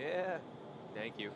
Yeah. Thank you.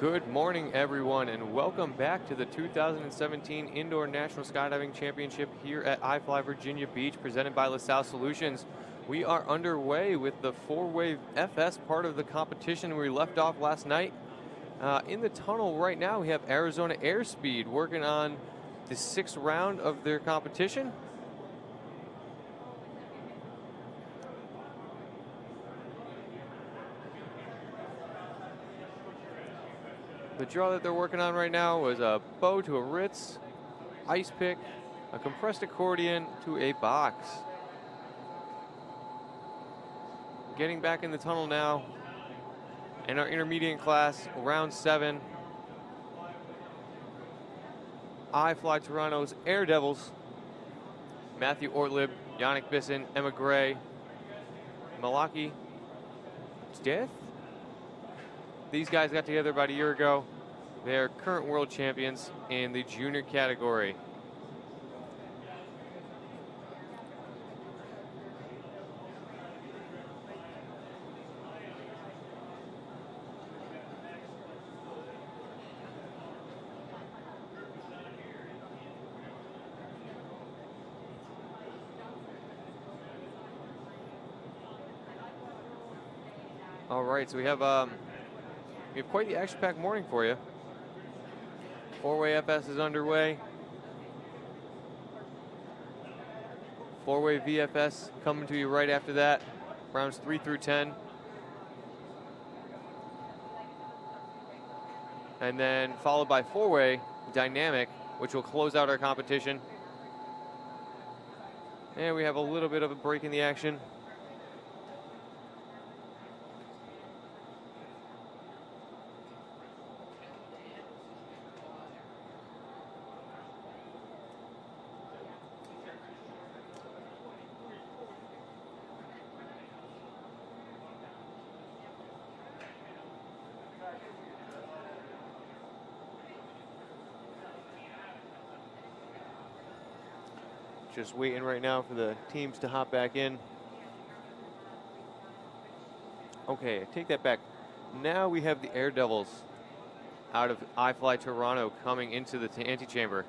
Good morning, everyone, and welcome back to the 2017 Indoor National Skydiving Championship here at iFLY Virginia Beach, presented by LaSalle Solutions. We are underway with the four-way FS part of the competition where we left off last night. In the tunnel right now, we have Arizona Airspeed working on the 6th round of their competition. The draw that they're working on right now was a bow to a Ritz, ice pick, a compressed accordion to a box. Getting back in the tunnel now. In our intermediate class, round 7. iFLY Toronto's Air Devils. Matthew Ortlib, Yannick Bisson, Emma Gray, Malaki Death. These guys got together about a year ago. They are current world champions in the junior category. All right, so we have quite the action-packed morning for you. Four-way FS is underway. Four-way VFS coming to you right after that. Rounds 3 through 10. And then followed by four-way dynamic, which will close out our competition. And we have a little bit of a break in the action. Just waiting right now for the teams to hop back in. Okay, I take that back. Now we have the Air Devils out of iFLY Toronto coming into the antechamber.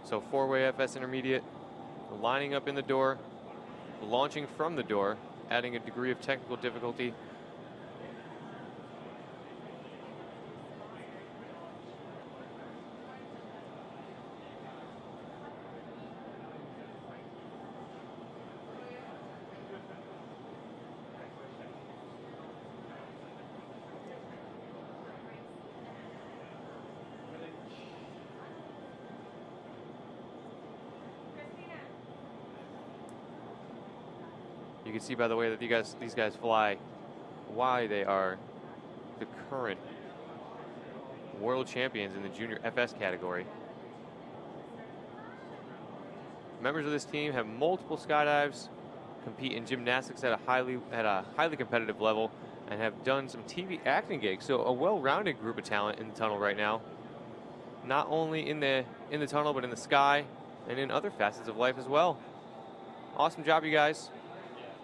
So four-way FS intermediate, lining up in the door, launching from the door, adding a degree of technical difficulty. You can see by the way that these guys fly why they are the current world champions in the junior FS category. Members of this team have multiple skydives, compete in gymnastics at a highly competitive level, and have done some TV acting gigs. So a well-rounded group of talent in the tunnel right now. Not only in the tunnel, but in the sky and in other facets of life as well. Awesome job, you guys.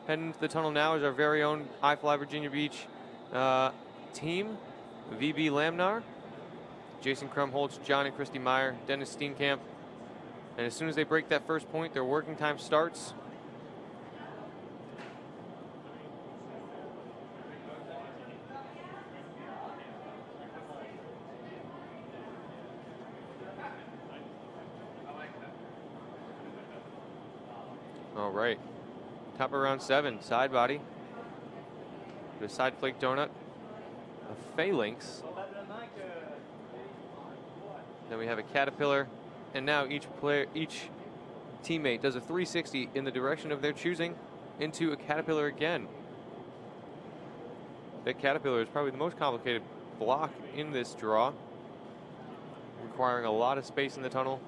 Heading into the tunnel now is our very own iFLY Virginia Beach team. VB Lamnar, Jason Krumholtz, John and Christy Meyer, Dennis Steenkamp. And as soon as they break that first point, their working time starts. All right. Top of round 7, side body. The side flake donut. A phalanx. Then we have a caterpillar. And now each teammate does a 360 in the direction of their choosing into a caterpillar again. That caterpillar is probably the most complicated block in this draw, requiring a lot of space in the tunnel.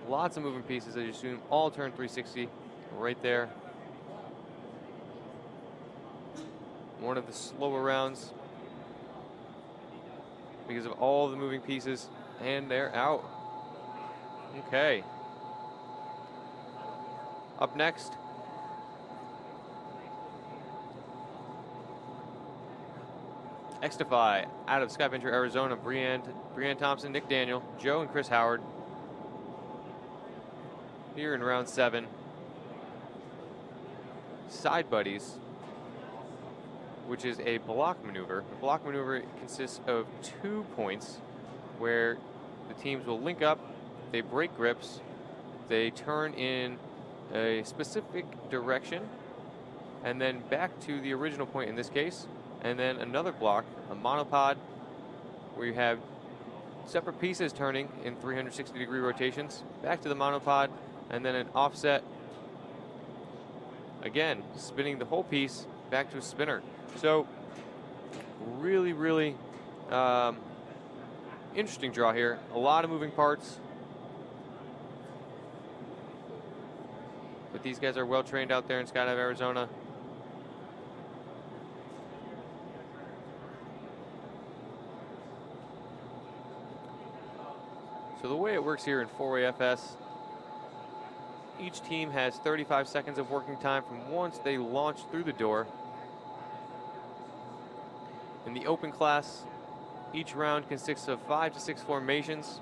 Lots of moving pieces, as you assume, all turn 360 right there. One of the slower rounds because of all the moving pieces, and they're out. Okay. Up next, Xtify out of Skyventure, Arizona. Brianne Thompson, Nick Daniel, Joe and Chris Howard. Here in round 7. Side buddies, which is a block maneuver. The block maneuver consists of 2 points where the teams will link up, they break grips, they turn in a specific direction, and then back to the original point in this case, and then another block, a monopod, where you have separate pieces turning in 360-degree rotations, back to the monopod, and then an offset, again, spinning the whole piece back to a spinner. So really, really interesting draw here. A lot of moving parts. But these guys are well trained out there in Skydive, Arizona. So the way it works here in 4-way FS, each team has 35 seconds of working time from once they launch through the door. In the open class, each round consists of 5 to 6 formations.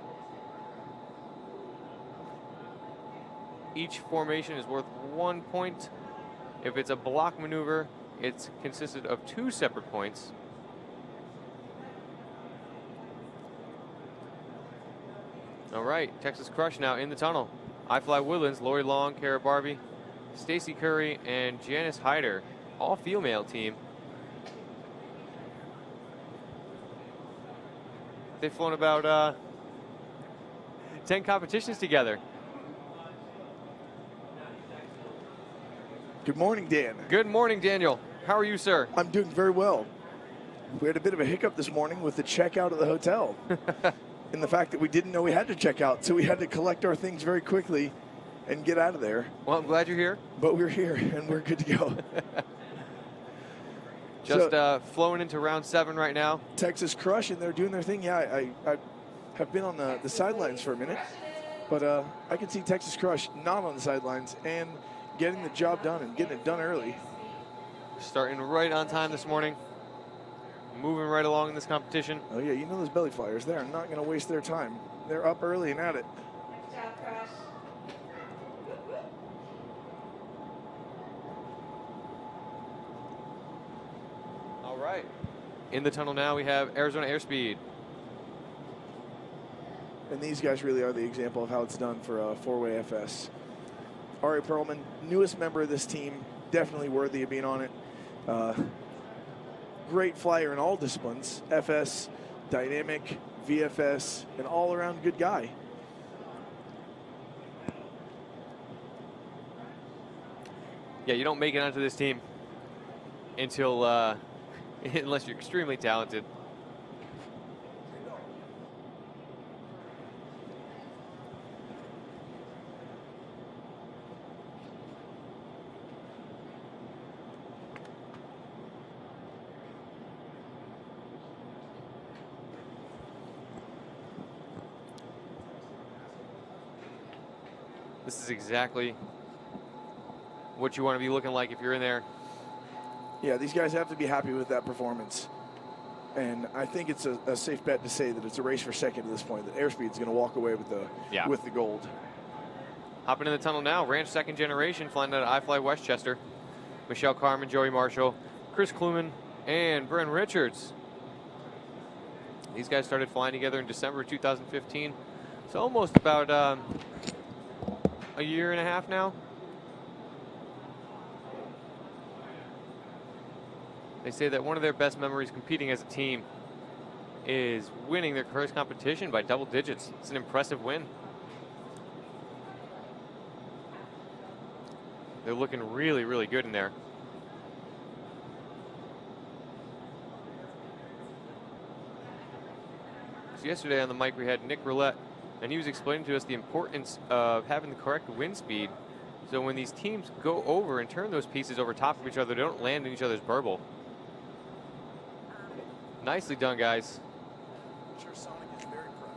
Each formation is worth 1 point. If it's a block maneuver, it's consisted of 2 separate points. All right, Texas Crush now in the tunnel. iFLY Woodlands, Lori Long, Kara Barbie, Stacy Curry, and Janice Hyder, all female team. They've flown about 10 competitions together. Good morning, Dan. Good morning, Daniel. How are you, sir? I'm doing very well. We had a bit of a hiccup this morning with the checkout of the hotel. And the fact that we didn't know we had to check out, so we had to collect our things very quickly and get out of there. Well, I'm glad you're here. But we're here, and we're good to go. Just flowing into round 7 right now. Texas Crush, and they're doing their thing. Yeah, I have been on the sidelines for a minute, but I can see Texas Crush not on the sidelines and getting the job done and getting it done early. Starting right on time this morning. Moving right along in this competition. Oh, yeah, you know those belly flyers. They're not going to waste their time. They're up early and at it. All right. In the tunnel now, we have Arizona Airspeed. And these guys really are the example of how it's done for a four-way FS. Ari Perlman, newest member of this team, definitely worthy of being on it. Great flyer in all disciplines, FS, dynamic, VFS, an all-around good guy. Yeah, you don't make it onto this team until, unless you're extremely talented. This is exactly what you want to be looking like if you're in there. Yeah, these guys have to be happy with that performance. And I think it's a safe bet to say that it's a race for second at this point, that Airspeed's going to walk away with the gold. Hopping in the tunnel now, Ranch second generation, flying out of iFLY Westchester. Michelle Carmen, Joey Marshall, Chris Kluman, and Bren Richards. These guys started flying together in December 2015. So almost about a year and a half now. They say that one of their best memories competing as a team is winning their first competition by double digits. It's an impressive win. They're looking really, really good in there. So yesterday on the mic we had Nick Roulette, and he was explaining to us the importance of having the correct wind speed. So when these teams go over and turn those pieces over top of each other, they don't land in each other's burble. Nicely done, guys. I'm sure Sonic is very proud.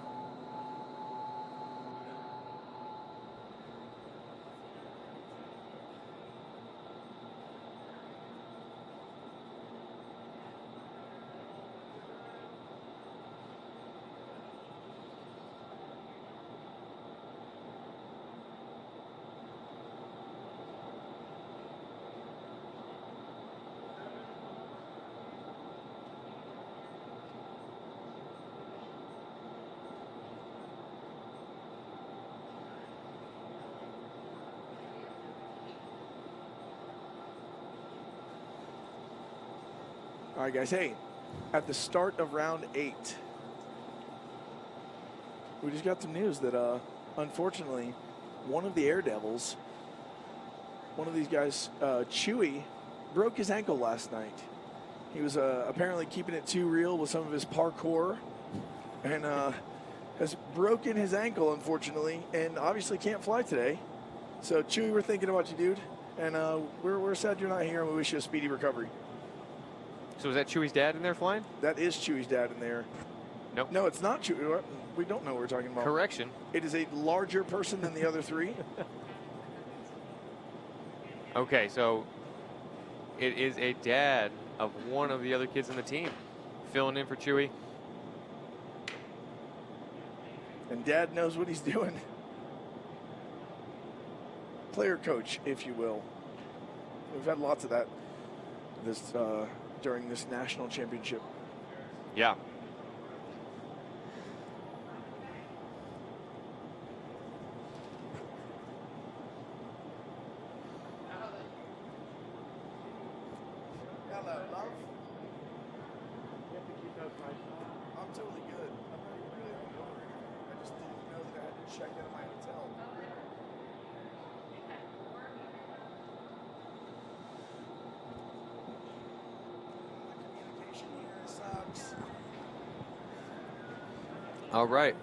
All right, guys, hey, at the start of round 8, we just got some news that, unfortunately, one of the Air Devils, one of these guys, Chewy, broke his ankle last night. He was apparently keeping it too real with some of his parkour and has broken his ankle, unfortunately, and obviously can't fly today. So, Chewy, we're thinking about you, dude, and we're sad you're not here, and we wish you a speedy recovery. So is that Chewy's dad in there flying? That is Chewy's dad in there. Nope. No, it's not Chewy. We don't know what we're talking about. Correction. It is a larger person than the other three. Okay, so it is a dad of one of the other kids in the team filling in for Chewy. And Dad knows what he's doing. Player coach, if you will. We've had lots of that during this national championship. Yeah. Hello, love. You have to keep those nice. I'm totally good. I'm not even really hungover or anything. I just didn't know that I had to check out of my hotel. All right,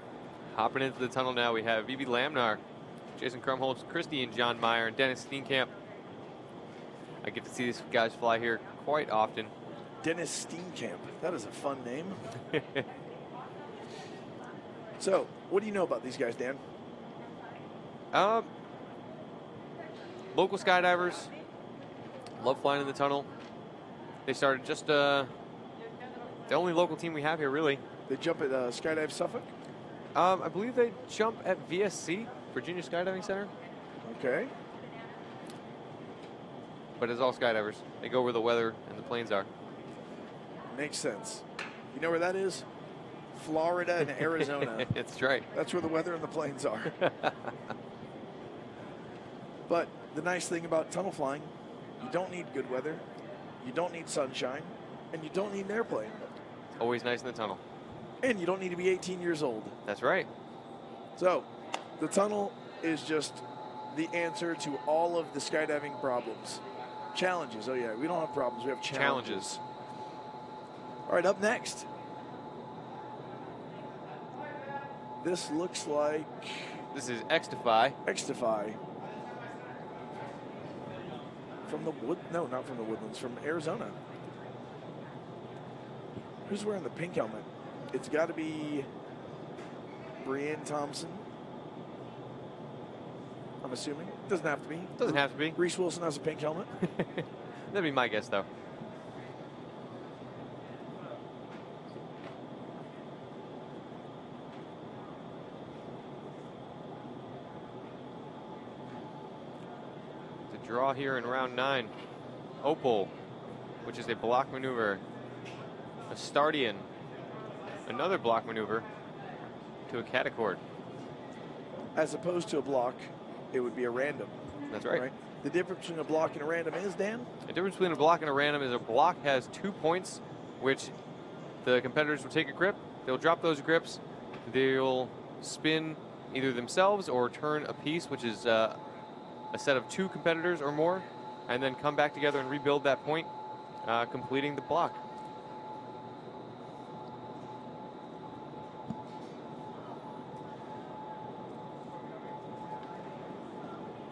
hopping into the tunnel now, we have Vivi Lamnar, Jason Krumholtz, Christy and John Meyer, and Dennis Steenkamp. I get to see these guys fly here quite often. Dennis Steenkamp. That is a fun name. So, what do you know about these guys, Dan? Local skydivers, love flying in the tunnel. They started just the only local team we have here, really. They jump at Skydive Suffolk? I believe they jump at VSC, Virginia Skydiving Center. Okay. But as all skydivers, they go where the weather and the planes are. Makes sense. You know where that is? Florida and Arizona. That's right. That's where the weather and the planes are. But the nice thing about tunnel flying, you don't need good weather, you don't need sunshine, and you don't need an airplane. Always nice in the tunnel. And you don't need to be 18 years old. That's right. So, the tunnel is just the answer to all of the skydiving problems. Challenges. Oh, yeah, we don't have problems. We have challenges. All right, up next. This looks like... This is X-Defy. X-Defy. From the wood... No, not from the Woodlands. From Arizona. Who's wearing the pink helmet? It's got to be Brienne Thompson. I'm assuming. Doesn't have to be. Doesn't have to be. Reese Wilson has a pink helmet. That'd be my guess, though. The draw here in round 9. Opal, which is a block maneuver. A Stardian, another block maneuver to a catacord. As opposed to a block, it would be a random. That's right. The difference between a block and a random is, Dan? The difference between a block and a random is a block has 2 points, which the competitors will take a grip. They'll drop those grips. They'll spin either themselves or turn a piece, which is a set of 2 competitors or more, and then come back together and rebuild that point, completing the block.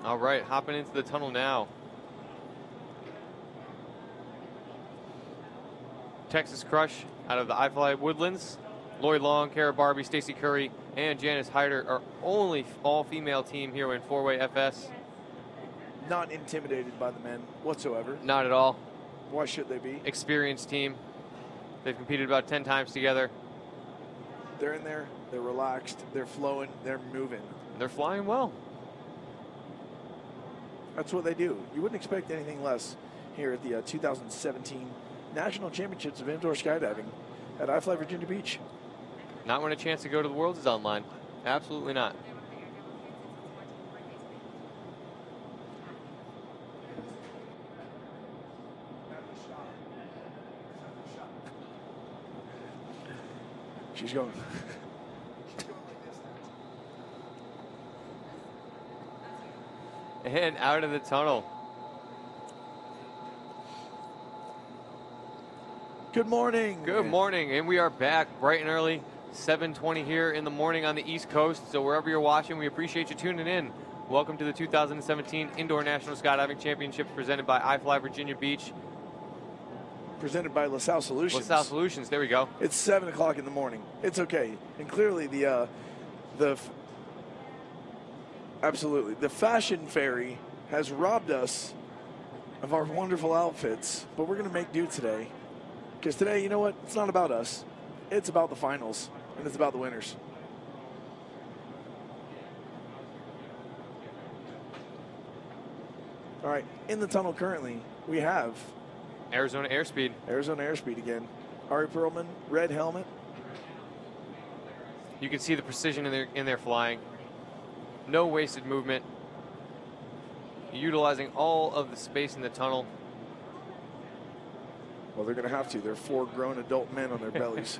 All right, hopping into the tunnel now. Texas Crush out of the iFLY Woodlands. Lloyd Long, Kara Barbie, Stacy Curry, and Janice Hyder are only all-female team here in 4-way FS. Not intimidated by the men whatsoever. Not at all. Why should they be? Experienced team. They've competed about 10 times together. They're in there, they're relaxed, they're flowing, they're moving. They're flying well. That's what they do. You wouldn't expect anything less here at the 2017 National Championships of Indoor Skydiving at iFLY Virginia Beach. Not when a chance to go to the Worlds is online. Absolutely not. She's going. And out of the tunnel. Good morning. Good morning, and we are back bright and early, 7:20 here in the morning on the East Coast. So wherever you're watching, we appreciate you tuning in. Welcome to the 2017 Indoor National Skydiving Championships presented by iFLY Virginia Beach. Presented by LaSalle Solutions. LaSalle Solutions, there we go. It's 7 o'clock in the morning. It's okay. And clearly absolutely, the fashion fairy has robbed us of our wonderful outfits, but we're going to make do today. Because today, you know what? It's not about us. It's about the finals, and it's about the winners. All right, in the tunnel currently, we have Arizona Airspeed. Arizona Airspeed again. Ari Perlman, red helmet. You can see the precision in their flying. No wasted movement. Utilizing all of the space in the tunnel. Well, they're going to have to. They're 4 grown adult men on their bellies.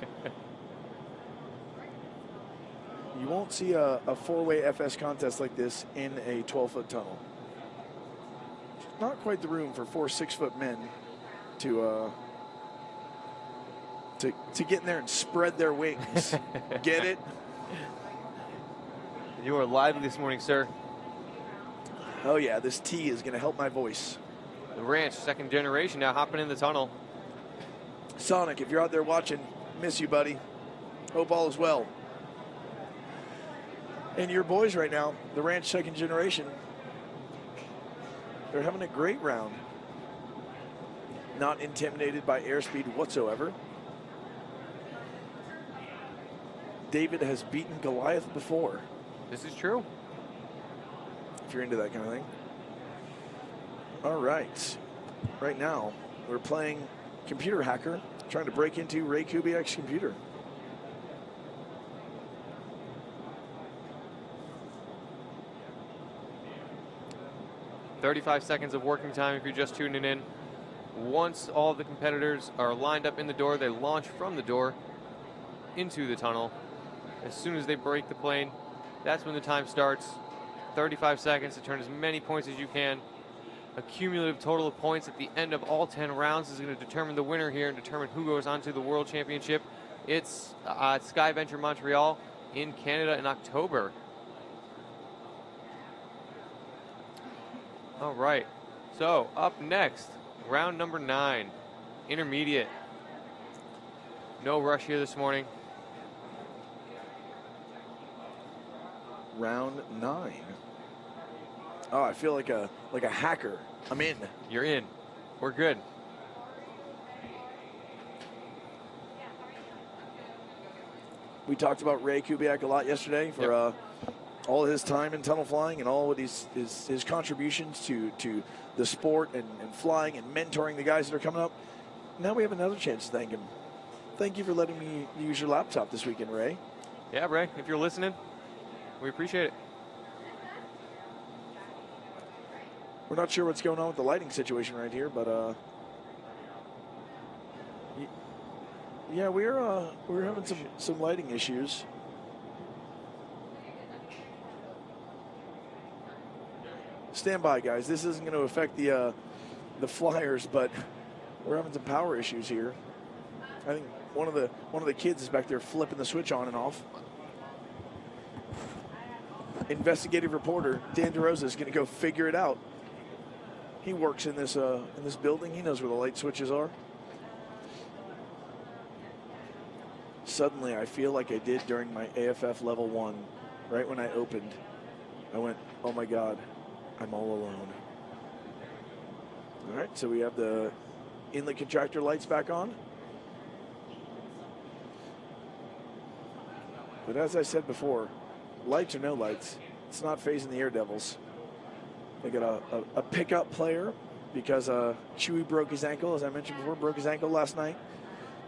You won't see a 4-way FS contest like this in a 12-foot tunnel. Not quite the room for 4 6-foot men to get in there and spread their wings. Get it? You are lively this morning, sir. Oh yeah, this tea is going to help my voice. The Ranch, second generation, now hopping in the tunnel. Sonic, if you're out there watching, miss you, buddy. Hope all is well. And your boys right now, the Ranch second generation, they're having a great round. Not intimidated by airspeed whatsoever. David has beaten Goliath before. This is true. If you're into that kind of thing. All right. Right now, we're playing Computer Hacker, trying to break into Ray Kubiak's computer. "35 seconds of working time if you're just tuning in. Once all the competitors are lined up in the door, they launch from the door into the tunnel. As soon as they break the plane, that's when the time starts. 35 seconds to turn as many points as you can. A cumulative total of points at the end of all 10 rounds is going to determine the winner here and determine who goes on to the World Championship. It's Sky Venture Montreal in Canada in October. All right, so up next, round number 9, intermediate. No rush here this morning. Round 9. Oh, I feel like a hacker. I'm in. You're in. We're good. We talked about Ray Kubiak a lot yesterday for all his time in tunnel flying and all of his contributions to the sport and flying and mentoring the guys that are coming up. Now we have another chance to thank him. Thank you for letting me use your laptop this weekend, Ray. Yeah, Ray, if you're listening, we appreciate it. We're not sure what's going on with the lighting situation right here, but yeah, we're having some lighting issues. Stand by, guys. This isn't going to affect the flyers, but we're having some power issues here. I think one of the kids is back there flipping the switch on and off. Investigative reporter Dan DeRosa is going to go figure it out. He works in this building. He knows where the light switches are. Suddenly, I feel like I did during my AFF level 1. Right when I opened, I went, "Oh my God, I'm all alone." All right, so we have the inlet contractor lights back on. But as I said before, lights or no lights, it's not phasing the Air Devils. They got a pickup player because Chewy broke his ankle, as I mentioned before, broke his ankle last night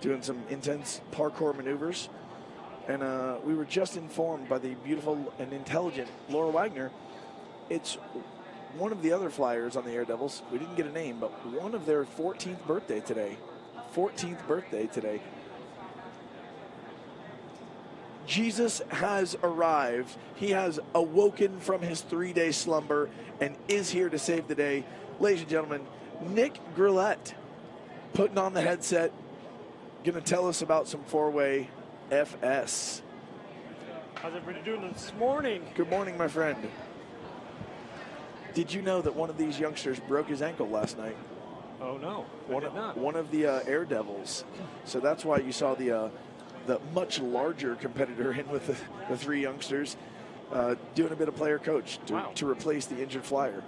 doing some intense parkour maneuvers. And we were just informed by the beautiful and intelligent Laura Wagner. It's one of the other flyers on the Air Devils. We didn't get a name, but one of their 14th birthday today. 14th birthday today. Jesus has arrived. He has awoken from his 3-day slumber and is here to save the day. Ladies and gentlemen, Nick Grillette putting on the headset, going to tell us about some 4-way FS. How's everybody doing this morning? Good morning, my friend. Did you know that one of these youngsters broke his ankle last night? Oh no, I did not. One of the Air Devils. So that's why you saw the much larger competitor in with the 3 youngsters doing a bit of player coach to replace the injured flyer.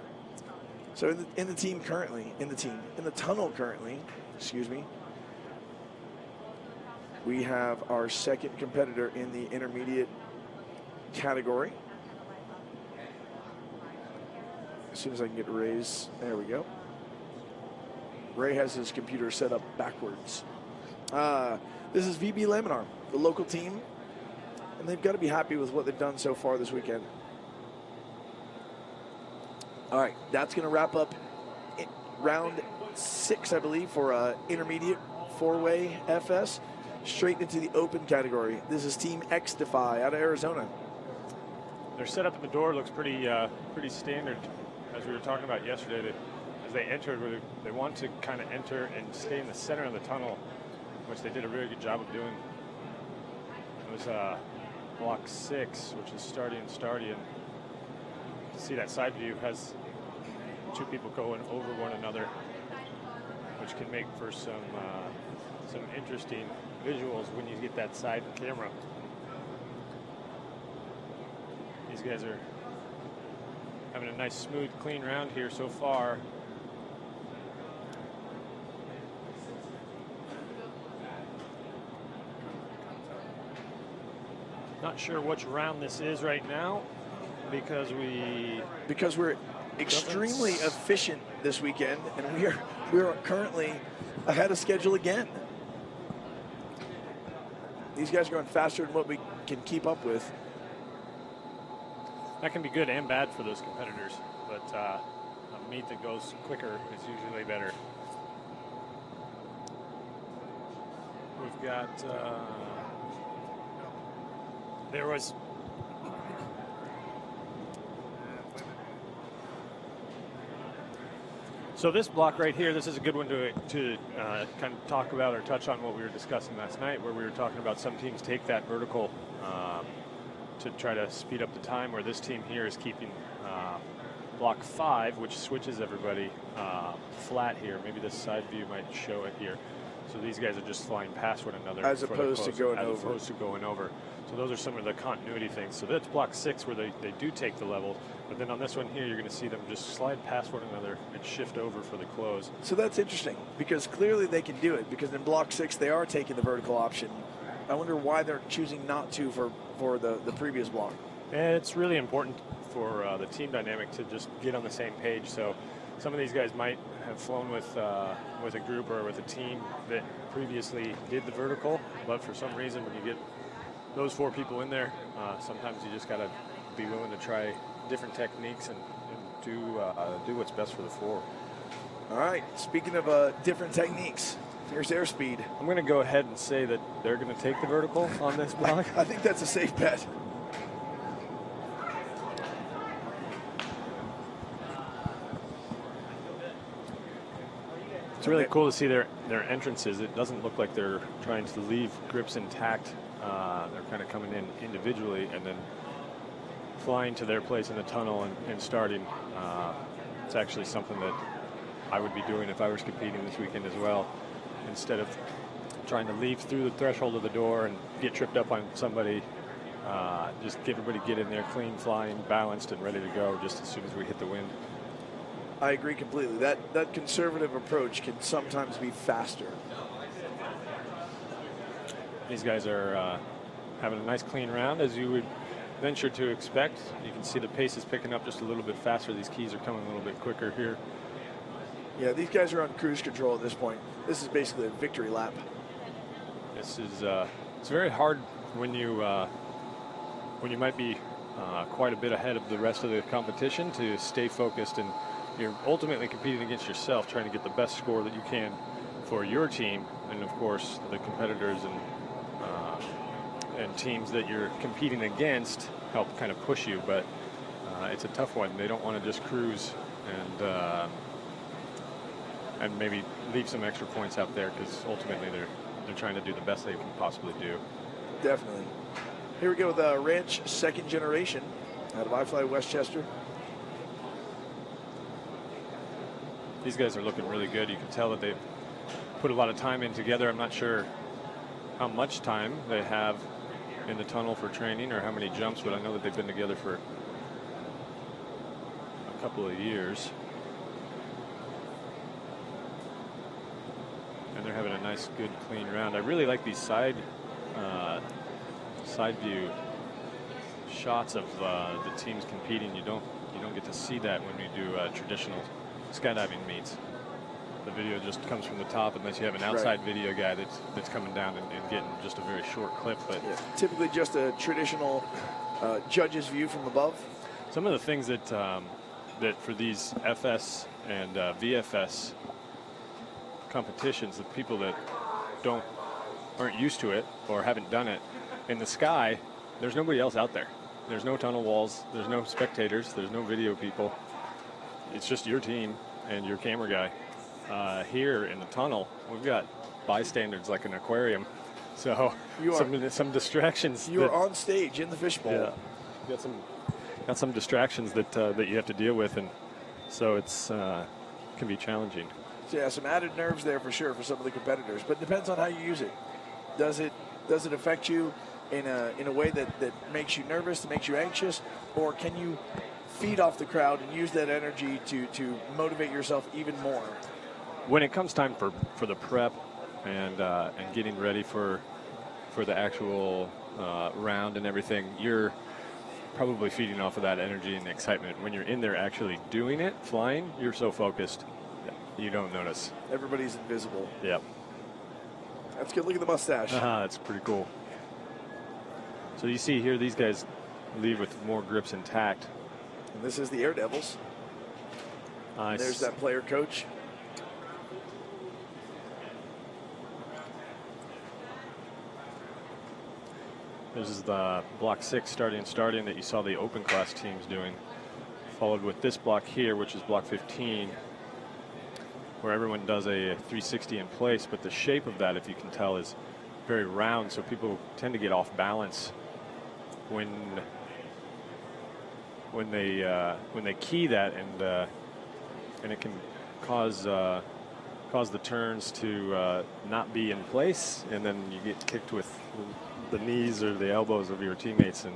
So in the tunnel currently, excuse me, we have our second competitor in the intermediate category. As soon as I can get Ray's, there we go. Ray has his computer set up backwards. This is VB Laminar, the local team, and they've got to be happy with what they've done so far this weekend. All right, that's going to wrap up round 6, I believe, for intermediate 4-way FS. Straight into the open category. This is Team X Defy out of Arizona. Their setup at the door looks pretty standard, as we were talking about yesterday. As they entered, they want to kind of enter and stay in the center of the tunnel, which they did a really good job of doing. It was block 6, which is Stardy and Stardy. And see that side view has two people going over one another, which can make for some interesting visuals when you get that side camera. These guys are having a nice, smooth, clean round here so far. Not sure which round this is right now because we're extremely efficient this weekend, and we are currently ahead of schedule again. These guys are going faster than what we can keep up with. That can be good and bad for those competitors, but a meet that goes quicker is usually better. We've got there was so this block right here, this is a good one to kind of talk about or touch on what we were discussing last night, where we were talking about some teams take that vertical to try to speed up the time, where this team here is keeping block 5, which switches everybody flat here. Maybe this side view might show it here. So these guys are just flying past one another as opposed to going over. So those are some of the continuity things. So that's block 6 where they do take the level, but then on this one here, you're going to see them just slide past one another and shift over for the close. So that's interesting because clearly they can do it, because in block 6 they are taking the vertical option. I wonder why they're choosing not to for the previous block. And it's really important for the team dynamic to just get on the same page. So some of these guys might have flown with a group or with a team that previously did the vertical, but for some reason when you get those 4 people in there, sometimes you just got to be willing to try different techniques and do what's best for the 4. All right, speaking of different techniques, here's airspeed. I'm going to go ahead and say that they're going to take the vertical on this block. I think that's a safe bet. It's really cool to see their entrances. It doesn't look like they're trying to leave grips intact. They're kind of coming in individually and then flying to their place in the tunnel and starting. It's actually something that I would be doing if I was competing this weekend as well. Instead of trying to leave through the threshold of the door and get tripped up on somebody, just everybody get in there clean, flying, balanced, and ready to go just as soon as we hit the wind. I agree completely. That conservative approach can sometimes be faster. These guys are having a nice clean round, as you would venture to expect. You can see the pace is picking up just a little bit faster. These keys are coming a little bit quicker here. Yeah, these guys are on cruise control at this point. This is basically a victory lap. This is it's very hard when you might be quite a bit ahead of the rest of the competition to stay focused, and you're ultimately competing against yourself, trying to get the best score that you can for your team, and of course the competitors and teams that you're competing against help kind of push you, but it's a tough one. They don't want to just cruise and maybe leave some extra points out there, because ultimately they're trying to do the best they can possibly do. Definitely. Here we go with Ranch second generation out of iFLY Westchester. These guys are looking really good. You can tell that they've put a lot of time in together. I'm not sure how much time they have in the tunnel for training or how many jumps, but I know that they've been together for a couple of years. And they're having a nice, good, clean round. I really like these side view shots of the teams competing. You don't get to see that when you do traditional skydiving meets. The video just comes from the top, unless you have an outside video guy that's coming down and getting just a very short clip. But yeah, typically just a traditional judge's view from above. Some of the things that for these FS and VFS competitions, the people that aren't used to it or haven't done it, in the sky, there's nobody else out there. There's no tunnel walls. There's no spectators. There's no video people. It's just your team and your camera guy. Here in the tunnel, we've got bystanders like an aquarium So You are. some distractions. You are on stage in the fishbowl. Yeah, got some distractions that you have to deal with, and so it's can be challenging. So yeah, some added nerves there for sure for some of the competitors, but it depends on how you use it. Does it affect you in a way that makes you nervous, that makes you anxious, or can you feed off the crowd and use that energy to motivate yourself even more? When it comes time for the prep and getting ready for the actual round and everything, you're probably feeding off of that energy and excitement. When you're in there actually doing it, flying, you're so focused you don't notice. Everybody's invisible. Yep. That's good. Look at the mustache. That's pretty cool. So you see here, these guys leave with more grips intact. And this is the Air Devils. Nice. There's that player coach. This is the block 6 starting that you saw the open class teams doing. Followed with this block here, which is block 15, where everyone does a 360 in place, but the shape of that, if you can tell, is very round, so people tend to get off balance when they key that, and it can cause the turns to not be in place, and then you get kicked with the knees or the elbows of your teammates. And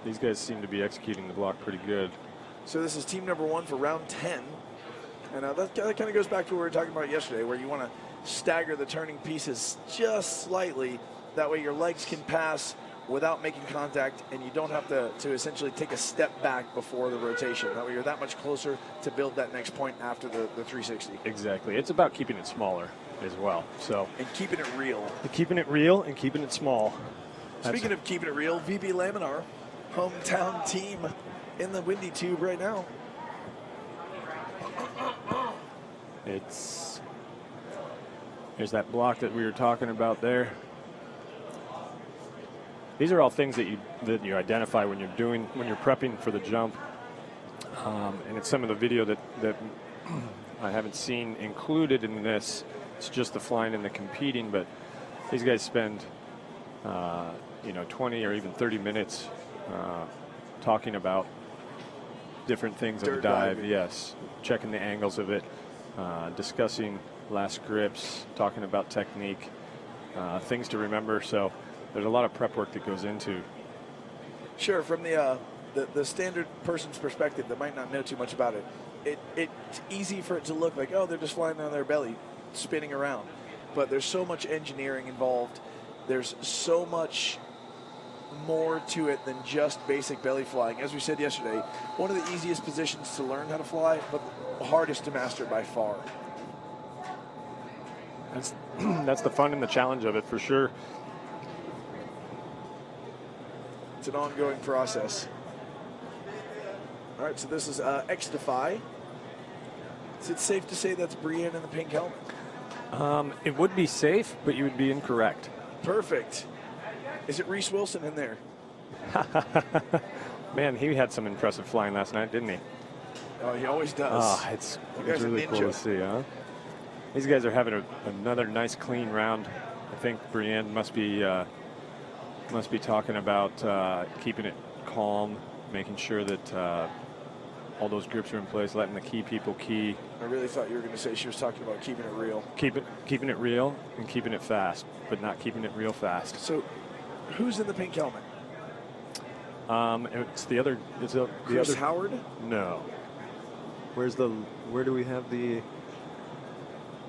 these guys seem to be executing the block pretty good. So this is team number 1 for round 10. And that kind of goes back to what we were talking about yesterday, where you want to stagger the turning pieces just slightly. That way your legs can pass without making contact, and you don't have to essentially take a step back before the rotation. That way you're that much closer to build that next point after the 360. Exactly. It's about keeping it smaller as well. So and keeping it real. Keeping it real and keeping it small. Speaking of keeping it real, VP Laminar, hometown team in the windy tube right now. There's that block that we were talking about there. These are all things that you identify when you're prepping for the jump. And it's some of the video that I haven't seen included in this. It's just the flying and the competing, but these guys spend 20 or even 30 minutes talking about different things of the dive. Diving. Yes, checking the angles of it, discussing last grips, talking about technique, things to remember. So there's a lot of prep work that goes into. Sure, from the standard person's perspective that might not know too much about it, it's easy for it to look like, oh, they're just flying on their belly, spinning around. But there's so much engineering involved. There's so much more to it than just basic belly flying. As we said yesterday, one of the easiest positions to learn how to fly, but the hardest to master by far. That's the fun and the challenge of it for sure. It's an ongoing process. All right, so this is X-Defy. Is it safe to say that's Brienne in the pink helmet? It would be safe, but you would be incorrect. Perfect. Is it Reese Wilson in there? Man, he had some impressive flying last night, didn't he? Oh, he always does. It's guy's a really cool ninja. to see, huh? These guys are having another nice, clean round. I think Brienne must be talking about keeping it calm, making sure that all those grips are in place, letting the key people key. I really thought you were going to say she was talking about keeping it real. Keeping it real and keeping it fast, but not keeping it real fast. So, who's in the pink helmet? It's the other. It's the Chris other. Howard? No. Where do we have the?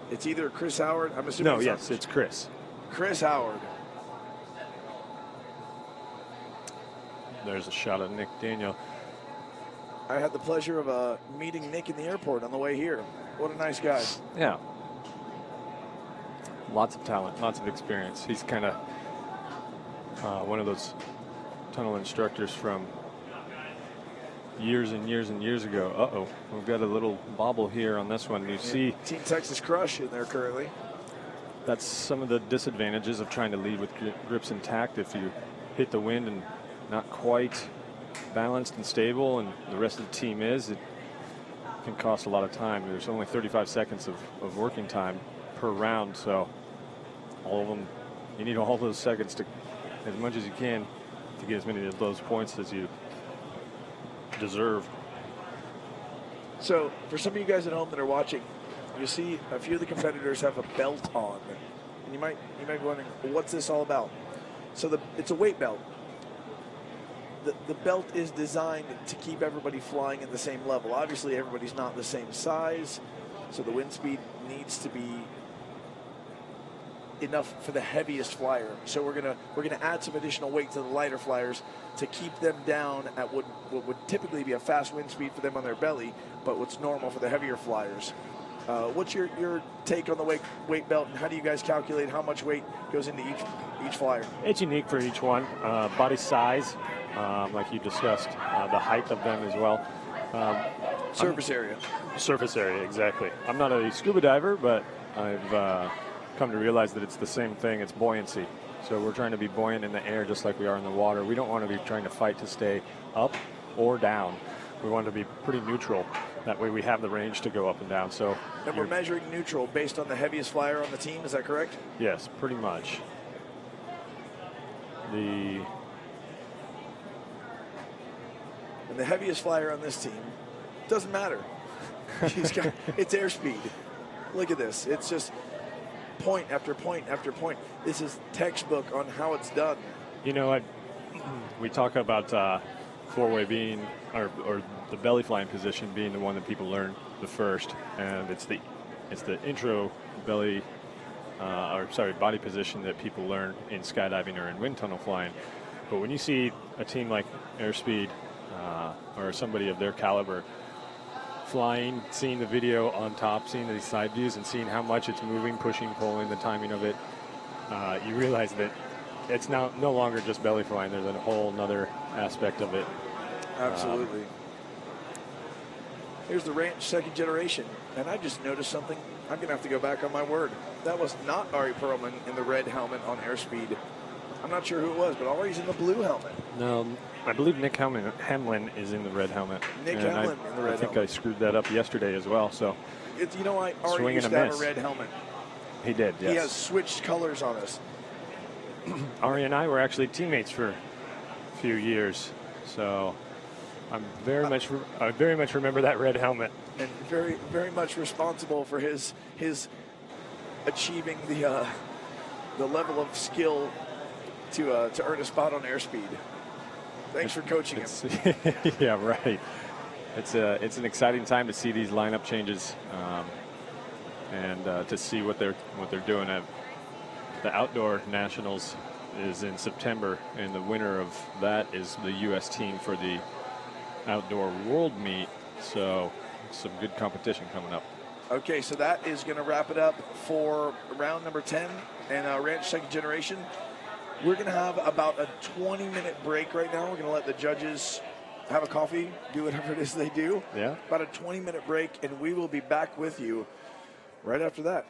It's either Chris Howard. I'm assuming. No, yes, it's Chris. Chris Howard. There's a shot of Nick Daniel. I had the pleasure of meeting Nick in the airport on the way here. What a nice guy. Yeah. Lots of talent, lots of experience. He's kind of one of those tunnel instructors from years and years and years ago. Uh-oh, we've got a little bobble here on this one. You see Team Texas Crush in there currently. that's some of the disadvantages of trying to lead with grips intact. If you hit the wind and not quite balanced and stable, and the rest of the team is, it can cost a lot of time. There's only 35 seconds of working time per round, so all of them. You need all those seconds to, as much as you can, to get as many of those points as you deserve. So for some of you guys at home that are watching, you see a few of the competitors have a belt on, and you might be wondering, well, what's this all about? So it's a weight belt. The belt is designed to keep everybody flying at the same level. Obviously, everybody's not the same size, so the wind speed needs to be enough for the heaviest flyer. So we're gonna add some additional weight to the lighter flyers to keep them down at what would typically be a fast wind speed for them on their belly, but what's normal for the heavier flyers. What's your take on the weight belt, and how do you guys calculate how much weight goes into each flyer? It's unique for each one. Body size, like you discussed, the height of them as well. Surface area. Surface area, exactly. I'm not a scuba diver, but I've come to realize that it's the same thing. It's buoyancy. So we're trying to be buoyant in the air just like we are in the water. We don't want to be trying to fight to stay up or down. We want to be pretty neutral. That way we have the range to go up and down. So, and we're measuring neutral based on the heaviest flyer on the team. Is that correct? Yes, pretty much. And the heaviest flyer on this team doesn't matter. It's airspeed. Look at this. It's just point after point after point. This is textbook on how it's done. You know, we talk about four-way being, or the belly flying position being the one that people learn the first, and it's the intro belly, body position that people learn in skydiving or in wind tunnel flying. But when you see a team like Airspeed or somebody of their caliber flying, seeing the video on top, seeing these side views, and seeing how much it's moving, pushing, pulling, the timing of it, you realize that it's now no longer just belly flying. There's a whole nother aspect of it. Absolutely. Here's the Ranch second generation, and I just noticed something. I'm going to have to go back on my word. That was not Ari Perlman in the red helmet on Airspeed. I'm not sure who it was, but Ari's in the blue helmet. No, I believe Nick Hemlin is in the red helmet. Nick Hemlin in the red helmet. I think I screwed that up yesterday as well. So, you know, Ari used to have a red helmet. He did, yes. He has switched colors on us. Ari and I were actually teammates for a few years, so I very much remember that red helmet. And very, very much responsible for his achieving the level of skill to earn a spot on Airspeed. Thanks for coaching him. Yeah, right. It's an exciting time to see these lineup changes, and to see what they're doing. The outdoor nationals is in September, and the winner of that is the U.S. team for the outdoor world meet. So some good competition coming up. Okay, so that is going to wrap it up for round number 10 and Ranch second generation. We're going to have about a 20-minute break right now. We're going to let the judges have a coffee, do whatever it is they do. Yeah. About a 20-minute break, and we will be back with you right after that.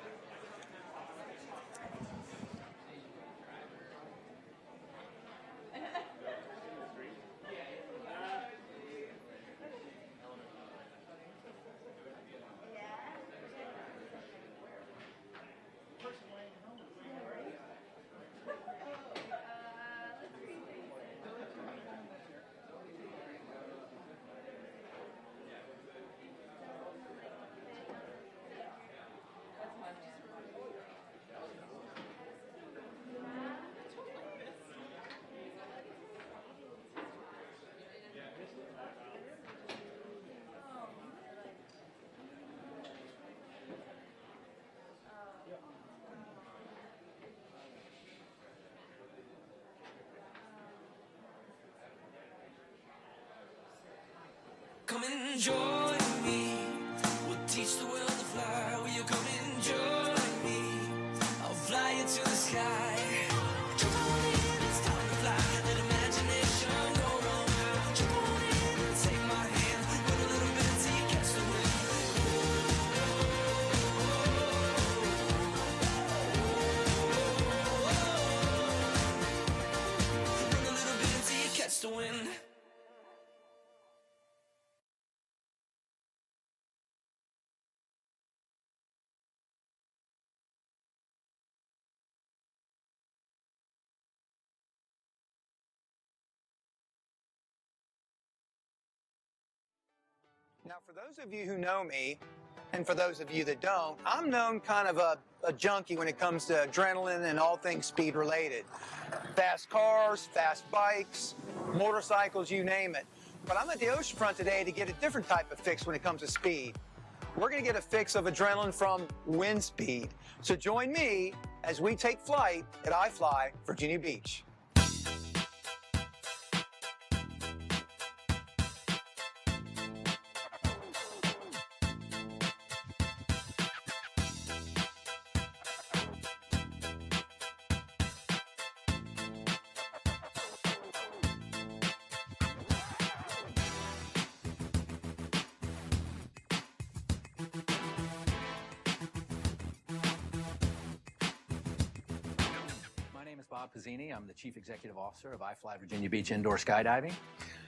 Come and join me. We'll teach the world to fly. Will you come and join me? I'll fly you to the sky. Jump on in, it's time to fly. Let imagination go roam. Jump on in and take my hand. Run a little bit till you catch the wind. Run a little bit till you catch the wind. Now, for those of you who know me, and for those of you that don't, I'm known kind of a junkie when it comes to adrenaline and all things speed related. Fast cars, fast bikes, motorcycles, you name it. But I'm at the oceanfront today to get a different type of fix when it comes to speed. We're going to get a fix of adrenaline from wind speed. So join me as we take flight at iFLY, Virginia Beach. Pizzini. I'm the Chief Executive Officer of iFLY Virginia Beach Indoor Skydiving.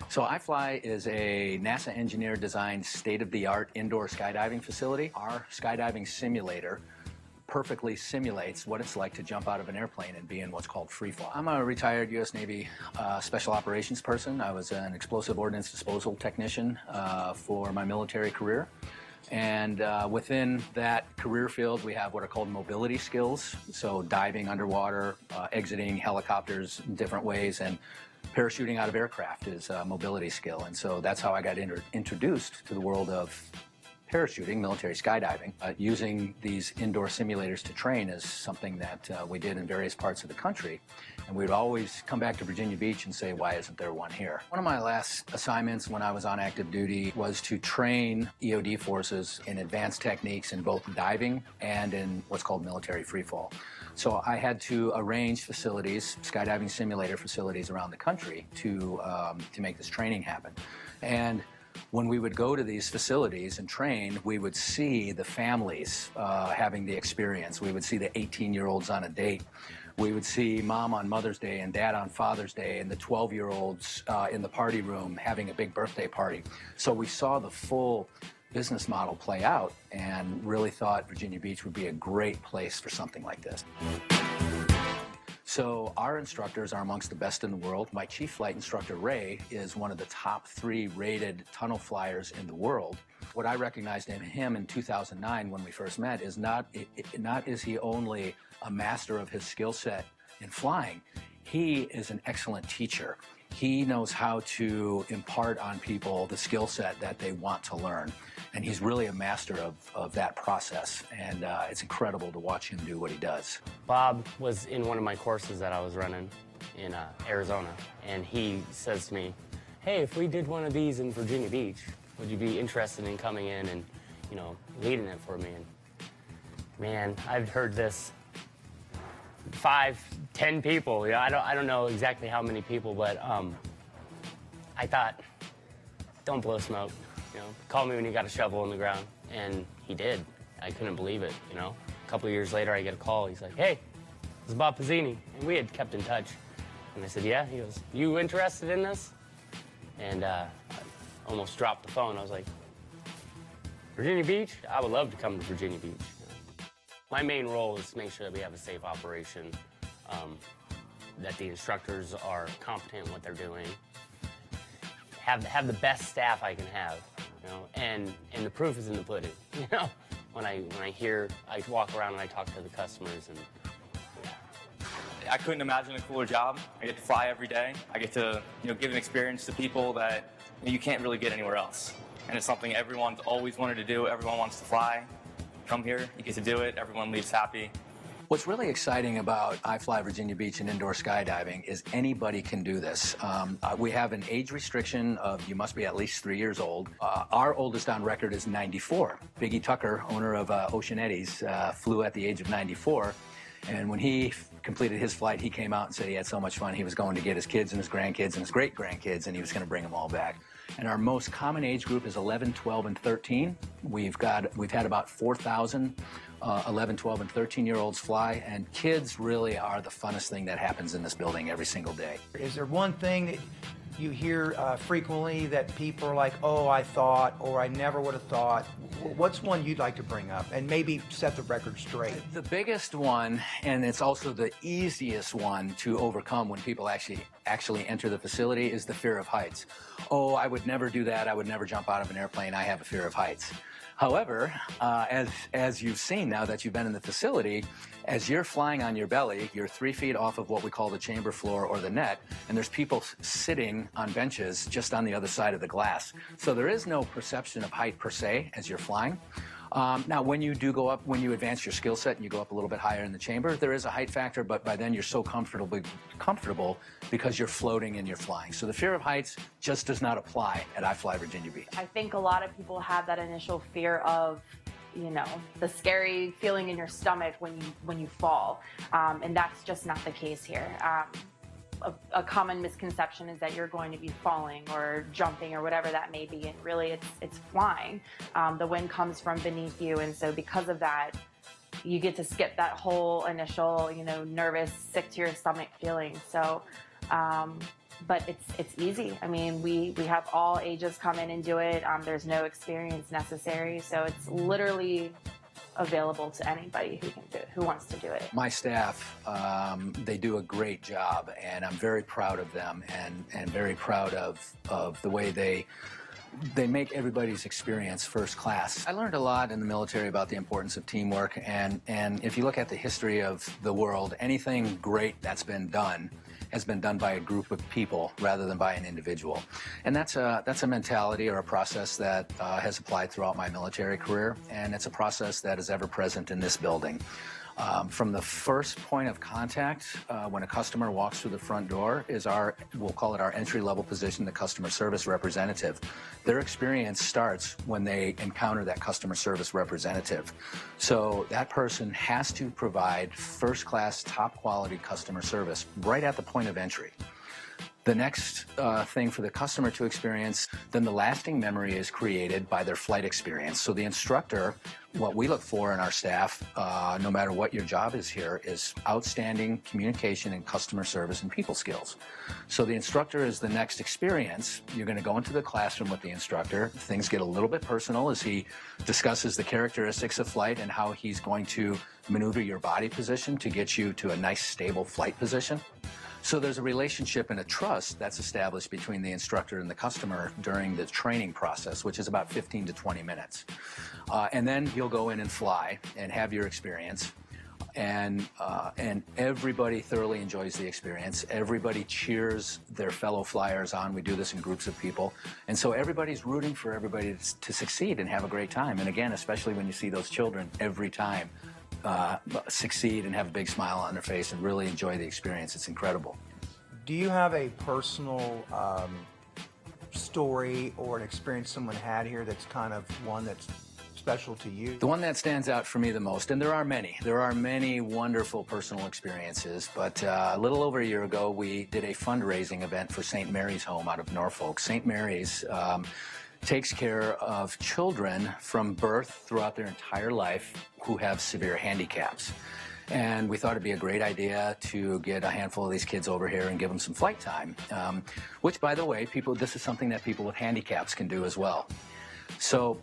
So iFLY is a NASA engineer-designed state-of-the-art indoor skydiving facility. Our skydiving simulator perfectly simulates what it's like to jump out of an airplane and be in what's called free fall. I'm a retired U.S. Navy special operations person. I was an explosive ordnance disposal technician for my military career. And within that career field, we have what are called mobility skills. So diving underwater, exiting helicopters in different ways, and parachuting out of aircraft is a mobility skill. And so that's how I got introduced to the world of parachuting, military skydiving. Using these indoor simulators to train is something that we did in various parts of the country. And we'd always come back to Virginia Beach and say, why isn't there one here? One of my last assignments when I was on active duty was to train EOD forces in advanced techniques in both diving and in what's called military freefall. So I had to arrange facilities, skydiving simulator facilities around the country to make this training happen. And when we would go to these facilities and train, we would see the families having the experience. We would see the 18-year-olds on a date. We would see mom on Mother's Day and dad on Father's Day and the 12-year-olds in the party room having a big birthday party. So we saw the full business model play out and really thought Virginia Beach would be a great place for something like this. So our instructors are amongst the best in the world. My chief flight instructor, Ray, is one of the top 3 rated tunnel flyers in the world. What I recognized in him in 2009 when we first met is not is he only a master of his skill set in flying, he is an excellent teacher. He knows how to impart on people the skill set that they want to learn. And he's really a master of that process. And it's incredible to watch him do what he does. Bob was in one of my courses that I was running in Arizona. And he says to me, hey, if we did one of these in Virginia Beach, would you be interested in coming in and, you know, leading it for me? And man, I've heard this 5, 10 people. You know, I don't know exactly how many people, but I thought, don't blow smoke. You know, call me when you got a shovel in the ground. And he did. I couldn't believe it, you know. A couple of years later, I get a call. He's like, hey, this is Bob Pizzini. And we had kept in touch. And I said, yeah. He goes, you interested in this? And I almost dropped the phone. I was like, Virginia Beach? I would love to come to Virginia Beach. My main role is to make sure that we have a safe operation, that the instructors are competent in what they're doing, have the best staff I can have, you know, and the proof is in the pudding, you know. When I walk around and I talk to the customers, and I couldn't imagine a cooler job. I get to fly every day. I get to, you know, give an experience to people that you can't really get anywhere else. And it's something everyone's always wanted to do. Everyone wants to fly. Come here, you get to do it. Everyone leaves happy. What's really exciting about iFLY Virginia Beach and indoor skydiving is anybody can do this. We have an age restriction of you must be at least 3 years old. Our oldest on record is 94. Biggie Tucker, owner of Ocean Eddies, flew at the age of 94. And when he completed his flight, he came out and said he had so much fun. He was going to get his kids and his grandkids and his great-grandkids, and he was going to bring them all back. And our most common age group is 11, 12, and 13. We've had about 4,000 11, 12, and 13-year-olds fly, and kids really are the funnest thing that happens in this building every single day. Is there one thing that you hear frequently that people are like, oh, I thought, or I never would have thought? What's one you'd like to bring up and maybe set the record straight? The biggest one, and it's also the easiest one to overcome when people actually enter the facility, is the fear of heights. Oh, I would never do that. I would never jump out of an airplane. I have a fear of heights. However, as you've seen now that you've been in the facility, as you're flying on your belly, you're 3 feet off of what we call the chamber floor or the net, and there's people sitting on benches just on the other side of the glass. So there is no perception of height per se as you're flying. Now, when you do go up, when you advance your skill set and you go up a little bit higher in the chamber, there is a height factor, but by then you're so comfortable because you're floating and you're flying. So the fear of heights just does not apply at iFLY Virginia Beach. I think a lot of people have that initial fear of, you know, the scary feeling in your stomach when you fall, and that's just not the case here. A common misconception is that you're going to be falling or jumping or whatever that may be, and really it's flying. The wind comes from beneath you, and so because of that, you get to skip that whole initial, you know, nervous, sick to your stomach feeling. So, but it's easy. I mean, we have all ages come in and do it. There's no experience necessary, so it's literally available to anybody who can do it, who wants to do it. My staff, they do a great job, and I'm very proud of them, and very proud of the way they make everybody's experience first class. I learned a lot in the military about the importance of teamwork, and if you look at the history of the world, anything great that's been done has been done by a group of people rather than by an individual. And that's a mentality or a process that has applied throughout my military career, and it's a process that is ever present in this building. From the first point of contact, when a customer walks through the front door, is we'll call it our entry-level position, the customer service representative. Their experience starts when they encounter that customer service representative. So that person has to provide first-class, top-quality customer service right at the point of entry. The next thing for the customer to experience, then the lasting memory is created by their flight experience. So the instructor, what we look for in our staff, no matter what your job is here, is outstanding communication and customer service and people skills. So the instructor is the next experience. You're going to go into the classroom with the instructor. Things get a little bit personal as he discusses the characteristics of flight and how he's going to maneuver your body position to get you to a nice, stable flight position. So there's a relationship and a trust that's established between the instructor and the customer during the training process, which is about 15 to 20 minutes. And then you'll go in and fly and have your experience. And everybody thoroughly enjoys the experience. Everybody cheers their fellow flyers on. We do this in groups of people. And so everybody's rooting for everybody to succeed and have a great time. And again, especially when you see those children every time succeed and have a big smile on their face and really enjoy the experience. It's incredible. Do you have a personal story or an experience someone had here that's kind of one that's special to you? The one that stands out for me the most, and there are many wonderful personal experiences, but a little over a year ago, we did a fundraising event for St. Mary's Home out of Norfolk. St. Mary's takes care of children from birth throughout their entire life who have severe handicaps. And we thought it'd be a great idea to get a handful of these kids over here and give them some flight time, which, by the way, this is something that people with handicaps can do as well. So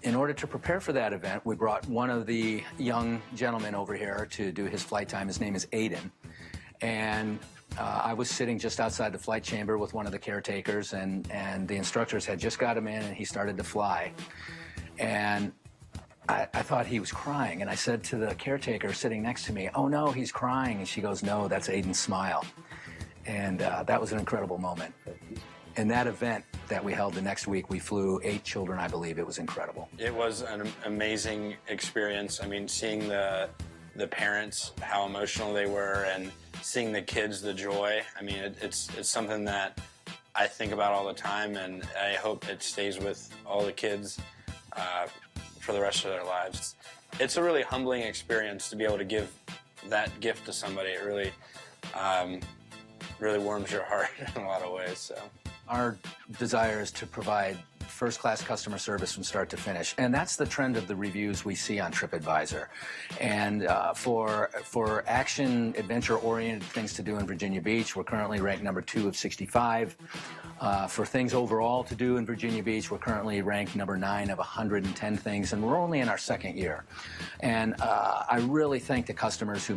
in order to prepare for that event, we brought one of the young gentlemen over here to do his flight time. His name is Aiden. And I was sitting just outside the flight chamber with one of the caretakers, and the instructors had just got him in, and he started to fly. And I thought he was crying, and I said to the caretaker sitting next to me, "Oh no, he's crying." And she goes, "No, that's Aiden's smile." And that was an incredible moment. In that event that we held the next week, we flew 8 children, I believe. It was incredible. It was an amazing experience. I mean, seeing the parents, how emotional they were, and seeing the kids, the joy. I mean, it's something that I think about all the time, and I hope it stays with all the kids for the rest of their lives. It's a really humbling experience to be able to give that gift to somebody. It really warms your heart in a lot of ways. So our desire is to provide first-class customer service from start to finish. And that's the trend of the reviews we see on TripAdvisor. And for action, adventure-oriented things to do in Virginia Beach, we're currently ranked number 2 of 65. For things overall to do in Virginia Beach, we're currently ranked number 9 of 110 things, and we're only in our second year. And I really thank the customers who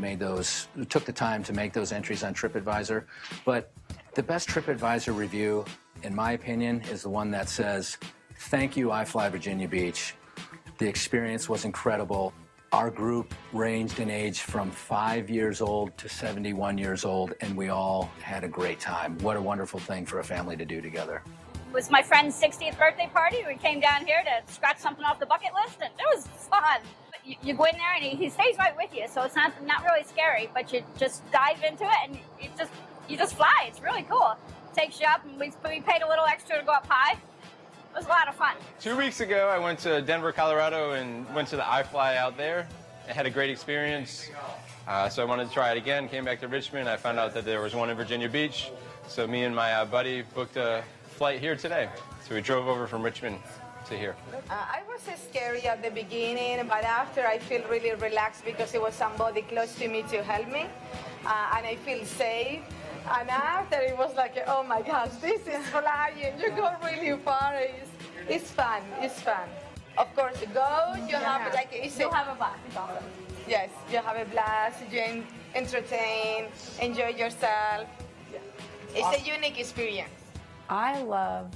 took the time to make those entries on TripAdvisor. But the best TripAdvisor review, in my opinion, is the one that says, "Thank you, iFLY Virginia Beach. The experience was incredible. Our group ranged in age from 5 years old to 71 years old, and we all had a great time. What a wonderful thing for a family to do together." It was my friend's 60th birthday party. We came down here to scratch something off the bucket list, and it was fun. You go in there, and he stays right with you, so it's not really scary, but you just dive into it, and you just fly. It's really cool. Takes you up, and we paid a little extra to go up high. It was a lot of fun. 2 weeks ago, I went to Denver, Colorado, and went to the iFLY out there. I had a great experience, so I wanted to try it again. Came back to Richmond. I found out that there was one in Virginia Beach, so me and my buddy booked a flight here today. So we drove over from Richmond to here. I was scary at the beginning, but after I feel really relaxed because it was somebody close to me to help me, and I feel safe. And after it was like, oh my gosh, this is flying. You go really far. It's fun. It's fun. Of course, you have like You'll have a blast. It's awesome. Yes, you have a blast. You entertain, enjoy yourself. It's a unique experience. I love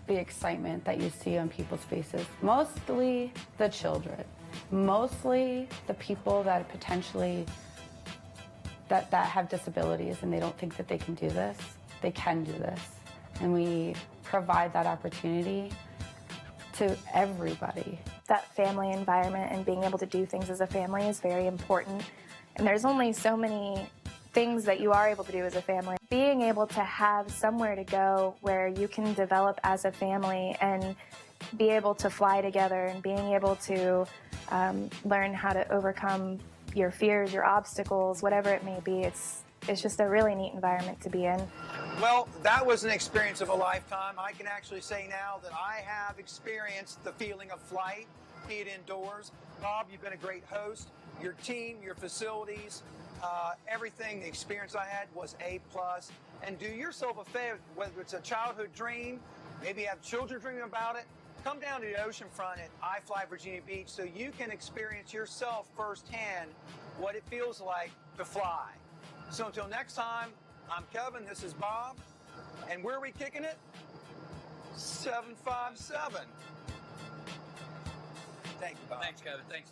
the excitement that you see on people's faces, mostly the children, mostly the people that potentially that have disabilities and they don't think that they can do this. They can do this. And we provide that opportunity to everybody. That family environment and being able to do things as a family is very important. And there's only so many things that you are able to do as a family. Being able to have somewhere to go where you can develop as a family and be able to fly together and being able to learn how to overcome your fears, your obstacles, whatever it may be, it's just a really neat environment to be in. Well, that was an experience of a lifetime. I can actually say now that I have experienced the feeling of flight, be it indoors. Bob, you've been a great host. Your team, your facilities, everything, the experience I had was A+. And do yourself a favor, whether it's a childhood dream, maybe you have children dreaming about it, come down to the oceanfront at iFLY Virginia Beach so you can experience yourself firsthand what it feels like to fly. So until next time, I'm Kevin, this is Bob, and where are we kicking it? 757. Thank you, Bob. Thanks, Kevin. Thanks.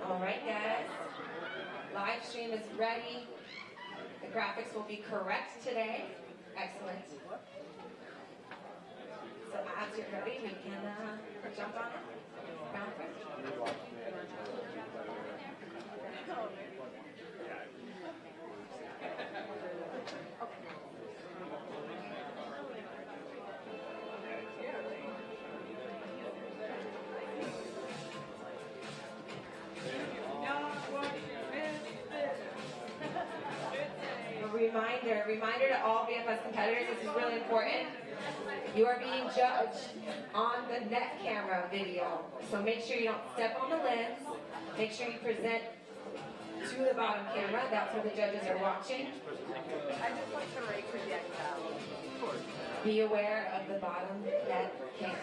All right, guys. Live stream is ready. The graphics will be correct today. Excellent. So as you're ready, we can jump on it. Round three. Reminder to all BFS competitors, this is really important. You are being judged on the net camera video. So make sure you don't step on the lens. Make sure you present to the bottom camera. That's where the judges are watching. I just like the rake for the XL. Be aware of the bottom net camera.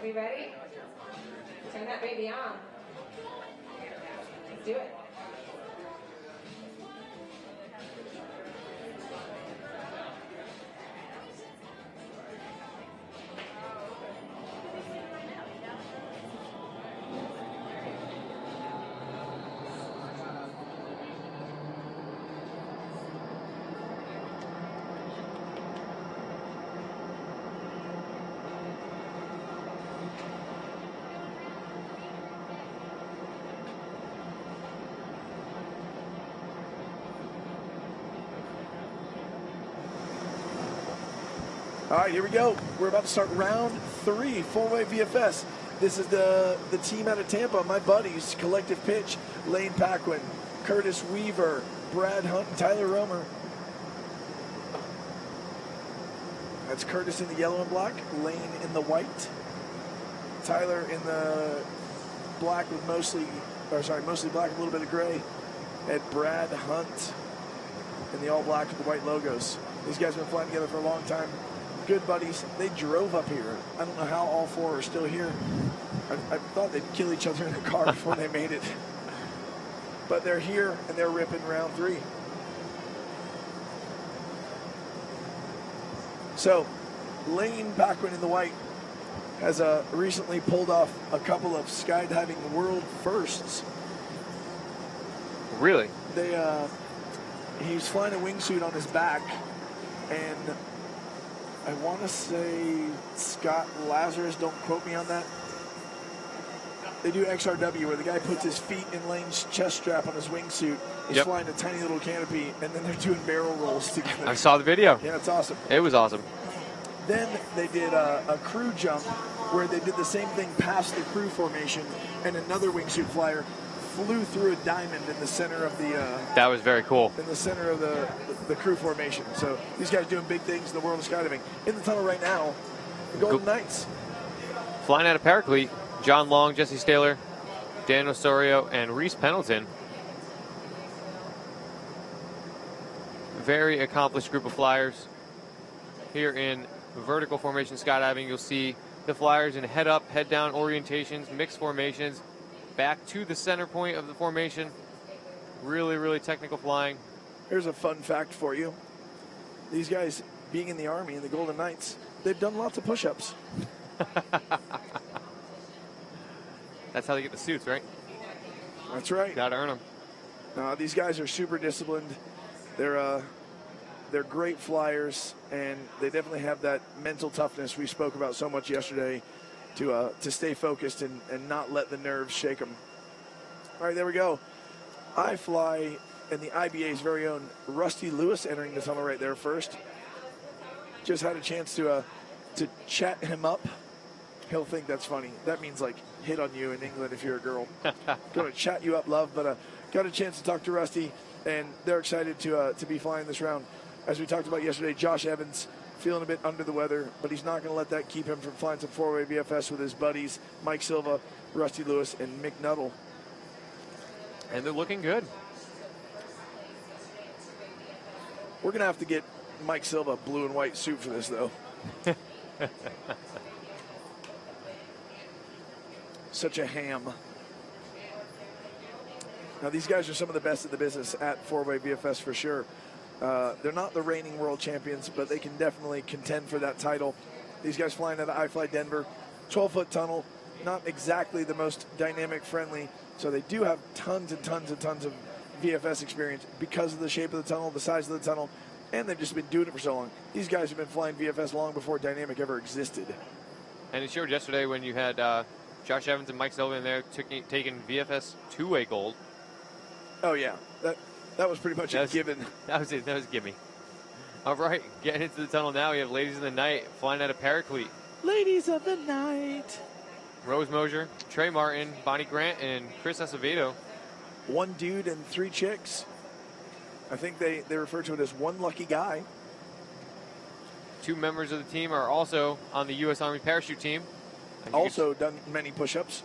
Are we ready? Turn that baby on. Let's do it. All right, here we go. We're about to start round 3, four-way VFS. This is the team out of Tampa, my buddies, Collective Pitch, Lane Paquin, Curtis Weaver, Brad Hunt, and Tyler Romer. That's Curtis in the yellow and black, Lane in the white, Tyler in the black with mostly mostly black, a little bit of gray. And Brad Hunt in the all black with the white logos. These guys have been flying together for a long time. Good buddies. They drove up here. I don't know how all four are still here. I thought they'd kill each other in the car before they made it. But they're here, and they're ripping round 3. So, Lane Backwin in the white has recently pulled off a couple of skydiving world firsts. Really? He's flying a wingsuit on his back, and I want to say Scott Lazarus, don't quote me on that. They do XRW where the guy puts his feet in Lane's chest strap on his wingsuit. He's flying a tiny little canopy, and then they're doing barrel rolls together. I saw the video. Yeah, it's awesome. It was awesome. Then they did a crew jump where they did the same thing past the crew formation, and another wingsuit flyer flew through a diamond in the center of the that was very cool. In the center of the crew formation. So these guys doing big things in the world of skydiving. In the tunnel right now, the Golden Knights. Flying out of Paraclete, John Long, Jesse Staylor, Dan Osorio, and Reese Pendleton. Very accomplished group of flyers. Here in vertical formation skydiving, you'll see the flyers in head up, head down orientations, mixed formations, back to the center point of the formation. Really, really technical flying. Here's a fun fact for you. These guys, being in the Army, in the Golden Knights, they've done lots of push-ups. That's how they get the suits, right? That's right. Gotta earn them. These guys are super disciplined. They're great flyers, and they definitely have that mental toughness we spoke about so much yesterday to stay focused and not let the nerves shake them. All right, there we go. iFLY and the IBA's very own Rusty Lewis entering the tunnel right there first. Just had a chance to chat him up. He'll think that's funny. That means like hit on you in England if you're a girl. Going to chat you up, love. But got a chance to talk to Rusty, and they're excited to be flying this round. As we talked about yesterday, Josh Evans feeling a bit under the weather, but he's not going to let that keep him from flying some four-way VFS with his buddies, Mike Silva, Rusty Lewis, and Mick Nuttall. And they're looking good. We're going to have to get Mike Silva a blue and white suit for this, though. Such a ham. Now, these guys are some of the best in the business at four-way VFS for sure. They're not the reigning world champions, but they can definitely contend for that title. These guys flying out of iFLY Denver, 12-foot tunnel, not exactly the most dynamic friendly, so they do have tons and tons and tons of VFS experience because of the shape of the tunnel, the size of the tunnel, and they've just been doing it for so long. These guys have been flying VFS long before dynamic ever existed. And it showed yesterday when you had Josh Evans and Mike Silva in there taking VFS two-way gold. Oh, yeah. That was pretty much a given. That was a gimme. All right, getting into the tunnel now. We have Ladies of the Night flying out of Paraclete. Ladies of the Night. Rose Mosier, Trey Martin, Bonnie Grant, and Chris Acevedo. One dude and three chicks. I think they refer to it as one lucky guy. Two members of the team are also on the U.S. Army parachute team. Also done many push-ups.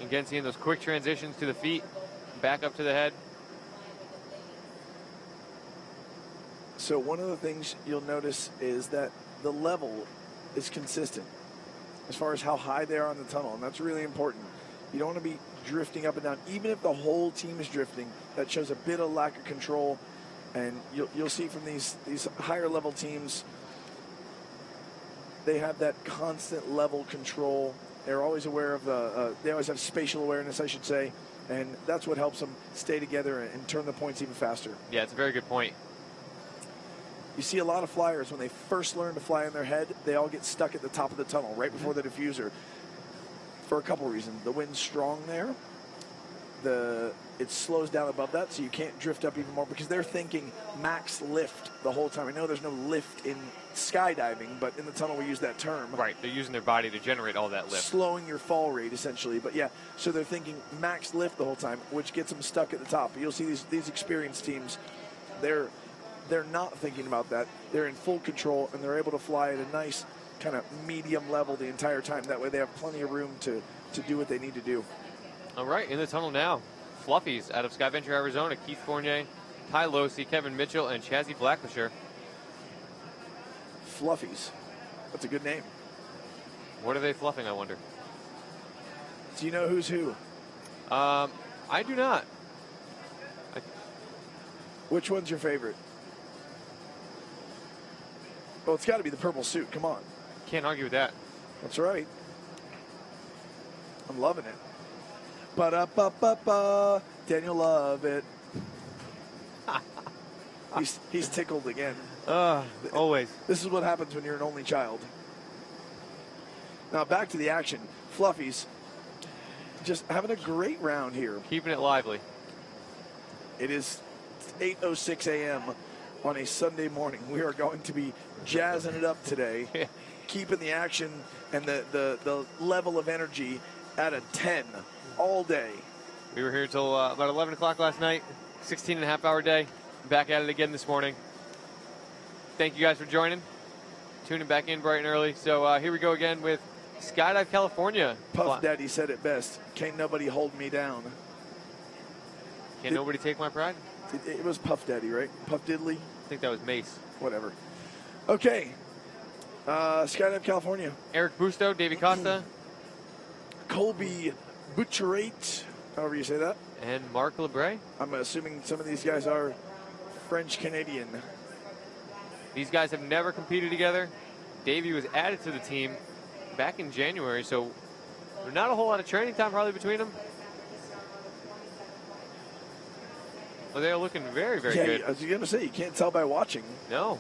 Again, seeing those quick transitions to the feet, back up to the head. So one of the things you'll notice is that the level is consistent as far as how high they are on the tunnel, and that's really important. You don't want to be drifting up and down. Even if the whole team is drifting, that shows a bit of lack of control, and you'll see from these higher level teams, they have that constant level control. They're always aware of they always have spatial awareness, I should say, and that's what helps them stay together and turn the points even faster. Yeah, it's a very good point. You see a lot of flyers, when they first learn to fly in their head, they all get stuck at the top of the tunnel right before the diffuser for a couple reasons. The wind's strong there. It slows down above that, so you can't drift up even more because they're thinking max lift the whole time. I know there's no lift in skydiving, but in the tunnel we use that term. Right, they're using their body to generate all that lift. Slowing your fall rate, essentially. But yeah, so they're thinking max lift the whole time, which gets them stuck at the top. You'll see these experienced teams, they're not thinking about that. They're in full control, and they're able to fly at a nice kind of medium level the entire time. That way they have plenty of room to do what they need to do. All right, in the tunnel now, Fluffies out of Skyventure, Arizona, Keith Fournier, Ty Losey, Kevin Mitchell, and Chazzy Blacklisher. Fluffies. That's a good name. What are they fluffing, I wonder? Do you know who's who? I do not. Which one's your favorite? Well, it's got to be the purple suit. Come on. Can't argue with that. That's right. I'm loving it. Ba-da-ba-ba-ba. Daniel love it. He's tickled again. Always. This is what happens when you're an only child. Now back to the action. Fluffies just having a great round here. Keeping it lively. It is 8:06 a.m. on a Sunday morning. We are going to be jazzing it up today, keeping the action and the level of energy at a 10 all day. We were here till about 11 o'clock last night, 16-and-a-half-hour day. Back at it again this morning. Thank you guys for joining, tuning back in bright and early. So here we go again with Skydive California. Puff Daddy said it best. Can't nobody hold me down. Can't nobody take my pride? It was Puff Daddy, right? Puff Diddley? I think that was Mace. Whatever. Okay. Skydive California. Eric Busto, Davey Costa. Colby Butcherate, however you say that. And Mark Lebray. I'm assuming some of these guys are French-Canadian. These guys have never competed together. Davey was added to the team back in January, so there's not a whole lot of training time probably between them. But they're looking very, very good. I was going to say, you can't tell by watching. No.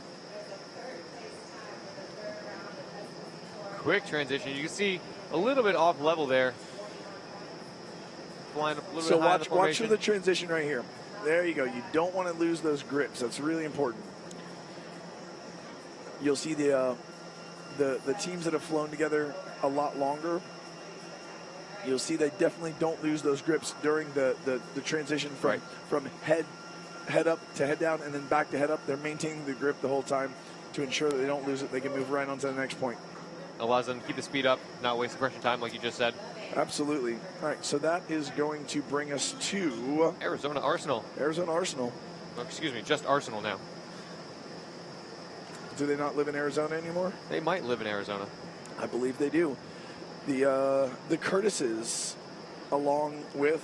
Quick transition. You can see a little bit off level there. Flying up a little bit high in the watch formation. for the transition right here. There you go. You don't want to lose those grips. That's really important. You'll see the teams that have flown together a lot longer. You'll see they definitely don't lose those grips during the transition from head up to head down and then back to head up. They're maintaining the grip the whole time to ensure that they don't lose it. They can move right on to the next point. Allows them to keep the speed up, not waste the pressure time like you just said. Absolutely. All right, so that is going to bring us to Arizona Arsenal. Arizona Arsenal. Oh, excuse me, just Arsenal now. Do they not live in Arizona anymore? They might live in Arizona. I believe they do. The Curtises, along with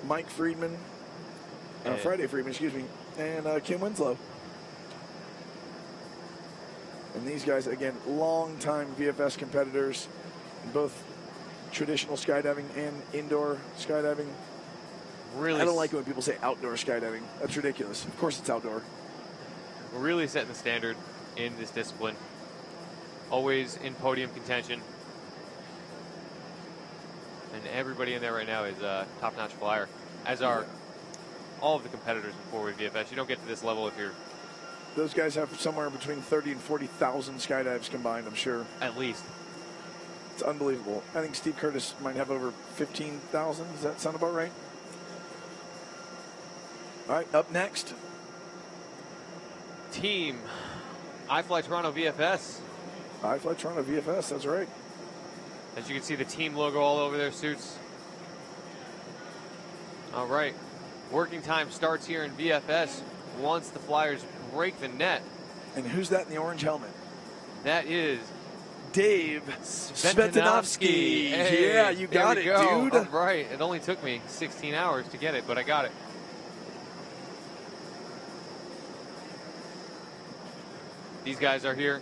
Mike Friedman, Friday Friedman, excuse me, and Kim Winslow. And these guys, again, long-time VFS competitors, both traditional skydiving and indoor skydiving. Really, I don't like it when people say outdoor skydiving. That's ridiculous. Of course it's outdoor. Really setting the standard in this discipline. Always in podium contention. And everybody in there right now is a top-notch flyer, as are all of the competitors in forward VFS. You don't get to this level if you're... Those guys have somewhere between 30 and 40,000 skydives combined, I'm sure. At least. It's unbelievable. I think Steve Curtis might have over 15,000. Does that sound about right? All right, up next. Team iFLY Toronto VFS. iFLY Toronto VFS, that's right. As you can see, the team logo all over their suits. All right. Working time starts here in VFS once the flyers break the net. And who's that in the orange helmet? That is Dave Svetinovsky. Hey, yeah, you got it, go. dude. All right. It only took me 16 hours to get it, but I got it. These guys are here.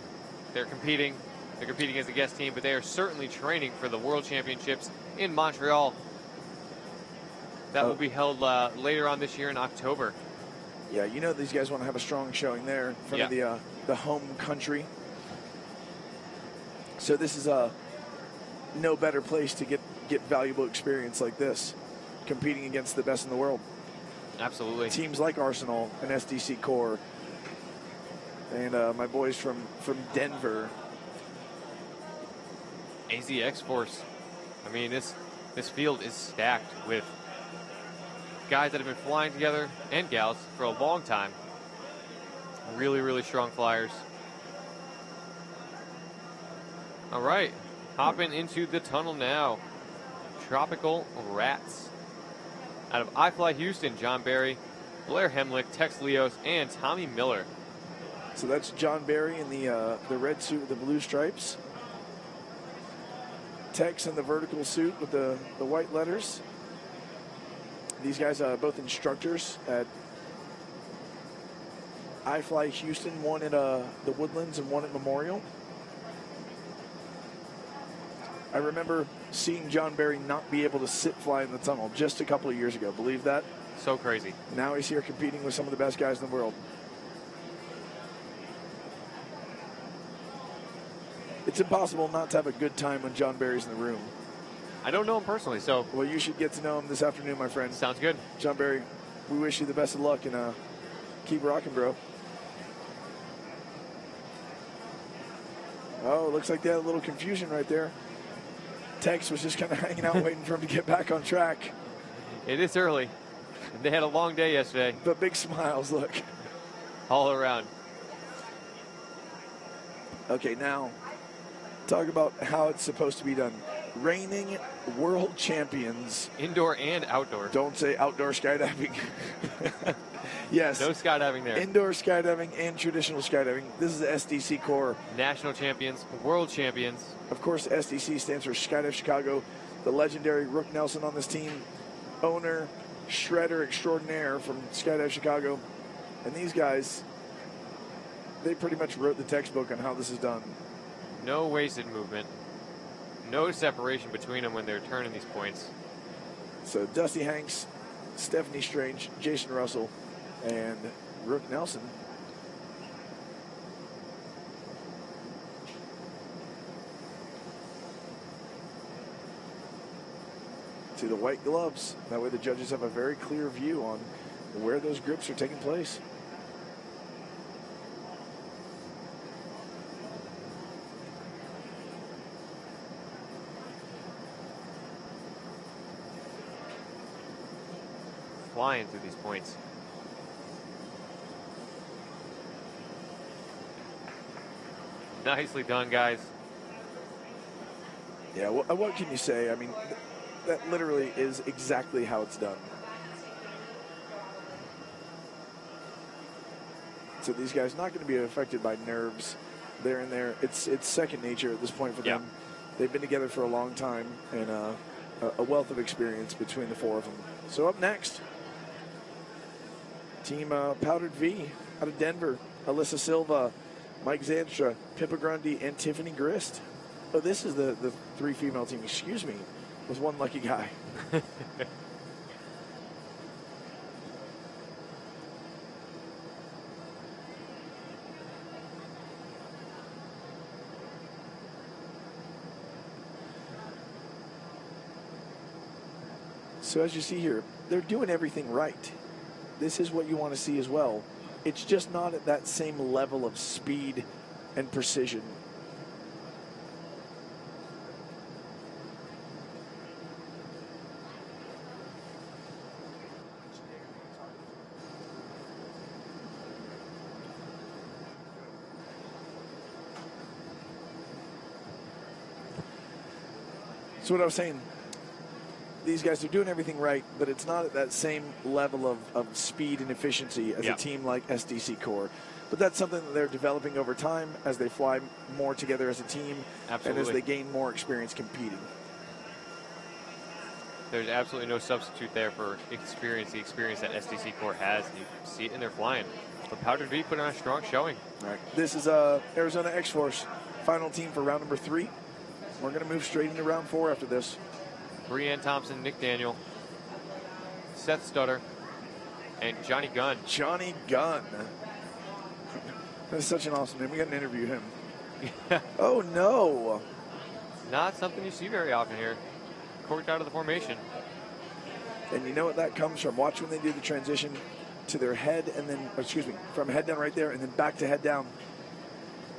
They're competing. They're competing as a guest team, but they are certainly training for the World Championships in Montreal. That will be held later on this year in October. Yeah, you know these guys want to have a strong showing there in front of the home country. So this is no better place to get valuable experience like this, competing against the best in the world. Absolutely. Teams like Arsenal and SDC Core, and my boys from Denver. AZX Force. I mean, this field is stacked with guys that have been flying together, and gals, for a long time. Really, really strong flyers. All right, hopping into the tunnel now. Tropical Rats. Out of iFLY Houston, John Barry, Blair Hemlick, Tex Leos, and Tommy Miller. So that's John Barry in the red suit with the blue stripes. Tex in the vertical suit with the white letters. These guys are both instructors at iFLY Houston, one at the Woodlands and one at Memorial. I remember seeing John Barry not be able to sit fly in the tunnel just a couple of years ago. Believe that? So crazy. Now he's here competing with some of the best guys in the world. It's impossible not to have a good time when John Barry's in the room. I don't know him personally, so. Well, you should get to know him this afternoon, my friend. Sounds good. John Barry, we wish you the best of luck and keep rocking, bro. Oh, looks like they had a little confusion right there. Tex was just kind of hanging out waiting for him to get back on track. It is early. They had a long day yesterday. But big smiles, look. All around. Okay, now talk about how it's supposed to be done. Reigning world champions. Indoor and outdoor. Don't say outdoor skydiving. Yes. No skydiving there. Indoor skydiving and traditional skydiving. This is the SDC Core. National champions, world champions. Of course, SDC stands for Skydive Chicago. The legendary Rook Nelson on this team. Owner, shredder extraordinaire from Skydive Chicago. And these guys, they pretty much wrote the textbook on how this is done. No wasted movement. No separation between them when they're turning these points. So Dusty Hanks, Stephanie Strange, Jason Russell, and Rook Nelson. To the white gloves. That way the judges have a very clear view on where those grips are taking place. Flying through these points. Nicely done, guys. Yeah, what can you say? I mean, that literally is exactly how it's done. So these guys not going to be affected by nerves. They're in there. It's second nature at this point for them. They've been together for a long time and a wealth of experience between the four of them. So up next, Team Powdered V out of Denver, Alyssa Silva, Mike Zanstra, Pippa Grundy, and Tiffany Grist. Oh, this is the three female team, excuse me, with one lucky guy. So as you see here, they're doing everything right. This is what you want to see as well. It's just not at that same level of speed and precision. So what I was saying, these guys are doing everything right, but it's not at that same level of speed and efficiency as a team like SDC Core. But that's something that they're developing over time as they fly more together as a team and as they gain more experience competing. There's absolutely no substitute there for experience, the experience that SDC Core has. You see it in their flying. But Powdered V put on a strong showing. All right. This is Arizona X-Force, final team for round number 3. We're going to move straight into round 4 after this. Brianne Thompson, Nick Daniel, Seth Stutter, and Johnny Gunn. Johnny Gunn. That's such an awesome name. We got to interview him. Oh, no. Not something you see very often here. Corked out of the formation. And you know what that comes from? Watch when they do the transition to their head and then, from head down right there and then back to head down.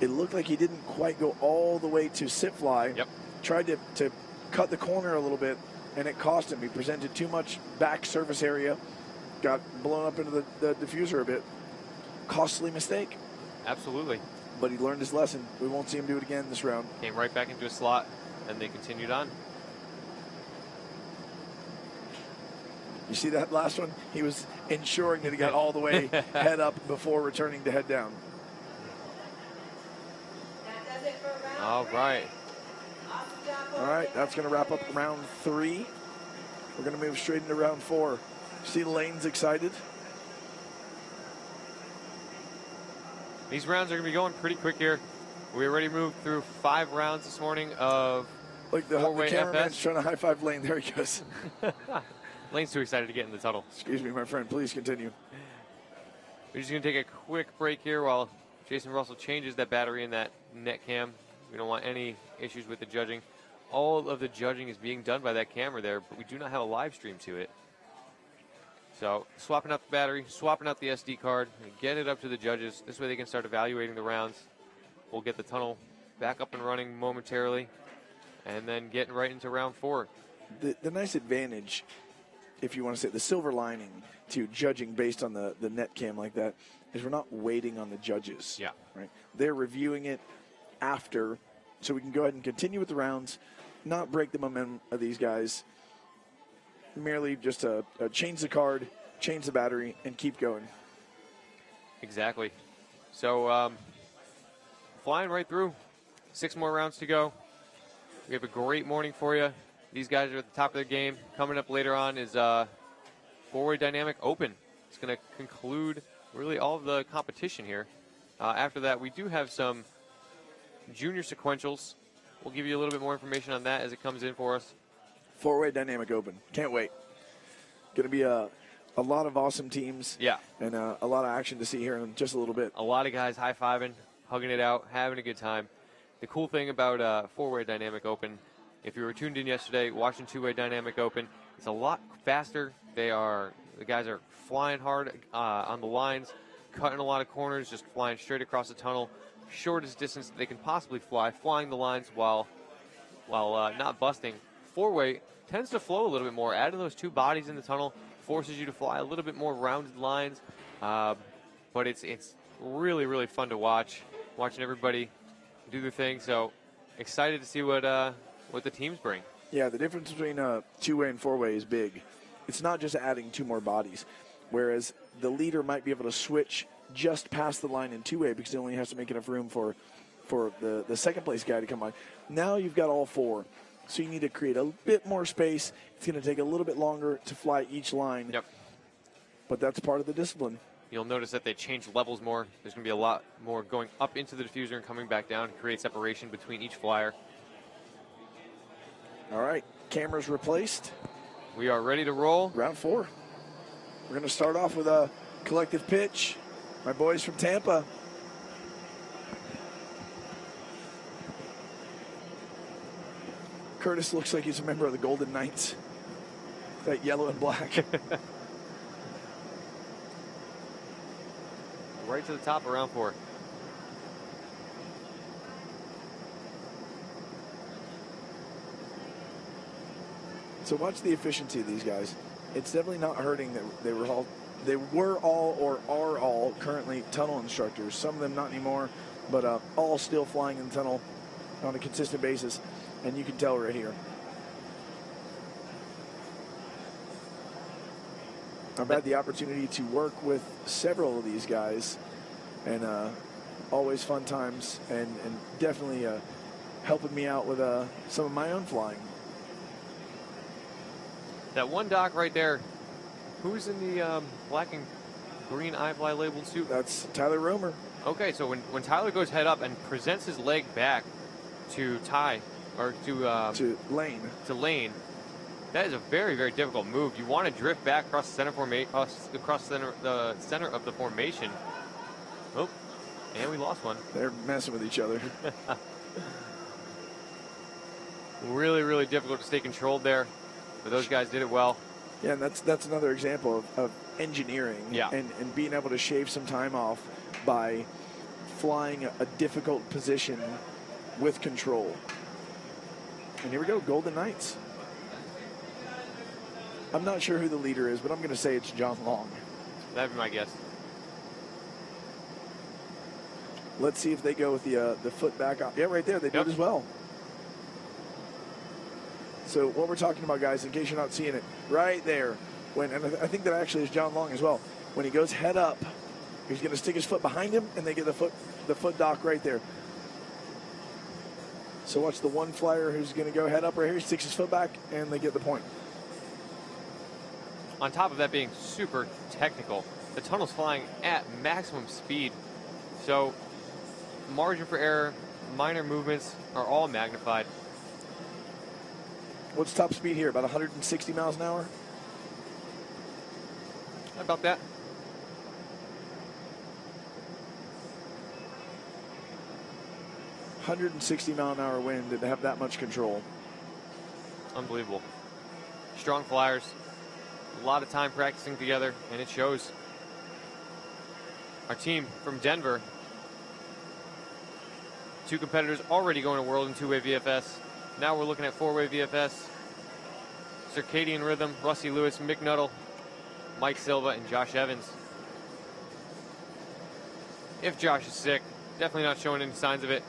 It looked like he didn't quite go all the way to sit fly. Yep. Tried to cut the corner a little bit, and it cost him. He presented too much back surface area, got blown up into the diffuser a bit. Costly mistake. Absolutely. but he learned his lesson. We won't see him do it again this round. Came right back into a slot, and they continued on. You see that last one? He was ensuring that he got all the way head up before returning to head down. All right. All right, that's going to wrap up round 3. We're going to move straight into round 4. See the lanes excited? These rounds are going to be going pretty quick here. We already moved through 5 rounds this morning of like the four-way cameraman's FS. trying to high-five Lane. There he goes. Lane's too excited to get in the tunnel. Excuse me, my friend. Please continue. We're just going to take a quick break here while Jason Russell changes that battery in that net cam. We don't want any issues with the judging. All of the judging is being done by that camera there, but we do not have a live stream to it. So swapping out the battery, swapping out the SD card, and get it up to the judges. This way they can start evaluating the rounds. We'll get the tunnel back up and running momentarily, and then getting right into round 4. The nice advantage, if you want to say the silver lining to judging based on the net cam like that, is we're not waiting on the judges. Yeah. Right? They're reviewing it after, so we can go ahead and continue with the rounds, not break the momentum of these guys, merely just change the card, change the battery, and keep going. Exactly. So flying right through. 6 more rounds to go. We have a great morning for you. These guys are at the top of their game. Coming up later on is 4-way dynamic open. It's going to conclude really all of the competition here. After that, we do have some junior sequentials. We'll give you a little bit more information on that as it comes in for us. 4-way dynamic open. Can't wait. Going to be a lot of awesome teams. Yeah. And a lot of action to see here in just a little bit. A lot of guys high-fiving, hugging it out, having a good time. The cool thing about 4-way dynamic open, if you were tuned in yesterday watching 2-way dynamic open, it's a lot faster. The guys are flying hard on the lines, cutting a lot of corners, just flying straight across the tunnel. Shortest distance that they can possibly fly, flying the lines while not busting. 4-way tends to flow a little bit more. Adding those 2 bodies in the tunnel forces you to fly a little bit more rounded lines, but it's really, really fun to watch, watching everybody do their thing. So excited to see what the teams bring. Yeah, the difference between 2-way and 4-way is big. It's not just adding 2 more bodies, whereas the leader might be able to switch just past the line in 2-way because he only has to make enough room for the second place guy to come on. Now you've got all 4, so you need to create a bit more space. It's going to take a little bit longer to fly each line. Yep. But that's part of the discipline. You'll notice that they change levels more. There's going to be a lot more going up into the diffuser and coming back down to create separation between each flyer. All right, cameras replaced. We are ready to roll. Round 4. We're going to start off with a collective pitch. My boys from Tampa. Curtis looks like he's a member of the Golden Knights. That yellow and black. Right to the top of round 4. So watch the efficiency of these guys. It's definitely not hurting that they were all or are all currently tunnel instructors. Some of them not anymore, but all still flying in the tunnel on a consistent basis. And you can tell right here. I've had the opportunity to work with several of these guys, and always fun times, and definitely helping me out with some of my own flying. That one dock right there, who's in the black and green iFLY labeled suit? That's Tyler Romer. Okay, so when Tyler goes head up and presents his leg back to Ty, or to Lane, that is a very, very difficult move. You want to drift back across the center the center of the formation. Oh, and we lost one. They're messing with each other. Really, really difficult to stay controlled there, but those guys did it well. Yeah, and that's another example of engineering. Yeah. And being able to shave some time off by flying a difficult position with control. And here we go, Golden Knights. I'm not sure who the leader is, but I'm going to say it's John Long. That'd be my guess. Let's see if they go with the foot back up. Yeah, right there. They do it as well. So what we're talking about, guys, in case you're not seeing it, right there, and I think that actually is John Long as well. When he goes head up, he's going to stick his foot behind him, and they get the foot dock right there. So watch the one flyer who's going to go head up right here. He sticks his foot back, and they get the point. On top of that being super technical, the tunnel's flying at maximum speed. So margin for error, minor movements are all magnified. What's top speed here? About 160 miles an hour? About that. $160-mile-an-hour wind and have that much control. Unbelievable. Strong flyers. A lot of time practicing together, and it shows. Our team from Denver. 2 competitors already going to World in 2-way VFS. Now we're looking at 4-way VFS. Circadian Rhythm, Rusty Lewis, Mick Nuttall, Mike Silva, and Josh Evans. If Josh is sick, definitely not showing any signs of it.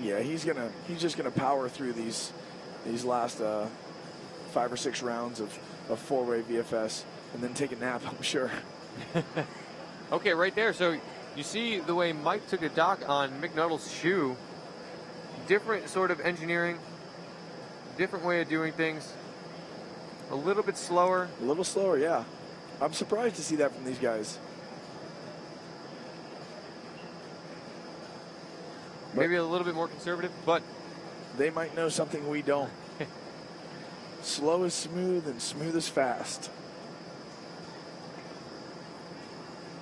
Yeah, he's just gonna power through these last 5 or 6 rounds of 4-way VFS and then take a nap, I'm sure. Okay, right there. So you see the way Mike took a dock on Mick Nuttall's shoe. Different sort of engineering, different way of doing things. A little bit slower. A little slower, yeah. I'm surprised to see that from these guys. Maybe a little bit more conservative, but they might know something we don't. Slow is smooth and smooth is fast.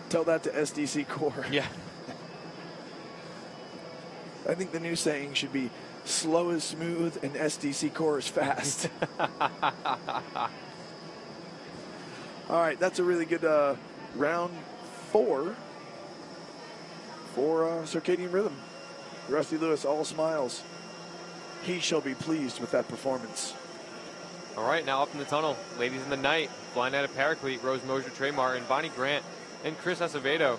Tell that to SDC Core. Yeah. I think the new saying should be slow is smooth and SDC Core is fast. All right, that's a really good round 4 for Circadian Rhythm. Rusty Lewis, all smiles. He shall be pleased with that performance. All right, now up in the tunnel, Ladies in the Night, Flying Out of Paraclete, Rose Mosier, Trey Martin, Bonnie Grant, and Chris Acevedo.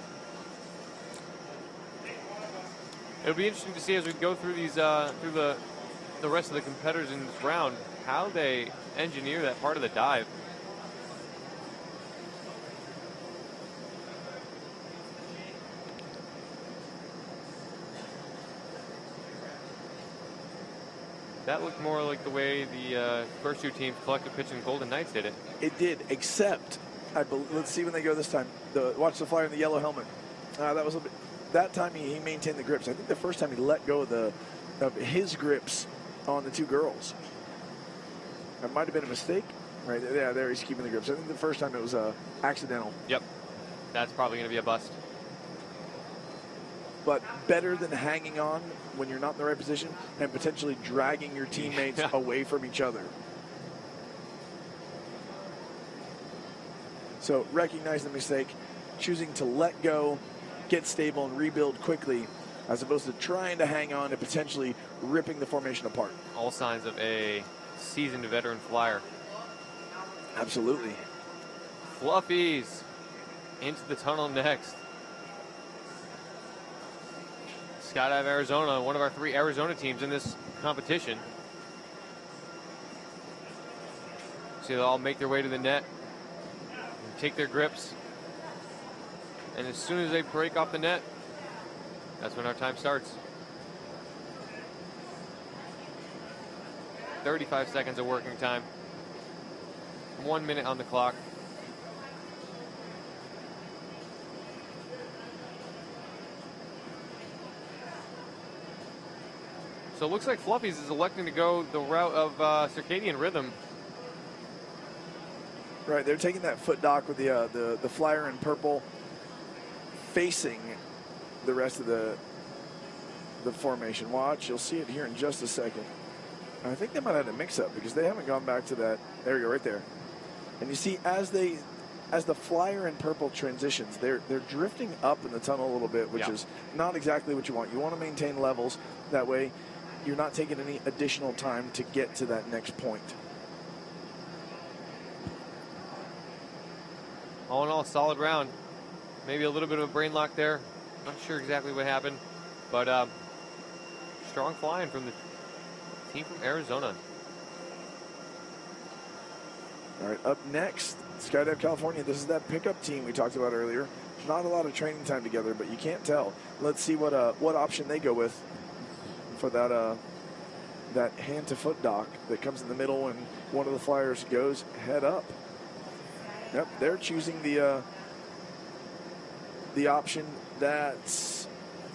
It'll be interesting to see as we go through these, through the rest of the competitors in this round, how they engineer that part of the dive. That looked more like the way the first 2 teams, Collective Pitch and Golden Knights, did it. It did, except, let's see when they go this time. Watch the flyer in the yellow helmet. That was a bit. That time he maintained the grips. I think the first time he let go of his grips on the 2 girls. That might have been a mistake. Right there, yeah, there he's keeping the grips. I think the first time it was accidental. Yep, that's probably going to be a bust. But better than hanging on when you're not in the right position and potentially dragging your teammates away from each other. So recognize the mistake, choosing to let go, get stable, and rebuild quickly, as opposed to trying to hang on and potentially ripping the formation apart. All signs of a seasoned veteran flyer. Absolutely. Fluffies into the tunnel next. Skydive Arizona, one of our 3 Arizona teams in this competition. So they'll all make their way to the net and take their grips. And as soon as they break off the net, that's when our time starts. 35 seconds of working time. 1 minute on the clock. So it looks like Fluffies is electing to go the route of Circadian Rhythm. Right, they're taking that foot dock with the flyer in purple, facing the rest of the formation. Watch, you'll see it here in just a second. I think they might have had a mix-up because they haven't gone back to that. There you go, right there. And you see, as the flyer in purple transitions, they're drifting up in the tunnel a little bit, which is not exactly what you want. You want to maintain levels. That way, you're not taking any additional time to get to that next point. all in all, solid round. Maybe a little bit of a brain lock there. Not sure exactly what happened, but strong flying from the team from Arizona. All right, up next, Skydive California. This is that pickup team we talked about earlier. Not a lot of training time together, but you can't tell. Let's see what option they go with for that hand to foot dock that comes in the middle, and one of the flyers goes head up. Yep, they're choosing the option that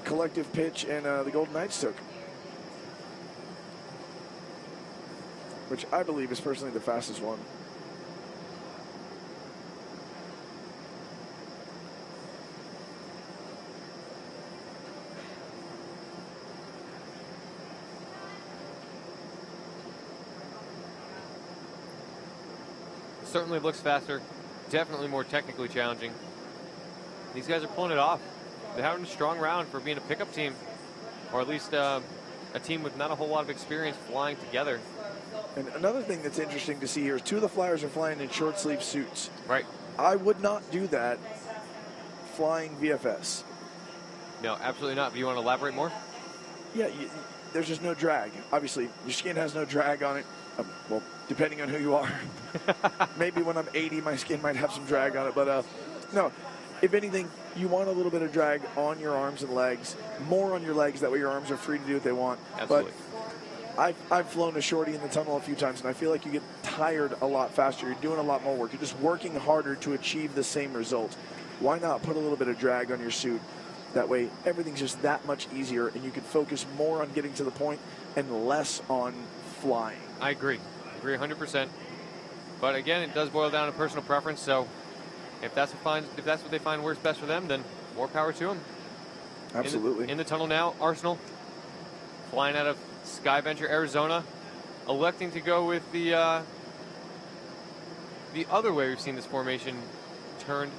Collective Pitch and the Golden Knights took, which I believe is personally the fastest one. Certainly looks faster, definitely more technically challenging. These guys are pulling it off. They're having a strong round for being a pickup team, or at least a team with not a whole lot of experience flying together. And another thing that's interesting to see here is two of the flyers are flying in short sleeve suits. Right. I would not do that flying VFS. No, absolutely not. Do you want to elaborate more? Yeah, there's just no drag. Obviously, your skin has no drag on it. Well, depending on who you are. Maybe when I'm 80, my skin might have some drag on it. But no, if anything, you want a little bit of drag on your arms and legs. More on your legs. That way your arms are free to do what they want. Absolutely. But I've flown a shorty in the tunnel a few times, and I feel like you get tired a lot faster. You're doing a lot more work. You're just working harder to achieve the same result. Why not put a little bit of drag on your suit? That way, everything's just that much easier, and you can focus more on getting to the point and less on flying. I agree 100%. But again, it does boil down to personal preference. So if that's what they find works best for them, then more power to them. Absolutely. In the tunnel now, Arsenal flying out of Skyventure, Arizona, electing to go with the other way we've seen this formation turned,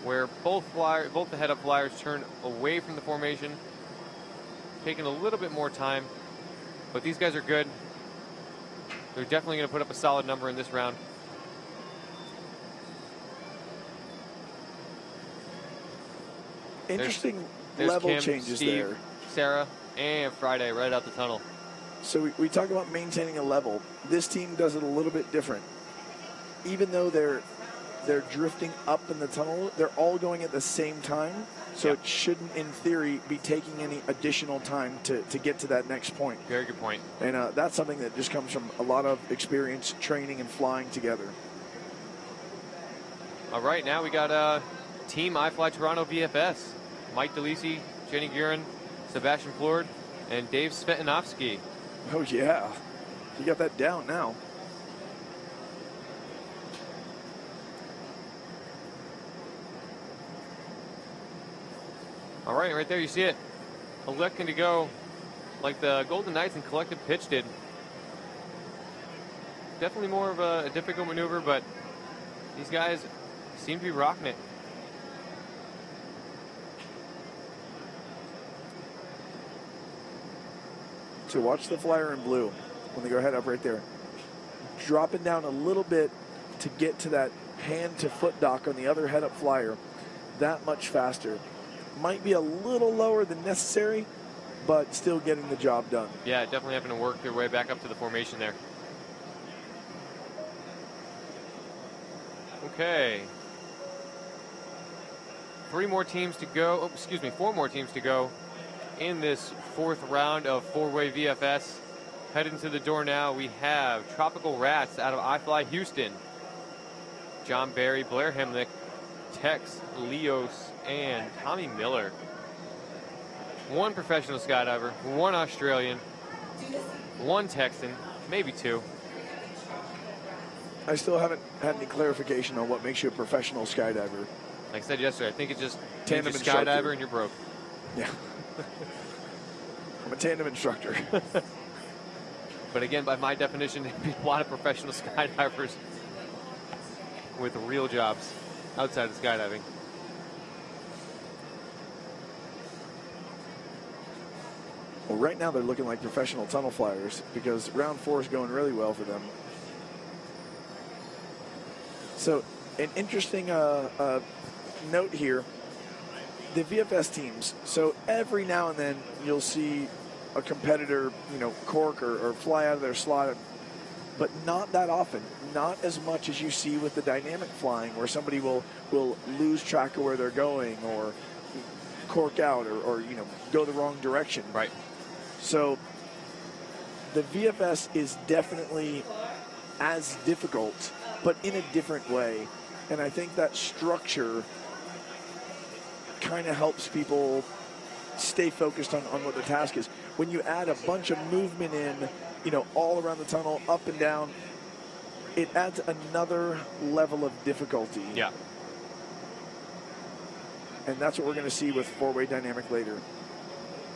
where both the head-up flyers turn away from the formation, taking a little bit more time. But these guys are good. They're definitely going to put up a solid number in this round. Interesting there's level Kim, changes Steve, there. Sarah, and Friday right out the tunnel. So we talk about maintaining a level. This team does it a little bit different. Even though they're drifting up in the tunnel, they're all going at the same time. So it shouldn't, in theory, be taking any additional time to get to that next point. Very good point. And that's something that just comes from a lot of experience, training, and flying together. All right, now we got Team iFLY Toronto VFS. Mike DeLisi, Jenny Guerin, Sebastian Plord, and Dave Svetinovsky. Oh, yeah. You got that down now. All right, right there you see it. Electing to go like the Golden Knights and Collective Pitch did. Definitely more of a difficult maneuver, but these guys seem to be rocking it. So watch the flyer in blue when they go head up right there. Dropping down a little bit to get to that hand to foot dock on the other head up flyer. That much faster. Might be a little lower than necessary, but still getting the job done. Yeah, definitely having to work their way back up to the formation there. Okay. 4 more teams to go in this 4th round of 4-way VFS. Heading to the door now, we have Tropical Rats out of iFLY Houston. John Barry, Blair Hemlick, Tex Leos, and Tommy Miller. 1 professional skydiver, 1 Australian, 1 Texan, maybe 2. I still haven't had any clarification on what makes you a professional skydiver. Like I said yesterday, I think it's just Tandem you're a instructor. skydiver and you're broke. Yeah. I'm a tandem instructor. But again, by my definition, there'd be a lot of professional skydivers with real jobs outside of skydiving. Well, right now they're looking like professional tunnel flyers because round 4 is going really well for them. So an interesting note here. The VFS teams, so every now and then you'll see a competitor, cork or fly out of their slot, but not that often. Not as much as you see with the dynamic flying, where somebody will lose track of where they're going or cork out or go the wrong direction. Right. So the VFS is definitely as difficult, but in a different way. And I think that structure kind of helps people stay focused on what the task is. When you add a bunch of movement in, all around the tunnel, up and down, it adds another level of difficulty. Yeah. And that's what we're going to see with four-way dynamic later.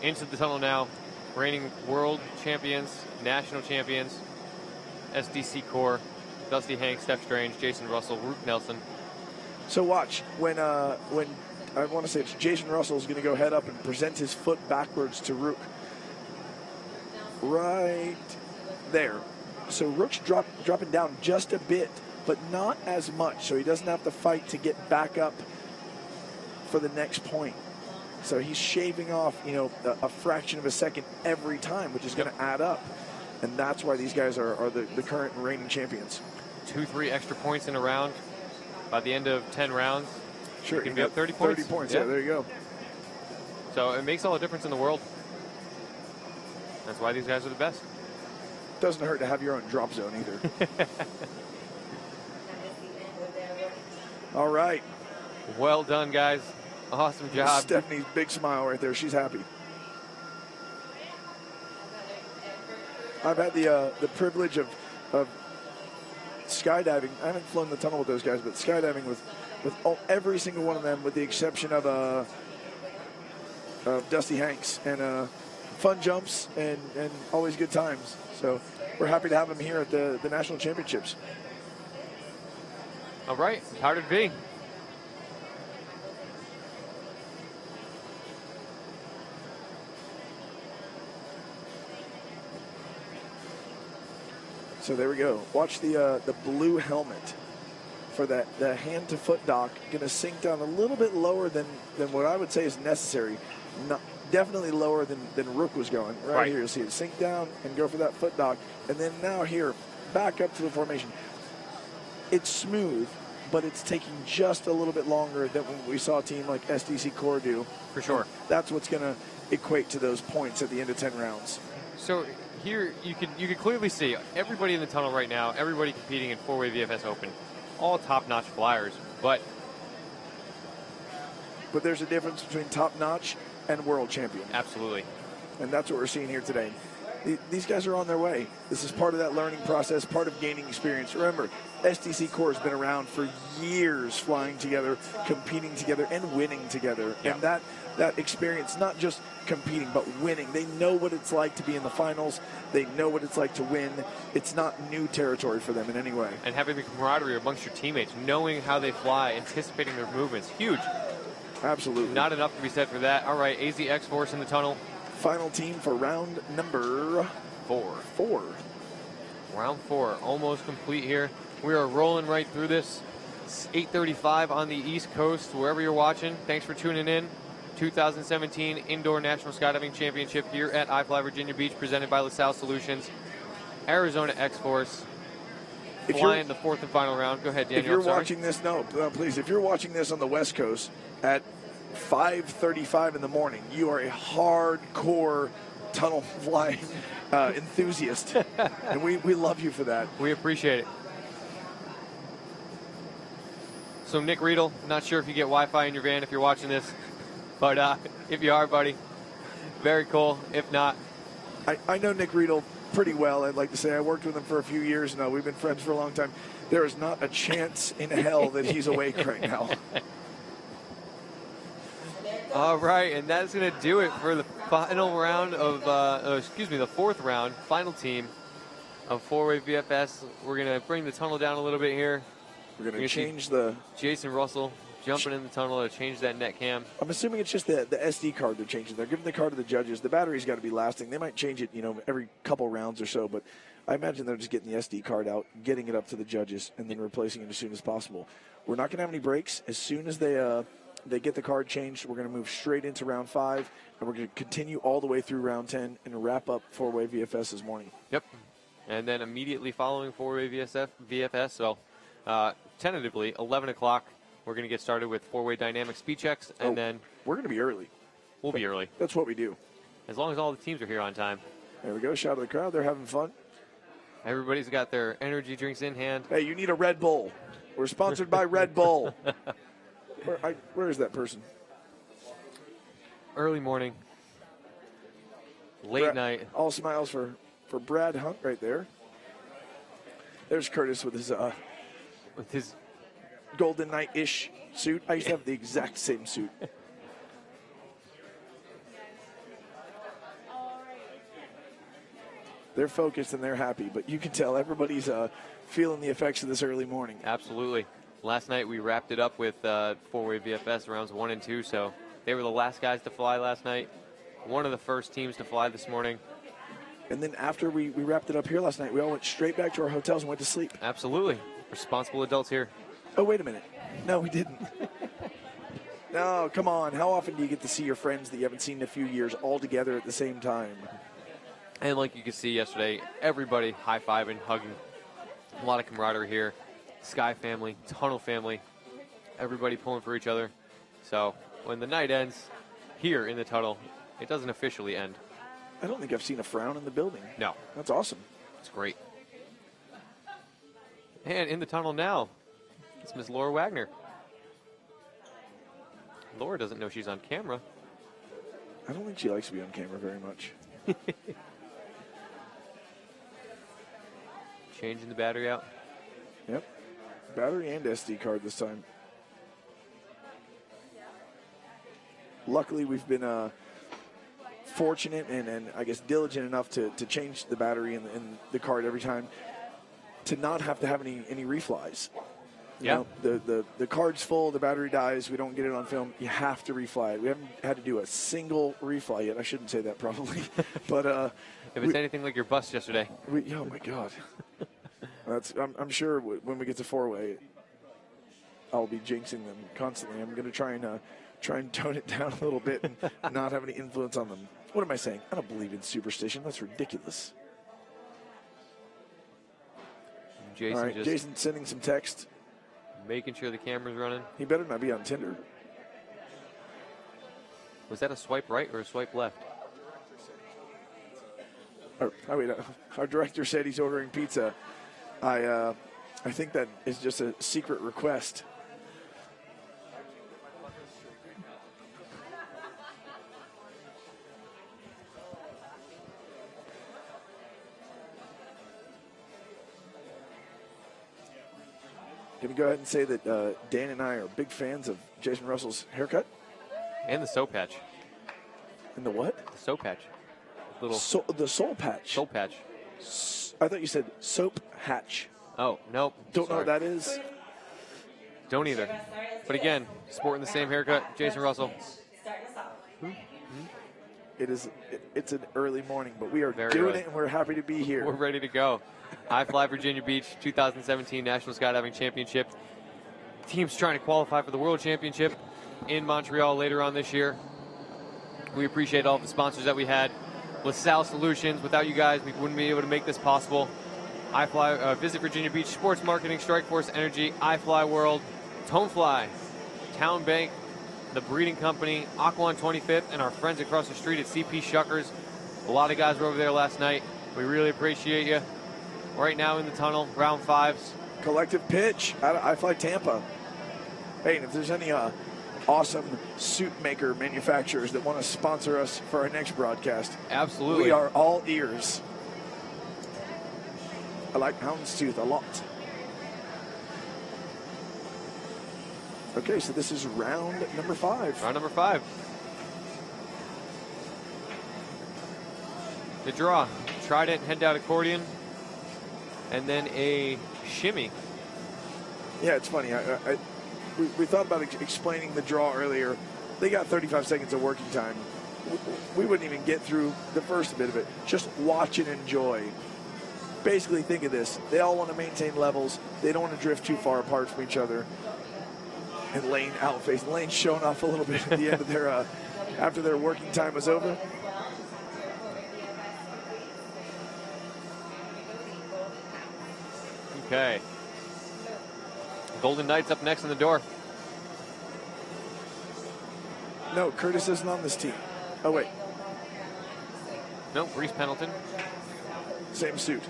Into the tunnel now. Reigning world champions, national champions, SDC Core, Dusty Hanks, Steph Strange, Jason Russell, Rook Nelson. So watch, when I want to say it's Jason Russell is going to go head up and present his foot backwards to Rook. Right there. So Rook's dropping down just a bit, but not as much, so he doesn't have to fight to get back up for the next point. So he's shaving off, a fraction of a second every time, which is going to add up. And that's why these guys are the current reigning champions. 2-3 extra points in a round. By the end of 10 rounds, sure, you can be up 30 points. 30 points, yeah, there you go. So it makes all the difference in the world. That's why these guys are the best. Doesn't hurt to have your own drop zone either. All right. Well done, guys. Awesome job. Stephanie's big smile right there. She's happy. I've had the privilege of skydiving. I haven't flown the tunnel with those guys, but skydiving with every single one of them, with the exception of Dusty Hanks, and fun jumps and always good times. So we're happy to have him here at the National Championships. All right, how did it be? So there we go. Watch the blue helmet for the hand to foot dock. Going to sink down a little bit lower than what I would say is necessary. Not definitely lower than Rook was going. Right here, you see it sink down and go for that foot dock, and then now here back up to the formation. It's smooth, but it's taking just a little bit longer than when we saw a team like SDC Core do. For sure. That's what's going to equate to those points at the end of 10 rounds. So here you can clearly see everybody in the tunnel right now, everybody competing in four-way VFS Open, all top-notch flyers, but there's a difference between top-notch and world champion. Absolutely. And that's what we're seeing here today. These guys are on their way. This is part of that learning process, part of gaining experience. Remember, SDC Core has been around for years, flying together, competing together, and winning together. Yeah. And that experience, not just competing, but winning. They know what it's like to be in the finals. They know what it's like to win. It's not new territory for them in any way. And having the camaraderie amongst your teammates, knowing how they fly, anticipating their movements, huge. Absolutely. Not enough to be said for that. All right, AZ X-Force in the tunnel. Final team for round number 4. Round 4, almost complete here. We are rolling right through this. It's 8:35 on the East Coast, wherever you're watching. Thanks for tuning in. 2017 Indoor National Skydiving Championship here at iFLY Virginia Beach, presented by LaSalle Solutions. Arizona X-Force flying the fourth and final round. Go ahead, Daniel. If you're watching this, please. If you're watching this on the West Coast at 5:35 in the morning, you are a hardcore tunnel flying enthusiast, and we love you for that. We appreciate it. So Nick Riedel, not sure if you get Wi-Fi in your van if you're watching this, but if you are, buddy, very cool. If not, I know Nick Riedel pretty well. I'd like to say I worked with him for a few years now. We've been friends for a long time. There is not a chance in hell that he's awake right now. All right, and that's going to do it for the final round of, the fourth round, final team of four-way VFS. We're going to bring the tunnel down a little bit here. We're going to change the Jason Russell jumping in the tunnel to change that net cam. I'm assuming it's just the SD card they're changing. They're giving the card to the judges. The battery's got to be lasting. They might change it, every couple rounds or so, but I imagine they're just getting the SD card out, getting it up to the judges, and then replacing it as soon as possible. We're not going to have any breaks. As soon as they get the card changed, we're going to move straight into round 5, and we're going to continue all the way through round 10 and wrap up 4-way VFS this morning. Yep. And then immediately following 4-way VFS, so tentatively 11 o'clock, we're going to get started with 4-way dynamic speed checks, and then we're going to be early. We'll be early. That's what we do. As long as all the teams are here on time. There we go. Shout out to the crowd. They're having fun. Everybody's got their energy drinks in hand. Hey, you need a Red Bull. We're sponsored by Red Bull. Where is that person? Early morning. Late night. All smiles for Brad Hunt right there. There's Curtis with his Golden Knight-ish suit. I used to have the exact same suit. They're focused and they're happy, but you can tell everybody's feeling the effects of this early morning. Absolutely. Last night we wrapped it up with 4-way VFS rounds 1 and 2, so they were the last guys to fly last night. One of the first teams to fly this morning. And then after we wrapped it up here last night, we all went straight back to our hotels and went to sleep. Absolutely. Responsible adults here. Oh, wait a minute. No, we didn't. No, come on. How often do you get to see your friends that you haven't seen in a few years all together at the same time? And like you could see yesterday, everybody high-fiving, hugging. A lot of camaraderie here. Sky family, tunnel family, everybody pulling for each other. So when the night ends here in the tunnel, it doesn't officially end. I don't think I've seen a frown in the building. No. That's awesome. It's great. And in the tunnel now, it's Miss Laura Wagner. Laura doesn't know she's on camera. I don't think she likes to be on camera very much. Changing the battery out. Yep. Battery and SD card this time. Luckily, we've been fortunate and I guess diligent enough to change the battery in the card every time to not have to have any reflies. Yeah. The card's full, the battery dies, we don't get it on film, you have to refly it. We haven't had to do a single refly yet. I shouldn't say that probably. But if it's anything like your bus yesterday. Oh my God. I'm sure when we get to 4-way, I'll be jinxing them constantly. I'm going to try and tone it down a little bit and not have any influence on them. What am I saying? I don't believe in superstition. That's ridiculous. Jason, all right, just Jason sending some text. Making sure the camera's running. He better not be on Tinder. Was that a swipe right or a swipe left? Our director said he's ordering pizza. I think that is just a secret request. Going to go ahead and say that Dan and I are big fans of Jason Russell's haircut. And the soap patch. And the what? The soap patch. The soul patch. Soul patch. I thought you said soap hatch. Oh, nope. Don't know what that is. Don't either. But again, sporting the same haircut, Jason Russell. It's an early morning, but we are Very doing early. it, and we're happy to be here. We're ready to go. iFLY Virginia Beach 2017 National Skydiving Championship. Teams trying to qualify for the World Championship in Montreal later on this year. We appreciate all the sponsors that we had. LaSalle Solutions. Without you guys, we wouldn't be able to make this possible. iFLY, Visit Virginia Beach, Sports Marketing, Strikeforce Energy, iFLY World, Tonefly, Town Bank, the Breeding Company, Aqua on 25th, and our friends across the street at CP Shuckers. A lot of guys were over there last night. We really appreciate you. Right now in the tunnel, round 5s. Collective pitch out of iFLY Tampa. Hey, and if there's any awesome suit maker manufacturers that want to sponsor us for our next broadcast, absolutely, we are all ears. I like houndstooth a lot. Okay, so this is round number 5. Round number 5. The draw, trident, head down accordion, and then a shimmy. Yeah, it's funny. we thought about explaining the draw earlier. They got 35 seconds of working time. We wouldn't even get through the first bit of it. Just watch and enjoy. Basically, think of this. They all want to maintain levels. They don't want to drift too far apart from each other. And Lane outfaced. Lane's showing off a little bit at the end of their, after their working time was over. Okay. Golden Knights up next in the door. No, Curtis isn't on this team. Oh, wait. No, Reese Pendleton. Same suit.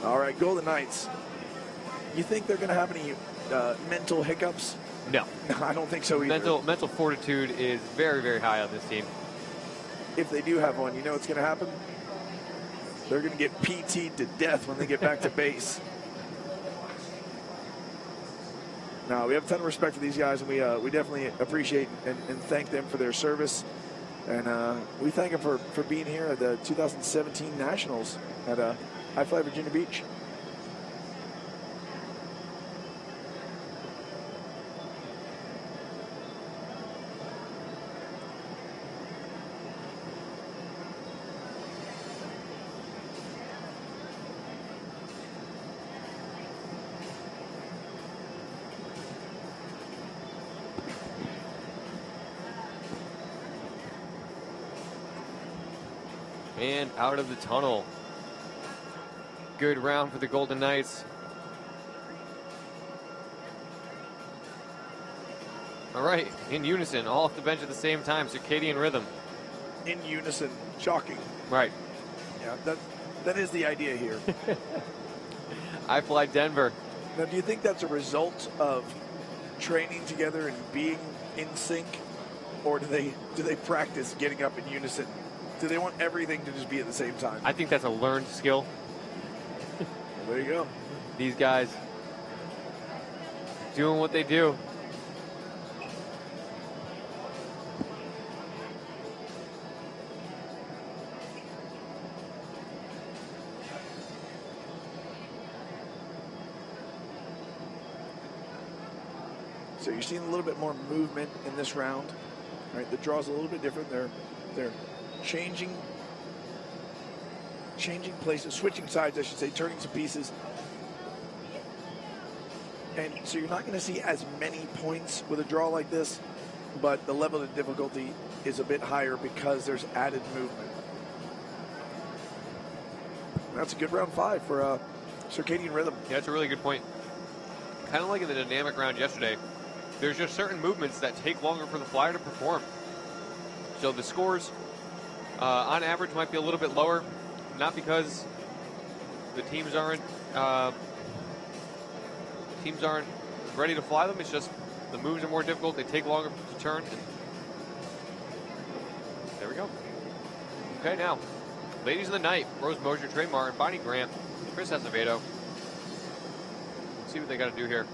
All right, Golden Knights. You think they're going to have any mental hiccups? No. No, I don't think so either. Mental fortitude is very, very high on this team. If they do have one, you know what's going to happen? They're going to get PT'd to death when they get back to base. No, we have a ton of respect for these guys, and we definitely appreciate and thank them for their service. And we thank them for being here at the 2017 Nationals at iFLY Virginia Beach. And out of the tunnel. Good round for the Golden Knights. All right, in unison, all off the bench at the same time, circadian rhythm. In unison, shocking. Right. Yeah, that is the idea here. iFLY Denver. Now, do you think that's a result of training together and being in sync, or do they practice getting up in unison? Do they want everything to just be at the same time? I think that's a learned skill. Well, there you go. These guys doing what they do. So you're seeing a little bit more movement in this round. Right, the draw's a little bit different. They're changing places, switching sides, I should say, turning some pieces. And so you're not going to see as many points with a draw like this, but the level of difficulty is a bit higher because there's added movement. That's a good round 5 for circadian rhythm. Yeah, that's a really good point. Kind of like in the dynamic round yesterday, there's just certain movements that take longer for the flyer to perform. So the scores on average might be a little bit lower, not because the teams aren't ready to fly them. It's just the moves are more difficult. They take longer to turn. And there we go. Okay, now, ladies of the night: Rose Mosier, Trey Martin, Bonnie Grant, Chris Acevedo. Let's see what they got to do here.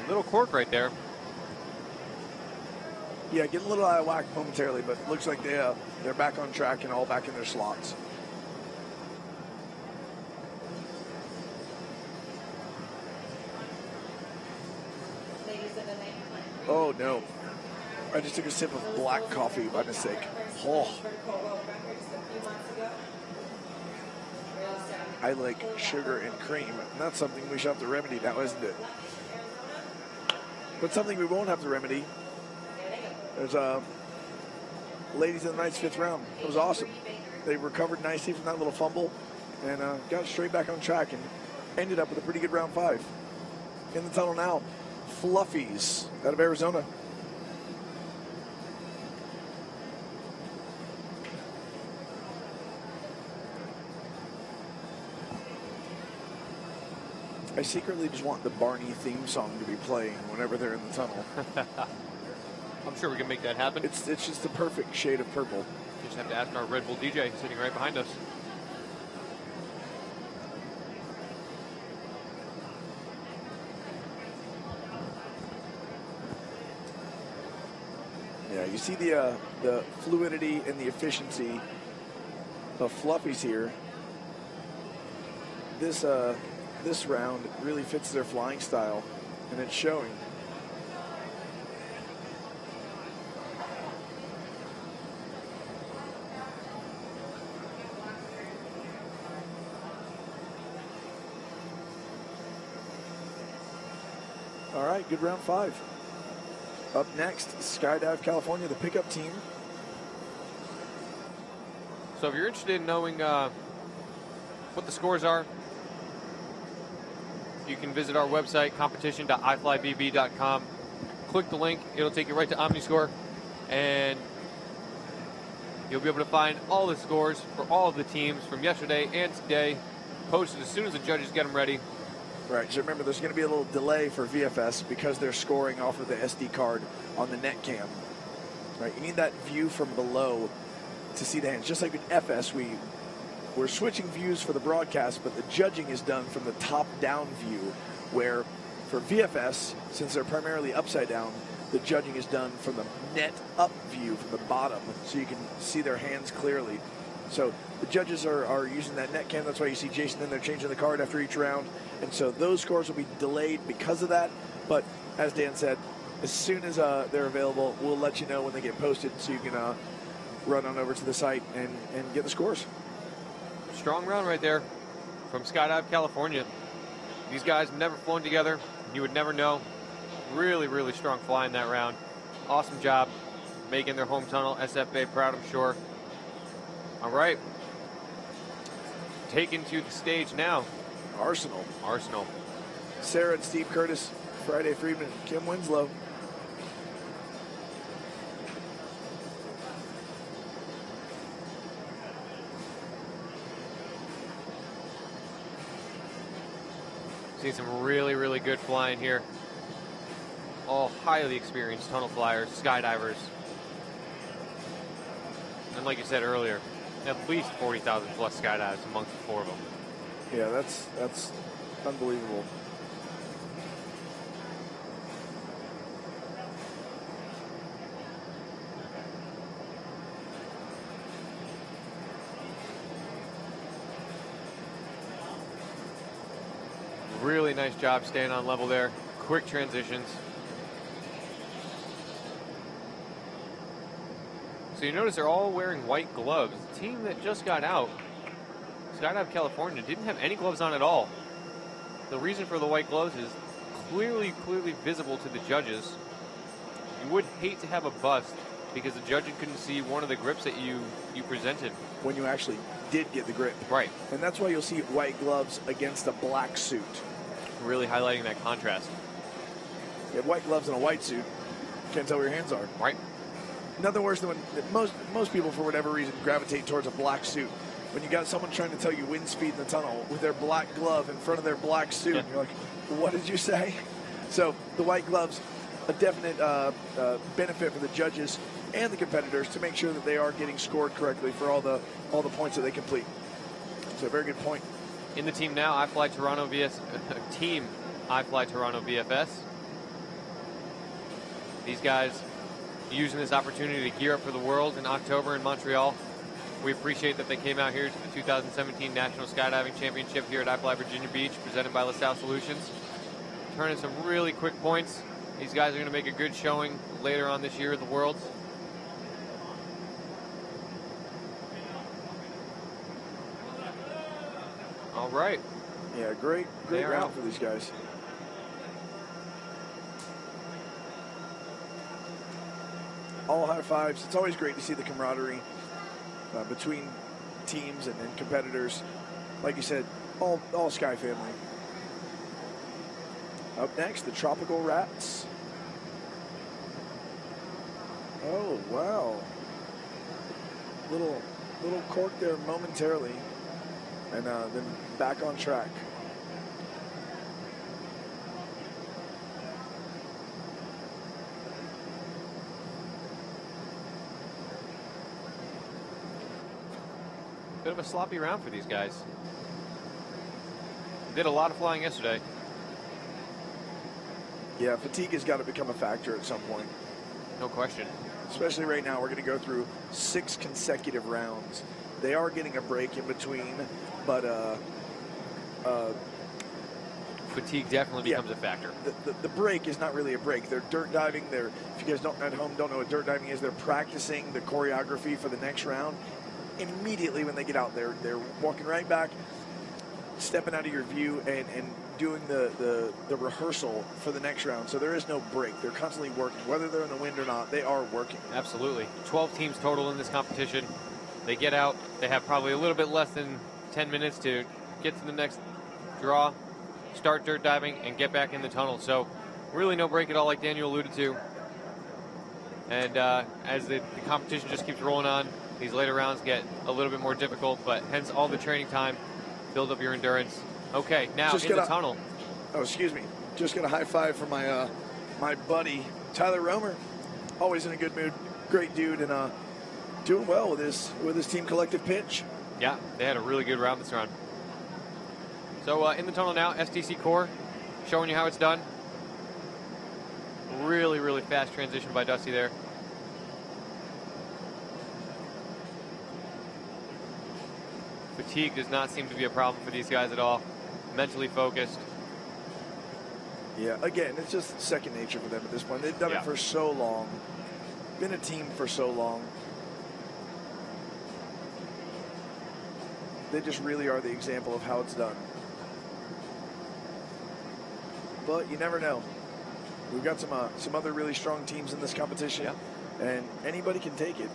Little cork right there. Yeah, getting a little out of whack momentarily, but it looks like they're back on track and all back in their slots. Oh no. I just took a sip of black coffee by mistake. Oh. I like sugar and cream. And that's something we should have to remedy now, isn't it? But something we won't have to remedy. There's ladies of the night's 5th round. It was awesome. They recovered nicely from that little fumble and got straight back on track and ended up with a pretty good round 5. In the tunnel now, Fluffies out of Arizona. I secretly just want the Barney theme song to be playing whenever they're in the tunnel. I'm sure we can make that happen. It's just the perfect shade of purple. Just have to ask our Red Bull DJ sitting right behind us. Yeah, you see the fluidity and the efficiency of Fluffies here. This round really fits their flying style, and it's showing. All right, good round 5. Up next, Skydive California, the pickup team. So if you're interested in knowing what the scores are, you can visit our website, competition.iflybb.com. Click the link. It'll take you right to OmniScore, and you'll be able to find all the scores for all of the teams from yesterday and today, posted as soon as the judges get them ready. Right, so remember there's going to be a little delay for VFS because they're scoring off of the SD card on the net cam. Right, you need that view from below to see the hands. Just like with FS, we're switching views for the broadcast, but the judging is done from the top-down view, where for VFS, since they're primarily upside down, the judging is done from the net-up view from the bottom, so you can see their hands clearly. So the judges are using that net cam. That's why you see Jason in there changing the card after each round. And so those scores will be delayed because of that. But as Dan said, as soon as they're available, we'll let you know when they get posted so you can run on over to the site and get the scores. Strong round right there from Skydive California. These guys have never flown together. You would never know. Really, really strong fly in that round. Awesome job making their home tunnel SFA proud, I'm sure. All right. Taken to the stage now. Arsenal. Seen some really, really good flying here. All highly experienced tunnel flyers, skydivers. And like you said earlier, at least 40,000 plus skydives amongst the four of them. Yeah, that's unbelievable. Really nice job staying on level there. Quick transitions. So you notice they're all wearing white gloves. The team that just got out, Skydive California, didn't have any gloves on at all. The reason for the white gloves is clearly visible to the judges. You would hate to have a bust because the judging couldn't see one of the grips that you presented. When you actually did get the grip. Right. And that's why you'll see white gloves against a black suit. Really highlighting that contrast. You have white gloves and a white suit. Can't tell where your hands are. Right. Nothing worse than when most people, for whatever reason, gravitate towards a black suit. When you got someone trying to tell you wind speed in the tunnel with their black glove in front of their black suit, and you're like, what did you say? So the white gloves, a definite benefit for the judges and the competitors to make sure that they are getting scored correctly for all the points that they complete. So a very good point. In the team now, iFLY Toronto team iFLY Toronto VFS. These guys using this opportunity to gear up for the World in October in Montreal. We appreciate that they came out here to the 2017 National Skydiving Championship here at iFLY Virginia Beach, presented by LaSalle Solutions. Turning some really quick points. These guys are going to make a good showing later on this year at the Worlds. All right. Yeah, great round out for these guys. All high fives. It's always great to see the camaraderie between teams and competitors. Like you said, all Sky family. Up next, the Tropical Rats. Oh, wow. Little cork there momentarily. And then back on track. Bit of a sloppy round for these guys. Did a lot of flying yesterday. Yeah, fatigue has got to become a factor at some point. No question. Especially right now, we're going to go through 6 consecutive rounds. They are getting a break in between, but fatigue definitely becomes a factor. The break is not really a break. They're dirt diving. If you guys at home don't know what dirt diving is, they're practicing the choreography for the next round. Immediately when they get out, they're walking right back, stepping out of your view, and doing the rehearsal for the next round. So there is no break. They're constantly working. Whether they're in the wind or not, they are working. Absolutely. 12 teams total in this competition. They get out. They have probably a little bit less than 10 minutes to get to the next draw, start dirt diving, and get back in the tunnel. So really no break at all, like Daniel alluded to. And as the competition just keeps rolling on, these later rounds get a little bit more difficult, but hence all the training time, build up your endurance. Okay, now Just in the tunnel. Oh, excuse me. Just got a high five from my my buddy Tyler Romer. Always in a good mood, great dude, and doing well with his team collective pitch. Yeah, they had a really good round this round. So in the tunnel now, STC Core, showing you how it's done. Really, really fast transition by Dusty there. Fatigue does not seem to be a problem for these guys at all. Mentally focused. Yeah, again, it's just second nature for them at this point. They've done it for so long, been a team for so long. They just really are the example of how it's done. But you never know. We've got some other really strong teams in this competition, and anybody can take it.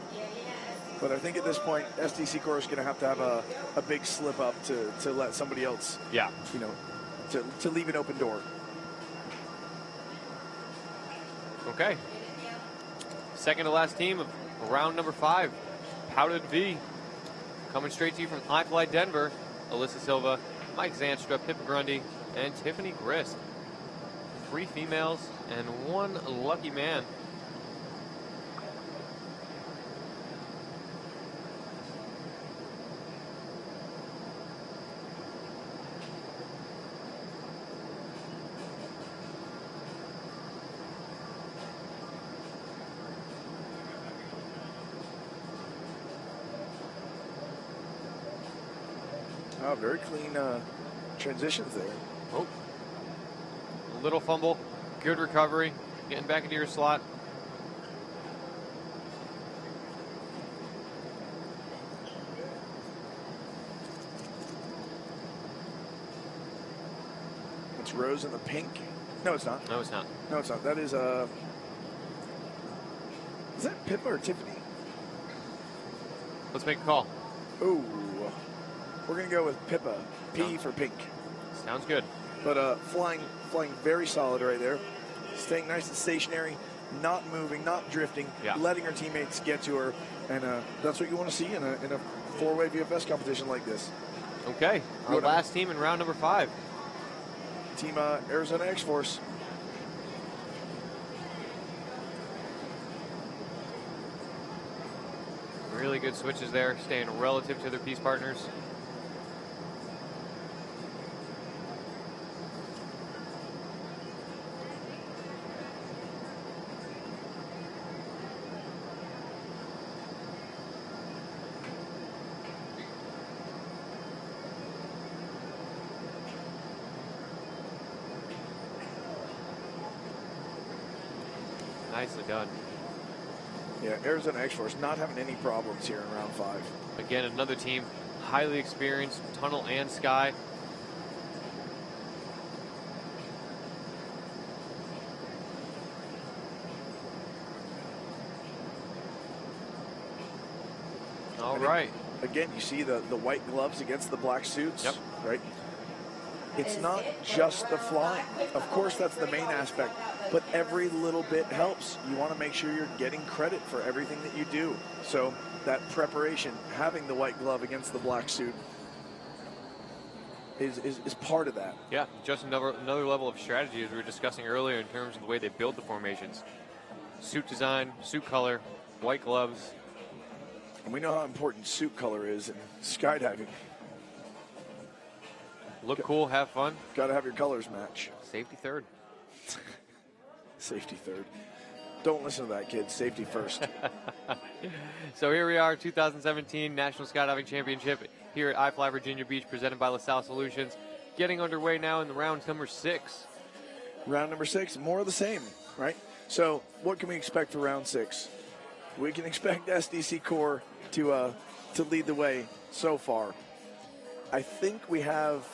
But I think at this point, SDC Core is going to have a big slip up to let somebody else, to leave an open door. Okay. Second to last team of round number 5, Powdered V. Coming straight to you from iFLY Denver, Alyssa Silva, Mike Zanstra, Pippa Grundy, and Tiffany Grist. 3 females and 1 lucky man. Oh, very clean transitions there. Oh. A little fumble. Good recovery. Getting back into your slot. It's Rose in the pink. No, it's not. No, it's not. No, it's not. That is that Pippa or Tiffany? Let's make a call. Ooh. We're going to go with Pippa. P for pink. Sounds good. But flying very solid right there. Staying nice and stationary, not moving, not drifting, letting her teammates get to her. And that's what you want to see in a 4-way VFS competition like this. Okay. Our last team in round number 5. Team Arizona X-Force. Really good switches there, staying relative to their piece partners. Nicely done. Yeah, Arizona X-Force not having any problems here in round 5. Again, another team, highly experienced, tunnel and sky. All right. Again, you see the white gloves against the black suits, right? It's not just the flying. Of course, that's the main aspect, but every little bit helps. You want to make sure you're getting credit for everything that you do. So that preparation, having the white glove against the black suit is part of that. Yeah, just another level of strategy as we were discussing earlier in terms of the way they build the formations. Suit design, suit color, white gloves. And we know how important suit color is in skydiving. Look cool, have fun. Got to have your colors match. Safety third. Safety third. Don't listen to that, kids. Safety first. So here we are, 2017 National Skydiving Championship here at iFLY Virginia Beach, presented by LaSalle Solutions. Getting underway now in the round number 6. Round number 6, more of the same, right? So what can we expect for round 6? We can expect SDC Core to lead the way so far. I think we have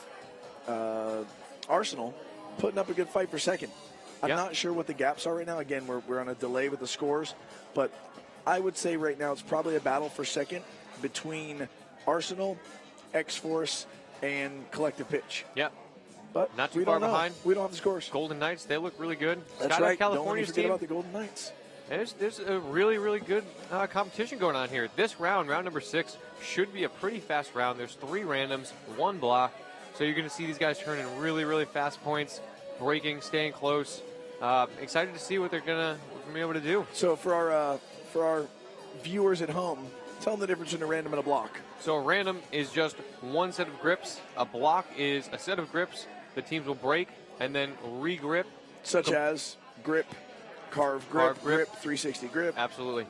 Arsenal putting up a good fight for second. I'm not sure what the gaps are right now. Again, we're on a delay with the scores, but I would say right now it's probably a battle for second between Arsenal, X-Force, and Collective Pitch. Yep. But not too we far don't know. behind. We don't have the scores. Golden Knights, they look really good. That's Skydive right. California's Don't forget team. about the Golden Knights. And there's a really, really good competition going on here. This round number 6, should be a pretty fast round. There's 3 randoms, 1 block. So you're going to see these guys turning really, really fast points, braking, staying close. Excited to see what they're going to be able to do. So for our viewers at home, tell them the difference between a random and a block. So a random is just one set of grips. A block is a set of grips. The teams will break and then re-grip. Such as grip, carve grip, 360 grip. Absolutely.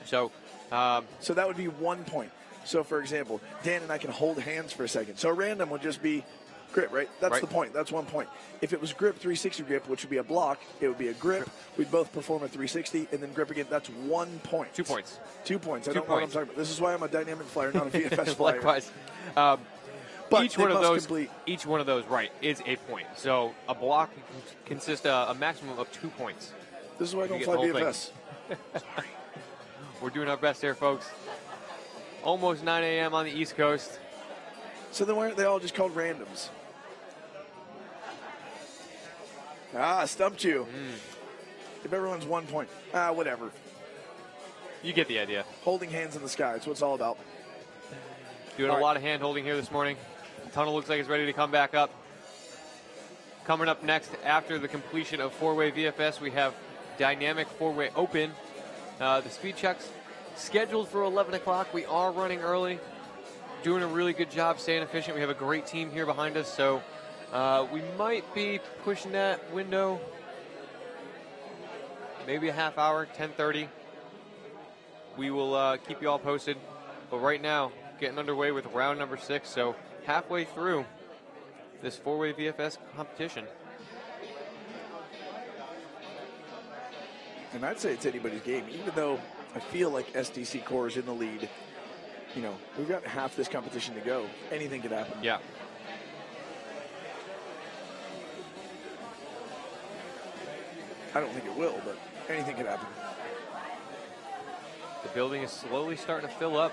So so that would be 1 point. So, for example, Dan and I can hold hands for a second. So random would just be grip, right? That's the point. That's 1 point. If it was grip, 360 grip, which would be a block, it would be a grip. We'd both perform a 360 and then grip again. That's 1 point. 2 points. 2 points. I 2 don't know what I'm points. talking about. This is why I'm a dynamic flyer, not a VFS flyer. Likewise. But each they one of must those, complete. each one of those, right, is a point. So a block consists of a maximum of 2 points. This is why I You don't get fly the whole VFS. thing. We're doing our best here, folks. Almost 9 a.m. on the East Coast. So then why aren't they all just called randoms? Stumped you. If everyone's 1 point. Whatever. You get the idea. Holding hands in the sky. That's what it's all about. Doing a lot of hand holding here this morning. The tunnel looks like it's ready to come back up. Coming up next, after the completion of 4-way VFS, we have dynamic 4-way open. The speed checks scheduled for 11 o'clock. We are running early. Doing a really good job staying efficient. We have a great team here behind us, so we might be pushing that window maybe a half hour, 10:30. We will keep you all posted. But right now, getting underway with round number 6, so halfway through this 4-way VFS competition. And I'd say it's anybody's game, even though I feel like SDC Core is in the lead. You know, we've got half this competition to go. Anything could happen. Yeah. I don't think it will, but anything could happen. The building is slowly starting to fill up.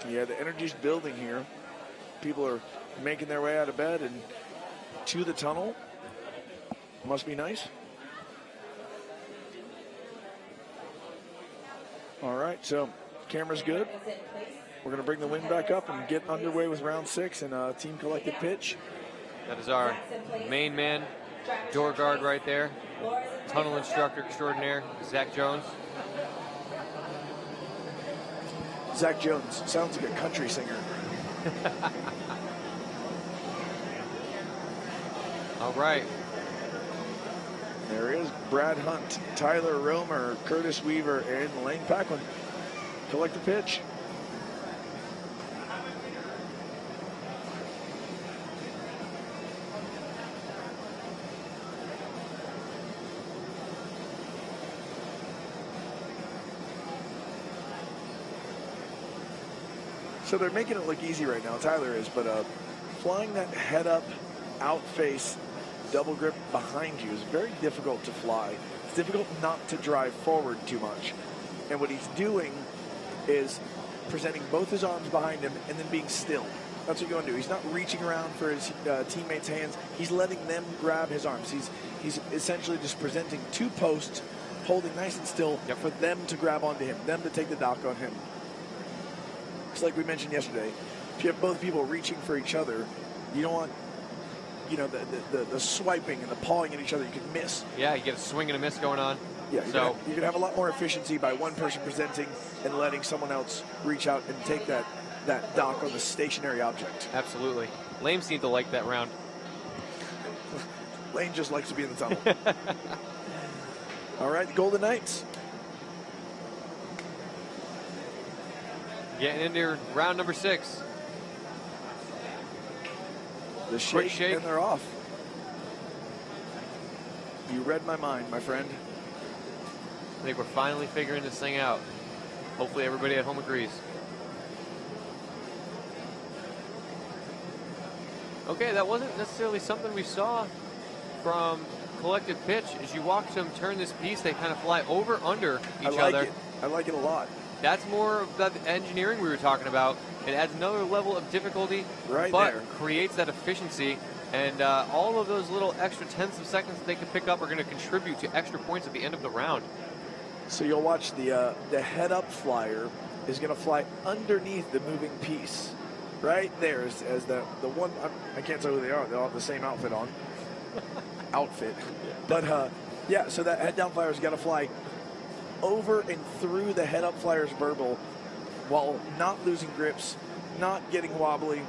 Yeah, the energy's building here. People are making their way out of bed and to the tunnel. Must be nice. All right, so camera's good. We're going to bring the wind back up and get underway with round 6 and team collective pitch. That is our main man, door guard right there. Tunnel instructor extraordinaire, Zack Jones. Zack Jones sounds like a country singer. All right. There is Brad Hunt, Tyler Romer, Curtis Weaver, and Lane Packlin. Collect the pitch. So they're making it look easy right now, Tyler is, but flying that head up, out face, double grip behind you is very difficult to fly. It's difficult not to drive forward too much. And what he's doing is presenting both his arms behind him and then being still. That's what you want to do. He's not reaching around for his teammates' hands. He's letting them grab his arms. He's essentially just presenting 2 posts, holding nice and still for them to grab onto him, them to take the dock on him. It's like we mentioned yesterday. If you have both people reaching for each other, you don't want you know, the swiping and the pawing at each other, you could miss. Yeah, you get a swing and a miss going on. Yeah, so you could have a lot more efficiency by one person presenting and letting someone else reach out and take that dock on the stationary object. Absolutely. Lame seemed to like that round. Lane just likes to be in the tunnel. All right, the Golden Knights. Getting into round number 6. The Quick shake, and they're off. You read my mind, my friend. I think we're finally figuring this thing out. Hopefully everybody at home agrees. Okay, that wasn't necessarily something we saw from Collective Pitch. As you watch them turn this piece, they kind of fly over, under each other. I like it a lot. That's more of that engineering we were talking about. It adds another level of difficulty, right but there. Creates that efficiency. And all of those little extra tenths of seconds that they can pick up are going to contribute to extra points at the end of the round. So you'll watch the head-up flyer is going to fly underneath the moving piece. Right there as the one, I can't tell who they are. They all have the same outfit on. But yeah, so that head-down flyer is going to fly over and through the head-up flyer's burble while not losing grips, not getting wobbly,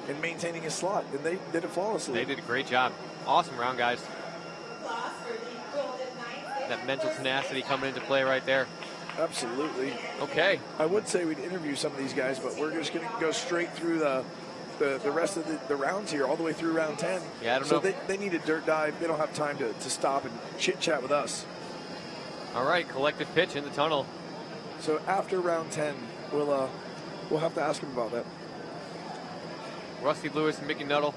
and maintaining his slot. And they did it flawlessly. They did a great job. Awesome round, guys. That mental tenacity coming into play right there. Absolutely. Okay. I would say we'd interview some of these guys, but we're just going to go straight through the rest of the rounds here, all the way through round 10. Yeah, I don't know. So they need a dirt dive. They don't have time to stop and chit-chat with us. All right, Collective Pitch in the tunnel. So after round 10, we'll have to ask him about that. Rusty Lewis and Mickey Nuttall,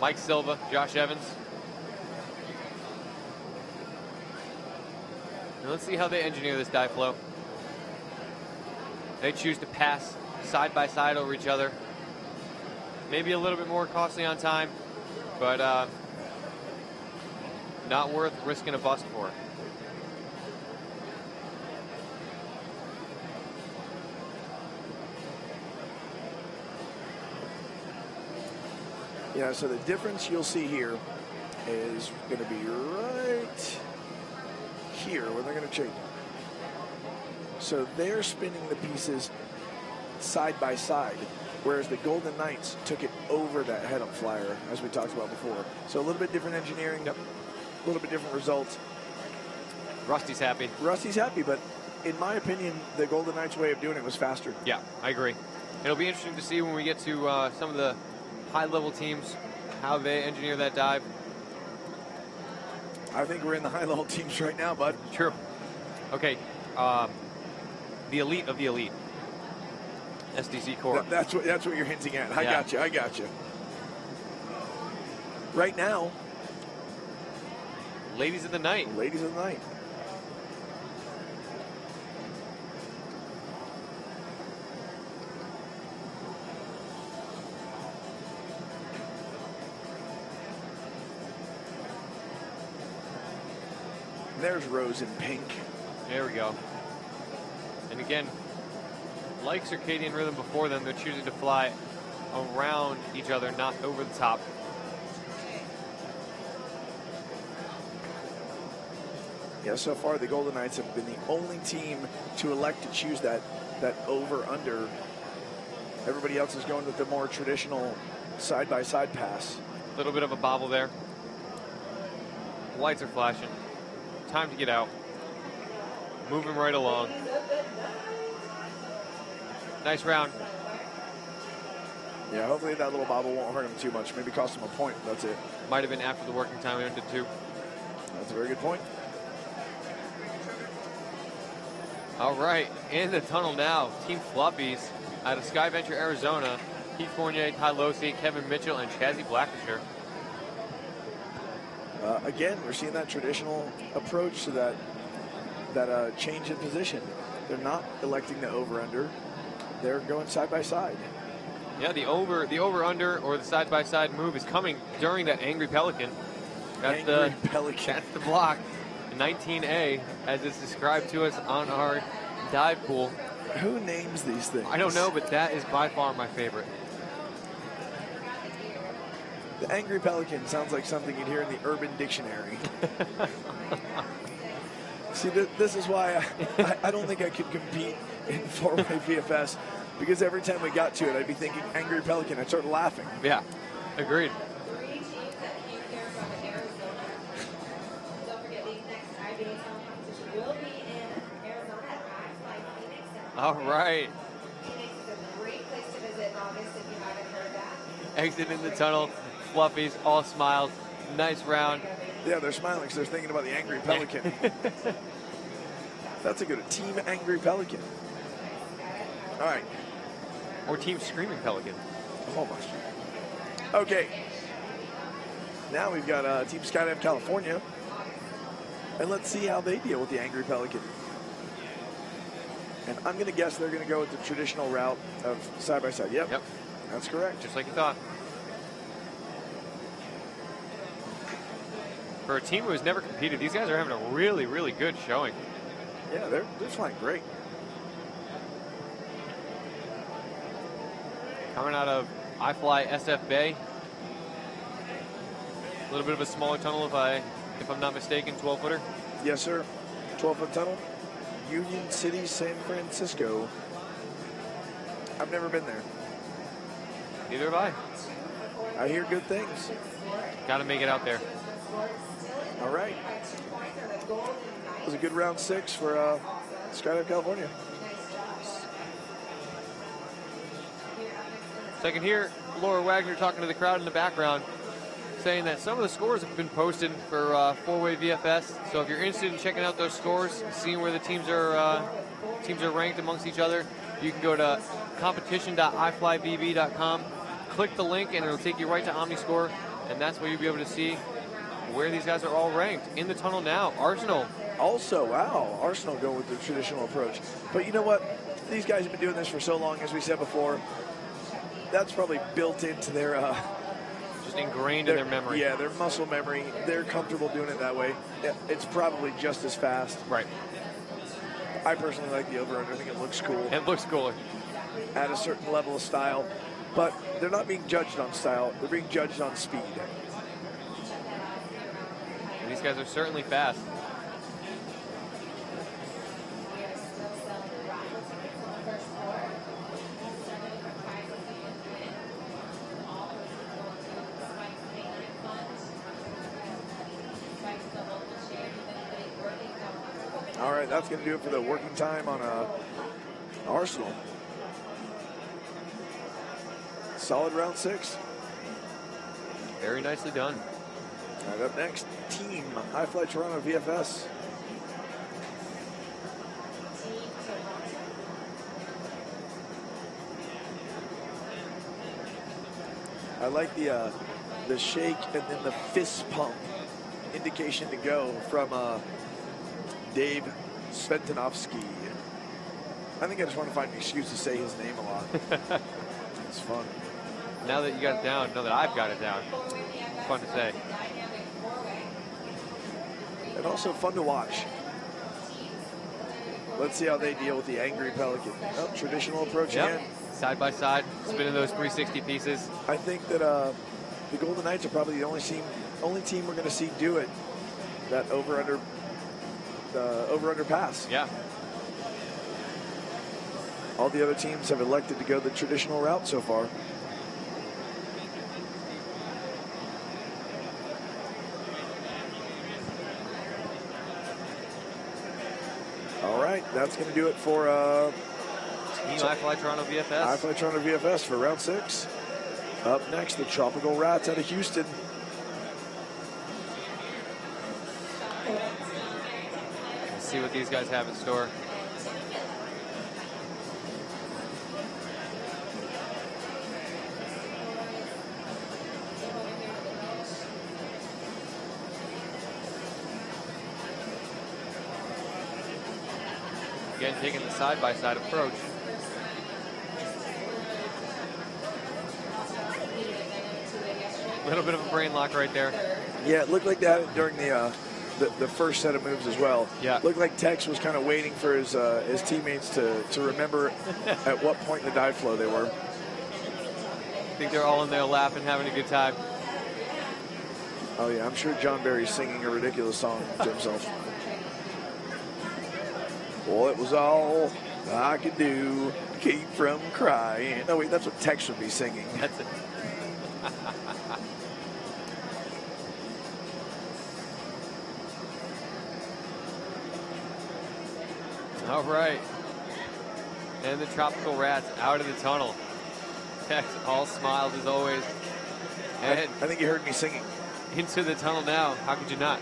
Mike Silva, Josh Evans. And let's see how they engineer this dive flow. They choose to pass side by side over each other. Maybe a little bit more costly on time, but not worth risking a bust for. Yeah, so the difference you'll see here is going to be right here where they're going to change. So they're spinning the pieces side by side, whereas the Golden Knights took it over that head-up flyer, as we talked about before. So a little bit different engineering, a little bit different results. Rusty's happy. Rusty's happy, but in my opinion, the Golden Knights' way of doing it was faster. Yeah, I agree. It'll be interesting to see when we get to some of the high-level teams, how they engineer that dive. I think we're in the high-level teams right now, bud. True. Okay, the elite of the elite. SDC Corp. That's what you're hinting at. I got you. Right now, ladies of the night. Ladies of the night. There's Rose in pink. There we go. And again, like circadian rhythm before them, they're choosing to fly around each other, not over the top. Yeah, so far the Golden Knights have been the only team to elect to choose that over-under. Everybody else is going with the more traditional side-by-side pass. A little bit of a bobble there. Lights are flashing. Time to get out. Moving right along. Nice round. Yeah, hopefully that little bobble won't hurt him too much. Maybe cost him a point. That's it. Might have been after the working time we ended too. That's a very good point. All right, in the tunnel now, Team Fluppies out of Sky Venture, Arizona. Keith Fournier, Ty Losi, Kevin Mitchell, and Chazzy Blackisher. Again, we're seeing that traditional approach to that change in position. They're not electing the over-under. They're going side-by-side. Yeah, the over-under or the side-by-side move is coming during that Angry Pelican. That's That's the block. 19A, as it's described to us on our dive pool. Who names these things? I don't know, but that is by far my favorite. The Angry Pelican sounds like something you'd hear in the Urban Dictionary. See, this is why I don't think I could compete in 4-way VFS, because every time we got to it, I'd be thinking Angry Pelican. I'd start laughing. Yeah, agreed. All right. Exit in the tunnel. Fluffies, all smiles. Nice round. Yeah, they're smiling because they're thinking about the Angry Pelican. That's a good Team Angry Pelican. All right. Or Team Screaming Pelican. Almost. Okay. Now we've got Team Skydive California. And let's see how they deal with the Angry Pelican. And I'm going to guess they're going to go with the traditional route of side-by-side. Yep. That's correct. Just like you thought. For a team who has never competed, these guys are having a really, really good showing. Yeah, they're flying great. Coming out of iFLY SF Bay. A little bit of a smaller tunnel, if I'm not mistaken, 12-footer. Yes, sir. 12-foot tunnel. Union City, San Francisco. I've never been there. Neither have I. I hear good things. Got to make it out there. All right. It was a good round 6 for Skydive California. Second here, Laura Wagner talking to the crowd in the background, saying that some of the scores have been posted for 4-way VFS. So if you're interested in checking out those scores, seeing where the teams are ranked amongst each other, you can go to competition.iflybb.com, click the link, and it'll take you right to OmniScore, and that's where you'll be able to see where these guys are all ranked. In the tunnel now, Arsenal. Also, wow, Arsenal going with the traditional approach. But you know what? These guys have been doing this for so long, as we said before. That's probably built into their... just ingrained in their memory. Yeah, their muscle memory. They're comfortable doing it that way. It's probably just as fast. Right. I personally like the over-under. I think it looks cool. It looks cooler. At a certain level of style. But they're not being judged on style. They're being judged on speed. And these guys are certainly fast. All right, that's going to do it for the working time on Arsenal. Solid round 6. Very nicely done. All right, up next, Team iFLY Toronto VFS. I like the shake and then the fist pump indication to go from Dave Sventinovsky. I think I just want to find an excuse to say his name a lot. It's fun. Now that you got it down, now that I've got it down, fun to say. And also fun to watch. Let's see how they deal with the Angry Pelican. Oh, traditional approach again. Side by side, spinning those 360 pieces. I think that the Golden Knights are probably the only team we're going to see do it. That over-under pass. Yeah. All the other teams have elected to go the traditional route so far. All right, that's going to do it for Team iFLY Toronto VFS. iFLY Toronto VFS for round 6. Up next, the Tropical Rats out of Houston. Let's see what these guys have in store. Again, taking the side-by-side approach. A little bit of a brain lock right there. Yeah, it looked like that during the first set of moves as well. Yeah. Looked like Tex was kind of waiting for his teammates to remember at what point in the dive flow they were. I think they're all in there laughing, having a good time. Oh, yeah, I'm sure John Barry's singing a ridiculous song to himself. Well, it was all I could do to keep from crying. No, wait, that's what Tex would be singing. That's it. All right. And the Tropical Rats out of the tunnel. Tex all smiles as always. And I think you heard me singing. Into the tunnel now. How could you not?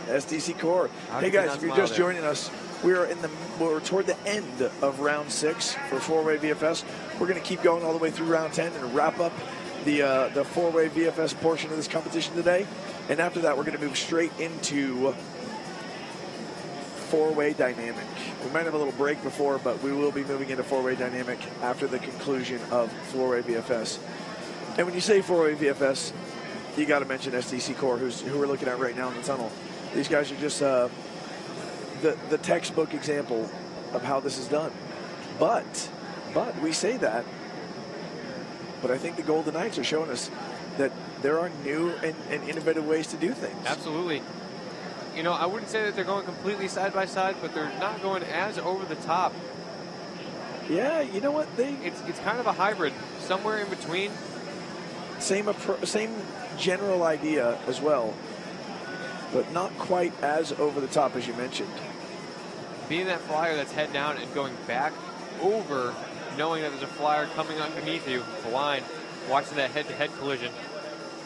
SDC Core. Hey guys, if you're just joining us, we're toward the end of round 6 for 4-way VFS. We're going to keep going all the way through round 10 and wrap up the 4-way VFS portion of this competition today. And after that, we're going to move straight into 4-way dynamic. We might have a little break before, but we will be moving into 4-way dynamic after the conclusion of 4-way VFS. And when you say 4-way VFS, you got to mention SDC Core, who we're looking at right now in the tunnel. These guys are just the textbook example of how this is done. But we say that, but I think the Golden Knights are showing us that there are new and innovative ways to do things. Absolutely. You know, I wouldn't say that they're going completely side by side, but they're not going as over the top. Yeah, you know what? It's kind of a hybrid, somewhere in between. Same general idea as well, but not quite as over the top as you mentioned. Being that flyer that's head down and going back over, knowing that there's a flyer coming underneath you, blind, watching that head-to-head collision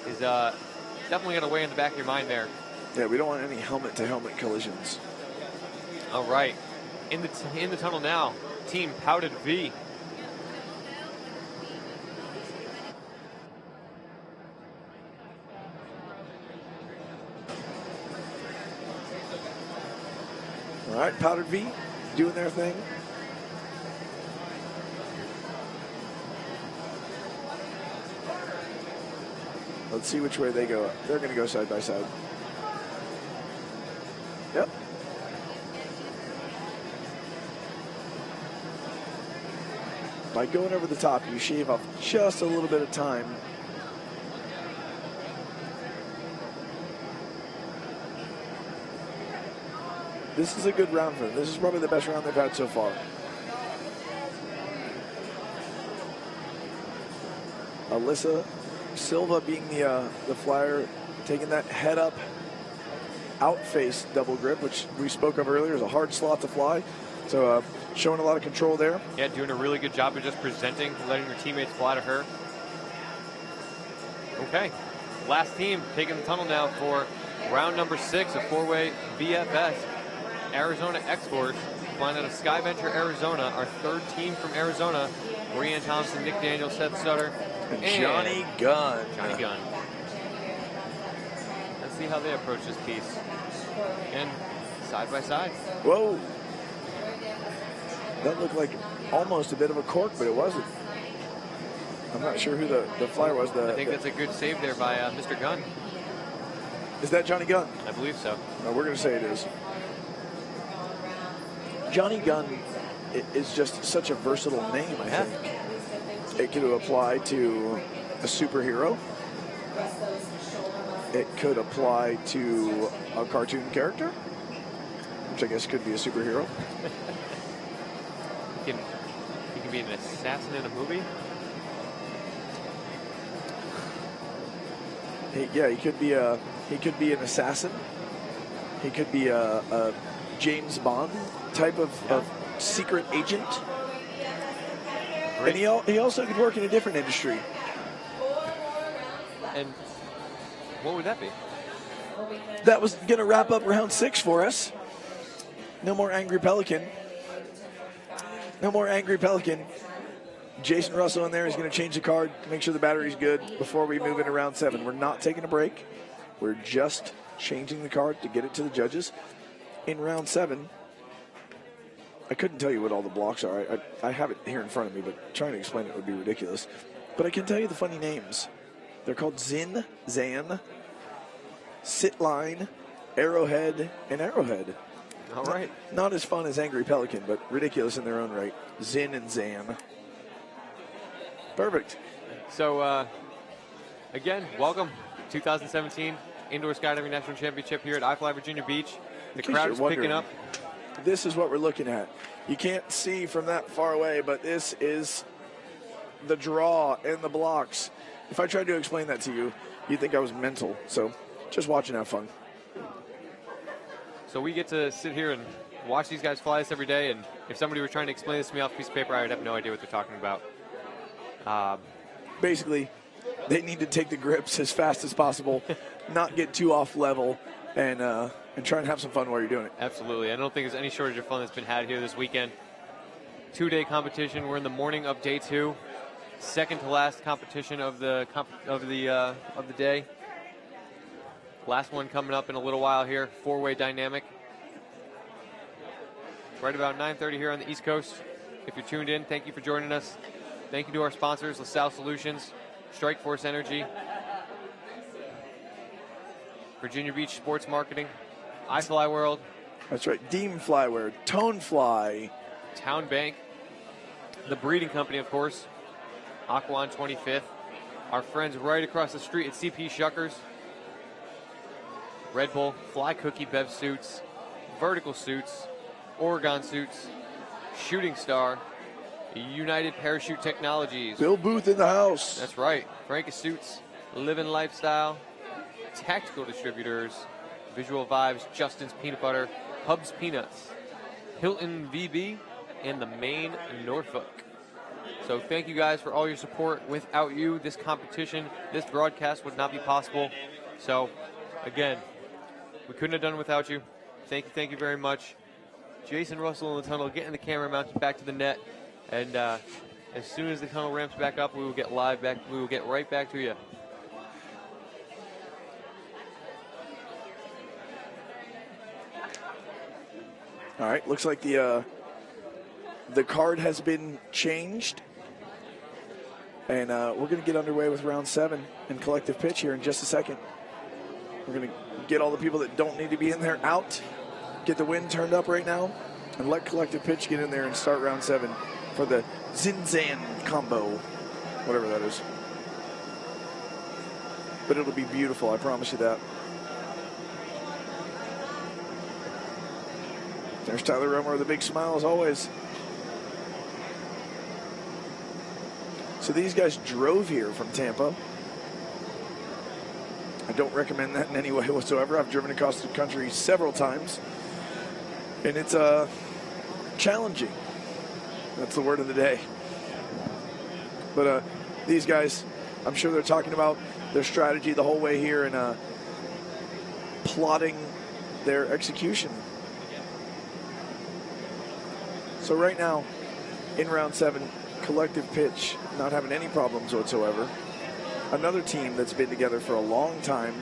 is definitely going to weigh in the back of your mind there. Yeah, we don't want any helmet-to-helmet collisions. All right, in the tunnel now, Team Powdered V. All right, Powdered V doing their thing. Let's see which way they go. They're going to go side by side. Yep. By going over the top, you shave off just a little bit of time. This is a good round for them. This is probably the best round they've had so far. Alyssa Silva being the flyer, taking that head up, out face double grip, which we spoke of earlier, is a hard slot to fly. So showing a lot of control there. Yeah, doing a really good job of just presenting, letting your teammates fly to her. Okay, last team taking the tunnel now for round number 6 of 4-way VFS. Arizona X-Force, flying out of Skyventure, Arizona. Our third team from Arizona, Brianne Thompson, Nick Daniels, Seth Sutter, and Johnny Gunn. Johnny Gunn. Let's see how they approach this piece. And side by side. Whoa. That looked like almost a bit of a cork, but it wasn't. I'm not sure who the flyer was. I think that's a good save there by Mr. Gunn. Is that Johnny Gunn? I believe so. No, we're going to say it is. Johnny Gunn is just such a versatile name, I think. It could apply to a superhero. It could apply to a cartoon character, which I guess could be a superhero. He can be an assassin in a movie. He could be an assassin. He could be a James Bond type of secret agent. And he also could work in a different industry. And what would that be? That was going to wrap up round 6 for us. No more Angry Pelican. No more Angry Pelican. Jason Russell in there is going to change the card, make sure the battery's good before we move into round 7. We're not taking a break. We're just changing the card to get it to the judges. In round 7, I couldn't tell you what all the blocks are. I have it here in front of me, but trying to explain it would be ridiculous. But I can tell you the funny names. They're called Zin, Zan, Sit Line, Arrowhead, and Arrowhead. All right. Not as fun as Angry Pelican, but ridiculous in their own right. Zin and Zan. Perfect. So, again, welcome 2017 Indoor Skydiving National Championship here at iFLY Virginia Beach. The In case crowd you're is picking wondering, up. This is what we're looking at. You can't see from that far away, but this is the draw and the blocks. If I tried to explain that to you, you'd think I was mental. So just watch and have fun. So we get to sit here and watch these guys fly this every day, and if somebody were trying to explain this to me off a piece of paper, I would have no idea what they're talking about. Basically, they need to take the grips as fast as possible, not get too off level, and try and have some fun while you're doing it. Absolutely. I don't think there's any shortage of fun that's been had here this weekend. 2-day competition. We're in the morning of day 2. Second to last competition of the day. Last one coming up in a little while here. 4-way dynamic. Right about 9:30 here on the East Coast. If you're tuned in, thank you for joining us. Thank you to our sponsors, LaSalle Solutions, Strike Force Energy, Virginia Beach Sports Marketing, iFLY World. That's right. Deem Flyware, Tone Fly, Town Bank, the Breeding Company, of course, Aquan 25th, our friends right across the street at CP Shuckers, Red Bull, Fly Cookie Bev Suits, Vertical Suits, Oregon Suits, Shooting Star, United Parachute Technologies. Bill Booth in the house. That's right. Frankie Suits, Living Lifestyle, Tactical Distributors, Visual Vibes, Justin's Peanut Butter, Hubs Peanuts, Hilton VB, and the Maine Norfolk. So thank you guys for all your support. Without you, this competition, this broadcast would not be possible. So again, we couldn't have done it without you. Thank you very much. Jason Russell in the tunnel, getting the camera mounted back to the net. And as soon as the tunnel ramps back up, we will get live back. We will get right back to you. All right, looks like the card has been changed. And we're going to get underway with round 7 and collective pitch here in just a second. We're going to get all the people that don't need to be in there out, get the wind turned up right now, and let collective pitch get in there and start round 7 for the Zinzan combo, whatever that is. But it'll be beautiful, I promise you that. There's Tyler Rummer with a big smile as always. So these guys drove here from Tampa. I don't recommend that in any way whatsoever. I've driven across the country several times, and it's challenging. That's the word of the day. But these guys, I'm sure they're talking about their strategy the whole way here and plotting their execution. So right now, in round 7, collective pitch, not having any problems whatsoever. Another team that's been together for a long time,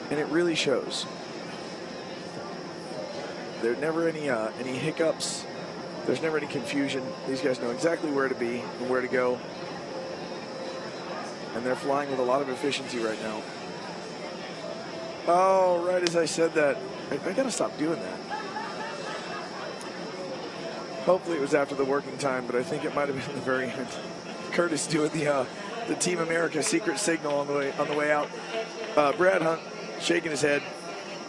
and it really shows. There are never any hiccups. There's never any confusion. These guys know exactly where to be and where to go. And they're flying with a lot of efficiency right now. Oh, right as I said that, I gotta stop doing that. Hopefully it was after the working time, but I think it might have been the very end. Curtis doing the Team America secret signal on the way out. Brad Hunt shaking his head,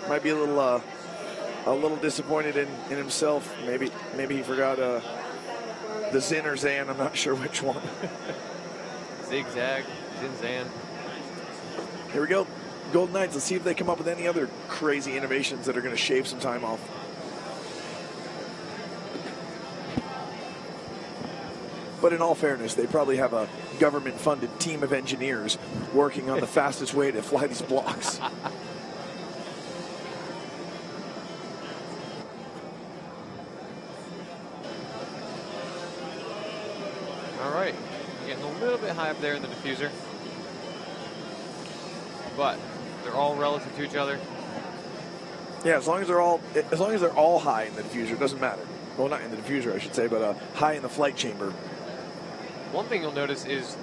might be a little disappointed in himself. Maybe he forgot the Zin or Zan. I'm not sure which one. Zigzag, Zin, Zan. Here we go. Golden Knights. Let's see if they come up with any other crazy innovations that are going to shave some time off. But in all fairness, they probably have a government-funded team of engineers working on the fastest way to fly these blocks. All right, getting a little bit high up there in the diffuser, but they're all relative to each other. Yeah, as long as they're all high in the diffuser, it doesn't matter. Well, not in the diffuser, I should say, but high in the flight chamber. One thing you'll notice is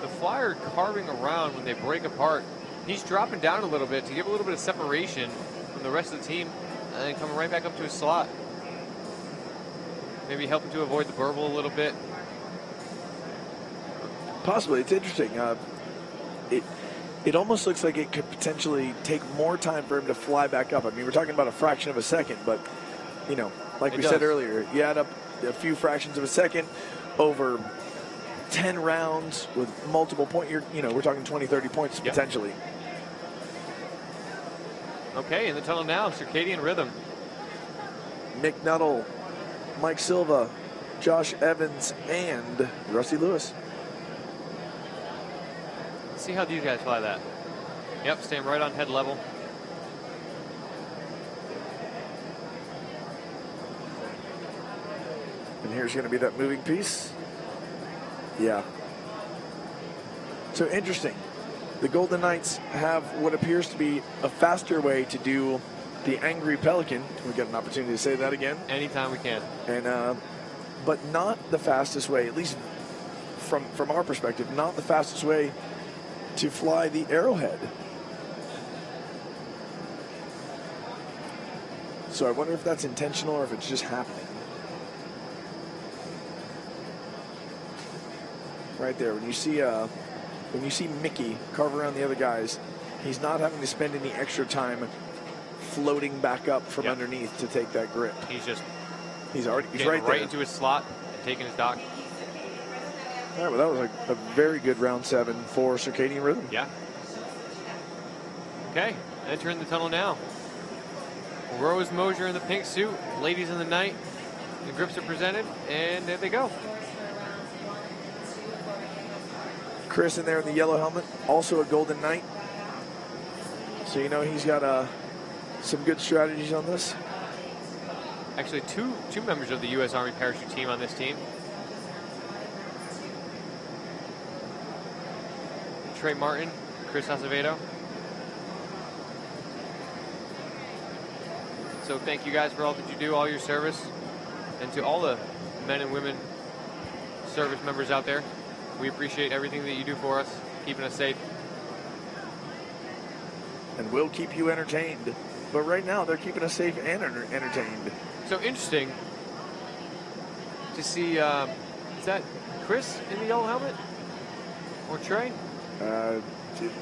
the flyer carving around when they break apart. He's dropping down a little bit to give a little bit of separation from the rest of the team and then coming right back up to his slot. Maybe helping to avoid the burble a little bit. Possibly. It's interesting. it almost looks like it could potentially take more time for him to fly back up. I mean, we're talking about a fraction of a second, but, you know, like we said earlier, you add up a few fractions of a second over 10 rounds with multiple points, you know, we're talking 20, 30 points potentially. Okay, in the tunnel now, Circadian Rhythm. Nick Nuttall, Mike Silva, Josh Evans, and Rusty Lewis. Let's see how these guys fly that. Yep, staying right on head level. And here's going to be that moving piece. Yeah. So interesting. The Golden Knights have what appears to be a faster way to do the Angry Pelican. We get an opportunity to say that again. Anytime we can. And but not the fastest way, at least from our perspective, not the fastest way to fly the Arrowhead. So I wonder if that's intentional or if it's just happening. Right there, when you see Mickey carve around the other guys, he's not having to spend any extra time floating back up from underneath to take that grip. He's right there. into his slot and taking his dock. All right, well, that was a very good round 7 for Circadian Rhythm. Yeah. Okay, entering the tunnel now. Rose Mosier in the pink suit, ladies in the night. The grips are presented, and there they go. Chris in there in the yellow helmet, also a Golden Knight. So you know he's got some good strategies on this. Actually, two members of the U.S. Army parachute team on this team. Trey Martin, Chris Acevedo. So thank you guys for all that you do, all your service, and to all the men and women service members out there. We appreciate everything that you do for us, keeping us safe. And we'll keep you entertained. But right now, they're keeping us safe and entertained. So interesting to see, is that Chris in the yellow helmet? Or Trey?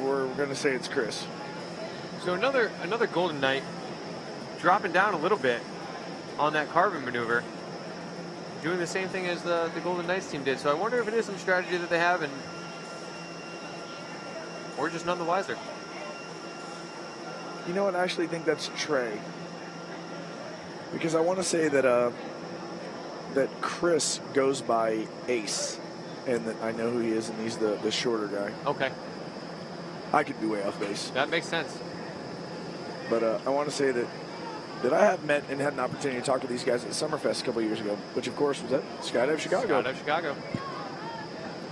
We're going to say it's Chris. So another Golden Knight dropping down a little bit on that carbon maneuver, doing the same thing as the Golden Knights team did. So I wonder if it is some strategy that they have, and we're just none the wiser. You know what? I actually think that's Trey. Because I want to say that that Chris goes by Ace, and that I know who he is, and he's the shorter guy. Okay. I could be way off base. That makes sense. But I want to say that I have met and had an opportunity to talk to these guys at Summerfest a couple years ago, which of course was at Skydive Chicago. Skydive Chicago.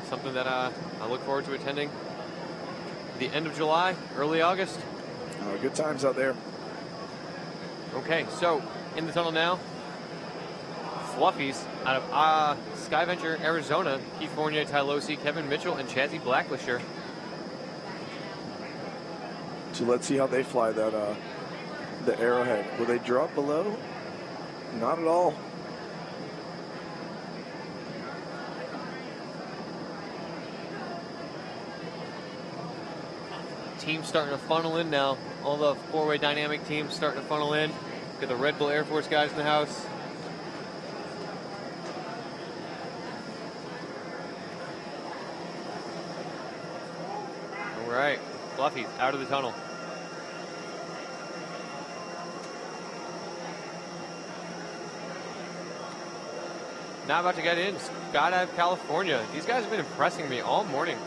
Something that I look forward to attending the end of July, early August. Good times out there. Okay, so in the tunnel now, Fluffies out of Skyventure, Arizona, Keith Fournier, Tylosi, Kevin Mitchell, and Chazzy Blacklisher. So let's see how they fly that the Arrowhead. Will they drop below? Not at all. Teams starting to funnel in now. All the four-way dynamic teams starting to funnel in. Got the Red Bull Air Force guys in the house. All right, Fluffy out of the tunnel. Now about to get in, Skydive California. These guys have been impressing me all morning.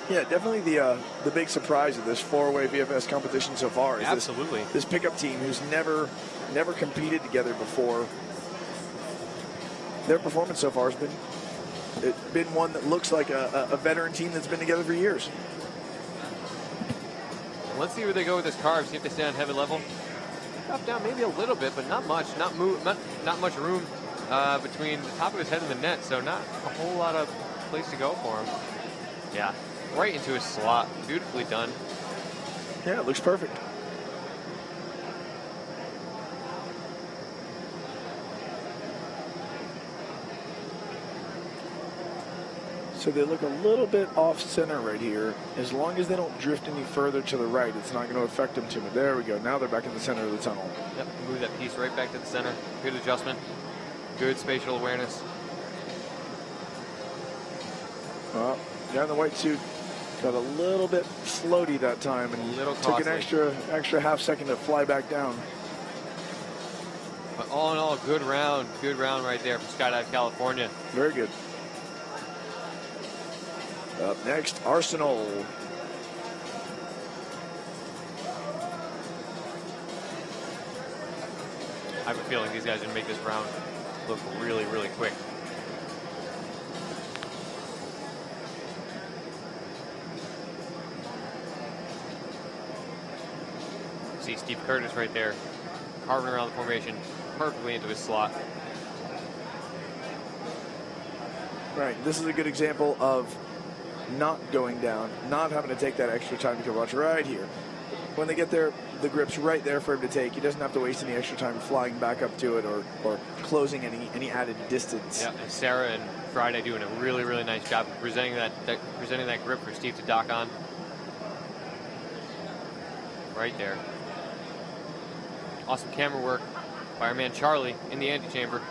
Yeah, definitely the big surprise of this four-way VFS competition so far is absolutely this pickup team who's never competed together before. Their performance so far has been one that looks like a veteran team that's been together for years. Let's see where they go with this carb. See if they stay on heavy level. Drop down maybe a little bit, but not much. Not much room between the top of his head and the net. So not a whole lot of place to go for him. Yeah. Right into his slot. Beautifully done. Yeah, it looks perfect. So they look a little bit off center right here. As long as they don't drift any further to the right, it's not going to affect them too much. There we go. Now they're back in the center of the tunnel. Yep, move that piece right back to the center. Good adjustment. Good spatial awareness. Well, guy in the white suit got a little bit floaty that time and took an extra half second to fly back down. But all in all, good round right there from Skydive California. Very good. Up next, Arsenal. I have a feeling these guys are going to make this round look really, really quick. See Steve Curtis right there, carving around the formation perfectly into his slot. Right, this is a good example of not going down, not having to take that extra time to watch right here. When they get there, the grip's right there for him to take. He doesn't have to waste any extra time flying back up to it or closing any added distance. Yeah, and Sarah and Friday doing a really, really nice job of presenting that grip for Steve to dock on. Right there. Awesome camera work by our man Charlie in the antechamber.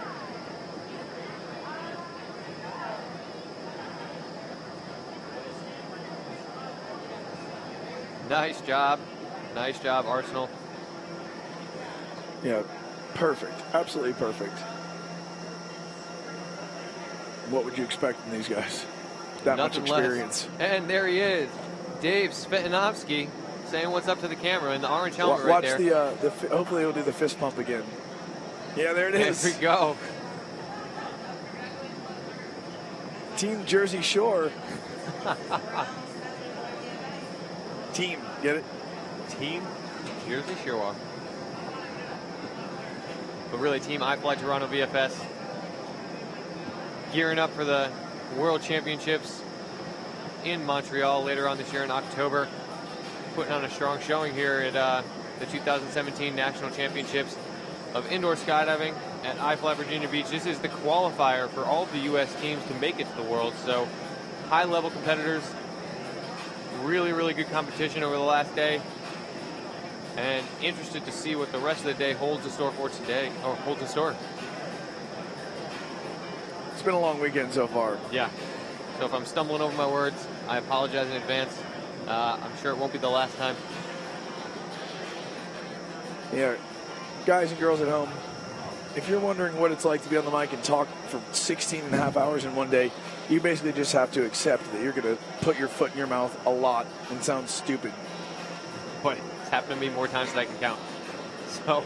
Nice job, Arsenal. Yeah, perfect, absolutely perfect. What would you expect from these guys? That Nothing much experience. Less. And there he is, Dave Svetanovsky, saying what's up to the camera in the orange helmet right there. Watch hopefully he'll do the fist pump again. Yeah, there it is. There we go. Team Jersey Shore. Team, get it? Team Jersey Shore. But really, Team iFLY Toronto VFS gearing up for the World Championships in Montreal later on this year in October. Putting on a strong showing here at the 2017 National Championships of Indoor Skydiving at iFLY Virginia Beach. This is the qualifier for all of the U.S. teams to make it to the World. So high-level competitors. Really, really good competition over the last day. And interested to see what the rest of the day holds in store for today, or holds in store. It's been a long weekend so far. Yeah. So if I'm stumbling over my words, I apologize in advance. I'm sure it won't be the last time. Yeah, guys and girls at home, if you're wondering what it's like to be on the mic and talk for 16 and a half hours in one day, you basically just have to accept that you're going to put your foot in your mouth a lot and sound stupid. But it's happened to me more times than I can count. So,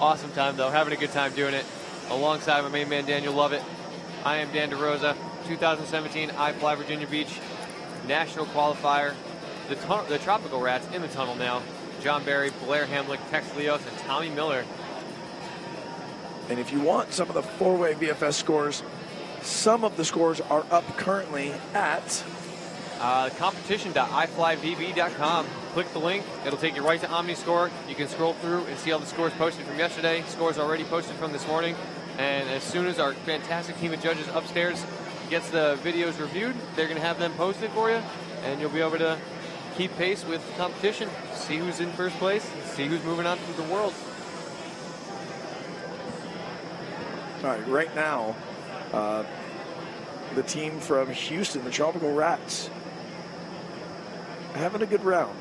awesome time though, having a good time doing it. Alongside my main man, Daniel Lovett. I am Dan DeRosa, 2017 iFLY Virginia Beach National Qualifier. The Tropical Rats in the tunnel now. John Barry, Blair Hamlick, Tex Leos, and Tommy Miller. And if you want some of the four-way VFS scores, some of the scores are up currently at competition.iflyvb.com. Click the link. It'll take you right to OmniScore. You can scroll through and see all the scores posted from yesterday. Scores already posted from this morning. And as soon as our fantastic team of judges upstairs gets the videos reviewed, they're going to have them posted for you. And you'll be able to keep pace with the competition, see who's in first place, see who's moving on to the World. All right, right now, the team from Houston, the Tropical Rats, having a good round.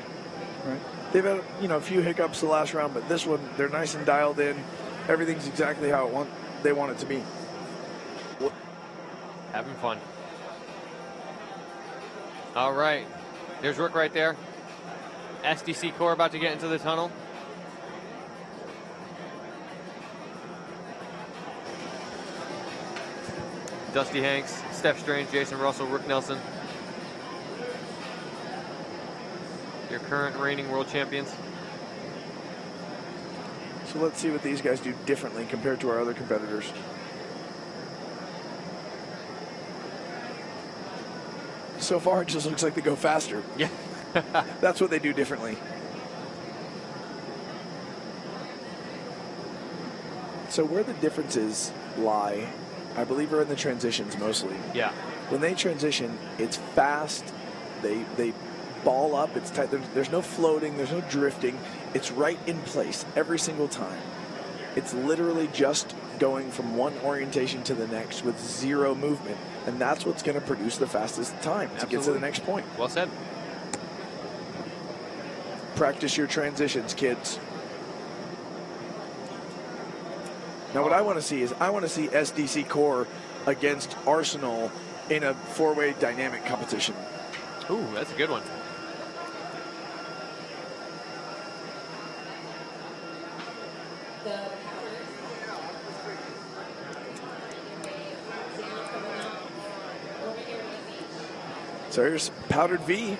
Right? They've had a few hiccups the last round, but this one they're nice and dialed in. Everything's exactly how they want it to be. Having fun. All right, there's Rook right there. SDC Core about to get into the tunnel. Dusty Hanks, Steph Strange, Jason Russell, Rook Nelson. Your current reigning world champions. So let's see what these guys do differently compared to our other competitors. So far, it just looks like they go faster. Yeah. That's what they do differently. So where the differences lie, I believe, are in the transitions mostly. Yeah. when they transition, it's fast. They ball up. It's tight. There's no floating. There's no drifting. It's right in place every single time. It's literally just going from one orientation to the next with zero movement, and that's what's going to produce the fastest time to get to the next point. Well said. Practice your transitions, kids. Now what I want to see is SDC Core against Arsenal in a four-way dynamic competition. Ooh, that's a good one. So here's Powdered V.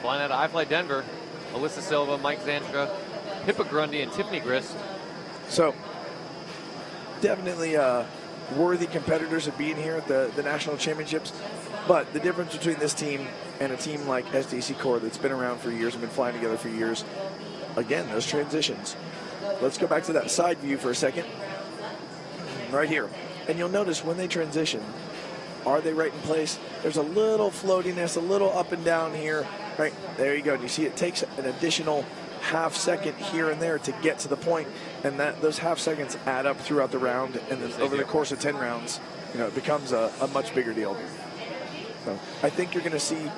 Flying out of iFLY Denver, Alyssa Silva, Mike Zantra, Pippa Grundy, and Tiffany Grist. So definitely worthy competitors of being here at the National Championships. But the difference between this team and a team like SDC Core that's been around for years and been flying together for years, again, those transitions. Let's go back to that side view for a second. Right here. And you'll notice when they transition, are they right in place? There's a little floatiness, a little up and down here. Right, there you go. And you see it takes an additional half second here and there to get to the point, and those half seconds add up throughout the round, and then over the course of 10 rounds, it becomes a much bigger deal. So I think you're going to see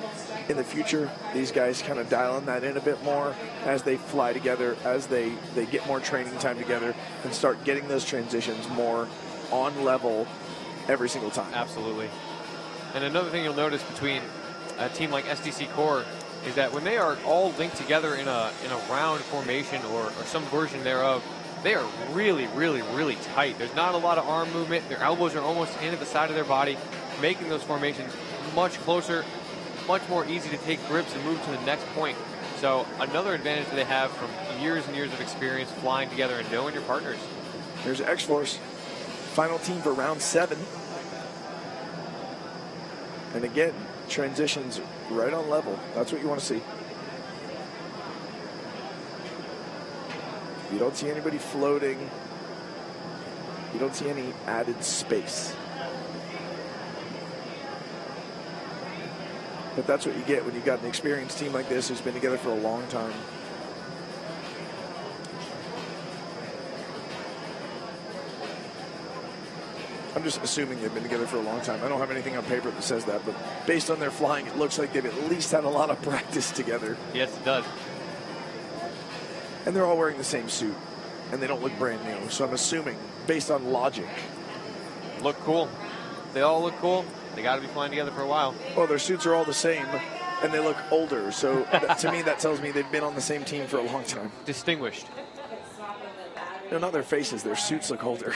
in the future these guys kind of dialing that in a bit more as they fly together, as they get more training time together, and start getting those transitions more on level every single time. Absolutely. And another thing you'll notice between a team like SDC Core is that when they are all linked together in a round formation or some version thereof, they are really, really, really tight. There's not a lot of arm movement. Their elbows are almost in at the side of their body, making those formations much closer, much more easy to take grips and move to the next point. So another advantage that they have from years and years of experience flying together and knowing your partners. Here's X-Force, final team for round 7. And again, transitions right on level. That's what you want to see. You don't see anybody floating. You don't see any added space. But that's what you get when you've got an experienced team like this who's been together for a long time. I'm just assuming they've been together for a long time. I don't have anything on paper that says that, but based on their flying, it looks like they've at least had a lot of practice together. Yes, it does. And they're all wearing the same suit, and they don't look brand new. So I'm assuming, based on logic. Look cool. They all look cool. They got to be flying together for a while. Well, their suits are all the same, and they look older. So to me, that tells me they've been on the same team for a long time. Distinguished. No, not their faces. Their suits look older.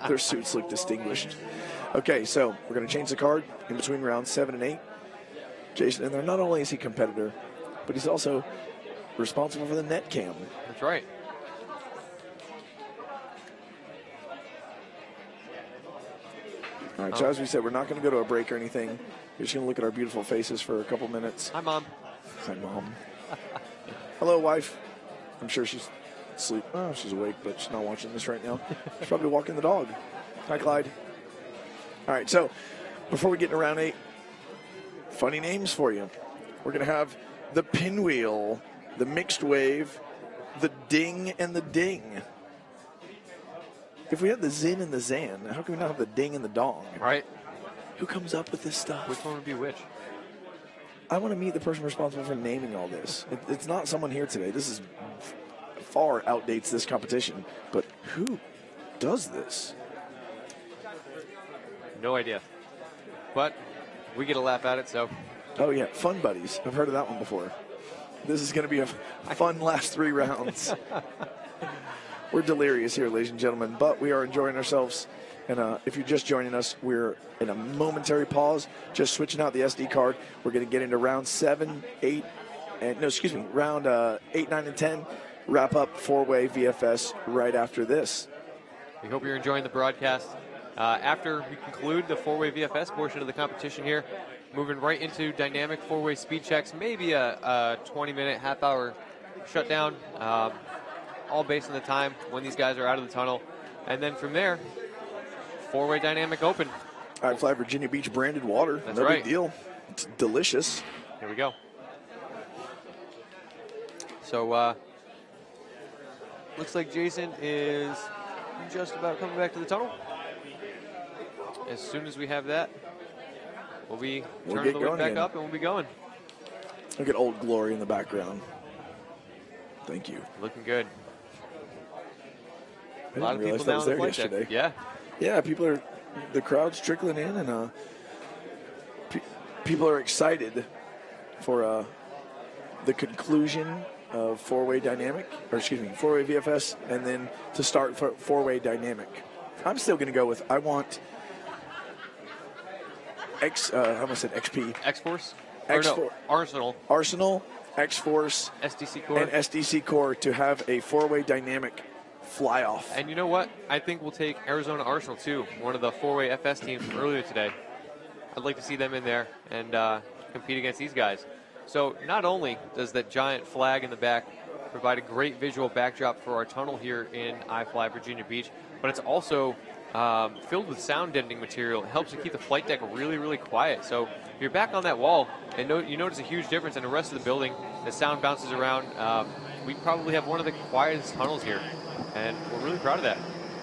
Their suits look distinguished. Okay, so we're going to change the card in between rounds 7 and 8. Jason, and not only is he a competitor, but he's also responsible for the net cam. That's right. All right, so as we said, we're not going to go to a break or anything. We're just going to look at our beautiful faces for a couple minutes. Hi, Mom. Hi, Mom. Hello, wife. I'm sure she's asleep. Oh, she's awake, but she's not watching this right now. She's probably walking the dog. Hi, Clyde. All right, so before we get into round 8, funny names for you. We're going to have the pinwheel, the mixed wave, the ding, and the ding. If we have the zin and the zan, how can we not have the ding and the dong? Right. Who comes up with this stuff? Which one would be which? I want to meet the person responsible for naming all this. It's not someone here today. This is far outdates this competition. But who does this? No idea. But we get a laugh at it, so. Oh, yeah. Fun Buddies. I've heard of that one before. This is going to be a fun last 3 rounds. We're delirious here, ladies and gentlemen, but we are enjoying ourselves. And if you're just joining us, we're in a momentary pause, just switching out the SD card. We're going to get into round 7, 8, and round 8, 9, and 10. Wrap up 4-way VFS right after this. We hope you're enjoying the broadcast. After we conclude the 4-way VFS portion of the competition here, moving right into dynamic 4-way speed checks, maybe a 20-minute, half-hour shutdown, all based on the time when these guys are out of the tunnel. And then from there, four-way dynamic open. iFLY Virginia Beach branded water. That's no right. big deal. It's delicious. Here we go. So, looks like Jason is just about coming back to the tunnel. As soon as we have that, we'll be turning the lid back up and we'll be going. Look at Old Glory in the background. Thank you. Looking good. I A lot didn't of people realize that down was the there flight deck. yesterday. Yeah. Yeah, people are, the crowd's trickling in, and people are excited for the conclusion of four-way dynamic, or excuse me, four-way VFS, and then to start for four-way dynamic. I'm still going to go with, I want I almost said XP. X-Force? Arsenal, X-Force, SDC Core, and SDC Core to have a four-way dynamic fly-off. And you know what? I think we'll take Arizona Arsenal, too, one of the four-way FS teams from earlier today. I'd like to see them in there and compete against these guys. So not only does that giant flag in the back provide a great visual backdrop for our tunnel here in iFLY Virginia Beach, but it's also filled with sound deadening material. It helps to keep the flight deck really, really quiet. So if you're back on that wall, and you notice a huge difference in the rest of the building. The sound bounces around. We probably have one of the quietest tunnels here, and we're really proud of that.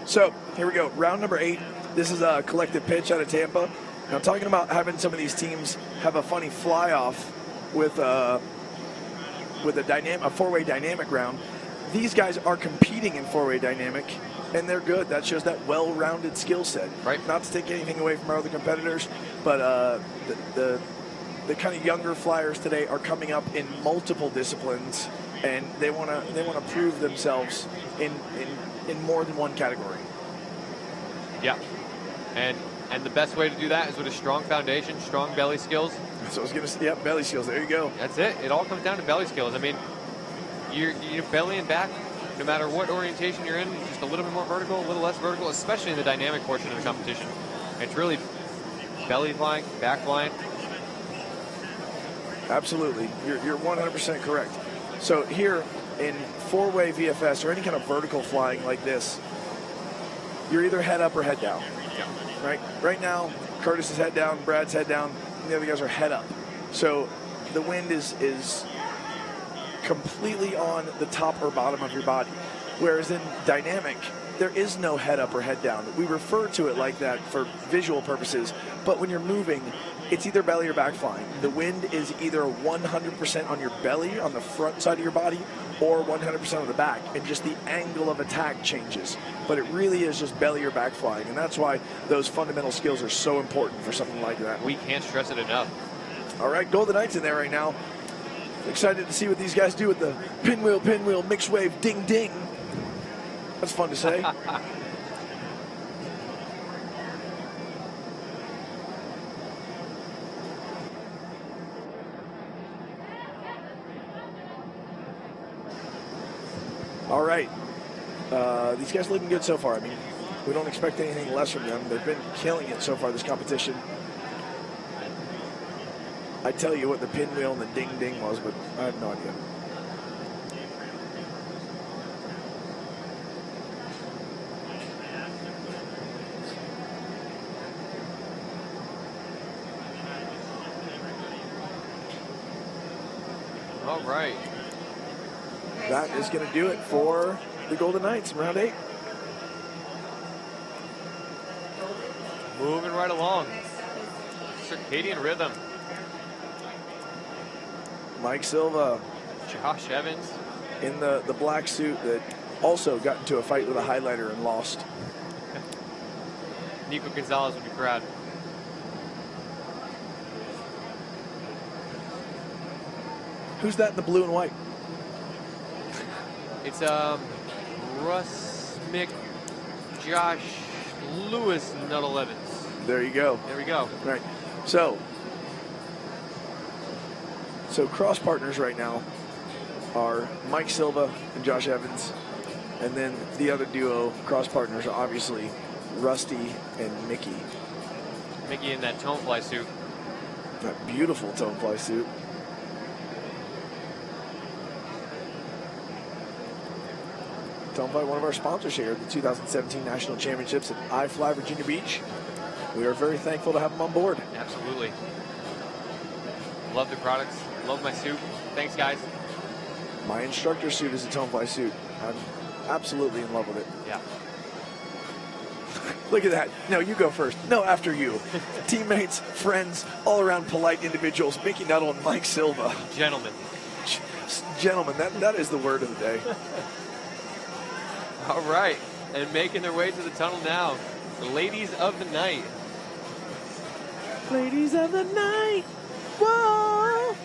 So here we go, round number 8. This is a collective pitch out of Tampa. Now, talking about having some of these teams have a funny fly-off with a four-way dynamic round. These guys are competing in four-way dynamic, and they're good. That shows that well-rounded skill set. Right. Not to take anything away from our other competitors, but the kind of younger flyers today are coming up in multiple disciplines, and they want to prove themselves in more than one category. Yeah, and the best way to do that is with a strong foundation, strong belly skills. So I was going to say, yeah, belly skills. There you go. That's it. It all comes down to belly skills. I mean, your belly and back, no matter what orientation you're in, just a little bit more vertical, a little less vertical, especially in the dynamic portion of the competition. It's really belly flying, back flying. Absolutely. You're 100% correct. So here in four-way VFS or any kind of vertical flying like this, you're either head up or head down. Yeah. Right? Right now, Curtis is head down, Brad's head down, and the other guys are head up. So the wind is completely on the top or bottom of your body. Whereas in dynamic, there is no head up or head down. We refer to it like that for visual purposes, but when you're moving, it's either belly or back flying. The wind is either 100% on your belly, on the front side of your body, or 100% on the back, and just the angle of attack changes. But it really is just belly or back flying, and that's why those fundamental skills are so important for something like that. We can't stress it enough. All right, Golden Knights in there right now. Excited to see what these guys do with the pinwheel, mixed wave, ding, ding. That's fun to say. All right. These guys are looking good so far. I mean, we don't expect anything less from them. They've been killing it so far this competition. I tell you what the pinwheel and the ding-ding was, but I have no idea. All right. That is going to do it for the Golden Knights in round 8. Moving right along. Circadian rhythm. Mike Silva. Josh Evans. In the black suit that also got into a fight with a highlighter and lost. Nico Gonzalez would be proud. Who's that in the blue and white? It's Russ Mick, Josh Lewis, Nuttall Evans. There you go. There we go. All right. So cross partners right now are Mike Silva and Josh Evans. And then the other duo cross partners are obviously Rusty and Mickey. Mickey in that Tonefly suit. That beautiful Tonefly suit. Tunnelfly, one of our sponsors here at the 2017 National Championships at iFLY Virginia Beach. We are very thankful to have them on board. Absolutely. Love the products. Love my suit. Thanks, guys. My instructor suit is a Tunnelfly suit. I'm absolutely in love with it. Yeah. Look at that. No, you go first. No, after you. Teammates, friends, all around polite individuals. Mickey Nuttall and Mike Silva. Gentlemen. Gentlemen, that is the word of the day. All right. And making their way to the tunnel now, the ladies of the night. Ladies of the night. Whoa.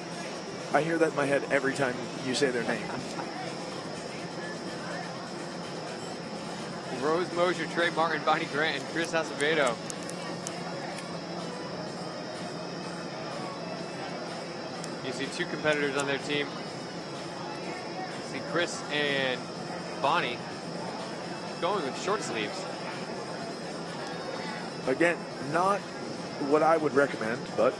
I hear that in my head every time you say their name. Rose Mosher, Trey Martin, Bonnie Grant, and Chris Acevedo. You see two competitors on their team. You see Chris and Bonnie going with short sleeves. Again, not what I would recommend, but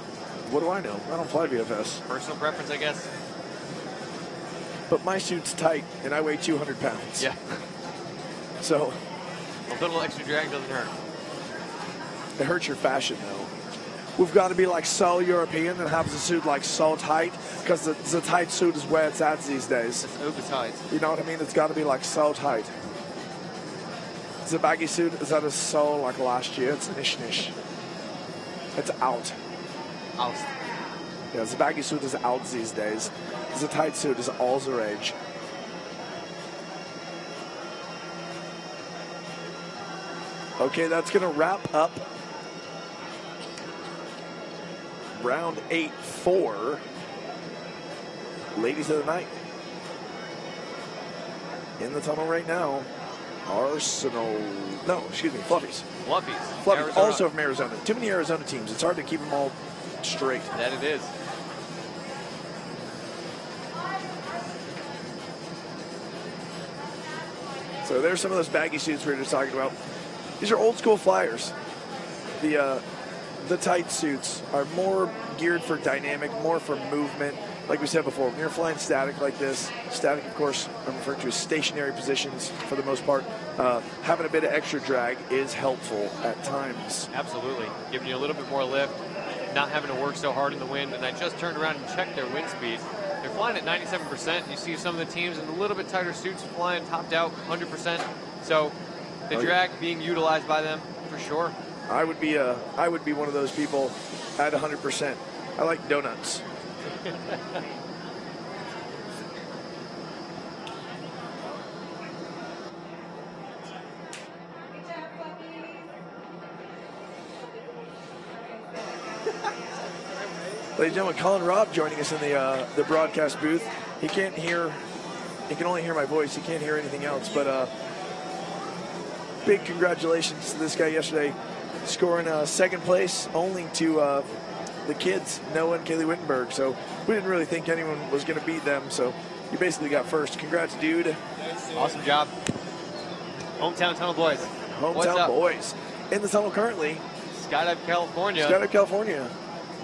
what do I know? I don't fly VFS. Personal preference, I guess. But my suit's tight, and I weigh 200 pounds. Yeah. So a little extra drag doesn't hurt. It hurts your fashion, though. We've got to be like so European and have the suit like so tight, because the tight suit is where it's at these days. It's uber tight. You know what I mean? It's got to be like so tight. The baggy suit is that a so like last year? It's nish. It's out. Out. Yeah, the baggy suit is out these days. The tight suit is all the rage. Okay, that's going to wrap up round 8-4. Ladies of the night. In the tunnel right now, Fluffies. Fluffies. Also from Arizona. Too many Arizona teams. It's hard to keep them all straight. That it is. So there's some of those baggy suits we were just talking about. These are old school flyers. The tight suits are more geared for dynamic, more for movement. Like we said before, when you're flying static like this, static, of course, I'm referring to as stationary positions for the most part, having a bit of extra drag is helpful at times. Absolutely. Giving you a little bit more lift, not having to work so hard in the wind. And I just turned around and checked their wind speed. They're flying at 97%. You see some of the teams in a little bit tighter suits flying topped out 100%. So the drag being utilized by them for sure. I would be one of those people at 100%. I like donuts. Ladies and gentlemen, Colin Robb joining us in the broadcast booth. He can only hear my voice. He can't hear anything else. But big congratulations to this guy yesterday, scoring second place, only to the kids, Noah and Kaylee Wittenberg. So we didn't really think anyone was going to beat them. So you basically got first. Congrats, dude. Awesome job. Hometown Tunnel boys. Hometown boys. In the tunnel currently. Skydive California. Skydive California.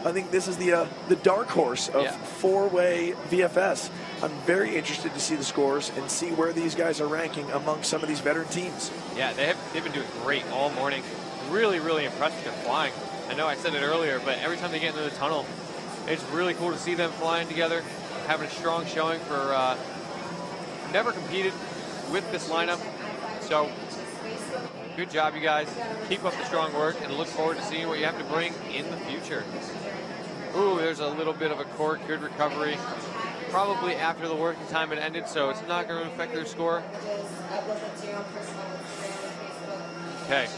I think this is the dark horse of four-way VFS. I'm very interested to see the scores and see where these guys are ranking among some of these veteran teams. Yeah, they've been doing great all morning. Really, really impressed with their flying. I know I said it earlier, but every time they get into the tunnel, it's really cool to see them flying together, having a strong showing for never competed with this lineup. So good job, you guys. Keep up the strong work and look forward to seeing what you have to bring in the future. Ooh, there's a little bit of a cork. Good recovery. Probably after the working time had ended, so it's not going to affect their score. Okay.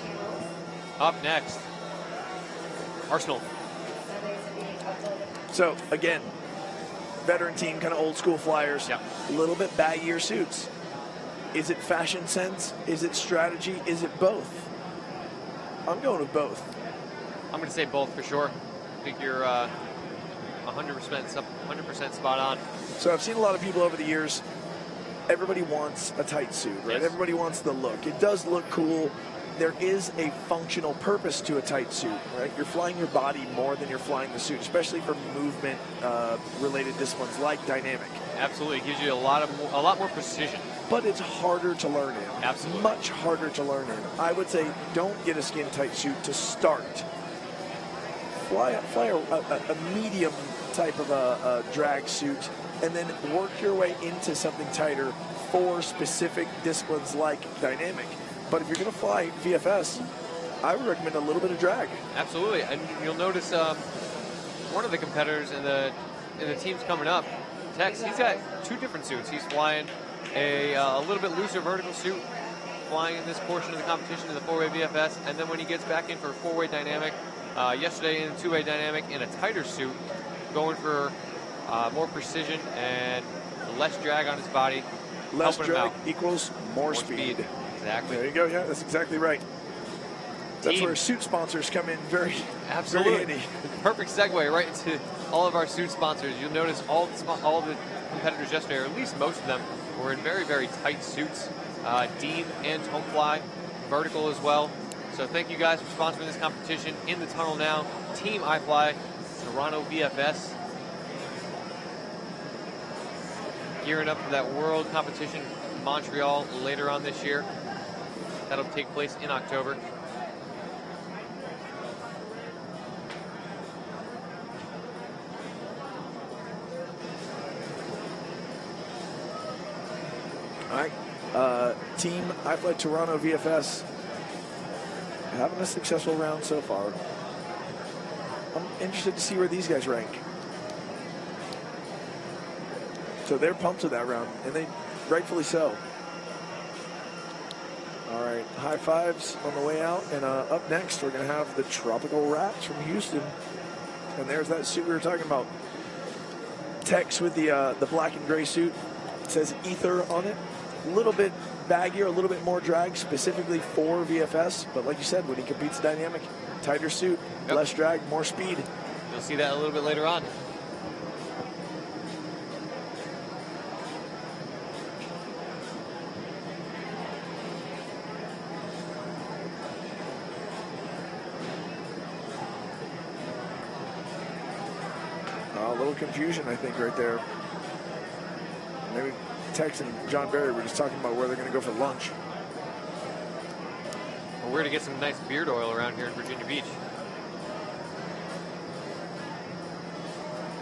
Up next, Arsenal. So, again, veteran team, kind of old school flyers. Yeah. A little bit baggier suits. Is it fashion sense? Is it strategy? Is it both? I'm going with both. I'm going to say both for sure. I think you're 100% spot on. So I've seen a lot of people over the years. Everybody wants a tight suit, right? Yes. Everybody wants the look. It does look cool there is a functional purpose to a tight suit, right? You're flying your body more than you're flying the suit, especially for movement related disciplines like dynamic. Absolutely, it gives you a lot more precision. But it's harder to learn in. Absolutely. Much harder to learn in. I would say don't get a skin tight suit to start. Fly a medium type of a drag suit, and then work your way into something tighter for specific disciplines like dynamic. But if you're going to fly VFS, I would recommend a little bit of drag. Absolutely, and you'll notice one of the competitors in the teams coming up, Tex, he's got two different suits. He's flying a little bit looser vertical suit, flying in this portion of the competition in the 4-way VFS, and then when he gets back in for a 4-way dynamic, yesterday in a 2-way dynamic in a tighter suit, going for more precision and less drag on his body. Less drag equals more speed. Exactly. There you go. Yeah, that's exactly right. That's where suit sponsors come in very handy. Perfect segue right into all of our suit sponsors. You'll notice all the competitors yesterday, or at least most of them, were in very, very tight suits. Dean and Tomefly, vertical as well. So thank you guys for sponsoring this competition. In the tunnel now, Team iFLY, Toronto VFS. Gearing up for that world competition in Montreal later on this year. That'll take place in October. All right, Team iFLY Toronto VFS having a successful round so far. I'm interested to see where these guys rank. So they're pumped with that round, and they rightfully so. All right, high fives on the way out, and up next we're going to have the Tropical Rats from Houston, and there's that suit we were talking about. Tex with the black and gray suit. It says Ether on it. A little bit baggier, a little bit more drag, specifically for VFS. But like you said, when he competes dynamic, tighter suit, less drag, more speed. You'll see that a little bit later on. A little confusion, I think, right there. Maybe Tex and John Barry were just talking about where they're going to go for lunch. Or where to get some nice beard oil around here in Virginia Beach.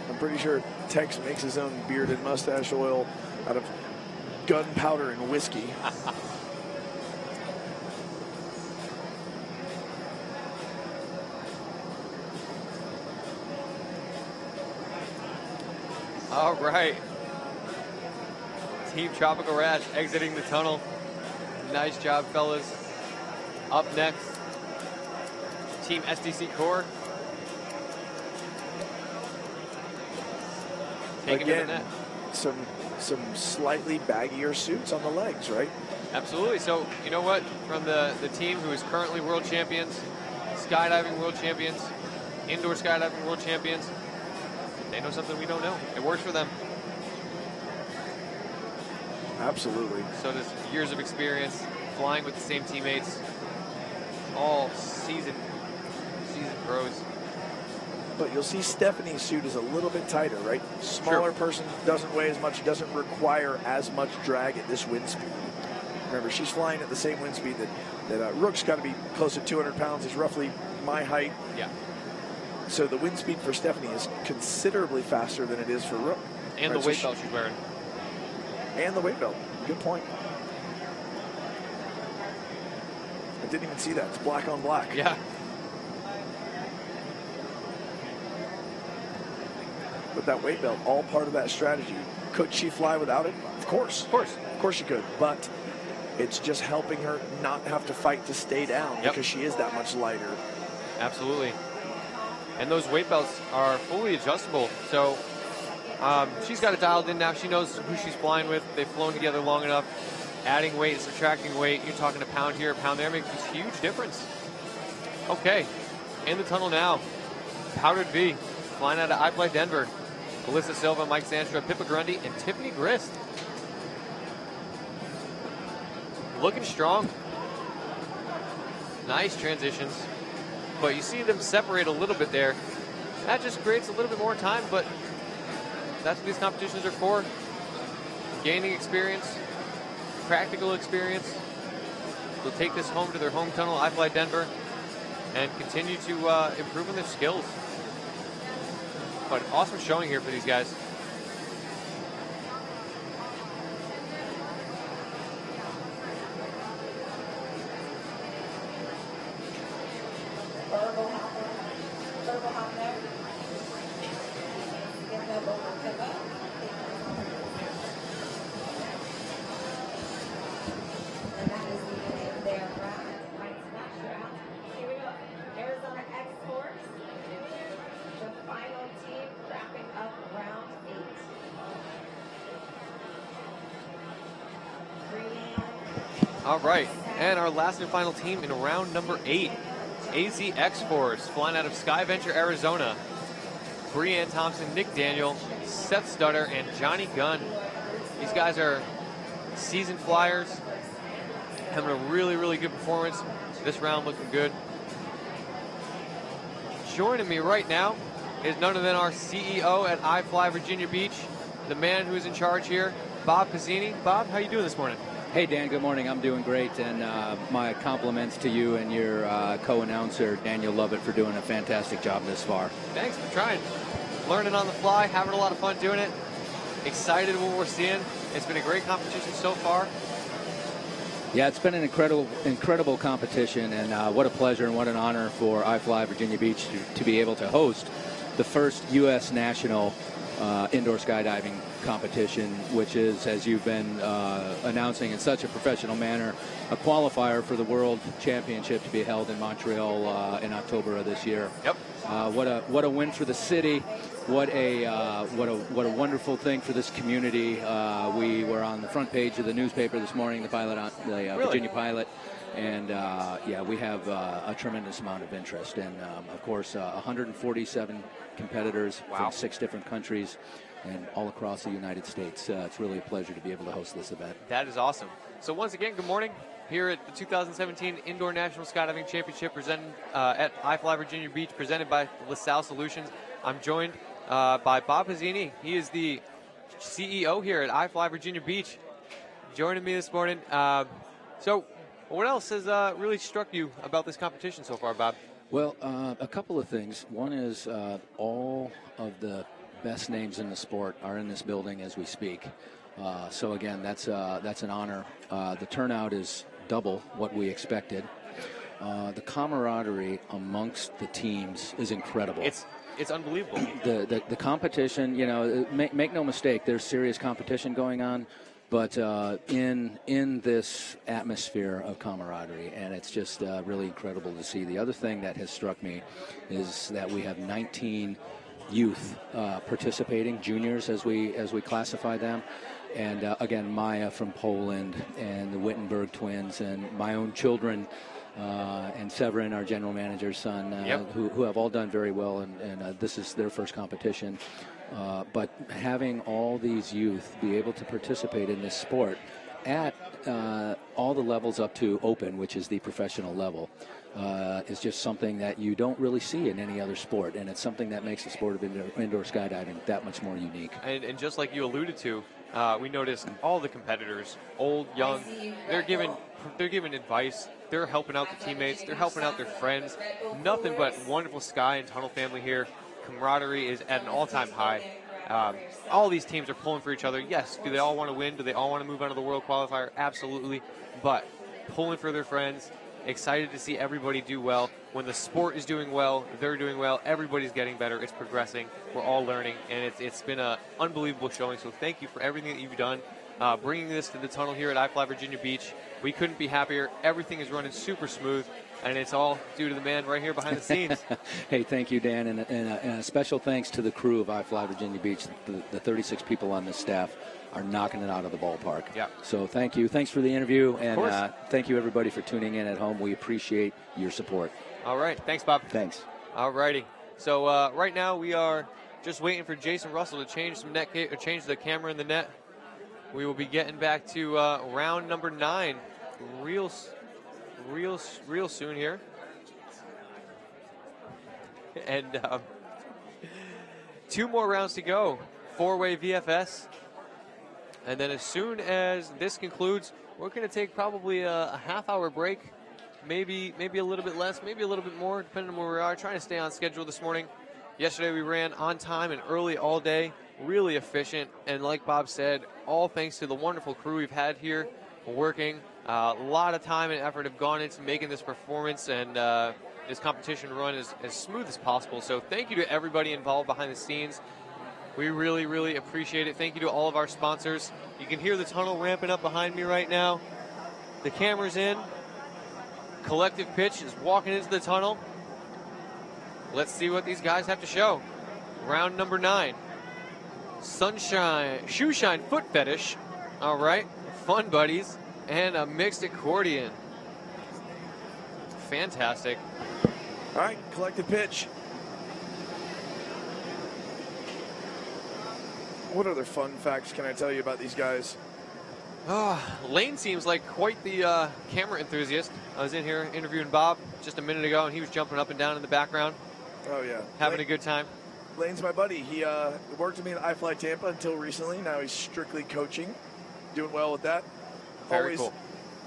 I'm pretty sure Tex makes his own beard and mustache oil out of gunpowder and whiskey. All right. Team Tropical Rats exiting the tunnel. Nice job, fellas. Up next, Team SDC Core. Taking it in Again, net. some slightly baggier suits on the legs, right? Absolutely. So, you know what? From the team who is currently world champions, skydiving world champions, indoor skydiving world champions, they know something we don't know. It works for them. Absolutely. So there's years of experience, flying with the same teammates, all seasoned pros. But you'll see Stephanie's suit is a little bit tighter, right? Smaller person, doesn't weigh as much, doesn't require as much drag at this wind speed. Remember, she's flying at the same wind speed that Rook's got to be close to 200 pounds. He's roughly my height. Yeah. So the wind speed for Stephanie is considerably faster than it is for Rook. And right, the weight belt she's wearing. And the weight belt. Good point. I didn't even see that. It's black on black. Yeah. But that weight belt, all part of that strategy. Could she fly without it? Of course. Of course. Of course she could. But it's just helping her not have to fight to stay down because she is that much lighter. Absolutely. And those weight belts are fully adjustable. So she's got it dialed in now. She knows who she's flying with. They've flown together long enough. Adding weight, subtracting weight. You're talking a pound here, a pound there. Makes a huge difference. Okay. In the tunnel now. Powdered V. Flying out of iFLY Denver. Alyssa Silva, Mike Sandstra, Pippa Grundy, and Tiffany Grist. Looking strong. Nice transitions. But you see them separate a little bit there. That just creates a little bit more time, but that's what these competitions are for. Gaining experience, practical experience. They'll take this home to their home tunnel, iFLY Denver, and continue to improve on their skills. But awesome showing here for these guys. All right, and our last and final team in round number 8, AZ X-Force, flying out of Skyventure, Arizona. Breanne Thompson, Nick Daniel, Seth Stutter, and Johnny Gunn. These guys are seasoned flyers, having a really, really good performance. This round looking good. Joining me right now is none other than our CEO at iFLY Virginia Beach, the man who is in charge here, Bob Pizzini. Bob, how you doing this morning? Hey, Dan, good morning. I'm doing great, and my compliments to you and your co-announcer, Daniel Lovett, for doing a fantastic job this far. Thanks for trying. Learning on the fly, having a lot of fun doing it. Excited what we're seeing. It's been a great competition so far. Yeah, it's been an incredible competition, and what a pleasure and what an honor for iFLY Virginia Beach to be able to host the first U.S. national indoor skydiving competition, which is, as you've been announcing in such a professional manner, a qualifier for the World Championship to be held in Montreal in October of this year. Yep. What a win for the city! What a wonderful thing for this community. We were on the front page of the newspaper this morning, the Virginia Pilot. And, yeah, we have a tremendous amount of interest. And, of course, 147 competitors from 6 different countries and all across the United States. It's really a pleasure to be able to host this event. That is awesome. So once again, good morning. Here at the 2017 Indoor National Skydiving Championship presented at iFLY Virginia Beach, presented by LaSalle Solutions. I'm joined by Bob Pizzini. He is the CEO here at iFLY Virginia Beach, joining me this morning. So what else has really struck you about this competition so far, Bob? Well, a couple of things. One is all of the best names in the sport are in this building as we speak. So again, that's an honor. The turnout is double what we expected. The camaraderie amongst the teams is incredible. It's unbelievable. The competition, you know, make no mistake, there's serious competition going on. But in this atmosphere of camaraderie, and it's just really incredible to see. The other thing that has struck me is that we have 19 youth participating, juniors as we classify them, and again Maya from Poland and the Wittenberg twins and my own children. And Severin, our general manager's son, who have all done very well, and this is their first competition. But having all these youth be able to participate in this sport at all the levels up to open, which is the professional level, is just something that you don't really see in any other sport, and it's something that makes the sport of indoor skydiving that much more unique. And just like you alluded to, we noticed all the competitors, old, young, they're giving advice. They're helping out the teammates. They're helping out their friends. Nothing but wonderful Sky and Tunnel family here. Camaraderie is at an all-time high. All these teams are pulling for each other. Yes, do they all want to win? Do they all want to move on to the World Qualifier? Absolutely. But pulling for their friends, excited to see everybody do well. When the sport is doing well, they're doing well. Everybody's getting better. It's progressing. We're all learning, and it's been an unbelievable showing. So thank you for everything that you've done. Bringing this to the tunnel here at iFLY Virginia Beach. We couldn't be happier. Everything is running super smooth, and it's all due to the man right here behind the scenes. Hey, thank you, Dan, and a special thanks to the crew of iFLY Virginia Beach. The 36 people on this staff are knocking it out of the ballpark. Yeah. So thank you. Thanks for the interview, and thank you, everybody, for tuning in at home. We appreciate your support. All right. Thanks, Bob. Thanks. All righty. So right now we are just waiting for Jason Russell to change change the camera in the net. We will be getting back to round number 9 real real soon here. And 2 more rounds to go. 4-way VFS. And then as soon as this concludes, we're going to take probably a half-hour break. Maybe a little bit less, maybe a little bit more, depending on where we are. Trying to stay on schedule this morning. Yesterday we ran on time and early all day. Really efficient. And like Bob said, all thanks to the wonderful crew we've had here working. A lot of time and effort have gone into making this performance and this competition run as smooth as possible. So thank you to everybody involved behind the scenes. We really, really appreciate it. Thank you to all of our sponsors. You can hear the tunnel ramping up behind me right now. The camera's in. Collective Pitch is walking into the tunnel. Let's see what these guys have to show. Round number 9. Shoeshine Foot Fetish. All right. Fun Buddies. And a mixed accordion. Fantastic. All right, Collective Pitch. What other fun facts can I tell you about these guys? Lane seems like quite the camera enthusiast. I was in here interviewing Bob just a minute ago, and he was jumping up and down in the background. Oh, yeah. Having a good time. Lane's my buddy. He worked with me at iFLY Tampa until recently. Now he's strictly coaching. Doing well with that. Very cool.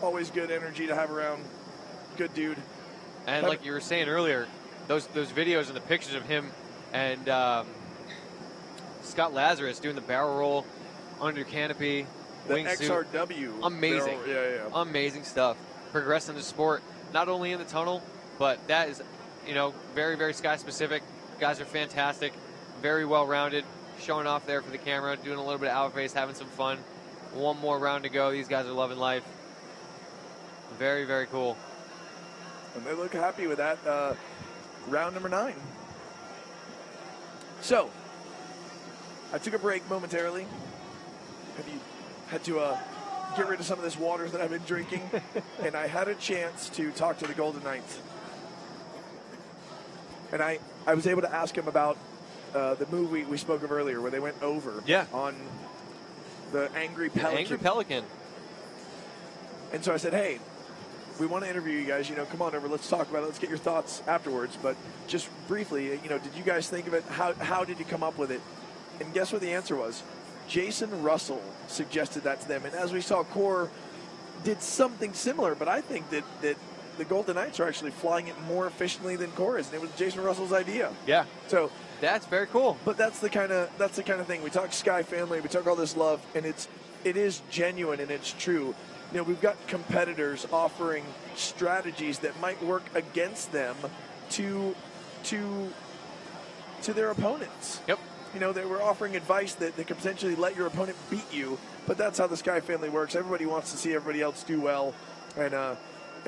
Always good energy to have around. Good dude. And like you were saying earlier, those videos and the pictures of him and Scott Lazarus doing the barrel roll under canopy, The wingsuit. XRW. Amazing. Yeah. Amazing stuff. Progressing the sport, not only in the tunnel, but that is, very, very sky specific. Guys are fantastic, very well rounded, showing off there for the camera, doing a little bit of outface, having some fun. 1 more round to go. These guys are loving life. Very, very cool. And they look happy with that. Round number 9. So, I took a break momentarily. Had to get rid of some of this water that I've been drinking. And I had a chance to talk to the Golden Knights. And I was able to ask him about the move we spoke of earlier where they went over on the Angry Pelican. Angry Pelican. And so I said, hey, we want to interview you guys. Come on over. Let's talk about it. Let's get your thoughts afterwards. But just briefly, did you guys think of it? How did you come up with it? And guess what the answer was? Jason Russell suggested that to them. And as we saw, Core did something similar. But I think that the Golden Knights are actually flying it more efficiently than Core is. And it was Jason Russell's idea. Yeah. So that's very cool. But that's the kind of thing. We talk Sky Family. We talk all this love. And it is genuine and it's true. We've got competitors offering strategies that might work against them to their opponents. Yep. They were offering advice that could potentially let your opponent beat you, but that's how the Sky Family works. Everybody wants to see everybody else do well, and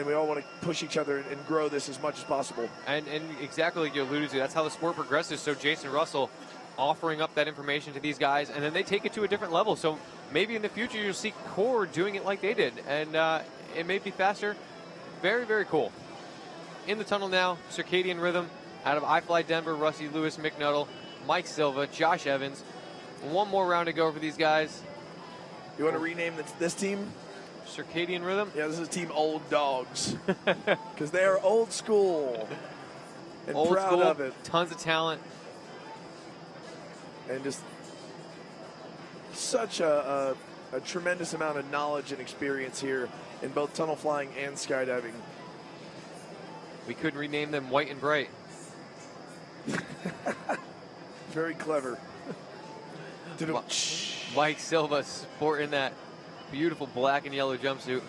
we all want to push each other and grow this as much as possible. And exactly like you alluded to, that's how the sport progresses. So Jason Russell offering up that information to these guys, and then they take it to a different level. So maybe in the future you'll see Core doing it like they did, and it may be faster. Very, very cool. In the tunnel now, Circadian Rhythm out of iFLY Denver, Rusty Lewis, Mick Nuttall, Mike Silva, Josh Evans. 1 more round to go for these guys. You want to rename this team? Circadian Rhythm? Yeah, this is Team Old Dogs. Because they are old school. And old proud school, of it. Tons of talent. And just such a tremendous amount of knowledge and experience here in both tunnel flying and skydiving. We could rename them White and Bright. Very clever. Mike Silva sporting that beautiful black and yellow jumpsuit.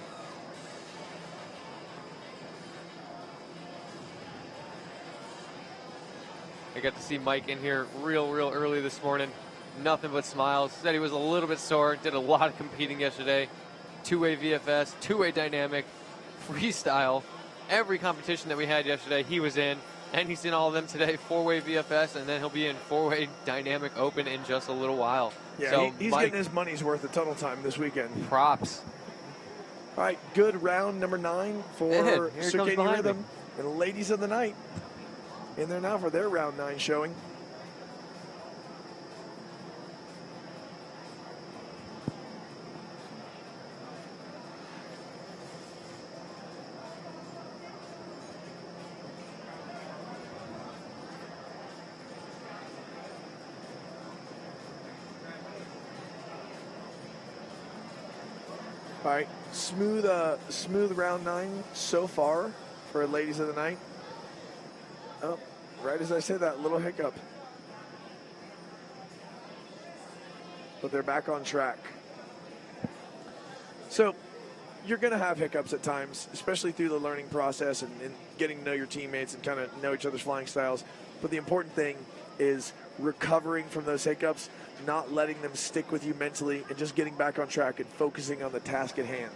I got to see Mike in here real early this morning. Nothing but smiles. Said he was a little bit sore. Did a lot of competing yesterday. 2-way VFS, 2-way dynamic, freestyle. Every competition that we had yesterday, he was in. And he's in all of them today. 4-way VFS, and then he'll be in 4-way dynamic open in just a little while. Yeah, so he's Mike, getting his money's worth of tunnel time this weekend. Props. All right, good round number 9 for Circadian Rhythm and Ladies of the Night. In there now for their round 9 showing. All right, smooth round 9 so far for ladies of the night. Oh, right as I said that, little hiccup. But they're back on track. So you're going to have hiccups at times, especially through the learning process and getting to know your teammates and kind of know each other's flying styles. But the important thing is recovering from those hiccups, not letting them stick with you mentally, and just getting back on track and focusing on the task at hand.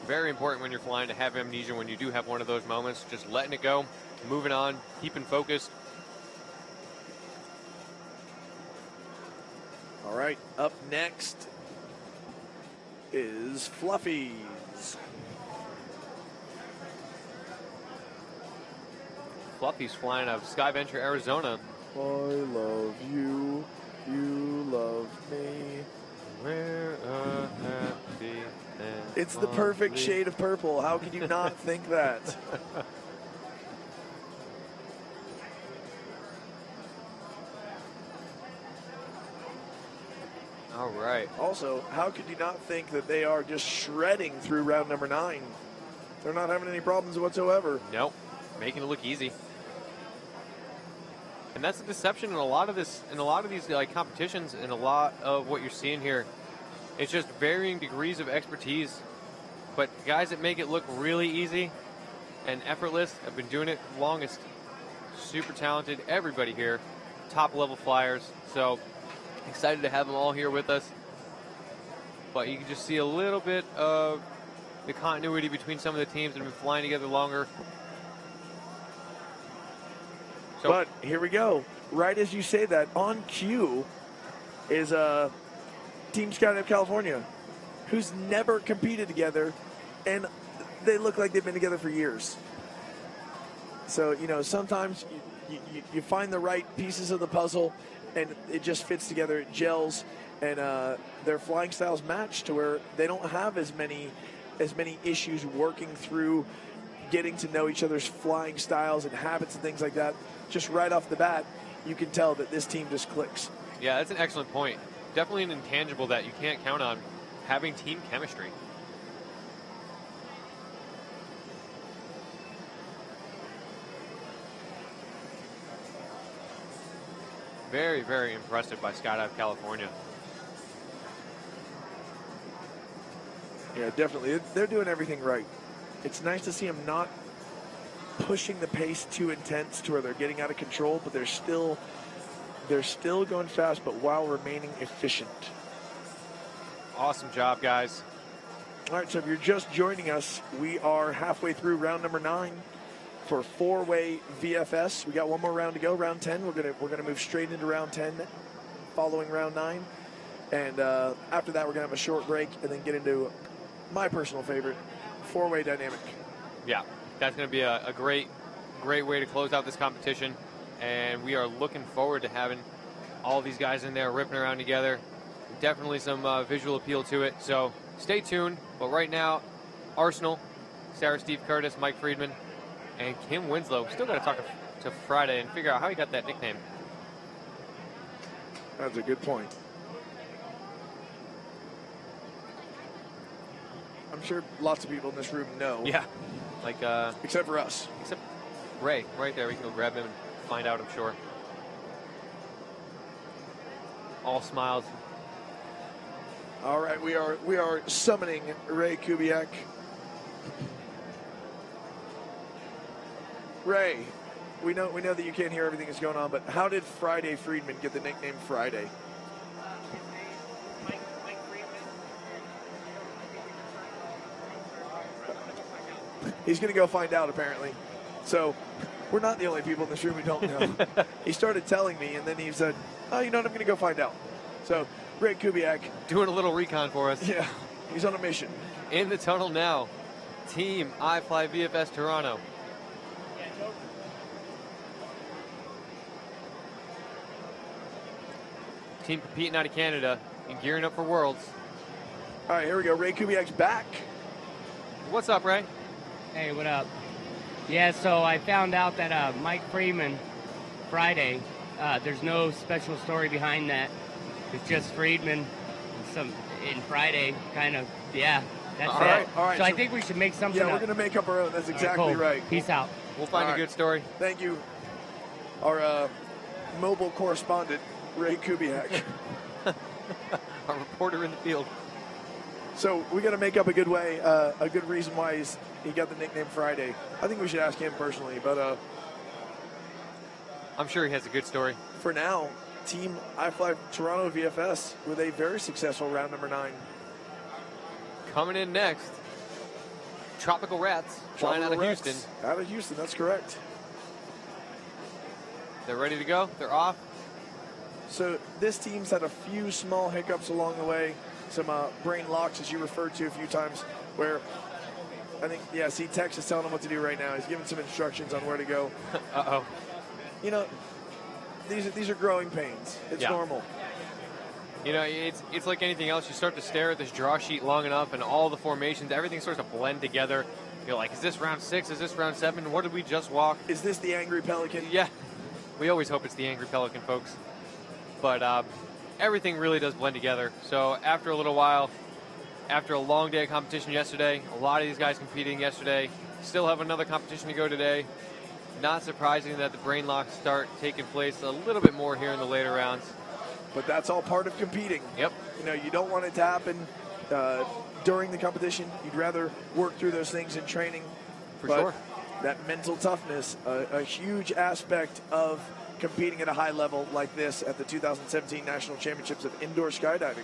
Very important when you're flying to have amnesia when you do have one of those moments. Just letting it go, moving on, keeping focused. All right, up next is Fluffy's. Fluffy's flying out of Skyventure, Arizona. I love you, you love me. We're a happy and It's the perfect lovely. shade of purple. How could you not think that? All right. Also, how could you not think that they are just shredding through round number 9? They're not having any problems whatsoever. Nope, making it look easy. And that's the deception in a lot of these like competitions, and a lot of what you're seeing here. It's just varying degrees of expertise, but guys that make it look really easy and effortless have been doing it longest. Super talented, everybody here, top level flyers. So excited to have them all here with us. But you can just see a little bit of the continuity between some of the teams that have been flying together longer. So, But here we go. Right as you say that, on cue is Team Skydive California, who's never competed together, and they look like they've been together for years. So, you know, sometimes you find the right pieces of the puzzle, and it just fits together, it gels, and their flying styles match to where they don't have as many issues working through getting to know each other's flying styles and habits and things like that. Just right off the bat, you can tell that this team just clicks. yeah, that's an excellent point. Definitely an intangible that you can't count on, having team chemistry. Very, very impressive by Skydive California. Yeah, definitely. They're doing everything right. It's nice to see them not pushing the pace too intense to where they're getting out of control, but they're still going fast, but while remaining efficient. Awesome job, guys. All right, so if you're just joining us, we are halfway through round number 9 for 4-way VFS. We got one more round to go, round 10. We're gonna move straight into round 10 following round 9. And after that, we're gonna have a short break and then get into my personal favorite, 4-way dynamic. Yeah, that's going to be a great way to close out this competition. And we are looking forward to having all these guys in there ripping around together. Definitely some visual appeal to it. So stay tuned. But right now, Arsenal, Sarah Steve Curtis, Mike Friedman, and Kim Winslow. Still got to talk to Friday and figure out how he got that nickname. That's a good point. I'm sure lots of people in this room know. Yeah. Like, except for us. Except Ray, right there. We can go grab him and find out, I'm sure. All smiles. All right, we are summoning Ray Kubiak. Ray, we know that you can't hear everything that's going on, but how did Friday Friedman get the nickname Friday? He's going to go find out, apparently. So we're not the only people in this room who don't know. He started telling me, and then he said, oh, you know what, I'm going to go find out. So Ray Kubiak. Doing a little recon for us. Yeah, he's on a mission. In the tunnel now, Team iFLY VFS Toronto. Team competing out of Canada and gearing up for Worlds. All right, here we go. Ray Kubiak's back. What's up, Ray? Hey, what up? Yeah, so I found out that Mike Friedman, Friday, there's no special story behind that. It's just Friedman. and Friday kind of, yeah, that's All it. right, all right, So I so- think we should make something Yeah, up. we're going to make up our own. That's All exactly cool. right. Peace out. We'll find All a good story. Thank you. Our mobile correspondent, Ray Kubiak. A reporter in the field. So we got to make up a good way, a good reason why he got the nickname Friday. I think we should ask him personally, but I'm sure he has a good story. For now, Team iFLY Toronto VFS with a very successful round number 9. Coming in next, Tropical Rats, flying out of Rats. Houston. Out of Houston, that's correct. They're ready to go. They're off. So this team's had a few small hiccups along the way, some brain locks, as you referred to a few times, where I think, yeah, see, Tex is telling him what to do right now. He's giving some instructions on where to go. Uh-oh. You know, these are growing pains. It's Yeah. normal. You know, it's like anything else. You start to stare at this draw sheet long enough, and all the formations, everything starts to blend together. You're like, is this round 6? Is this round 7? What did we just walk? Is this the Angry Pelican? Yeah. We always hope it's the Angry Pelican, folks. But everything really does blend together. So after a little while, after a long day of competition yesterday, a lot of these guys competing yesterday, still have another competition to go today. Not surprising that the brain locks start taking place a little bit more here in the later rounds. But that's all part of competing. Yep. You know, you don't want it to happen during the competition. You'd rather work through those things in training. For But sure. That mental toughness, a huge aspect of competing at a high level like this at the 2017 National Championships of Indoor Skydiving.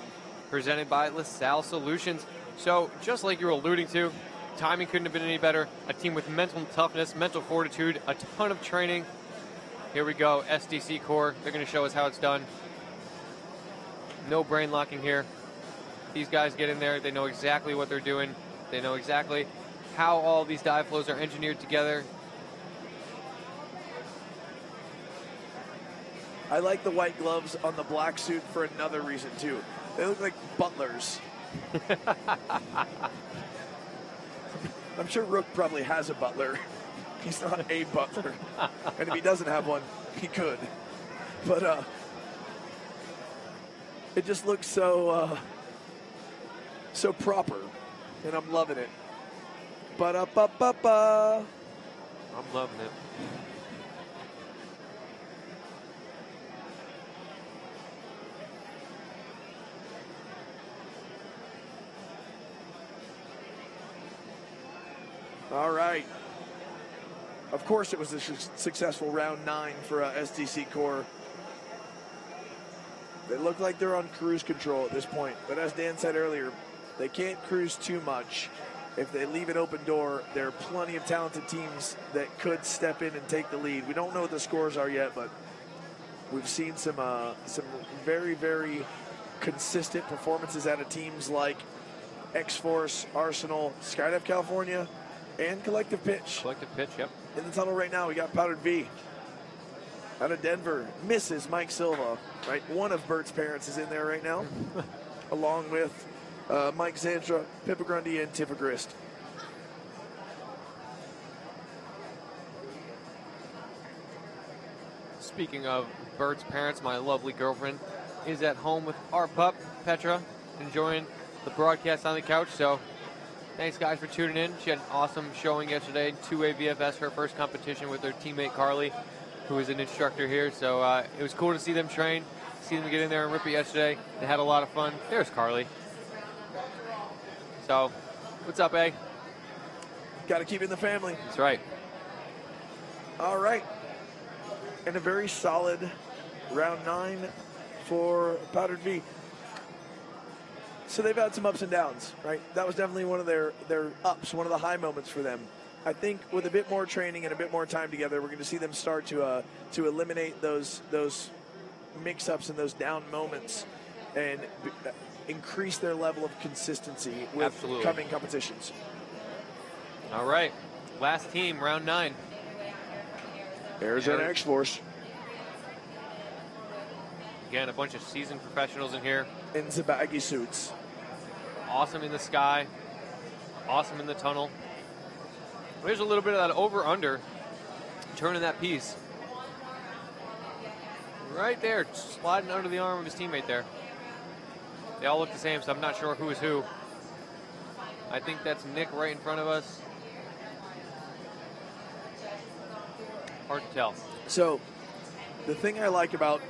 Presented by LaSalle Solutions. So just like you were alluding to, timing couldn't have been any better. A team with mental toughness, mental fortitude, a ton of training. Here we go, SDC Core. They're going to show us how it's done. No brain locking here. These guys get in there. They know exactly what they're doing. They know exactly how all these dive flows are engineered together. I like the white gloves on the black suit for another reason, too. They look like butlers. I'm sure Rook probably has a butler. He's not a butler. And if he doesn't have one, he could. But it just looks so so proper, and I'm loving it. Ba-da-ba-ba-ba. I'm loving it. All right. Of course, it was a successful round 9 for SDC Core. They look like they're on cruise control at this point. But as Dan said earlier, they can't cruise too much. If they leave an open door, there are plenty of talented teams that could step in and take the lead. We don't know what the scores are yet, but we've seen some very, very consistent performances out of teams like X-Force, Arsenal, Skydive California, and Collective Pitch. Collective Pitch, yep. In the tunnel right now, we got Powdered V. Out of Denver, Mrs. Mike Silva, right? One of Bert's parents is in there right now, along with Mike Zandra, Pippa Grundy, and Tifa Grist. Speaking of Bert's parents, my lovely girlfriend is at home with our pup, Petra, enjoying the broadcast on the couch. So thanks, guys, for tuning in. She had an awesome showing yesterday. 2A VFS, her first competition with her teammate Carly, who is an instructor here. So it was cool to see them train, see them get in there and rip it yesterday. They had a lot of fun. There's Carly. So, what's up, A? Got to keep it in the family. That's right. All right. And a very solid round 9 for Powdered V. So they've had some ups and downs, right? That was definitely one of their ups, one of the high moments for them. I think with a bit more training and a bit more time together, we're going to see them start to eliminate those mix-ups and those down moments and increase their level of consistency with Absolutely. coming competitions. All right. Last team, round 9. Arizona X-Force. Again, a bunch of seasoned professionals in here. In Zabagi suits. Awesome in the sky. Awesome in the tunnel. There's a little bit of that over-under. Turning that piece. Right there. Sliding under the arm of his teammate there. They all look the same, so I'm not sure who is who. I think that's Nick right in front of us. Hard to tell. So the thing I like about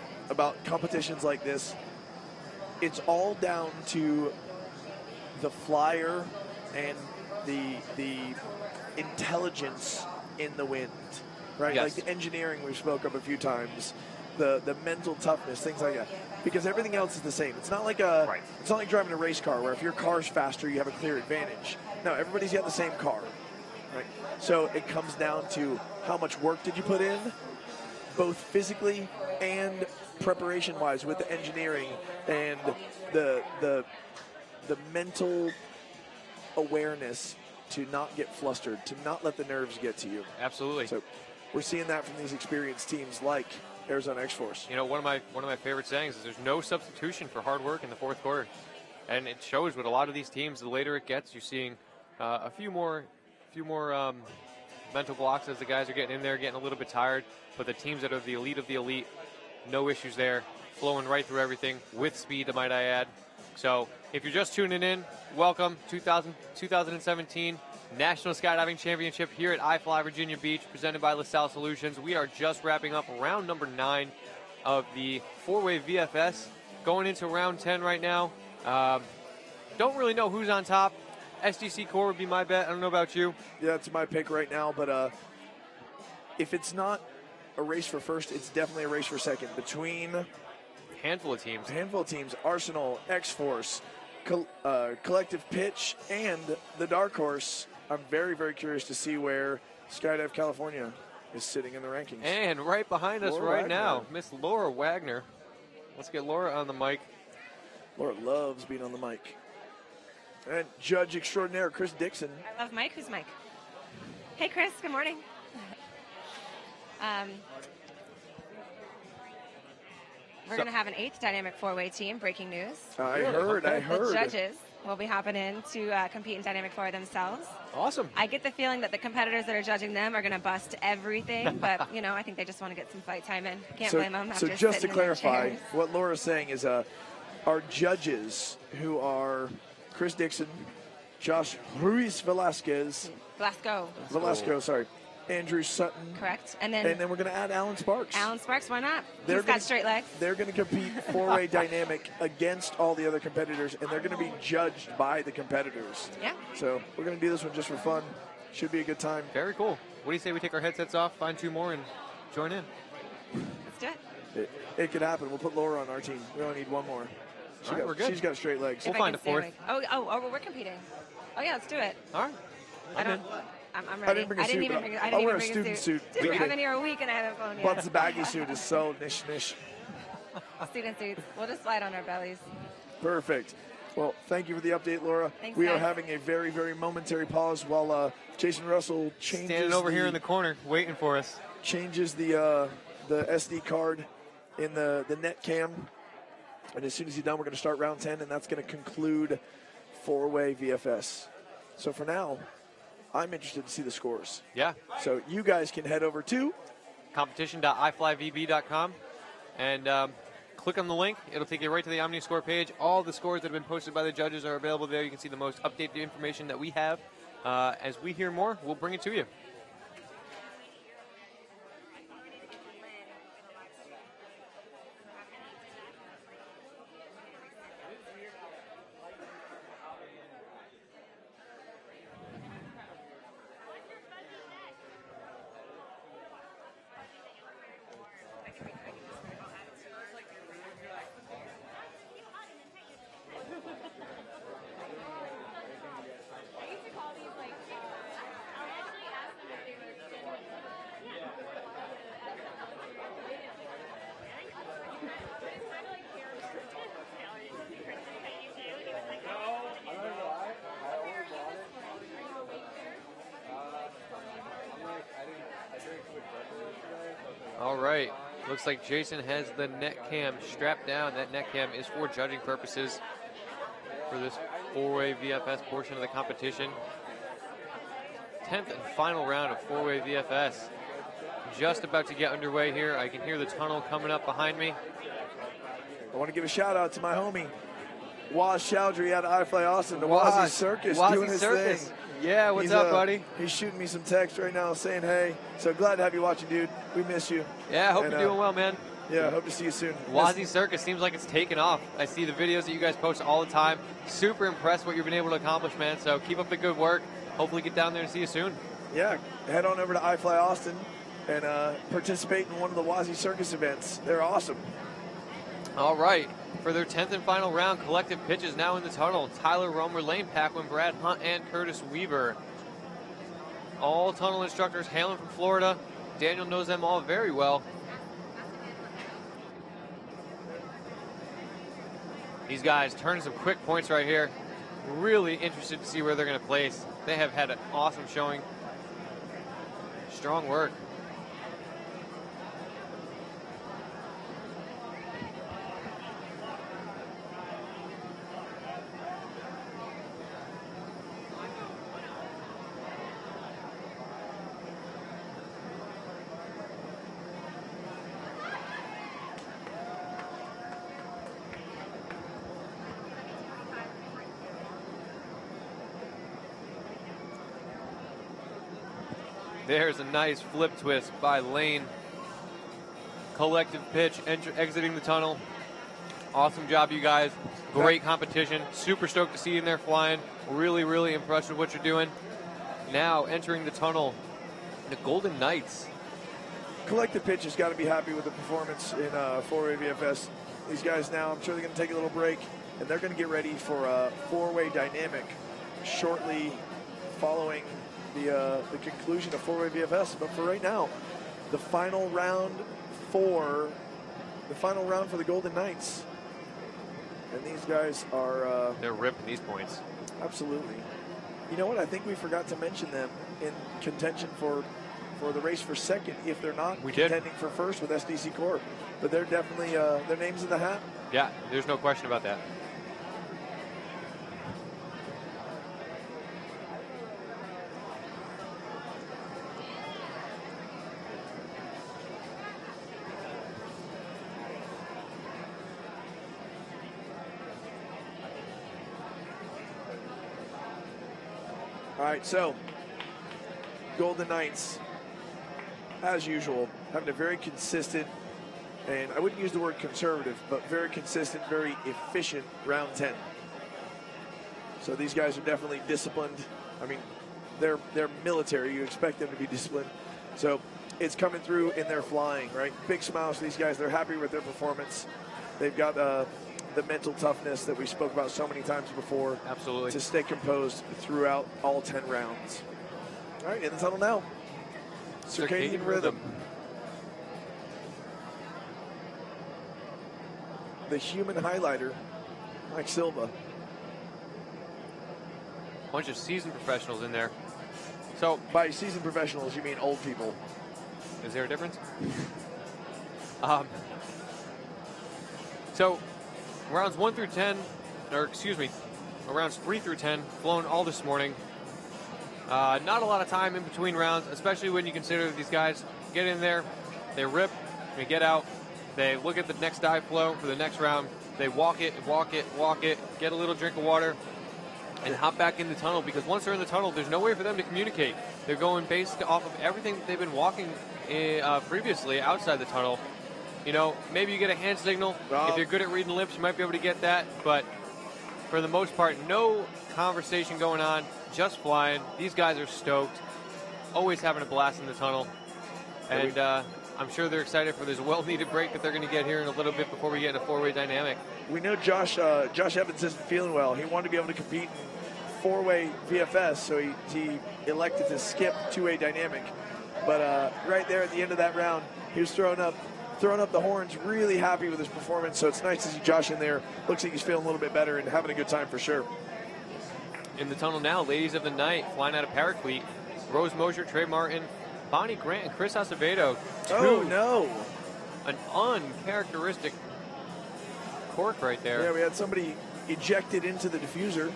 competitions like this, it's all down to the flyer and the intelligence in the wind, right? Yes. Like the engineering we spoke of a few times, the mental toughness, things like that. Because everything else is the same. It's not like it's not like driving a race car where if your car's faster, you have a clear advantage. No, everybody's got the same car, right? So it comes down to how much work did you put in, both physically and preparation-wise with the engineering and the mental awareness to not get flustered, to not let the nerves get to you. Absolutely. So we're seeing that from these experienced teams like Arizona X-Force. You know, one of my favorite sayings is there's no substitution for hard work in the fourth quarter. And it shows with a lot of these teams, the later it gets, you're seeing a few more mental blocks as the guys are getting in there, getting a little bit tired. But the teams that are the elite, no issues there, flowing right through everything with speed, might I add. So if you're just tuning in, welcome 2017 National Skydiving Championship here at iFLY Virginia Beach, presented by LaSalle Solutions. We are just wrapping up round number 9 of the 4-way VFS, going into round 10 right now. Don't really know who's on top. SDC Core would be my bet. I don't know about you. Yeah, it's my pick right now, but if it's not a race for first, it's definitely a race for second between handful of teams. Arsenal, X-Force, Collective Pitch, and the Dark Horse. I'm very, very curious to see where Skydive California is sitting in the rankings. And right behind us Laura Wagner. now, Miss Laura Wagner. Let's get Laura on the mic. Laura loves being on the mic. And Judge Extraordinaire Chris Dixon. I love Mike. Who's Mike? Hey, Chris. Good morning. We're going to have an 8th dynamic 4-way team. Breaking news. I heard. The judges will be hopping in to compete in dynamic 4 themselves. Awesome. I get the feeling that the competitors that are judging them are going to bust everything, but you know, I think they just want to get some flight time in. Can't blame them. So just to clarify, what Laura's saying is our judges, who are Chris Dixon, Josh Ruiz Velasquez, Velasco, sorry, Andrew Sutton. Correct. And then we're going to add Alan Sparks. Alan Sparks, why not? He's got straight legs. They're going to compete 4-way dynamic against all the other competitors, and they're going to be judged by the competitors. Yeah. So we're going to do this one just for fun. Should be a good time. Very cool. What do you say we take our headsets off, find 2 more, and join in? Let's do it. It could happen. We'll put Laura on our team. We only need 1 more. We're good. She's got straight legs. We'll find a 4th. Oh, we're competing. Oh yeah, let's do it. All right. I'm ready. I didn't bring a suit. I'll wear a student suit. I've been here a week and I haven't flown yet. But the baggy suit is so niche. Student suits. We'll just slide on our bellies. Perfect. Well, thank you for the update, Laura. Thanks, we are guys. having a very, very momentary pause while Jason Russell changes. Standing over here in the corner, waiting for us. Changes the SD card in the net cam. And as soon as he's done, we're going to start round 10, and that's going to conclude 4-way VFS. So for now, I'm interested to see the scores. Yeah. So you guys can head over to competition.iflyvb.com and click on the link. It'll take you right to the OmniScore page. All the scores that have been posted by the judges are available there. You can see the most updated information that we have. As we hear more, we'll bring it to you. All right. Looks like Jason has the net cam strapped down. That net cam is for judging purposes for this 4-way VFS portion of the competition. 10th and final round of 4-way VFS. Just about to get underway here. I can hear the tunnel coming up behind me. I want to give a shout out to my homie, Waz Chowdhury out of iFLY Austin, the Wazzy Circus, Wazzy doing his Circus. thing. Yeah, what's up, buddy? He's shooting me some text right now saying, hey. So glad to have you watching, dude. We miss you. Yeah, I hope you're doing well, man. Yeah, hope to see you soon. Wazzy Circus seems like it's taken off. I see the videos that you guys post all the time. Super impressed what you've been able to accomplish, man. So keep up the good work. Hopefully get down there and see you soon. Yeah, head on over to iFLY Austin and participate in one of the Wazzy Circus events. They're awesome. All right, for their 10th and final round, collective pitches now in the tunnel. Tyler Romer, Lane Paquin, Brad Hunt, and Curtis Weaver. All tunnel instructors hailing from Florida. Daniel knows them all very well. These guys turning some quick points right here. Really interested to see where they're going to place. They have had an awesome showing. Strong work. There's a nice flip twist by Lane. Collective pitch, exiting the tunnel. Awesome job, you guys. Great competition. Super stoked to see you in there flying. Really, really impressed with what you're doing. Now entering the tunnel, the Golden Knights. Collective pitch has got to be happy with the performance in 4-way VFS. These guys now, I'm sure they're going to take a little break, and they're going to get ready for a 4-way dynamic shortly following the conclusion of 4-way VFS. But for right now, the final round for the Golden Knights. And these guys are... they're ripping these points. Absolutely. You know what? I think we forgot to mention them in contention for the race for second if they're not contending for first with SDC Corp. But they're definitely, their name's in the hat. Yeah, there's no question about that. All right, so Golden Knights, as usual, having a very consistent, and I wouldn't use the word conservative, but very consistent, very efficient round 10. So these guys are definitely disciplined. I mean, they're military. You expect them to be disciplined. So it's coming through in their flying, right? Big smiles to these guys. They're happy with their performance. They've got the mental toughness that we spoke about so many times before. Absolutely. To stay composed throughout all 10 rounds. All right, in the tunnel now. Circadian rhythm. The human highlighter, Mike Silva. Bunch of seasoned professionals in there. So by seasoned professionals, you mean old people. Is there a difference? So rounds 1 through 10, or excuse me, rounds 3 through 10, flown all this morning. Not a lot of time in between rounds, especially when you consider that these guys get in there, they rip, they get out, they look at the next dive flow for the next round, they walk it, get a little drink of water, and hop back in the tunnel, because once they're in the tunnel, there's no way for them to communicate. They're going based off of everything that they've been walking previously outside the tunnel. You know, maybe you get a hand signal. If you're good at reading lips, you might be able to get that. But for the most part, no conversation going on, just flying. These guys are stoked, always having a blast in the tunnel. And I'm sure they're excited for this well-needed break that they're going to get here in a little bit before we get in a 4-way dynamic. We know Josh Evans isn't feeling well. He wanted to be able to compete in 4-way VFS, so he elected to skip 2-way dynamic. But right there at the end of that round, he was throwing up the horns, really happy with his performance. So it's nice to see Josh in there. Looks like he's feeling a little bit better and having a good time for sure. In the tunnel now, ladies of the night, flying out of Paraclete, Rose Mosher, Trey Martin, Bonnie Grant, and Chris Acevedo. Oh, no. An uncharacteristic cork right there. Yeah, we had somebody ejected into the diffuser.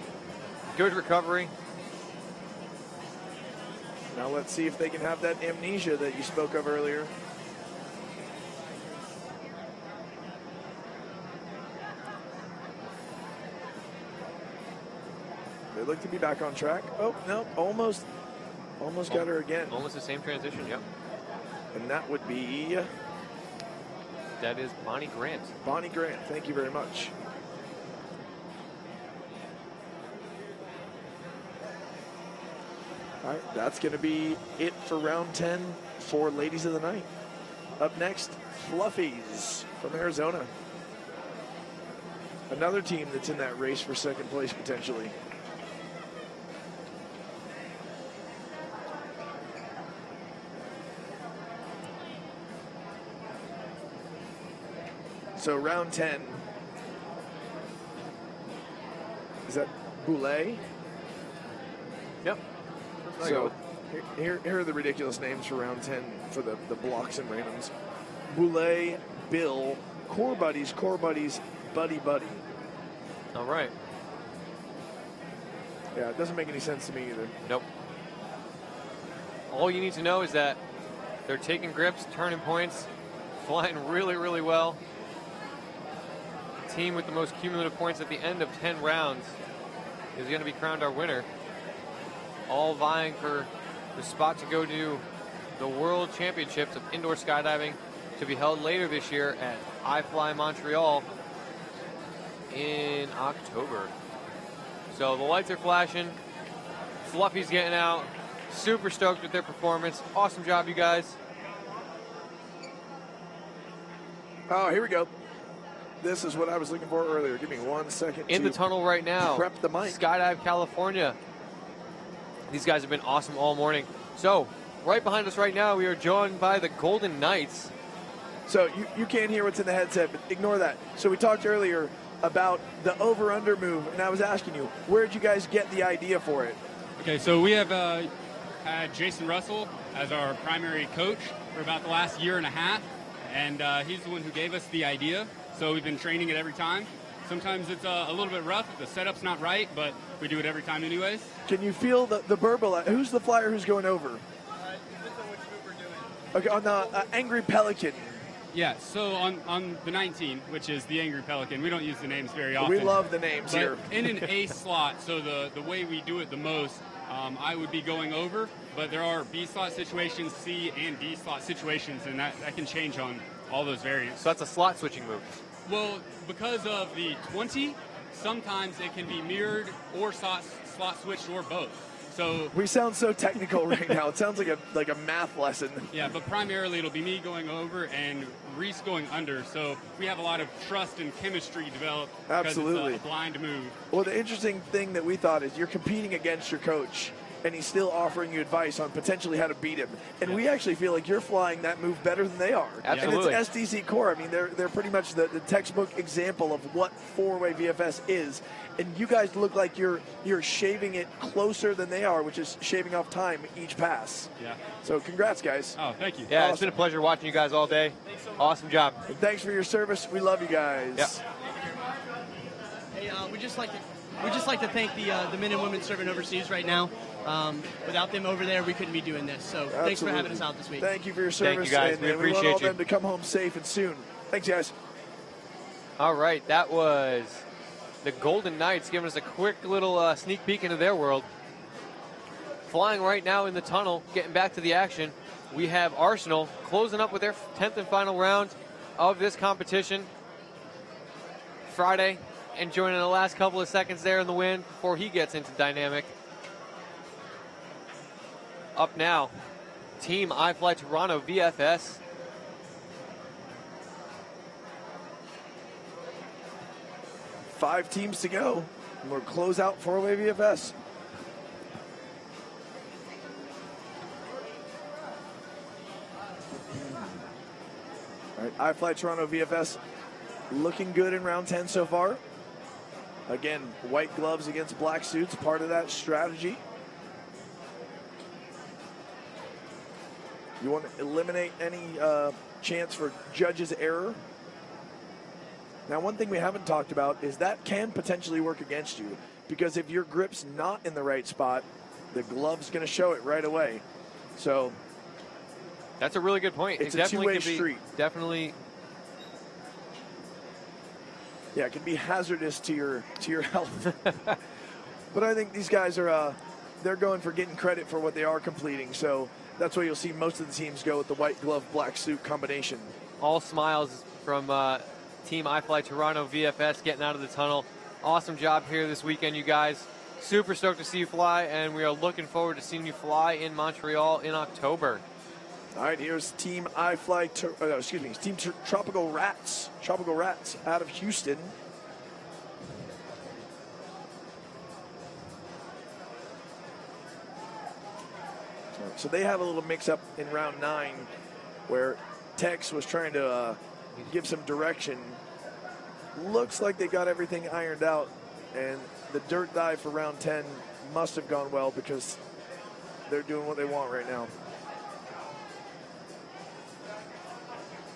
Good recovery. Now let's see if they can have that amnesia that you spoke of earlier. They look to be back on track. Oh, no, almost got her again. Almost the same transition, yep. And that would be... That is Bonnie Grant. Bonnie Grant, thank you very much. All right, that's going to be it for round 10 for Ladies of the Night. Up next, Fluffies from Arizona. Another team that's in that race for second place potentially. So round 10. Is that Boulay? Yep. So here are the ridiculous names for round 10 for the blocks and randoms. Boulay, Bill, Core Buddies, Buddy Buddy. All right. Yeah, it doesn't make any sense to me either. Nope. All you need to know is that they're taking grips, turning points, flying really, really well. The team with the most cumulative points at the end of 10 rounds is going to be crowned our winner. All vying for the spot to go to the World Championships of Indoor Skydiving to be held later this year at iFLY Montreal in October. So the lights are flashing. Fluffy's getting out. Super stoked with their performance. Awesome job, you guys. Oh, here we go. This is what I was looking for earlier. Give me 1 second. In the tunnel right now. Prep the mic. Skydive California. These guys have been awesome all morning. So, right behind us right now, we are joined by the Golden Knights. So you can't hear what's in the headset, but ignore that. So we talked earlier about the over-under move, and I was asking you, where did you guys get the idea for it? Okay, so we have had Jason Russell as our primary coach for about the last year and a half, and he's the one who gave us the idea. So we've been training it every time. Sometimes it's a little bit rough if the setup's not right, but we do it every time anyways. Can you feel the burble? Who's the flyer who's going over? Depends on which move we're doing. Okay, on the Angry Pelican. Yeah, so on the 19, which is the Angry Pelican, we don't use the names very often. We love the names but here. In an A slot, so the way we do it the most, I would be going over, but there are B slot situations, C and D slot situations, and that can change on all those variants. So that's a slot switching move. Well, because of the 20, sometimes it can be mirrored or slot switched or both. So we sound so technical right now. It sounds like a math lesson. Yeah, but primarily it'll be me going over and Reese going under. So we have a lot of trust and chemistry developed. Absolutely. Because it's a blind move. Well, the interesting thing that we thought is you're competing against your coach, and he's still offering you advice on potentially how to beat him. And we actually feel like you're flying that move better than they are. Absolutely. And it's SDC Core. I mean, they're pretty much the textbook example of what four-way VFS is. And you guys look like you're shaving it closer than they are, which is shaving off time each pass. Yeah. So congrats, guys. Oh, thank you. Yeah, It's been a pleasure watching you guys all day. Awesome job. And thanks for your service. We love you guys. Yep. Hey, we just like to thank the men and women serving overseas right now. Without them over there, we couldn't be doing this. So thanks for having us out this week. Thank you for your service. Thank you, guys. And We we want appreciate all you. them to come home safe and soon. Thanks, guys. All right, that was the Golden Knights giving us a quick little sneak peek into their world. Flying right now in the tunnel, getting back to the action, we have Arsenal closing up with their 10th and final round of this competition. Friday, enjoying the last couple of seconds there in the wind before he gets into dynamic. Up now, Team iFLY Toronto VFS. Five teams to go. We'll close out four-way VFS. All right, iFLY Toronto VFS looking good in round 10 so far. Again, white gloves against black suits, part of that strategy. You want to eliminate any chance for judges' error. Now, one thing we haven't talked about is that can potentially work against you, because if your grip's not in the right spot, the glove's going to show it right away. So that's a really good point. It's It a definitely two-way could be- street. Definitely. Yeah, it can be hazardous to your health. But I think these guys are they're going for getting credit for what they are completing. So that's why you'll see most of the teams go with the white glove, black suit combination. All smiles from Team iFLY Toronto VFS getting out of the tunnel. Awesome job here this weekend, you guys. Super stoked to see you fly, and we are looking forward to seeing you fly in Montreal in October. All right, here's Team iFLY, Team Tropical Rats out of Houston. So they have a little mix-up in round 9 where Tex was trying to give some direction. Looks like they got everything ironed out, and the dirt dive for round 10 must have gone well because they're doing what they want right now.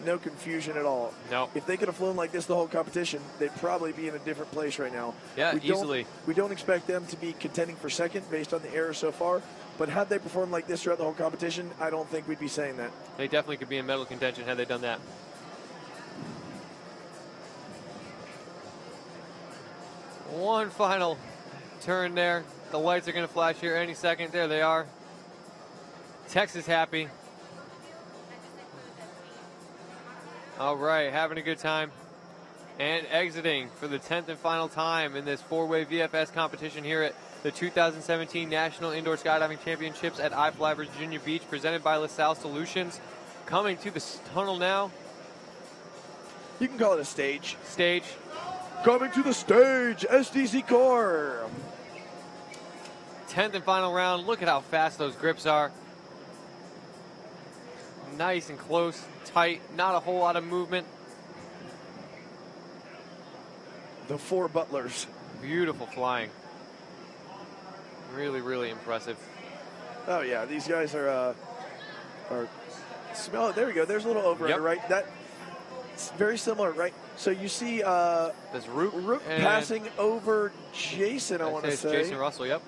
No confusion at all. No. If they could have flown like this the whole competition, they'd probably be in a different place right now. Yeah, easily. We don't expect them to be contending for second based on the errors so far, but had they performed like this throughout the whole competition, I don't think we'd be saying that. They definitely could be in medal contention had they done that. One final turn there. The lights are going to flash here any second. There they are. Tex is happy. All right, having a good time. And exiting for the 10th and final time in this 4-way VFS competition here at the 2017 National Indoor Skydiving Championships at iFLY Virginia Beach, presented by LaSalle Solutions. Coming to the tunnel now. You can call it a stage. Stage. Coming to the stage, SDC Core. 10th and final round. Look at how fast those grips are. Nice and close, tight, not a whole lot of movement. The 4 butlers. Beautiful flying. Really, really impressive. Oh yeah, these guys are smell it. There we go. There's a little over under, right? It's very similar, right? So you see this Rook passing over Jason, I want to say. Jason Russell, yep.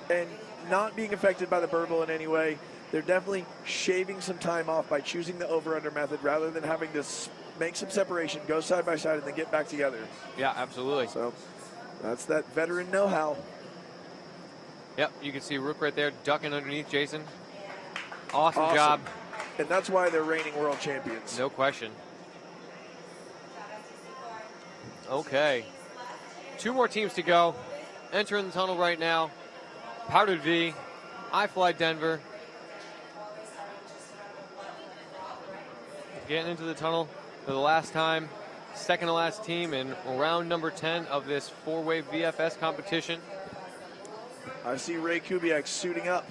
And not being affected by the burble in any way. They're definitely shaving some time off by choosing the over-under method rather than having to make some separation, go side by side, and then get back together. Yeah, absolutely. So that's that veteran know-how. Yep, you can see Rook right there ducking underneath Jason. Awesome job. And that's why they're reigning world champions. No question. Okay. 2 more teams to go. Entering the tunnel right now. Powdered V, iFLY Denver. Getting into the tunnel for the last time. Second to last team in round number 10 of this 4-way VFS competition. I see Ray Kubiak suiting up.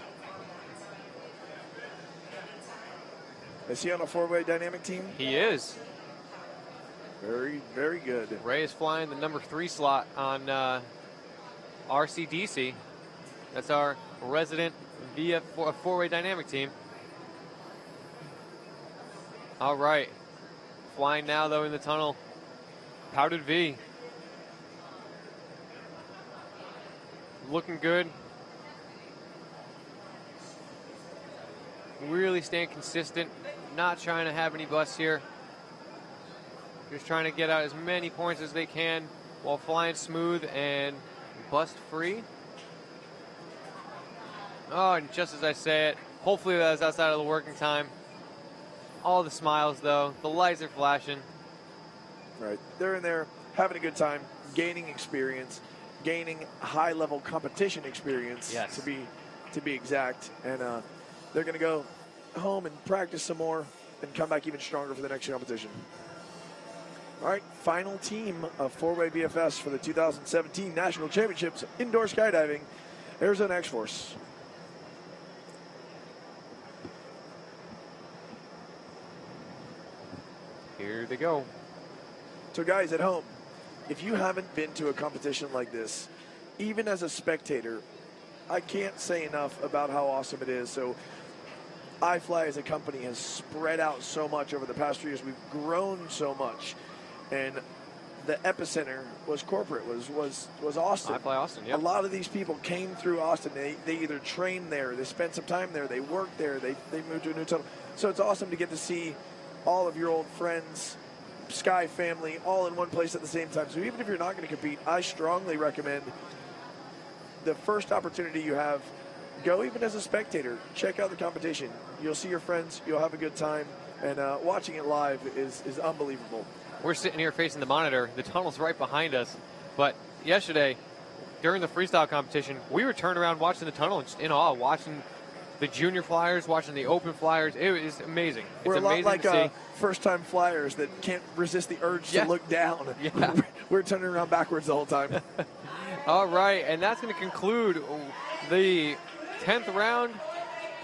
Is he on a 4-way dynamic team? He is. Very, very good. Ray is flying the number 3 slot on RCDC. That's our resident 4-way dynamic team. All right. Flying now, though, in the tunnel. Powdered V. Looking good. Really staying consistent. Not trying to have any busts here. Just trying to get out as many points as they can while flying smooth and bust free. Oh, and just as I say it, hopefully that was outside of the working time. All the smiles, though. The lights are flashing. Right. They're in there having a good time, gaining experience, gaining high-level competition experience, yes, to be exact. And they're going to go home and practice some more and come back even stronger for the next competition. All right, final team of 4-way BFS for the 2017 National Championships Indoor Skydiving, Arizona X-Force. Here they go. So guys at home, if you haven't been to a competition like this, even as a spectator, I can't say enough about how awesome it is. So iFLY as a company has spread out so much over the past 3 years. We've grown so much. And the epicenter was corporate, was Austin. iFLY Austin, yep. A lot of these people came through Austin. They either trained there, they spent some time there, they worked there, they moved to a new tunnel. So it's awesome to get to see all of your old friends, Sky family, all in one place at the same time. So even if you're not going to compete, I strongly recommend the first opportunity you have, go even as a spectator. Check out the competition. You'll see your friends. You'll have a good time. And watching it live is unbelievable. We're sitting here facing the monitor. The tunnel's right behind us. But yesterday, during the freestyle competition, we were turned around watching the tunnel and just in awe, watching the junior flyers, watching the open flyers. It was amazing. We're it's a amazing lot like to see. first-time flyers that can't resist the urge Yeah. to look down. Yeah. We're turning around backwards the whole time. All right, and that's going to conclude the 10th round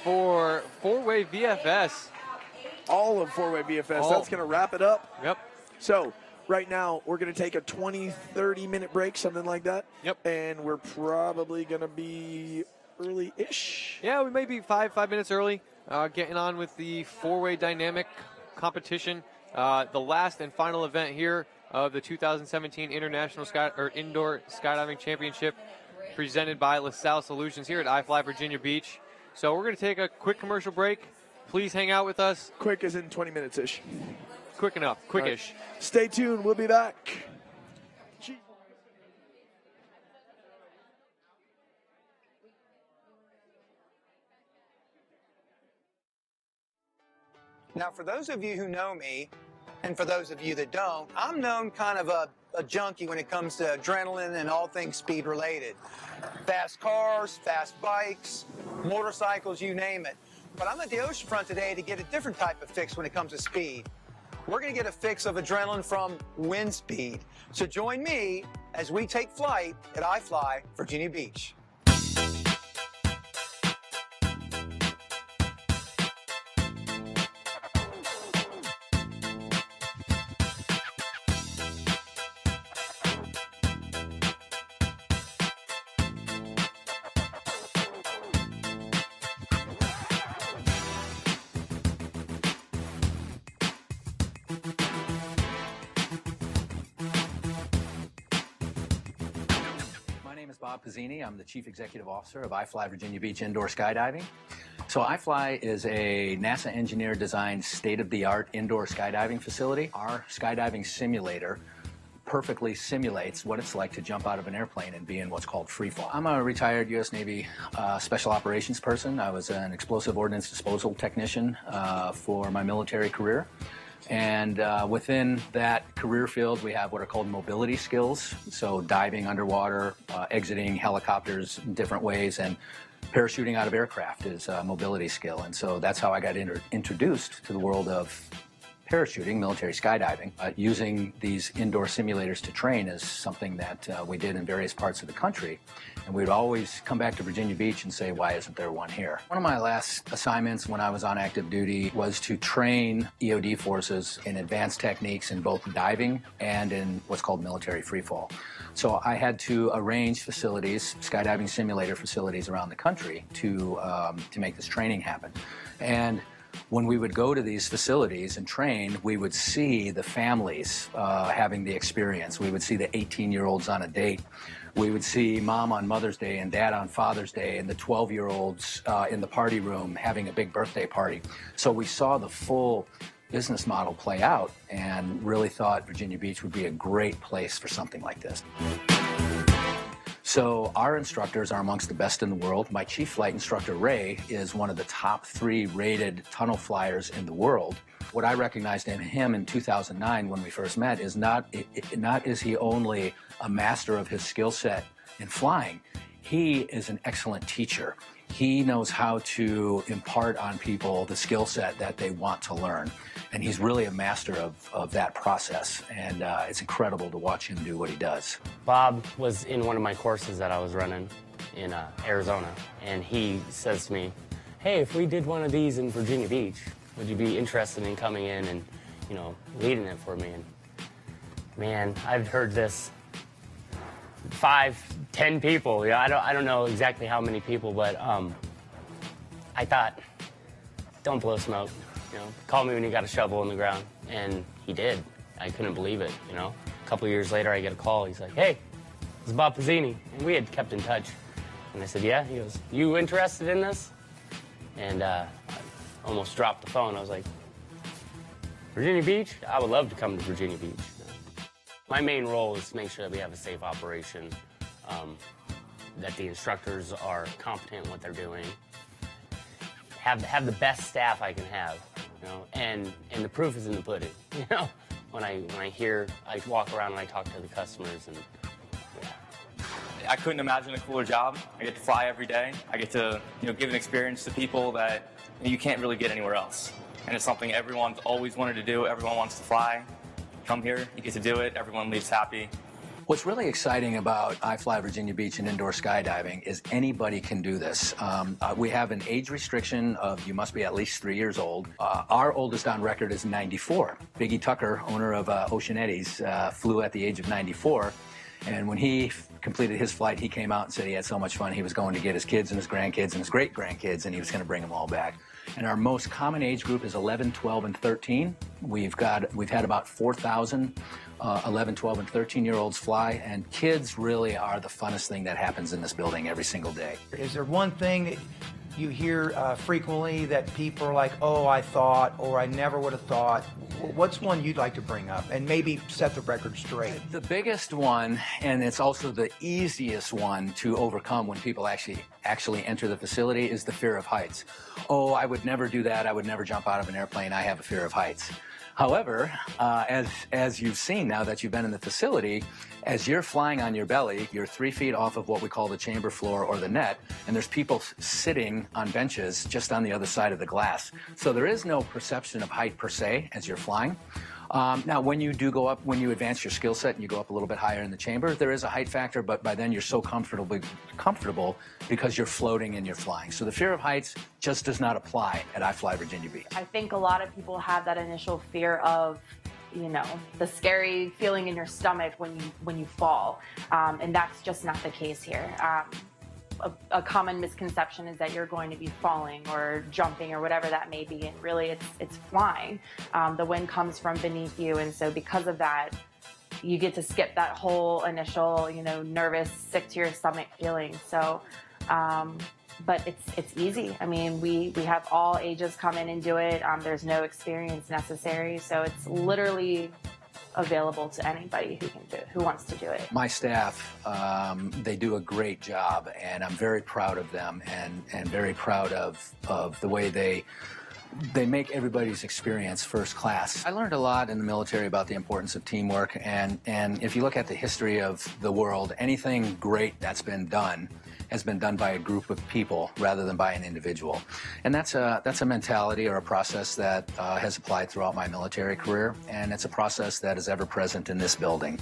for four-way VFS. All of four-way VFS. That's going to wrap it up. Yep. So right now we're going to take a 20-30 minute break, something like that. Yep. And we're probably going to be early-ish. Yeah, we may be five minutes early, getting on with the four-way dynamic competition. The last and final event here of the 2017 Indoor Skydiving Championship, presented by LaSalle Solutions here at iFLY Virginia Beach. So we're going to take a quick commercial break. Please hang out with us. Quick as in 20 minutes-ish. Quick enough, quickish. Right. Stay tuned. We'll be back. Now, for those of you who know me, and for those of you that don't, I'm known kind of a junkie when it comes to adrenaline and all things speed related. Fast cars, fast bikes, motorcycles, you name it. But I'm at the oceanfront today to get a different type of fix when it comes to speed. We're going to get a fix of adrenaline from wind speed. So join me as we take flight at iFLY Virginia Beach. Pizzini. I'm the Chief Executive Officer of iFLY Virginia Beach Indoor Skydiving. So iFLY is a NASA engineer-designed state-of-the-art indoor skydiving facility. Our skydiving simulator perfectly simulates what it's like to jump out of an airplane and be in what's called free fall. I'm a retired U.S. Navy special operations person. I was an explosive ordnance disposal technician for my military career. And within that career field, we have what are called mobility skills. So diving underwater, exiting helicopters in different ways, and parachuting out of aircraft is a mobility skill. And so that's how I got introduced to the world of parachuting, military skydiving. Using these indoor simulators to train is something that we did in various parts of the country. And we'd always come back to Virginia Beach and say, why isn't there one here? One of my last assignments when I was on active duty was to train EOD forces in advanced techniques in both diving and in what's called military freefall. So I had to arrange facilities, skydiving simulator facilities around the country to make this training happen. And when we would go to these facilities and train, we would see the families having the experience. We would see the 18-year-olds on a date. We would see mom on Mother's Day and dad on Father's Day and the 12-year-olds in the party room having a big birthday party. So we saw the full business model play out and really thought Virginia Beach would be a great place for something like this. So our instructors are amongst the best in the world. My chief flight instructor, Ray, is one of the top 3 rated tunnel flyers in the world. What I recognized in him in 2009 when we first met is not is he only a master of his skill set in flying, he is an excellent teacher. He knows how to impart on people the skill set that they want to learn. And he's really a master of that process. And it's incredible to watch him do what he does. Bob was in one of my courses that I was running in Arizona. And he says to me, hey, if we did one of these in Virginia Beach, would you be interested in coming in and, you know, leading it for me? And man, I've heard this 5, 10 people. Yeah, I don't know exactly how many people, but I thought, don't blow smoke. You know, call me when you got a shovel in the ground. And he did. I couldn't believe it, you know. A couple years later, I get a call. He's like, hey, it's Bob Pizzini. And we had kept in touch. And I said, yeah. He goes, you interested in this? And I almost dropped the phone. I was like, Virginia Beach? I would love to come to Virginia Beach. My main role is to make sure that we have a safe operation. that the instructors are competent in what they're doing, have the best staff I can have, you know, and the proof is in the pudding, you know. When I walk around and I talk to the customers, and I couldn't imagine a cooler job. I get to fly every day. I get to, you know, give an experience to people that you can't really get anywhere else. And it's something everyone's always wanted to do. Everyone wants to fly. Come here, you get to do it. Everyone leaves happy. What's really exciting about iFLY Virginia Beach and indoor skydiving is anybody can do this. We have an age restriction of you must be at least 3 years old. Our oldest on record is 94. Biggie Tucker, owner of Ocean Eddies, flew at the age of 94. And when he completed his flight, he came out and said he had so much fun. He was going to get his kids and his grandkids and his great-grandkids, and he was going to bring them all back. And our most common age group is 11, 12, and 13. We've had about 4,000 11, 12, and 13-year-olds fly, and kids really are the funnest thing that happens in this building every single day. Is there one thing that you hear frequently that people are like, oh, I thought, or I never would have thought? What's one you'd like to bring up and maybe set the record straight? The biggest one, and it's also the easiest one to overcome when people actually enter the facility, is the fear of heights. Oh, I would never do that. I would never jump out of an airplane. I have a fear of heights. However, as you've seen now that you've been in the facility, as you're flying on your belly, you're 3 feet off of what we call the chamber floor or the net, and there's people sitting on benches just on the other side of the glass. So there is no perception of height per se as you're flying. Now, when you do go up, when you advance your skill set and you go up a little bit higher in the chamber, there is a height factor, but by then you're so comfortable because you're floating and you're flying. So the fear of heights just does not apply at iFLY Virginia Beach. I think a lot of people have that initial fear of, you know, the scary feeling in your stomach when you fall, and that's just not the case here. A common misconception is that you're going to be falling or jumping or whatever that may be, and really it's flying. The wind comes from beneath you, and so because of that, you get to skip that whole initial, you know, nervous, sick to your stomach feeling. So, but it's easy. I mean, we have all ages come in and do it. There's no experience necessary, so it's literally available to anybody who can do it, who wants to do it. My staff, they do a great job, and I'm very proud of them, and very proud of the way they make everybody's experience first class. I learned a lot in the military about the importance of teamwork, and if you look at the history of the world, anything great that's been done has been done by a group of people rather than by an individual. And that's a mentality or a process that has applied throughout my military career, and it's a process that is ever present in this building.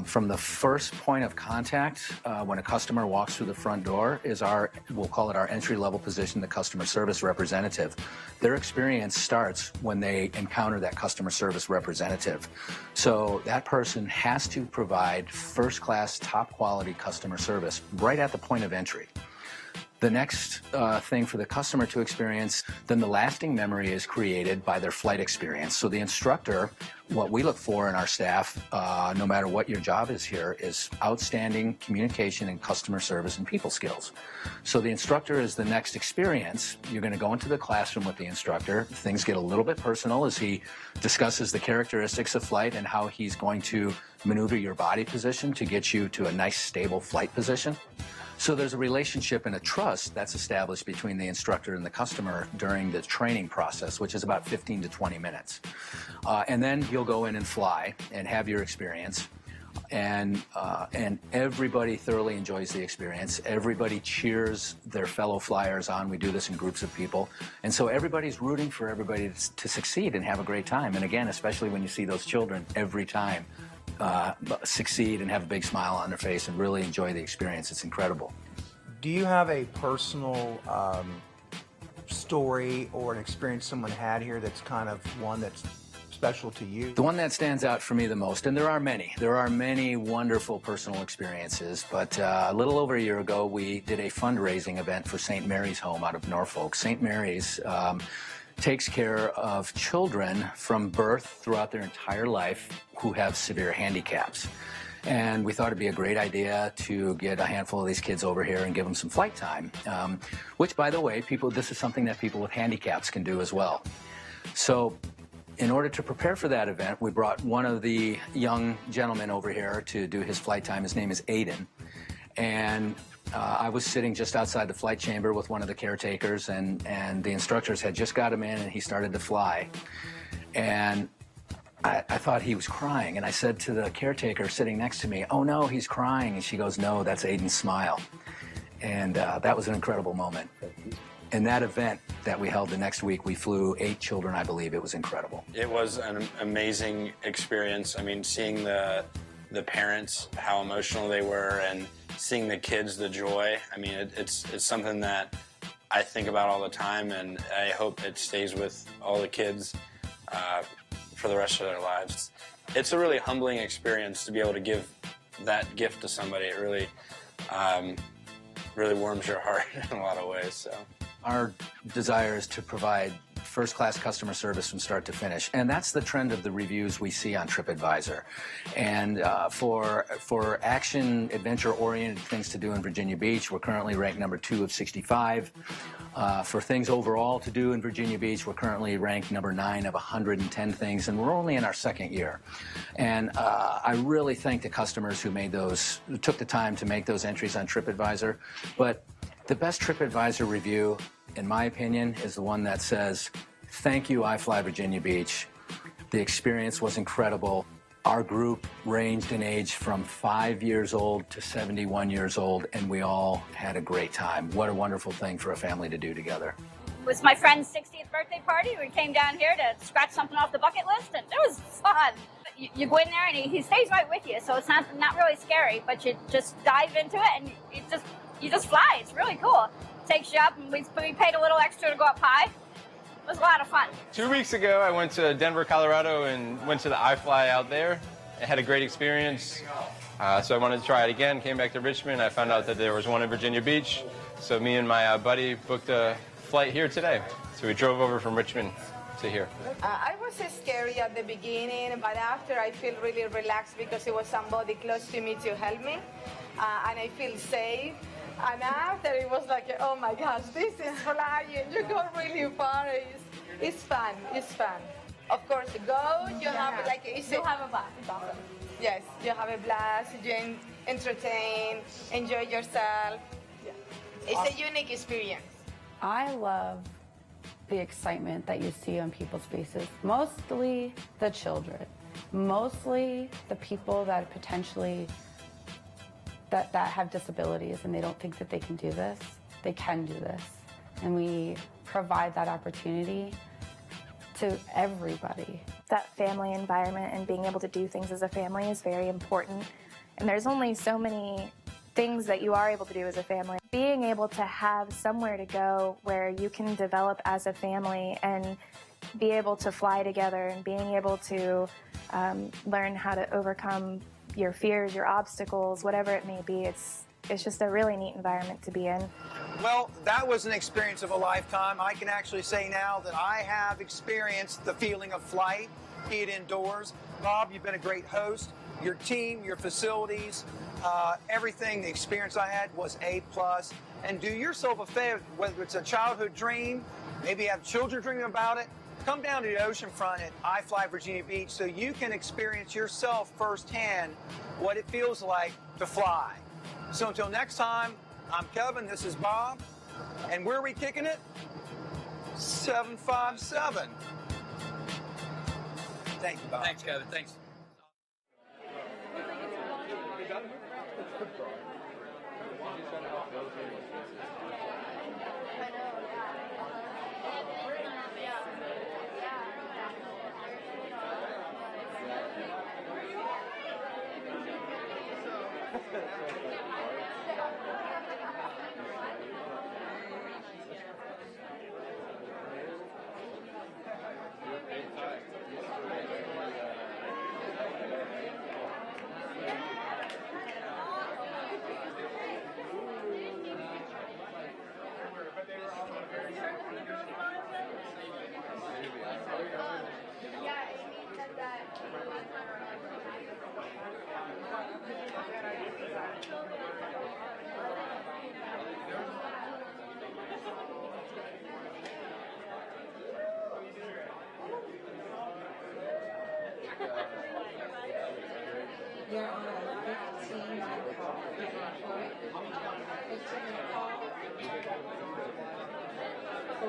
From the first point of contact, when a customer walks through the front door, is we'll call it our entry-level position, the customer service representative. Their experience starts when they encounter that customer service representative. So that person has to provide first-class, top-quality customer service right at the point of entry. The next thing for the customer to experience, then the lasting memory is created by their flight experience. So the instructor, what we look for in our staff, no matter what your job is here, is outstanding communication and customer service and people skills. So the instructor is the next experience. You're going to go into the classroom with the instructor. Things get a little bit personal as he discusses the characteristics of flight and how he's going to maneuver your body position to get you to a nice, stable flight position. So there's a relationship and a trust that's established between the instructor and the customer during the training process, which is about 15 to 20 minutes. And then you'll go in and fly and have your experience. And everybody thoroughly enjoys the experience. Everybody cheers their fellow flyers on. We do this in groups of people. And so everybody's rooting for everybody to succeed and have a great time. And again, especially when you see those children every time succeed and have a big smile on their face and really enjoy the experience. It's incredible. Do you have a personal story or an experience someone had here that's kind of one that's special to you? The one that stands out for me the most, and there are many wonderful personal experiences, but a little over a year ago we did a fundraising event for St. Mary's Home out of Norfolk. St. Mary's takes care of children from birth throughout their entire life who have severe handicaps. And we thought it'd be a great idea to get a handful of these kids over here and give them some flight time, which, by the way, this is something that people with handicaps can do as well. So in order to prepare for that event, we brought one of the young gentlemen over here to do his flight time. His name is Aiden. And I was sitting just outside the flight chamber with one of the caretakers, and the instructors had just got him in, and he started to fly. And I thought he was crying, and I said to the caretaker sitting next to me, "Oh no, he's crying." And she goes, "No, that's Aiden's smile." And that was an incredible moment. In that event that we held the next week, we flew 8 children, I believe. It was incredible. It was an amazing experience. I mean, seeing the parents, how emotional they were, and seeing the kids, the joy. I mean, it's something that I think about all the time, and I hope it stays with all the kids for the rest of their lives. It's a really humbling experience to be able to give that gift to somebody. It really, really warms your heart in a lot of ways. So, our desire is to provide first-class customer service from start to finish, and that's the trend of the reviews we see on TripAdvisor. And for action, adventure-oriented things to do in Virginia Beach, we're currently ranked number 2 of 65. For things overall to do in Virginia Beach, we're currently ranked number 9 of 110 things, and we're only in our 2nd year. And I really thank the customers who took the time to make those entries on TripAdvisor. But the best TripAdvisor review, in my opinion, is the one that says, "Thank you, iFLY Virginia Beach. The experience was incredible. Our group ranged in age from 5 years old to 71 years old, and we all had a great time. What a wonderful thing for a family to do together." It was my friend's 60th birthday party. We came down here to scratch something off the bucket list, and it was fun. You go in there, and he stays right with you, so it's not really scary, but you just dive into it, and you just fly. It's really cool. Takes you up, and we paid a little extra to go up high. It was a lot of fun. 2 weeks ago, I went to Denver, Colorado, and went to the iFLY out there. I had a great experience, so I wanted to try it again. Came back to Richmond. I found out that there was one in Virginia Beach, so me and my buddy booked a flight here today. So we drove over from Richmond to here. I was scary at the beginning, but after I feel really relaxed because it was somebody close to me to help me, and I feel safe. And after it was like, oh my gosh, this is flying. You go really far. It's fun. It's fun. Of course, you have like you have a blast. It's awesome. Yes, you have a blast. You entertain, enjoy yourself. Yeah. It's a unique experience. I love the excitement that you see on people's faces, mostly the children, mostly the people that potentially that have disabilities and they don't think that they can do this. They can do this. And we provide that opportunity to everybody. That family environment and being able to do things as a family is very important. And there's only so many things that you are able to do as a family. Being able to have somewhere to go where you can develop as a family and be able to fly together and being able to learn how to overcome your fears, your obstacles, whatever it may be, it's just a really neat environment to be in. Well, that was an experience of a lifetime. I can actually say now that I have experienced the feeling of flight, be it indoors. Bob, you've been a great host. Your team, your facilities, everything, the experience I had was A+. And do yourself a favor, whether it's a childhood dream, maybe you have children dreaming about it, come down to the oceanfront at iFLY Virginia Beach so you can experience yourself firsthand what it feels like to fly. So until next time, I'm Kevin, this is Bob, and where are we kicking it? 757. Thank you, Bob. Thanks, Kevin. Thanks.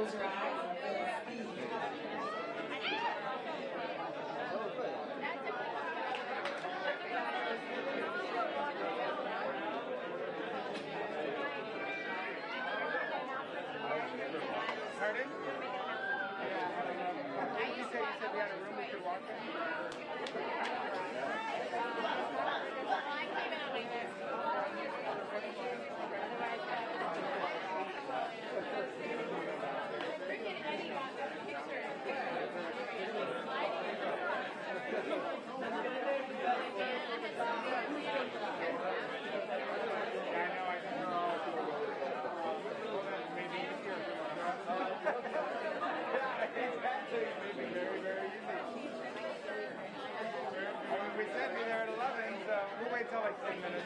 close your eyes and feel speed. Pardon? You said we had a room we could walk we said be there at 11, so we'll wait till like 10 minutes.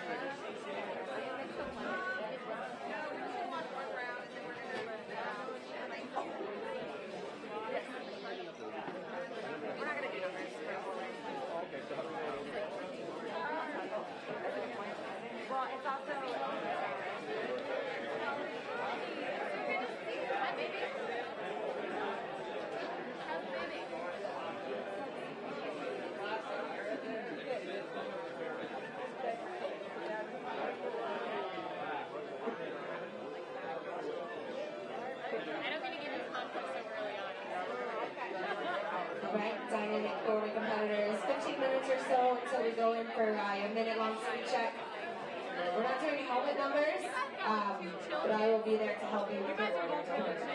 Well, it's also. Right, dynamic forward competitors. 15 minutes or so until we go in for a minute-long speed check. We're not doing helmet numbers, but I will be there to help you with your order.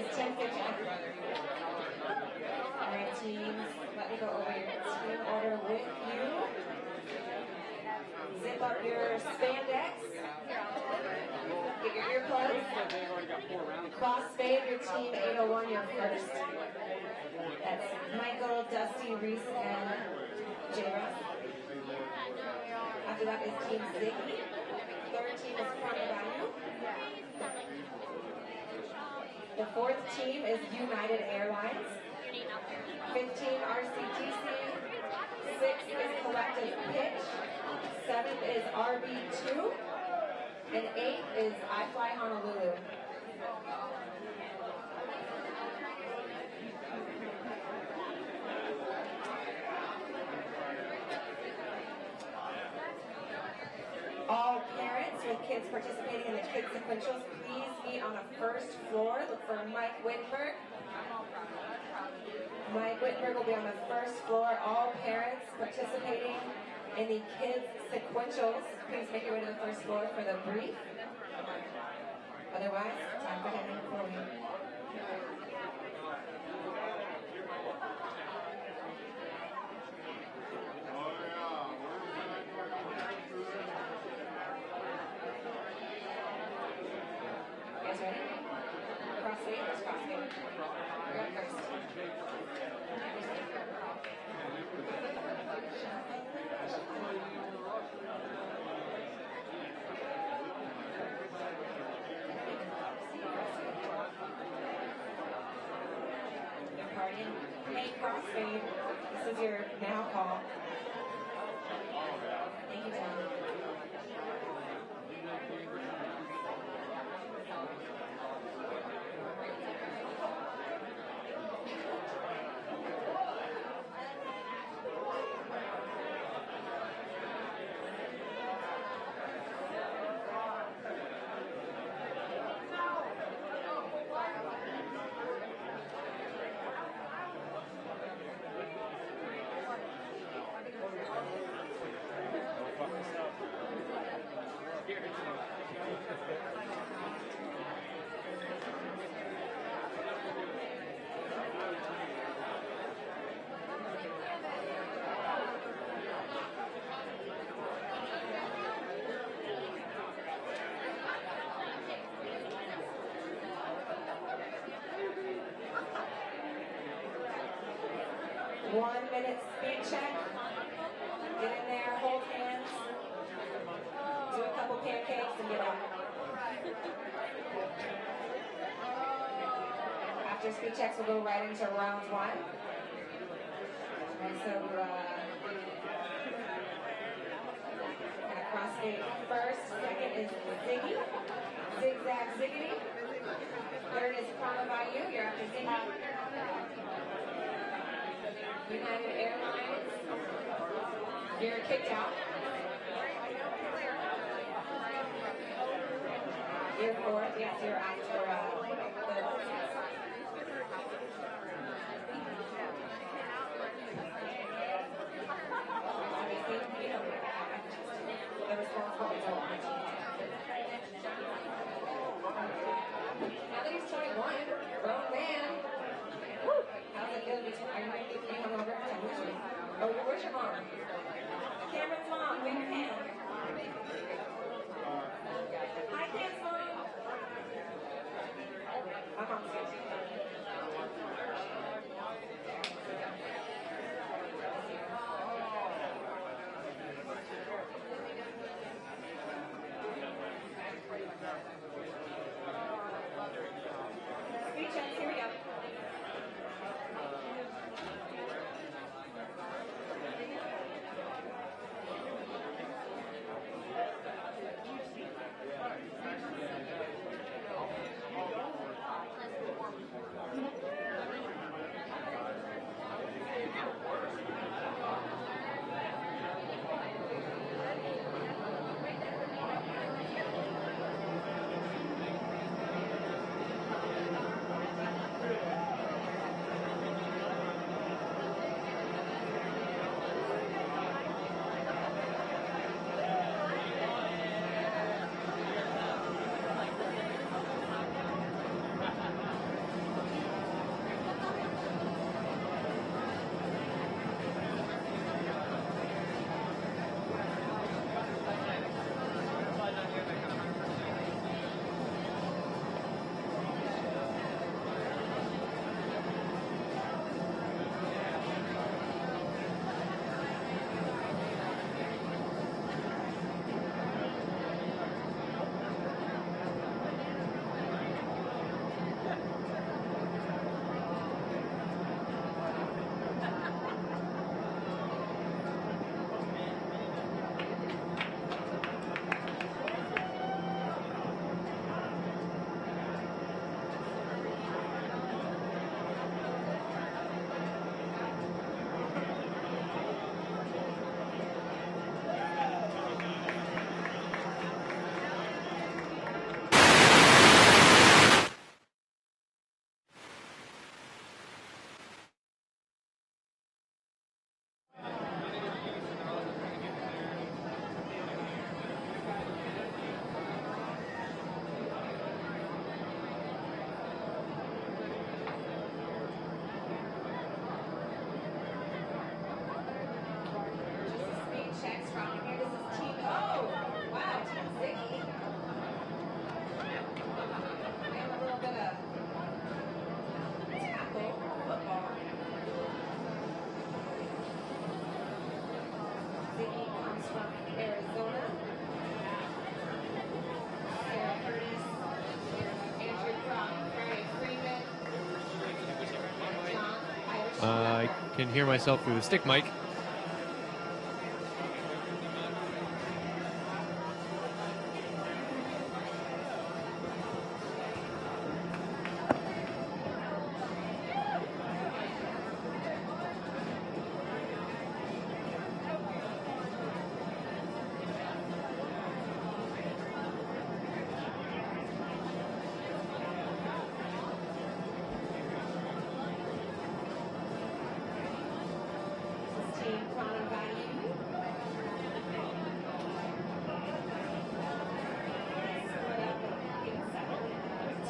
team picture. All right, teams, let me go over your team order with you. Zip up your spandex. Get your earplugs. Crossfade your team 801, your first. That's Michael, Dusty, Reese, and J-Russ. After that is Team Ziggy. Third team is Value. The fourth team is United Airlines. 15 RCTC. 6 is Collective Pitch. 7th is RB2. And 8th is iFLY Honolulu. All parents with kids participating in the kids sequentials, please meet on the first floor. Look for Mike Wittenberg. Mike Wittenberg will be on the first floor. All parents participating in the kids sequentials, please make your way to the first floor for the brief. Otherwise, time for heading for you. You guys ready? Crossfade, crossfade. You're up first. Hey, crossfade. This is your now call. Thank you, Tom. 1 minute speed check. Get in there, hold hands. Do a couple pancakes and get out. After speed checks, we'll go right into round 1. And so crossfade first. Second is Ziggy. Zigzag Ziggity. Third is Prana Bayou. You're after Ziggy. United Airlines. You're kicked out. You're fourth. Yes, you're after obviously, you know, the responsibilities are on the team. Now that he's 21, grown man. Woo! How's it feel to be 21 over? Oh, where's your mom? Cameron's mom, wave your hand. Hi, Cam's mom. My mom's here. comes from Arizona. Sarah Curtis, Andrew Crump, Barry Freeman, John Irish. I can hear myself through the stick mic. Team Quantum Value. Split up in seven,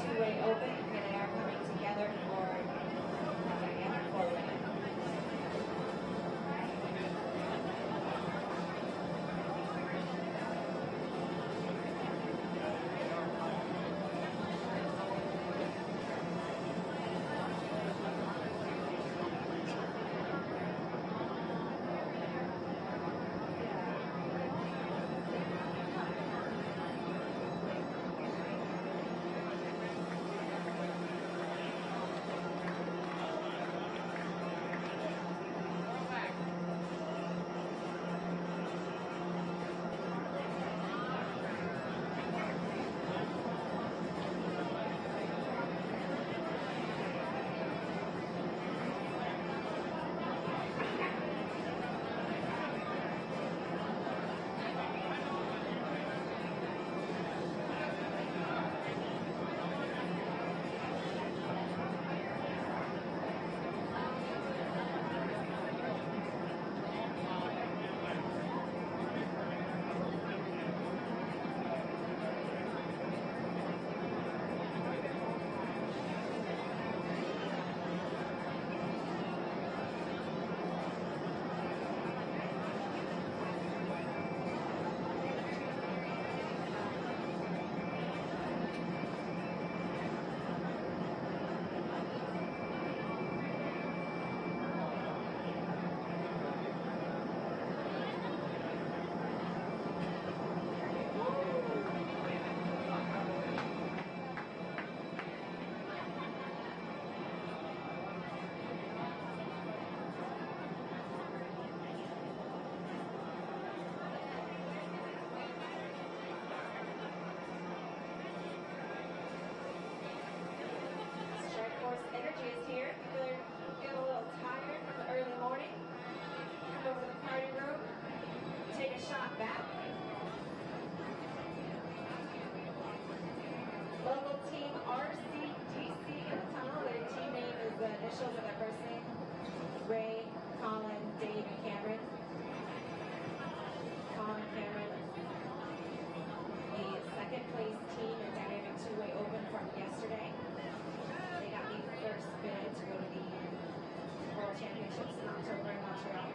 two-way open, and they are coming together for a dynamic four-way. Strike Force Energy is here. People are getting a little tired from the early morning. Come over to the party room, take a shot back. Local team RCDC in the tunnel. Their team name is the initials of their first name. Ray, Colin, Dave, and Cameron. Colin and Cameron. The second place team in Dynamic Two-Way Open from yesterday. They got the first bid to go to the World Championships in October in Montreal.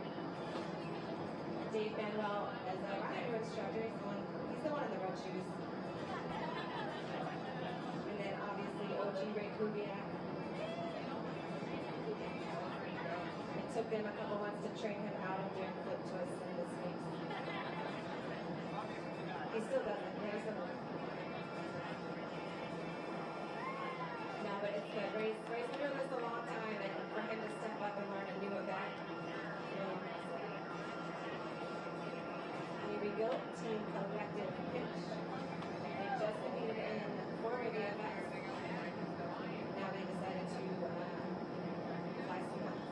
Dave Manuel is a rider instructor. He's the one in the red shoes. And then obviously OG Ray Kubiak. It took them a couple months to train him out of doing flip twists in his face. He still does it. There's some. No, but it's good. Ray's been doing this a long time, and for him to step up and learn a new event, really impressive. Here we go, Team Collective Pitch. They just competed in 4 VFX. Now they decided to fly some months.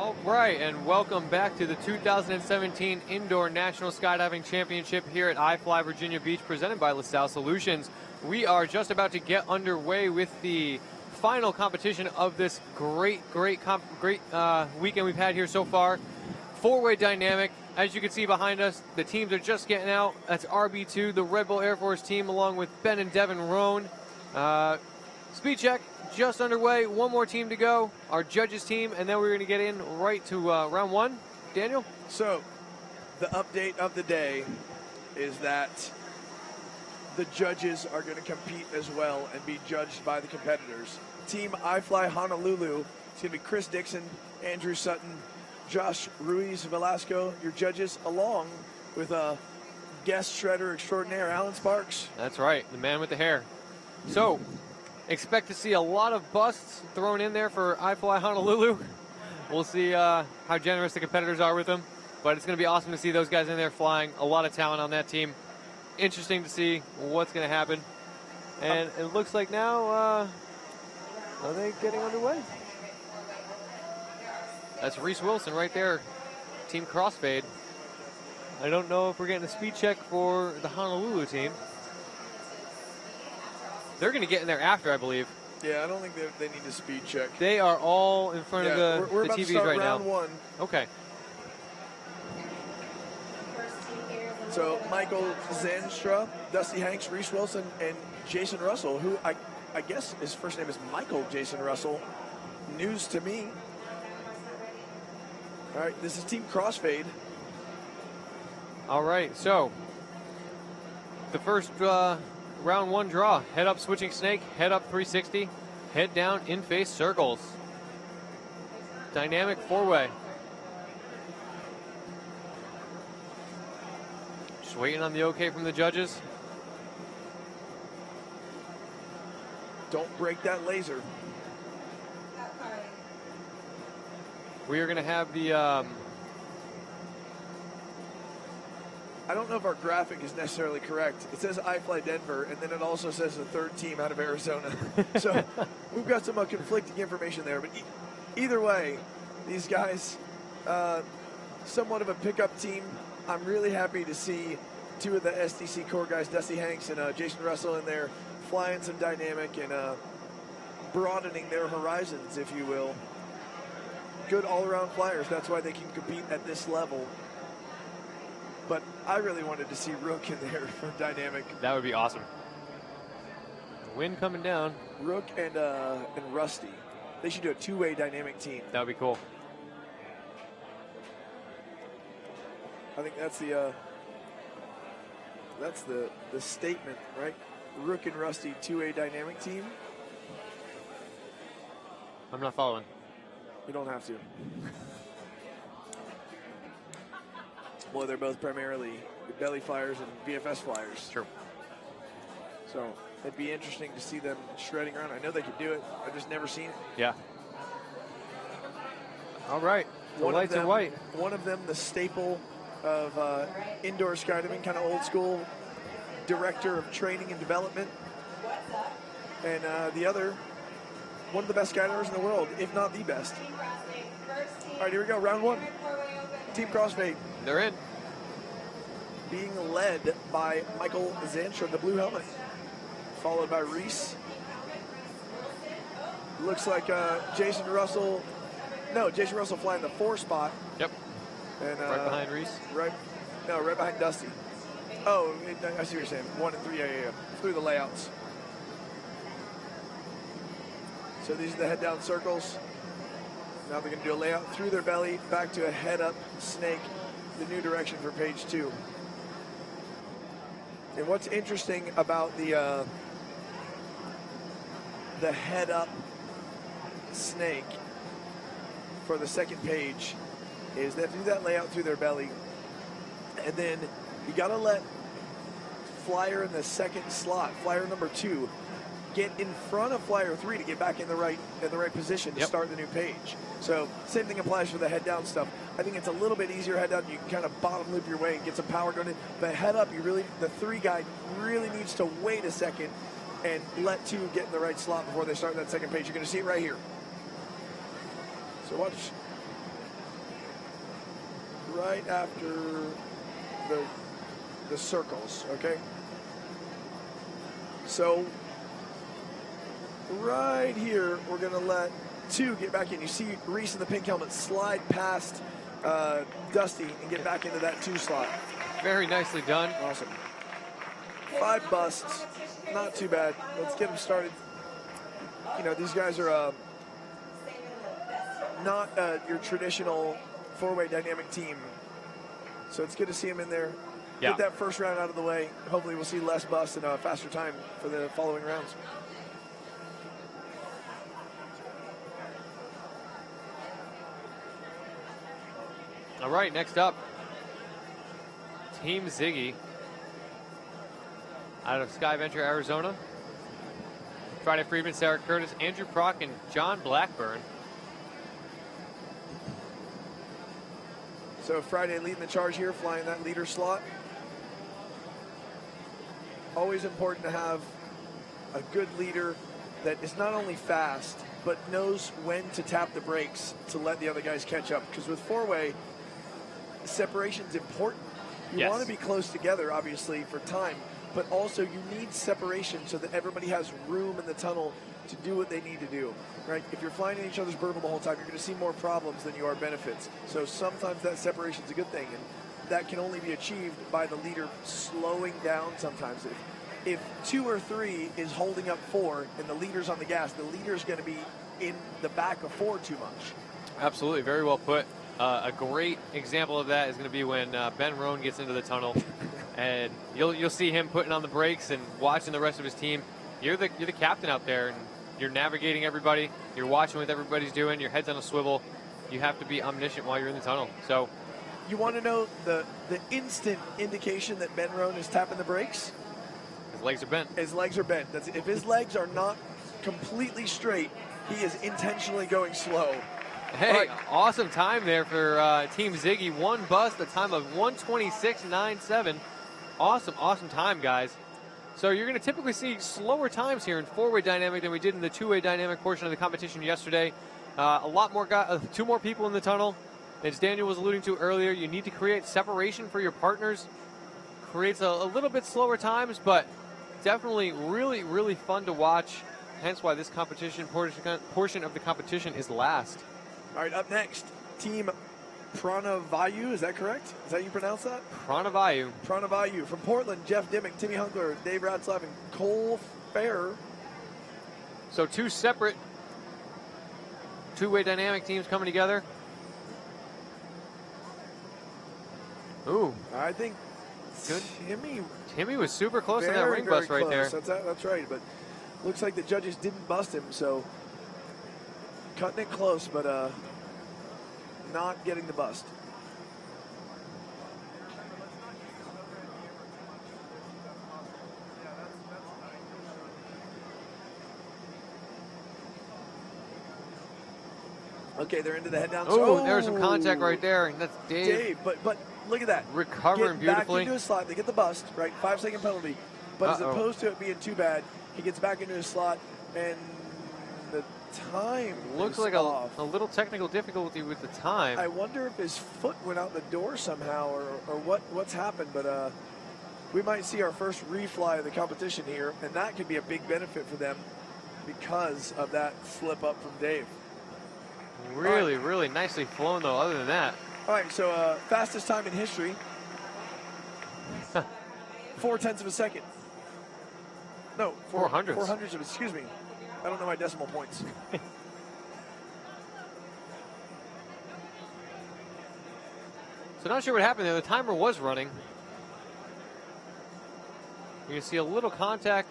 All right, and welcome back to the 2017 Indoor National Skydiving Championship here at iFLY Virginia Beach, presented by LaSalle Solutions. We are just about to get underway with the final competition of this great weekend we've had here so far. Four-way dynamic. As you can see behind us, the teams are just getting out. That's RB2, the Red Bull Air Force team, along with Ben and Devin Roan. Speed check just underway. One more team to go, our judges team, and then we're going to get in right to round one. Daniel? So, the update of the day is that the judges are going to compete as well and be judged by the competitors. Team iFLY Honolulu, it's going to be Chris Dixon, Andrew Sutton, Josh Ruiz Velasco, your judges, along with guest shredder extraordinaire Alan Sparks. That's right, the man with the hair. So, expect to see a lot of busts thrown in there for iFLY Honolulu. We'll see how generous the competitors are with them, but it's going to be awesome to see those guys in there flying. A lot of talent on that team. Interesting to see what's going to happen. And it looks like now, are they getting underway? That's Reese Wilson right there, Team Crossfade. I don't know if we're getting a speed check for the Honolulu team. They're going to get in there after, I believe. Yeah, I don't think they need a speed check. They are all in front of we're the about TVs to start right round now. one. Okay. So Michael Zanstra, Dusty Hanks, Reese Wilson, and Jason Russell, who I guess his first name is Michael Jason Russell. News to me. All right, this is Team Crossfade. All right, so the first round one draw. Head up switching snake, head up 360, head down in face circles. Dynamic four-way. Just waiting on the okay from the judges. Don't break that laser. We are going to have the... I don't know if our graphic is necessarily correct. It says iFLY Denver, and then it also says the third team out of Arizona. So we've got some conflicting information there. But either way, these guys, somewhat of a pickup team. I'm really happy to see two of the SDC core guys, Dusty Hanks and Jason Russell, in there flying some dynamic and broadening their horizons, if you will. Good all-around flyers. That's why they can compete at this level. But I really wanted to see Rook in there for dynamic. That would be awesome. The wind coming down. Rook and Rusty. They should do a two-way dynamic team. That would be cool. I think that's the statement, right? Rook and Rusty, two-way dynamic team. I'm not following. You don't have to. Well, they're both primarily belly flyers and VFS flyers. True. So it'd be interesting to see them shredding around. I know they could do it. I've just never seen it. Yeah. All right. The lights are white. One of them, the staple of indoor skydiving, kind of old school, director of training and development. And the other, one of the best skydivers in the world, if not the best. All right, here we go. Round one. Team Crossfade. They're in. Being led by Michael Zanstra, the blue helmet, followed by Reese. Looks like Jason Russell flying the 4 spot. Yep. And right behind Reese. Right behind Dusty. Oh, I see what you're saying. 1 and 3, yeah. Through the layouts. So these are the head down circles. Now they're going to do a layout through their belly, back to a head up snake, the new direction for page 2. And what's interesting about the head up snake for the second page is they have to do that layout through their belly, and then you got to let flyer in the second slot, flyer number 2, get in front of flyer 3 to get back in the right position to start the new page. So same thing applies for the head down stuff. I think it's a little bit easier head down. You can kind of bottom loop your way and get some power going in. But head up, the 3 guy really needs to wait a second and let 2 get in the right slot before they start that second page. You're going to see it right here. So watch right after the circles, okay? So right here, we're going to let 2 get back in. You see Reese in the pink helmet slide past Dusty and get back into that 2 slot. Very nicely done. Awesome. 5 busts, not too bad. Let's get them started. You know, these guys are not your traditional 4-way dynamic team. So it's good to see them in there. Yeah. Get that first round out of the way. Hopefully we'll see less busts and a faster time for the following rounds. All right, next up, Team Ziggy out of Sky Venture, Arizona. Friday Friedman, Sarah Curtis, Andrew Prock, and John Blackburn. So Friday leading the charge here, flying that leader slot. Always important to have a good leader that is not only fast, but knows when to tap the brakes to let the other guys catch up. Because with 4-way, separation is important. You want to be close together, obviously, for time, but also you need separation so that everybody has room in the tunnel to do what they need to do, right? If you're flying in each other's burble the whole time, you're going to see more problems than you are benefits. So sometimes that separation is a good thing, and that can only be achieved by the leader slowing down sometimes. If 2 or 3 is holding up 4 and the leader's on the gas, the leader's going to be in the back of 4 too much. Absolutely, very well put. A great example of that is going to be when Ben Roan gets into the tunnel, and you'll see him putting on the brakes and watching the rest of his team. You're the captain out there, and you're navigating everybody. You're watching what everybody's doing. Your head's on a swivel. You have to be omniscient while you're in the tunnel. So, you want to know the instant indication that Ben Roan is tapping the brakes? His legs are bent. His legs are bent. If his legs are not completely straight, he is intentionally going slow. Hey, awesome time there for Team Ziggy. 1 bust, a time of 1:26.97. Awesome time, guys. So you're going to typically see slower times here in 4-way dynamic than we did in the 2-way dynamic portion of the competition yesterday. A lot more guys, 2 more people in the tunnel. As Daniel was alluding to earlier, you need to create separation for your partners. Creates a little bit slower times, but definitely really, really fun to watch. Hence why this competition portion of the competition is last. All right, up next, Team Pranavayu, is that correct? Is that how you pronounce that? Pranavayu. Pranavayu. From Portland, Jeff Dimmick, Timmy Hunkler, Dave Ratzlaff, and Cole Fair. So 2 separate 2-way dynamic teams coming together. Ooh. I think good. Timmy was super close to that ring bust right there. That's right, but looks like the judges didn't bust him, so cutting it close, but not getting the bust. Okay, they're into the head down. Oh, there's some contact right there, and that's Dave. But look at that. Recovering beautifully. Back into his slot. They get the bust, right? 5-second penalty. But as opposed to it being too bad, he gets back into his slot, and the time looks like a little technical difficulty with the time. I wonder if his foot went out the door somehow, or what's happened. But we might see our first refly of the competition here, and that could be a big benefit for them because of that slip up from Dave. Really, really nicely flown, though, other than that. All right, so fastest time in history. 0.4 of a second. No, 400. 400s of, excuse me. I don't know my decimal points. So not sure what happened there. The timer was running. You can see a little contact.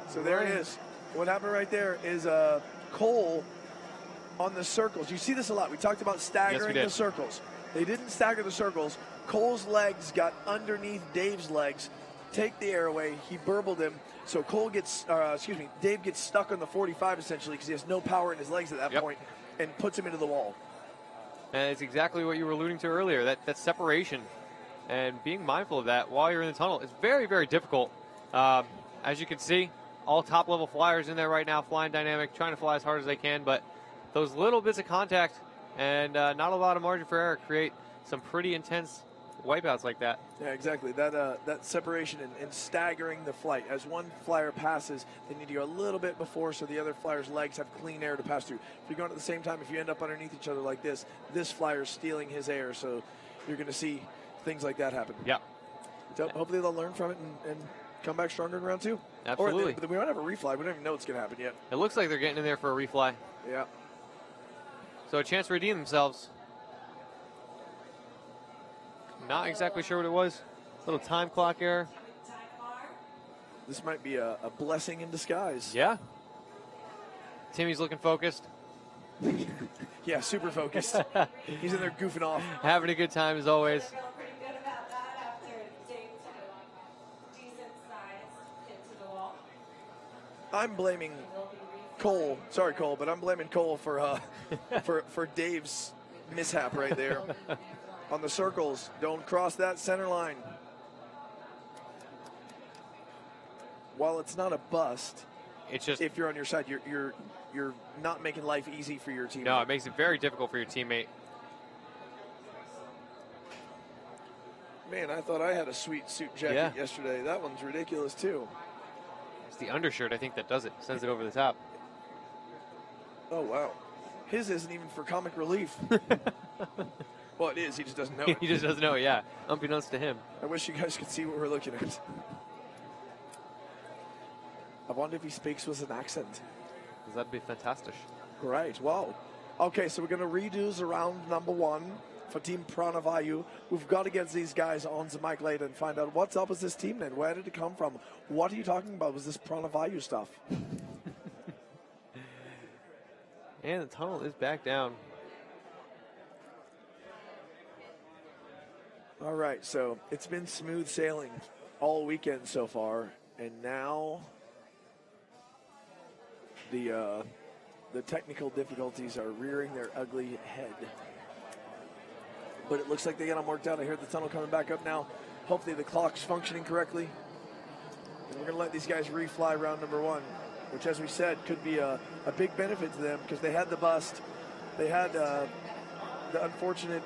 So there it is. What happened right there is Cole on the circles. You see this a lot. We talked about staggering the circles. They didn't stagger the circles. Cole's legs got underneath Dave's legs. Take the air away. He burbled him. So Cole gets, Dave gets stuck on the 45 essentially because he has no power in his legs at that point and puts him into the wall. And it's exactly what you were alluding to earlier, that separation. And being mindful of that while you're in the tunnel is very, very difficult. As you can see, all top-level flyers in there right now, flying dynamic, trying to fly as hard as they can, but those little bits of contact And not a lot of margin for error create some pretty intense wipeouts like that. Yeah, exactly. That separation and staggering the flight. As one flyer passes, they need to go a little bit before so the other flyer's legs have clean air to pass through. If you're going at the same time, if you end up underneath each other like this flyer's stealing his air, so you're going to see things like that happen. Yeah. So hopefully they'll learn from it and come back stronger in round 2. Absolutely. But we might have a refly. We don't even know what's going to happen yet. It looks like they're getting in there for a refly. Yeah. So a chance to redeem themselves. Not exactly sure what it was. Little time clock error. This might be a blessing in disguise. Yeah. Timmy's looking focused. Yeah, super focused. He's in there goofing off. Having a good time as always. I'm blaming Cole. Sorry, Cole, but I'm blaming Cole for for Dave's mishap right there. On the circles, don't cross that center line. While it's not a bust, it's just if you're on your side, you're not making life easy for your teammate. No, it makes it very difficult for your teammate. Man, I thought I had a sweet suit jacket yesterday. That one's ridiculous too. It's the undershirt, I think, that does it. Sends it over the top. Oh wow, his isn't even for comic relief. Well, it is. He just doesn't know it. He just doesn't know it, yeah. Unbeknownst to him. I wish you guys could see what we're looking at. I wonder if he speaks with an accent. That'd be fantastic. Right. Wow. Okay, so we're going to redo the round number 1 for Team Pranavayu. We've got to get these guys on the mic later and find out what's up with this team then. Where did it come from? What are you talking about with this Pranavayu stuff? And the tunnel is back down. All right, so it's been smooth sailing all weekend so far, and now the technical difficulties are rearing their ugly head. But it looks like they got them worked out. I heard the tunnel coming back up now. Hopefully the clock's functioning correctly. And we're going to let these guys refly round number 1, which, as we said, could be a big benefit to them because they had the bust. They had the unfortunate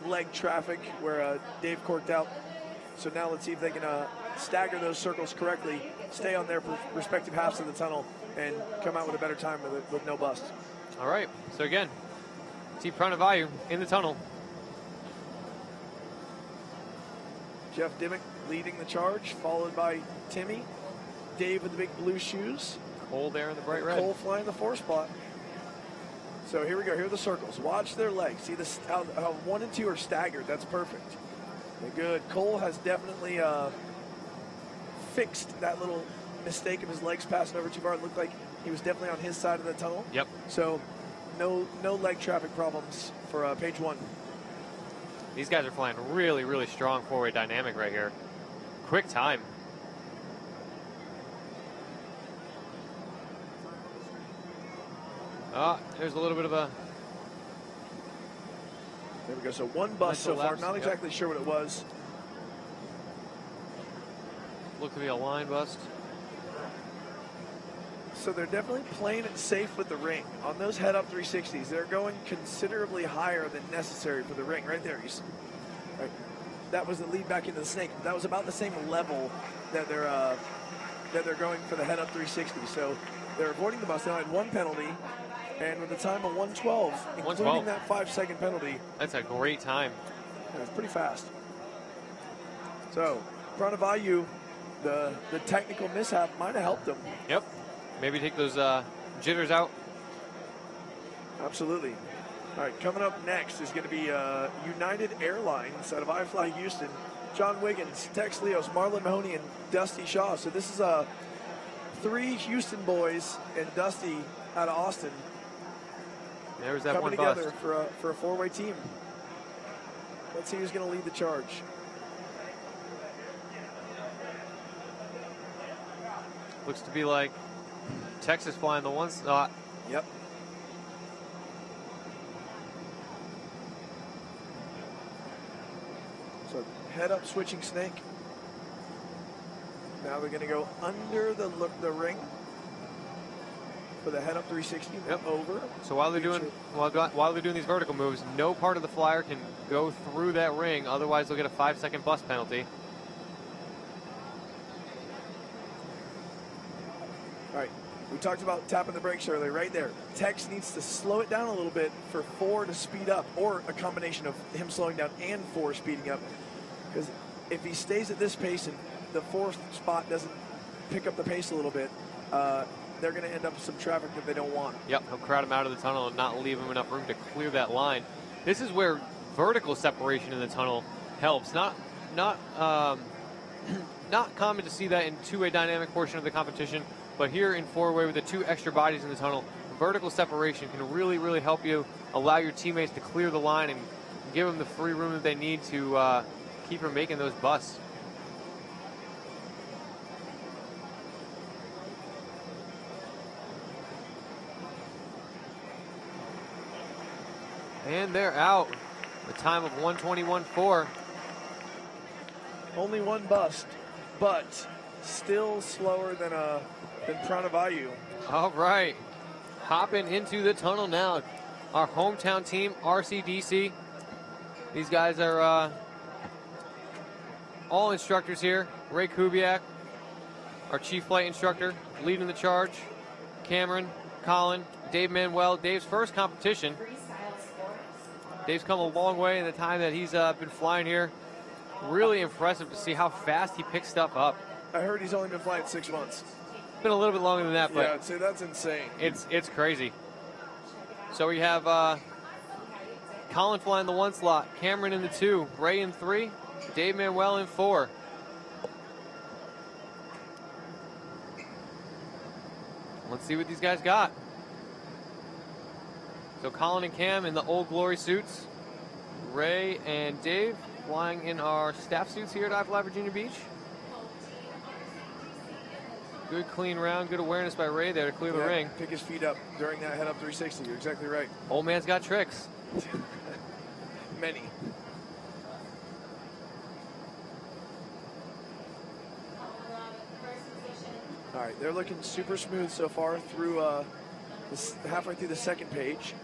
leg traffic where Dave corked out. So now let's see if they can stagger those circles correctly, stay on their respective halves of the tunnel, and come out with a better time with no bust. All right, so again, Team Pranavayu in the tunnel. Jeff Dimmick leading the charge, followed by Timmy. Dave with the big blue shoes. Cole there in the bright red. Cole flying the 4 spot. So here we go. Here are the circles. Watch their legs. See this, how 1 and 2 are staggered. That's perfect. Good. Cole has definitely fixed that little mistake of his legs passing over too far. It looked like he was definitely on his side of the tunnel. Yep. So no leg traffic problems for page 1. These guys are flying really, really strong four-way dynamic right here. Quick time. There's a little bit of a... There we go. So 1 bust so far. Not exactly sure what it was. Looked to be a line bust. So they're definitely playing it safe with the ring. On those head-up 360s, they're going considerably higher than necessary for the ring. Right there, you see. Right. That was the lead back into the snake. That was about the same level that they're going for the head-up 360. So they're avoiding the bust. They only had 1 penalty, and with the time of 1:12, including that 5-second penalty. That's a great time. Yeah, it's pretty fast. So Pranavayu, the technical mishap might have helped them. Yep. Maybe take those jitters out. Absolutely. All right, coming up next is going to be United Airlines out of iFLY Houston. John Wiggins, Tex Leos, Marlon Mahoney, and Dusty Shaw. So this is 3 Houston boys and Dusty out of Austin. There's that coming one bust. together for a 4-way team. Let's see who's going to lead the charge. Looks to be like Texas flying the 1 slot. Yep. So head up switching snake. Now they're going to go under the ring. for the head up 360. Yep. Over. So while they're doing these vertical moves, no part of the flyer can go through that ring. Otherwise, they'll get a 5-second bus penalty. All right. We talked about tapping the brakes earlier, right there. Tex needs to slow it down a little bit for 4 to speed up, or a combination of him slowing down and 4 speeding up. Because if he stays at this pace and the 4th spot doesn't pick up the pace a little bit, they're going to end up with some traffic that they don't want. Yep, he'll crowd him out of the tunnel and not leave him enough room to clear that line. This is where vertical separation in the tunnel helps. Not common to see that in two-way dynamic portion of the competition, but here in four-way with the 2 extra bodies in the tunnel, vertical separation can really, really help you allow your teammates to clear the line and give them the free room that they need to keep from making those busts. And they're out. A time of 1:21.4. Only 1 bust, but still slower than Pranavayu. All right. Hopping into the tunnel now. Our hometown team, RCDC. These guys are all instructors here. Ray Kubiak, our chief flight instructor, leading the charge. Cameron, Colin, Dave Manuel. Dave's first competition. Dave's come a long way in the time that he's been flying here. Really impressive to see how fast he picks stuff up. I heard he's only been flying 6 months. Been a little bit longer than that, but yeah, I'd say that's insane. It's crazy. So we have Colin flying the 1 slot, Cameron in the 2, Ray in 3, Dave Manuel in 4. Let's see what these guys got. So Colin and Cam in the Old Glory suits. Ray and Dave flying in our staff suits here at iFLY Virginia Beach. Good clean round, good awareness by Ray there to clear the ring. Pick his feet up during that head up 360. You're exactly right. Old man's got tricks. Many. All right, they're looking super smooth so far through halfway through the 2nd page.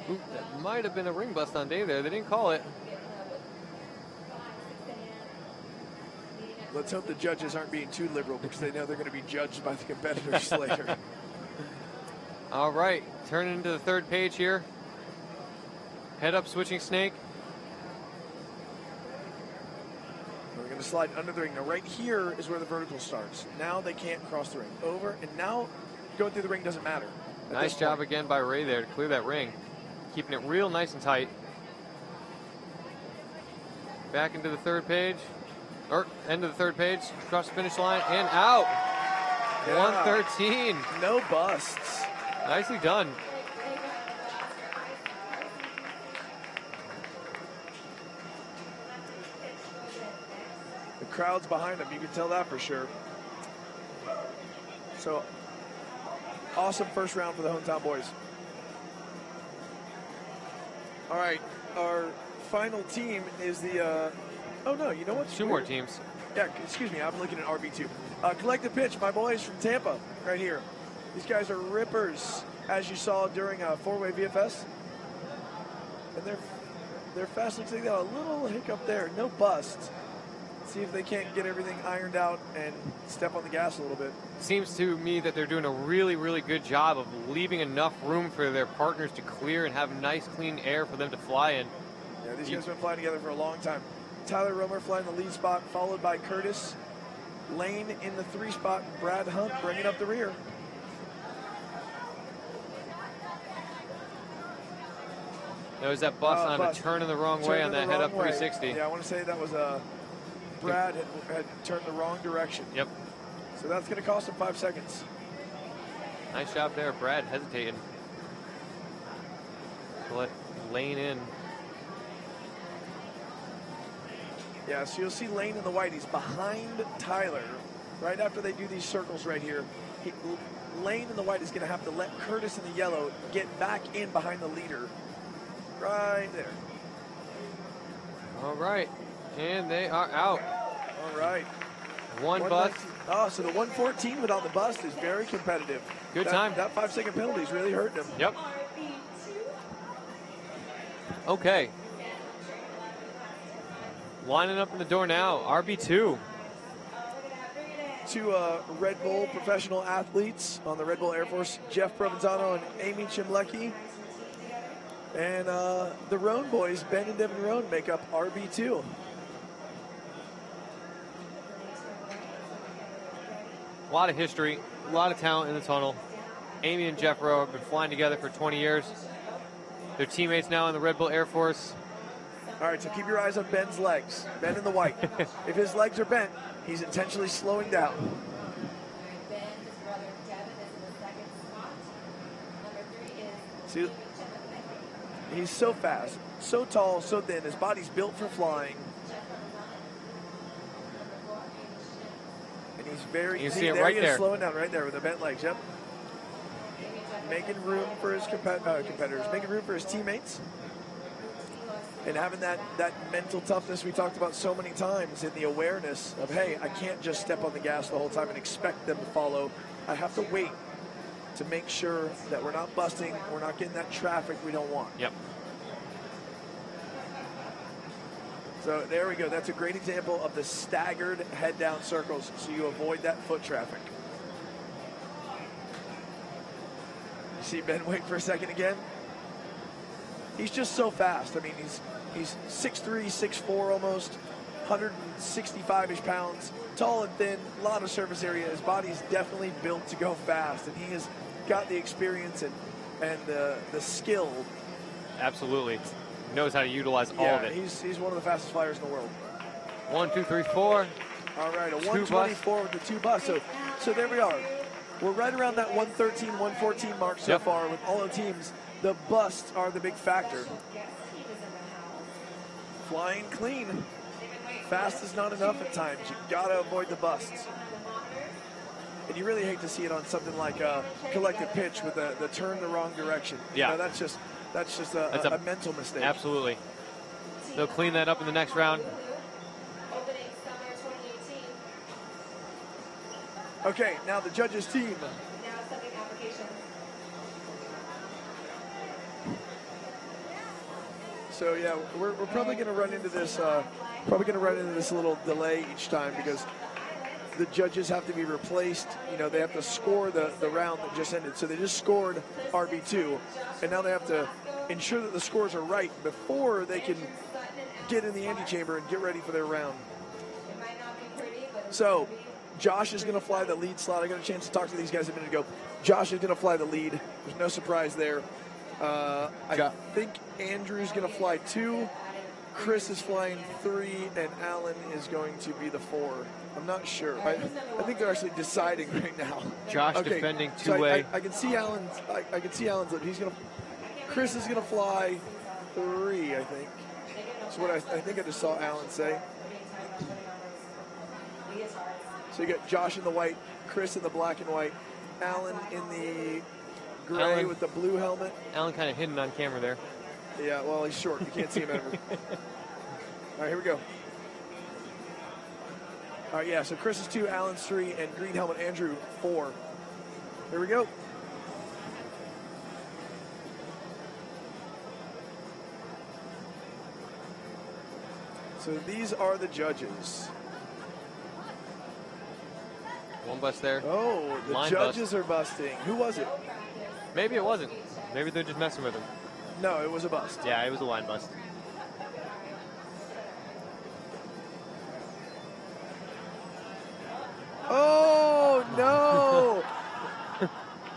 Ooh, that might have been a ring bust on Dave there. They didn't call it. Let's hope the judges aren't being too liberal because they know they're going to be judged by the competitors later. All right, turning into the 3rd page here. Head up switching snake. We're going to slide under the ring. Now right here is where the vertical starts. Now they can't cross the ring. Over, and now going through the ring doesn't matter. Nice job again by Ray there to clear that ring. Keeping it real nice and tight. Back into the 3rd page. Or end of the 3rd page. Across the finish line and out. Yeah. 113. No busts. Nicely done. The crowd's behind them. You can tell that for sure. So, awesome first round for the hometown boys. All right, our final team is the, oh no, you know what? 2 more teams. Yeah, excuse me, I'm looking at RB2. Collective pitch, my boys from Tampa, right here. These guys are rippers, as you saw during a 4-way VFS. And they're fast. Looks like they got a little hiccup there, no busts. See if they can't get everything ironed out and step on the gas a little bit. Seems to me that they're doing a really, really good job of leaving enough room for their partners to clear and have nice, clean air for them to fly in. Yeah, these guys have been flying together for a long time. Tyler Romer flying the lead spot, followed by Curtis. Lane in the 3 spot, Brad Hunt bringing up the rear. There was that bust on a turn in the wrong way on that head up 360. Yeah, I want to say that was Brad had turned the wrong direction. Yep. So that's going to cost him 5 seconds. Nice job there, Brad hesitating. Let Lane in. Yeah, so you'll see Lane in the white. He's behind Tyler right after they do these circles right here. Lane in the white is going to have to let Curtis in the yellow get back in behind the leader. Right there. All right. And they are out. All right. One bust. Oh, so the 114 without the bust is very competitive. Good time. That 5-second penalty is really hurting him. Yep. Okay. Lining up in the door now, RB2. Two Red Bull professional athletes on the Red Bull Air Force, Jeff Provenzano and Amy Chimlecki. And the Roan boys, Ben and Devin Roan, make up RB2. A lot of history, a lot of talent in the tunnel. Amy and Jeff Rowe have been flying together for 20 years. They're teammates now in the Red Bull Air Force. All right, so keep your eyes on Ben's legs. Ben in the white. If his legs are bent, he's intentionally slowing down. See, he's so fast, so tall, so thin. His body's built for flying. And he's very, you see it right there. Slowing down right there with the bent legs, yep. Making room for his competitors, making room for his teammates. And having that mental toughness we talked about so many times, and the awareness of, hey, I can't just step on the gas the whole time and expect them to follow. I have to wait to make sure that we're not busting, we're not getting that traffic we don't want. Yep. So there we go. That's a great example of the staggered head down circles, so you avoid that foot traffic. You see Ben wait for a second again? He's just so fast. I mean, he's 6'3", 6'4", almost, 165-ish pounds, tall and thin, a lot of surface area. His body's definitely built to go fast, and he has got the experience and the skill. Absolutely. Knows how to utilize all of it. He's one of the fastest flyers in the world. 1, 2, 3, 4. All right, a 124 with the two busts. So there we are. We're right around that 113, 114 mark so far with all the teams. The busts are the big factor. Flying clean. Fast is not enough at times. You gotta avoid the busts. And you really hate to see it on something like a collective pitch with the turn the wrong direction. Yeah. You know, that's just a mental mistake. Absolutely. They'll clean that up in the next round. Okay, now the judges' team. So yeah, we're probably going to run into this. A little delay each time because the judges have to be replaced. You know, they have to score the round that just ended. So they just scored RB2, and now they have to ensure that the scores are right before they can get in the antechamber and get ready for their round. So Josh is going to fly the lead slot. I got a chance to talk to these guys a minute ago. Josh is going to fly the lead. There's no surprise there. I think Andrew's going to fly 2. Chris is flying 3, and Alan is going to be the 4. I'm not sure. I think they're actually deciding right now. Josh defending two-way. I can see Alan's. I can see Alan's. Chris is going to fly 3. I think. That's what I think I just saw Alan say. So you got Josh in the white, Chris in the black and white, Alan in the gray with the blue helmet. Alan kind of hidden on camera there. Yeah, well, he's short. You can't see him ever. All right, here we go. All right, yeah, so Chris is 2, Alan's 3, and green helmet Andrew 4. Here we go. So these are the judges. One bust there. Oh, the Line judges are busting. Who was it? Maybe it wasn't. Maybe they're just messing with him. No, it was a bust. Yeah, it was a line bust. Oh, no.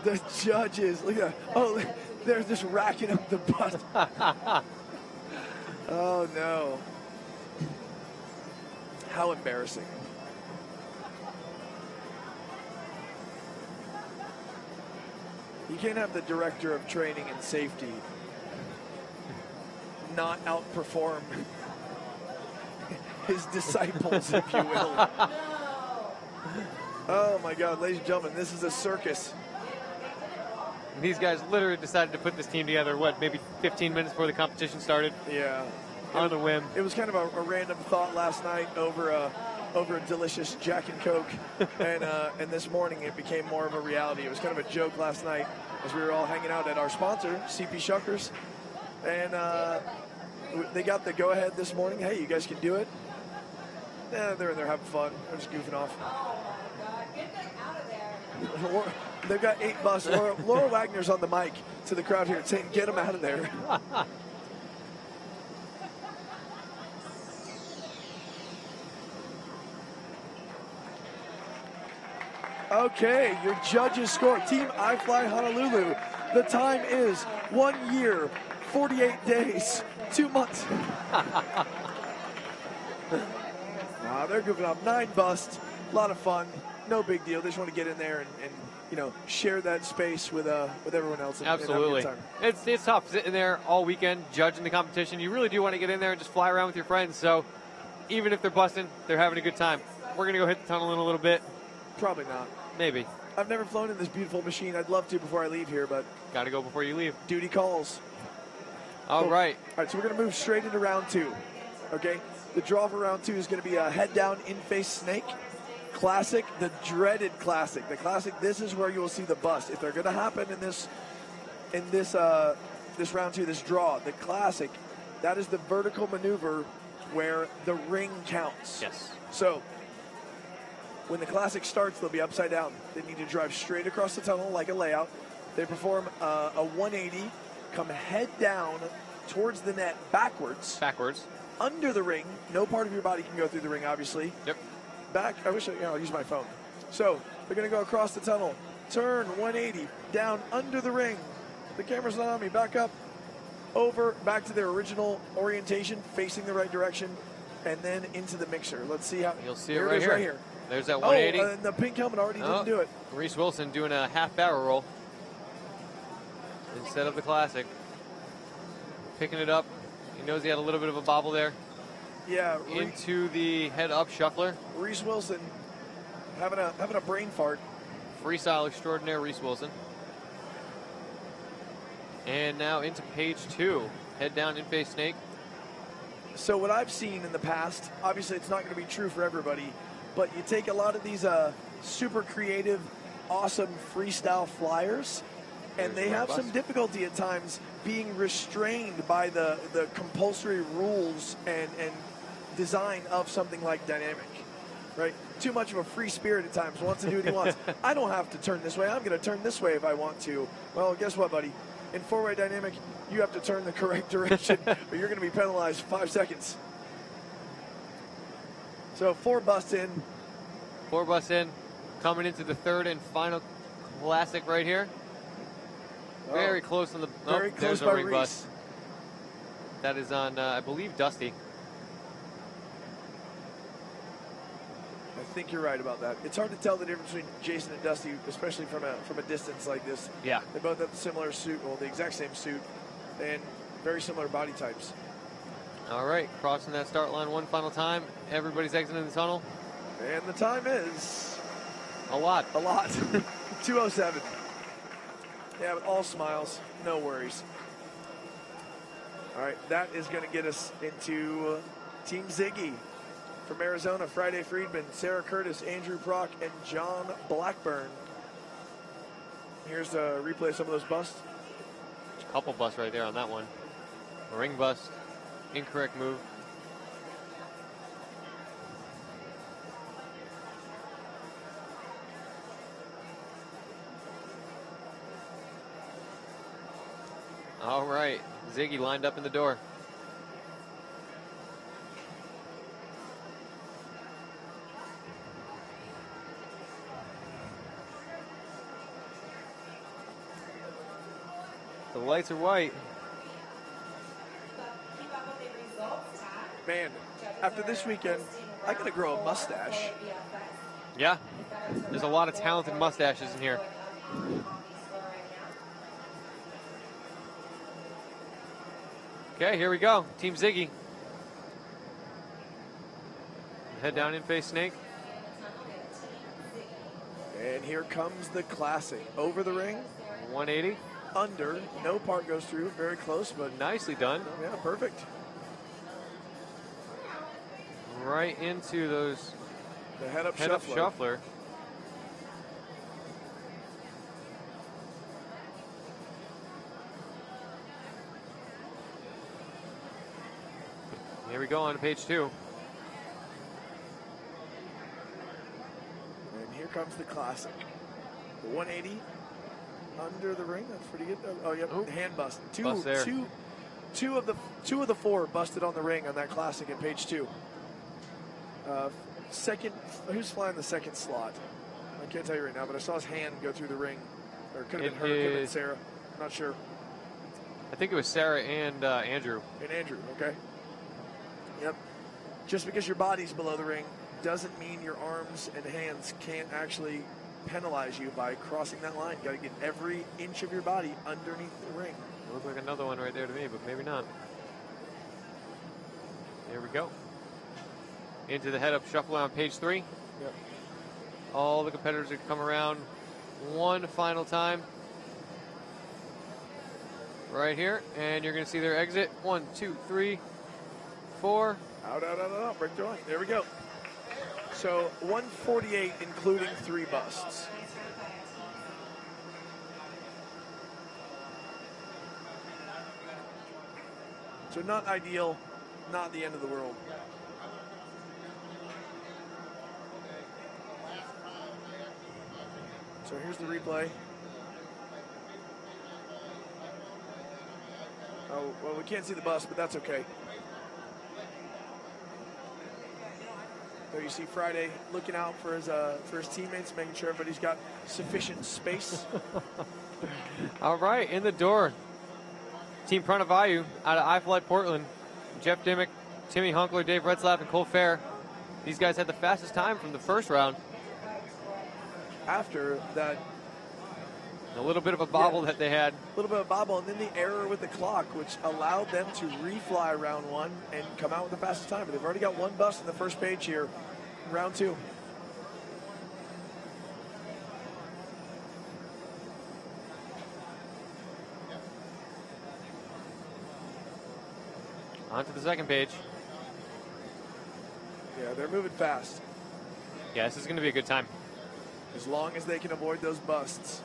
The judges. Look at that. Oh, they're just racking up the bust. Oh, no. How embarrassing. You can't have the director of training and safety not outperform his disciples, if you will. Oh my God, ladies and gentlemen, this is a circus. These guys literally decided to put this team together, maybe 15 minutes before the competition started? Yeah. On the whim. It was kind of a random thought last night over over a delicious Jack and Coke, and this morning it became more of a reality. It was kind of a joke last night as we were all hanging out at our sponsor, CP Shuckers, and they got the go-ahead this morning. Hey, you guys can do it. They're in there having fun. They're just goofing off. They've got 8 busts. Laura Wagner's on the mic to the crowd here saying, "Get them out of there." Okay, your judges score. Team iFLY Honolulu. The time is 1 year, 48 days, 2 months. They're goofing off. 9 busts. A lot of fun. No big deal. They just want to get in there and share that space with everyone else. Absolutely. And have a good time. It's tough sitting there all weekend judging the competition. You really do want to get in there and just fly around with your friends. So even if they're busting, they're having a good time. We're going to go hit the tunnel in a little bit. Probably not. Maybe. I've never flown in this beautiful machine. I'd love to before I leave here, but got to go before you leave. Duty calls. All right. All right, so we're going to move straight into round 2. Okay? The draw for round 2 is going to be a head-down in-face snake. Classic, the dreaded classic. The classic, this is where you will see the bust. If they're going to happen in this round 2, this draw, the classic, that is the vertical maneuver where the ring counts. Yes. So when the classic starts, they'll be upside down. They need to drive straight across the tunnel like a layout. They perform a 180, come head down towards the net backwards. Backwards. Under the ring. No part of your body can go through the ring, obviously. Yep. Back. I wish I'll use my phone. So they're going to go across the tunnel. Turn 180. Down under the ring. The camera's not on me. Back up. Over. Back to their original orientation, facing the right direction, and then into the mixer. Let's see how. You'll see here it right here. There's that 180. Oh, and the pink helmet already didn't do it. Reese Wilson doing a half barrel roll instead of the classic. Picking it up. He knows he had a little bit of a bobble there. Yeah. Into the head-up shuffler. Reese Wilson having a brain fart. Freestyle extraordinaire Reese Wilson. And now into page 2. Head down in-face snake. So what I've seen in the past, obviously it's not going to be true for everybody, but you take a lot of these super creative, awesome freestyle flyers, and they have some difficulty at times being restrained by the compulsory rules and design of something like dynamic, right? Too much of a free spirit at times, wants to do what he wants. I don't have to turn this way. I'm going to turn this way if I want to. Well, guess what, buddy? In 4-way dynamic, you have to turn the correct direction, or you're going to be penalized 5 seconds. So 4 busts in. 4 busts in. Coming into the third and final classic right here. Very close on the. Very close there's a by ring Reese. bust. That is on, I believe, Dusty. I think you're right about that. It's hard to tell the difference between Jason and Dusty, especially from a distance like this. Yeah. They both have the similar suit, well, the exact same suit, and very similar body types. All right, crossing that start line one final time. Everybody's exiting the tunnel. And the time is a lot. 2:07. Yeah, but all smiles, no worries. All right, that is going to get us into Team Ziggy. From Arizona, Friday Friedman, Sarah Curtis, Andrew Prock, and John Blackburn. Here's a replay of some of those busts. A couple busts right there on that one. A ring bust, incorrect move. All right, Ziggy lined up in the door. The lights are white. Man, after this weekend, I gotta grow a mustache. Yeah, there's a lot of talented mustaches in here. Okay, here we go. Team Ziggy. Head down in face snake. And here comes the classic. Over the ring. 180. Under. No part goes through. Very close, but nicely done. Yeah, perfect. Right into those The head-up Head-up shuffler. Here we go on to page 2. And here comes the classic. The 180 under the ring. That's pretty good. Oh, yep. Hand bust. Bust there. Two of the 4 busted on the ring on that classic at page 2. Second, who's flying the second slot? I can't tell you right now, but I saw his hand go through the ring. Or it could have been her, could have been Sarah. I'm not sure. I think it was Sarah and Andrew. And Andrew, okay. Yep. Just because your body's below the ring doesn't mean your arms and hands can't actually penalize you by crossing that line. You got to get every inch of your body underneath the ring. Looks like another one right there to me, but maybe not. There we go. Into the head-up shuffle on page 3. Yep. All the competitors have come around one final time. Right here, and you're going to see their exit. 1, 2, 3, 4. Out. Break the line. There we go. So 148, including 3 busts. So not ideal, not the end of the world. So here's the replay. Oh, well, we can't see the bust, but that's okay. There you see Friday looking out for his teammates, making sure everybody's got sufficient space. All right, in the door. Team Pranavayu out of iFLY Portland. Jeff Dimmick, Timmy Hunkler, Dave Retzlaff, and Cole Fair. These guys had the fastest time from the first round. After that, a little bit of a bobble that they had. A little bit of a bobble, and then the error with the clock, which allowed them to refly round 1 and come out with the fastest time. But they've already got 1 bust in the first page here, round 2. On to the second page. Yeah, they're moving fast. Yeah, this is going to be a good time. As long as they can avoid those busts.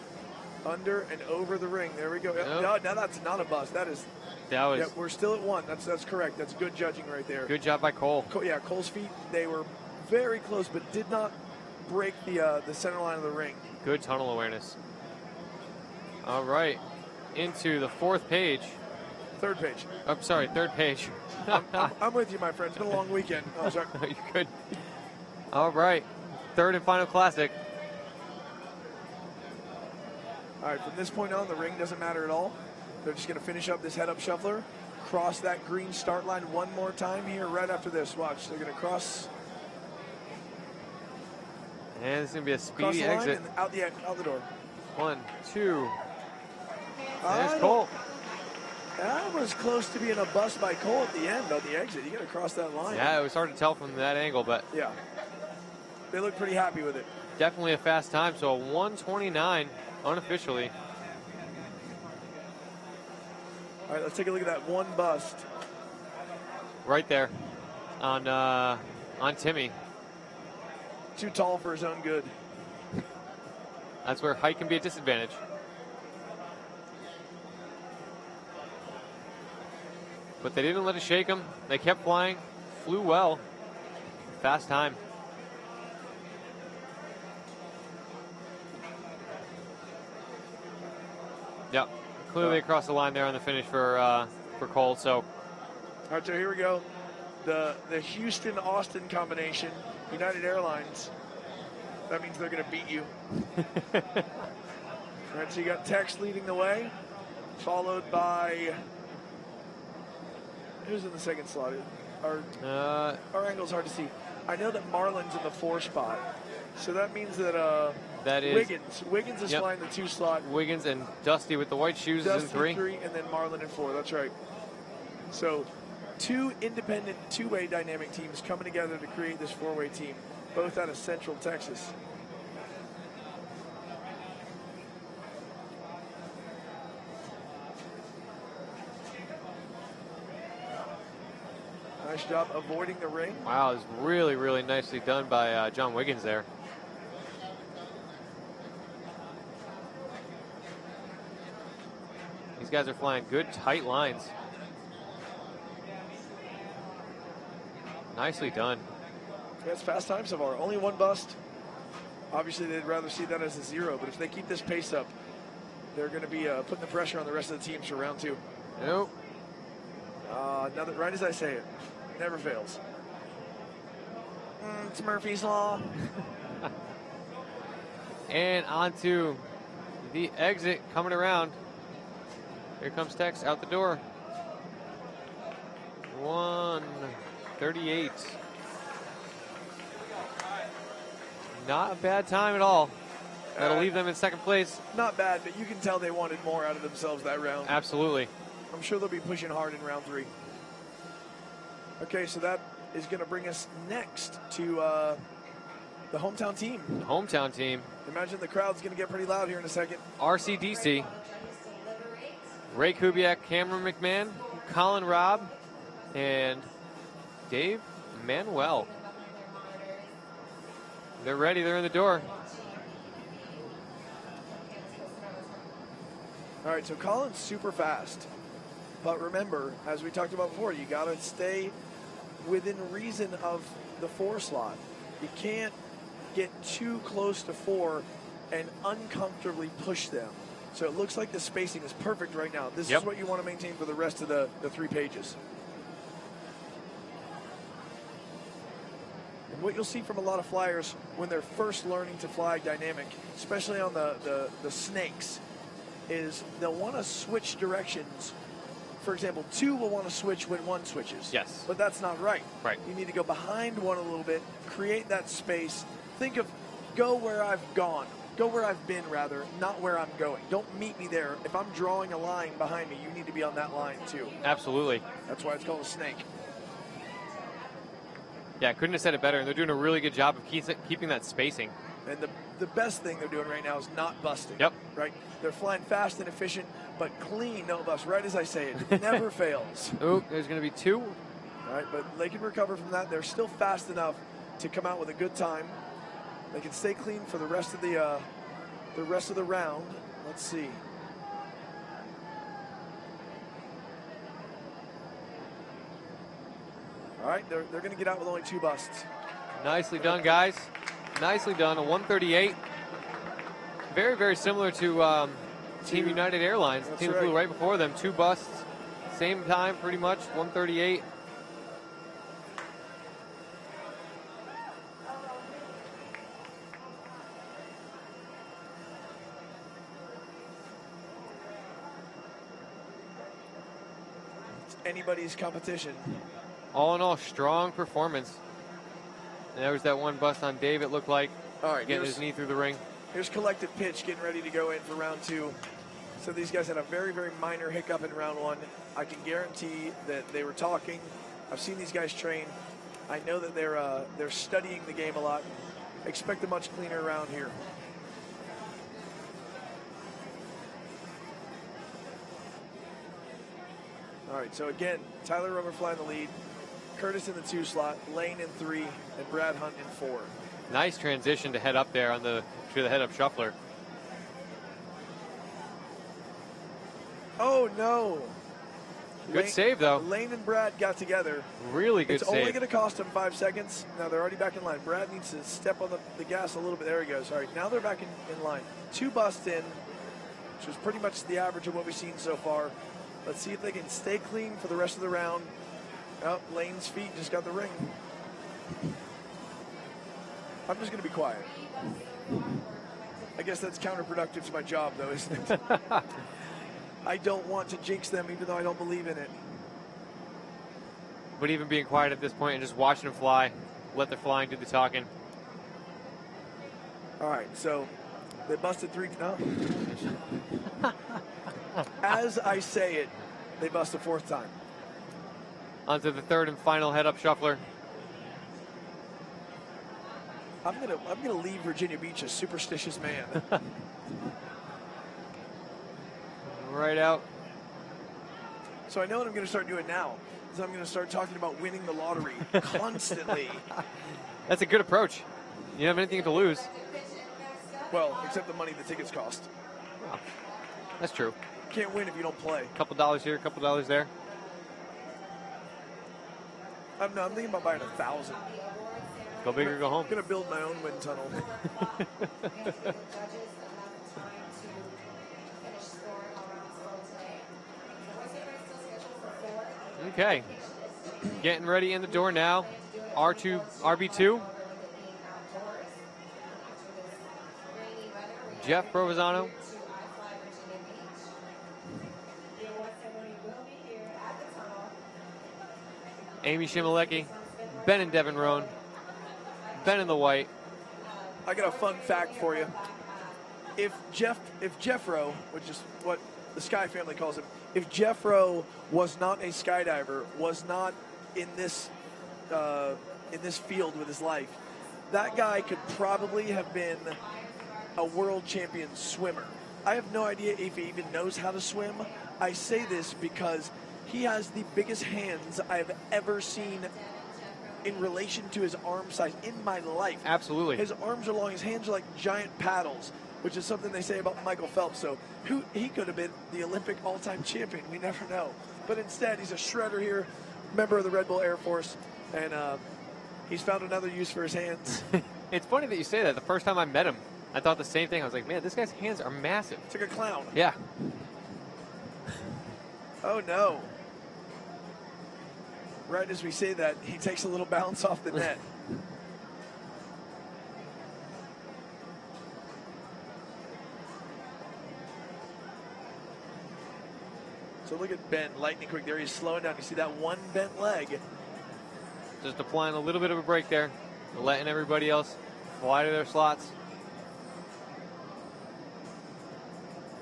Under and over the ring. There we go. Nope. No, that's not a bust. That was. Yeah, we're still at 1. That's correct. That's good judging right there. Good job by Cole. Yeah, Cole's feet, they were very close, but did not break the center line of the ring. Good tunnel awareness. All right, into the 4th page. 3rd page. I'm sorry, 3rd page. I'm with you, my friend. It's been a long weekend. Oh, sorry. You're good. All right, 3rd and final classic. All right, from this point on, the ring doesn't matter at all. They're just going to finish up this head-up shuffler, cross that green start line one more time here right after this. Watch, they're going to cross. And it's going to be a Cross speedy the line exit. and out the door. 1, 2. There's Cole. That was close to being a bust by Cole at the end on the exit. You got to cross that line. Yeah, it was hard to tell from that angle, but yeah, they look pretty happy with it. Definitely a fast time. So a 129 unofficially. All right, let's take a look at that 1 bust. Right there on Timmy. Too tall for his own good. That's where height can be a disadvantage. But they didn't let it shake them. They kept flying, flew well. Fast time. Yep, clearly across the line there on the finish for Cole. So, all right, so here we go. The Houston-Austin combination, United Airlines. That means they're going to beat you. All right, so you got Tex leading the way, followed by. Who's in the second slot? Our angle's hard to see. I know that Marlon's in the 4 spot, so that means that that is Wiggins. Wiggins is flying the 2 slot. Wiggins and Dusty with the white shoes Dusty is in 3. 3, and then Marlon in 4. That's right. So 2 independent 2-way dynamic teams coming together to create this 4-way team, both out of Central Texas. All nice job avoiding the ring. Wow, it was really, really nicely done by John Wiggins there. These guys are flying good, tight lines. Nicely done. Yeah, it's fast time so far. Only one bust. Obviously, they'd rather see that as a 0, but if they keep this pace up, they're going to be putting the pressure on the rest of the teams for round 2. Nope. Another, right as I say it, never fails. It's Murphy's Law. And onto the exit coming around. Here comes Tex out the door. 1:38. Not a bad time at all. That'll leave them in second place. Not bad, but you can tell they wanted more out of themselves that round. Absolutely. I'm sure they'll be pushing hard in round 3. Okay, so that is going to bring us next to the hometown team. Hometown team. Imagine the crowd's going to get pretty loud here in a second. RCDC. Ray Kubiak, Cameron McMahon, Colin Robb, and Dave Manuel. They're ready. They're in the door. All right, so Colin's super fast. But remember, as we talked about before, you got to stay within reason of the 4 slot. You can't get too close to 4 and uncomfortably push them. So it looks like the spacing is perfect right now. This is what you want to maintain for the rest of the 3 pages. And what you'll see from a lot of flyers when they're first learning to fly dynamic, especially on the snakes, is they'll want to switch directions. For example, 2 will want to switch when 1 switches. Yes. But that's not right. Right. You need to go behind 1 a little bit, create that space. Think of go where I've gone. Go where I've been, rather, not where I'm going. Don't meet me there. If I'm drawing a line behind me, you need to be on that line, too. Absolutely. That's why it's called a snake. Yeah, couldn't have said it better. And they're doing a really good job of keeping that spacing. And the best thing they're doing right now is not busting. Yep. Right? They're flying fast and efficient, but clean, no bust. Right as I say it. Never fails. Oh, there's going to be 2. All right, but they can recover from that. They're still fast enough to come out with a good time. They can stay clean for the rest of the round. Let's see. All right, they're going to get out with only 2 busts. Nicely done, guys. Nicely done. A 138. Very, very similar to Team United Airlines. The team that flew right before them. 2 busts. Same time, pretty much. 138. Anybody's competition. All in all, strong performance. And there was that 1 bust on Dave, it looked like. All right, getting his knee through the ring. Here's collective pitch getting ready to go in for round 2. So these guys had a very, very minor hiccup in round 1. I can guarantee that they were talking. I've seen these guys train. I know that they're studying the game a lot. Expect a much cleaner round here. All right, so again, Tyler Romer flying the lead, Curtis in the 2 slot, Lane in 3, and Brad Hunt in 4. Nice transition to head up there on the head-up shuffler. Oh, no. Good save, though. Lane and Brad got together. Really good It's save. only going to cost them 5 seconds. Now they're already back in line. Brad needs to step on the gas a little bit. There he goes. All right, now they're back in line. 2 busts in, which was pretty much the average of what we've seen so far. Let's see if they can stay clean for the rest of the round. Oh, Lane's feet just got the ring. I'm just going to be quiet. I guess that's counterproductive to my job, though, isn't it? I don't want to jinx them, even though I don't believe in it. But even being quiet at this point and just watching them fly, let the flying do the talking. All right, so they busted 3. No. As I say it, they bust a 4th time. Onto the 3rd and final head-up shuffler. I'm gonna leave Virginia Beach a superstitious man. Right out. So I know what I'm gonna start doing now. is I'm going to start talking about winning the lottery constantly. That's a good approach. You don't have anything to lose. Well, except the money the tickets cost. Oh, that's true. Can't win if you don't play. A couple dollars here, a couple dollars there. I'm thinking about buying 1,000. Go big or go home. I'm going to build my own wind tunnel. Okay. Getting ready in the door now. RB2. Jeff Provenzano. Amy Shimalecki. Ben and Devin Roan. Ben in the white. I got a fun fact for you. If Jeffro, which is what the Sky family calls him, if Jeffro was not a skydiver, was not in this field with his life, that guy could probably have been a world champion swimmer. I have no idea if he even knows how to swim. I say this because he has the biggest hands I've ever seen in relation to his arm size in my life. Absolutely. His arms are long, his hands are like giant paddles, which is something they say about Michael Phelps. So he could have been the Olympic all-time champion. We never know. But instead, he's a shredder here, member of the Red Bull Air Force, and he's found another use for his hands. It's funny that you say that. The first time I met him, I thought the same thing. I was like, man, this guy's hands are massive. It's like a clown. Yeah. Oh, no. Right as we say that, he takes a little bounce off the net. So look at Ben, lightning quick there. He's slowing down. You see that one bent leg. Just applying a little bit of a break there. Letting everybody else fly to their slots.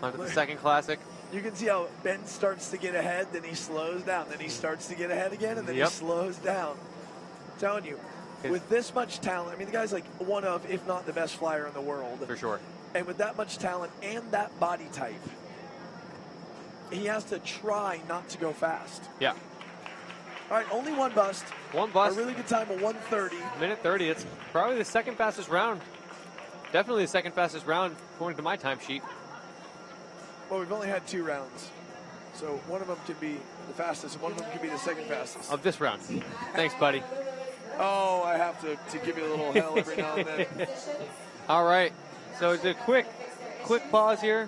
On to the second classic. You can see how Ben starts to get ahead, then he slows down, then he starts to get ahead again, and then he slows down. I'm telling you, with this much talent, I mean, the guy's like one of, if not the best flyer in the world. For sure. And with that much talent and that body type, he has to try not to go fast. Yeah. All right, only one bust. One bust. A really good time of 1:30. Minute 30. It's probably the second fastest round. Definitely the second fastest round according to my timesheet. Well, we've only had 2 rounds. So one of them could be the fastest, and one of them could be the second fastest. Of this round. Thanks, buddy. Oh, I have to give you a little hell every now and then. All right. So it's a quick pause here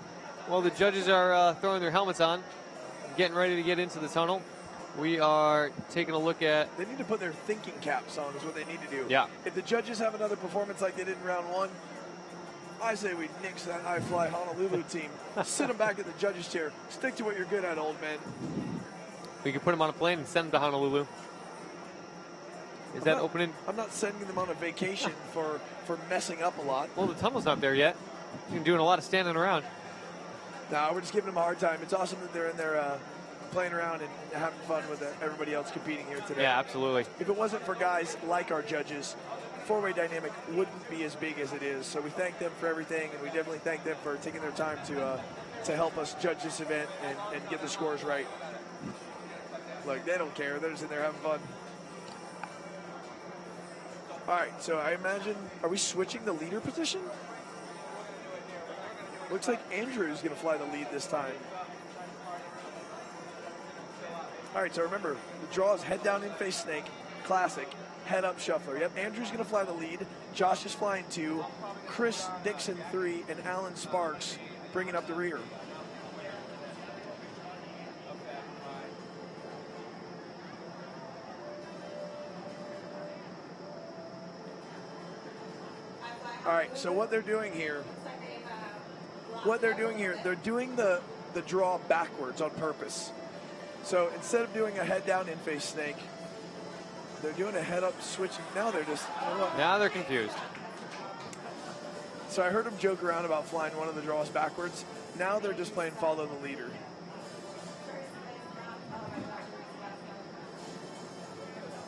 while the judges are throwing their helmets on, getting ready to get into the tunnel. We are taking a look at... They need to put their thinking caps on is what they need to do. Yeah. If the judges have another performance like they did in round 1, I say we nix that iFLY Honolulu team. Sit them back at the judges' chair. Stick to what you're good at, old man. We can put them on a plane and send them to Honolulu. Is that opening? I'm not sending them on a vacation for messing up a lot. Well, the tunnel's not there yet. You're doing a lot of standing around. No, we're just giving them a hard time. It's awesome that they're in there playing around and having fun with everybody else competing here today. Yeah, absolutely. If it wasn't for guys like our judges, four-way dynamic wouldn't be as big as it is. So we thank them for everything, and we definitely thank them for taking their time to help us judge this event and get the scores right. Look, they don't care. They're just in there having fun. All right, so I imagine, are we switching the leader position? Looks like Andrew's going to fly the lead this time. All right, so remember, the draw is head down in face snake, classic, head up shuffler. Yep, Andrew's going to fly the lead. Josh is flying 2, Chris Dixon 3, and Alan Sparks bringing up the rear. All right, so what they're doing here, they're doing the draw backwards on purpose. So instead of doing a head down in face snake, they're doing a head up switching. Now they're just, now they're confused. So I heard them joke around about flying one of the draws backwards. Now they're just playing follow the leader.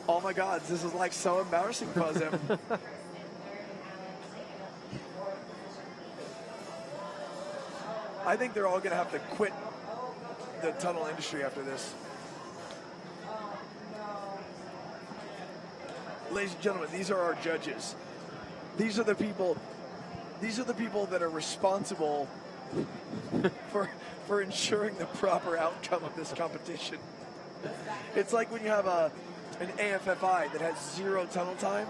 Oh my God, this is like so embarrassing for them. I think they're all going to have to quit the tunnel industry after this. ladies and gentlemen, these are our judges. These are the people that are responsible for ensuring the proper outcome of this competition. It's like when you have an AFFI that has 0 tunnel time,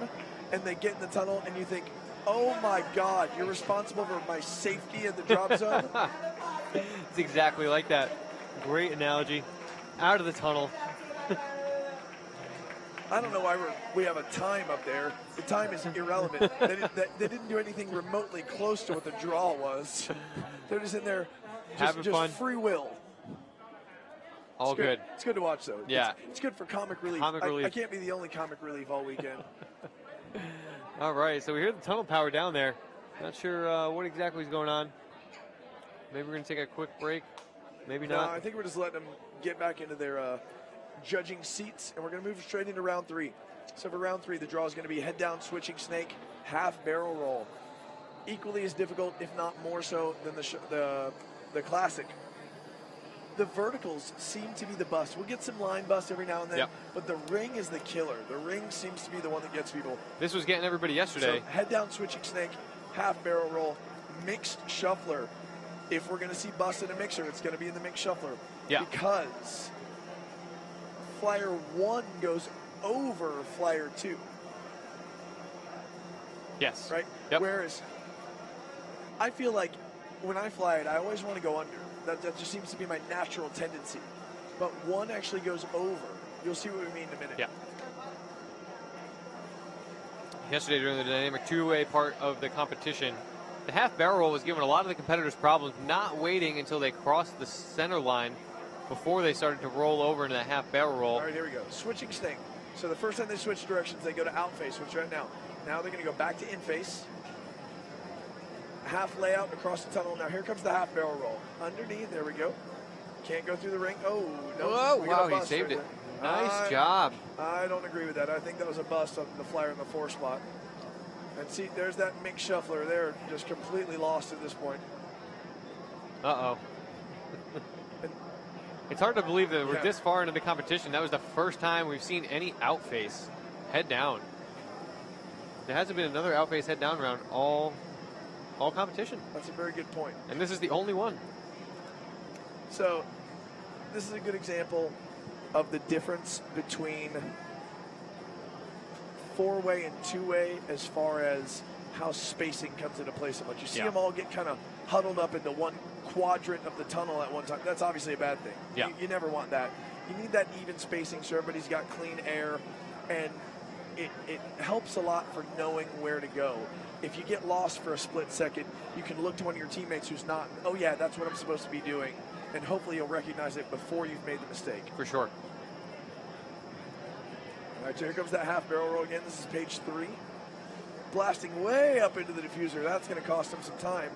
and they get in the tunnel, and you think, oh my God, you're responsible for my safety in the drop zone? It's exactly like that. Great analogy. Out of the tunnel. I don't know why we have a time up there. The time is irrelevant. They didn't do anything remotely close to what the draw was. They're just in there, Having fun. Free will. All good. It's good to watch, though. Yeah. It's good for comic relief. Comic relief. I can't be the only comic relief all weekend. All right, so we hear the tunnel power down there. Not sure what exactly is going on. Maybe we're going to take a quick break. Maybe not. No, I think we're just letting them get back into their judging seats, and we're going to move straight into round 3. So for round 3, the draw is going to be head down switching snake, half barrel roll. Equally as difficult, if not more so, than the classic. The verticals seem to be the bust. We'll get some line bust every now and then, but the ring is the killer. The ring seems to be the one that gets people. This was getting everybody yesterday. So head down switching snake, half barrel roll, mixed shuffler. If we're going to see bust in a mixer, it's going to be in the mixed shuffler. Yeah. Because flyer 1 goes over flyer 2. Yes. Right? Yep. Whereas I feel like when I fly it, I always want to go under. That just seems to be my natural tendency. But 1 actually goes over. You'll see what we mean in a minute. Yeah. Yesterday during the dynamic two-way part of the competition, the half barrel roll was giving a lot of the competitors problems, not waiting until they crossed the center line before they started to roll over into the half barrel roll. All right, here we go. Switching snake. So the first time they switch directions, they go to out face, which right now. Now they're going to go back to in face. Half layout across the tunnel. Now here comes the half barrel roll. Underneath, there we go. Can't go through the ring. Oh, no. Whoa, We got a wow, he bust saved right it. there. Nice job. I don't agree with that. I think that was a bust on the flyer in the 4 spot. And see, there's that mixed shuffler there, just completely lost at this point. Uh-oh. It's hard to believe that we're this far into the competition. That was the first time we've seen any outface head down. There hasn't been another outface head down round all competition. That's a very good point. And this is the only one. So this is a good example of the difference between 4-way and 2-way as far as how spacing comes into play so much. You see them all get kind of huddled up into one quadrant of the tunnel at one time. That's obviously a bad thing. Yeah. You never want that. You need that even spacing so everybody's got clean air, and it helps a lot for knowing where to go. If you get lost for a split second, you can look to one of your teammates who's not, oh yeah, that's what I'm supposed to be doing, and hopefully you'll recognize it before you've made the mistake. For sure. All right, so here comes that half barrel roll again. This is page 3. Blasting way up into the diffuser. That's going to cost him some time.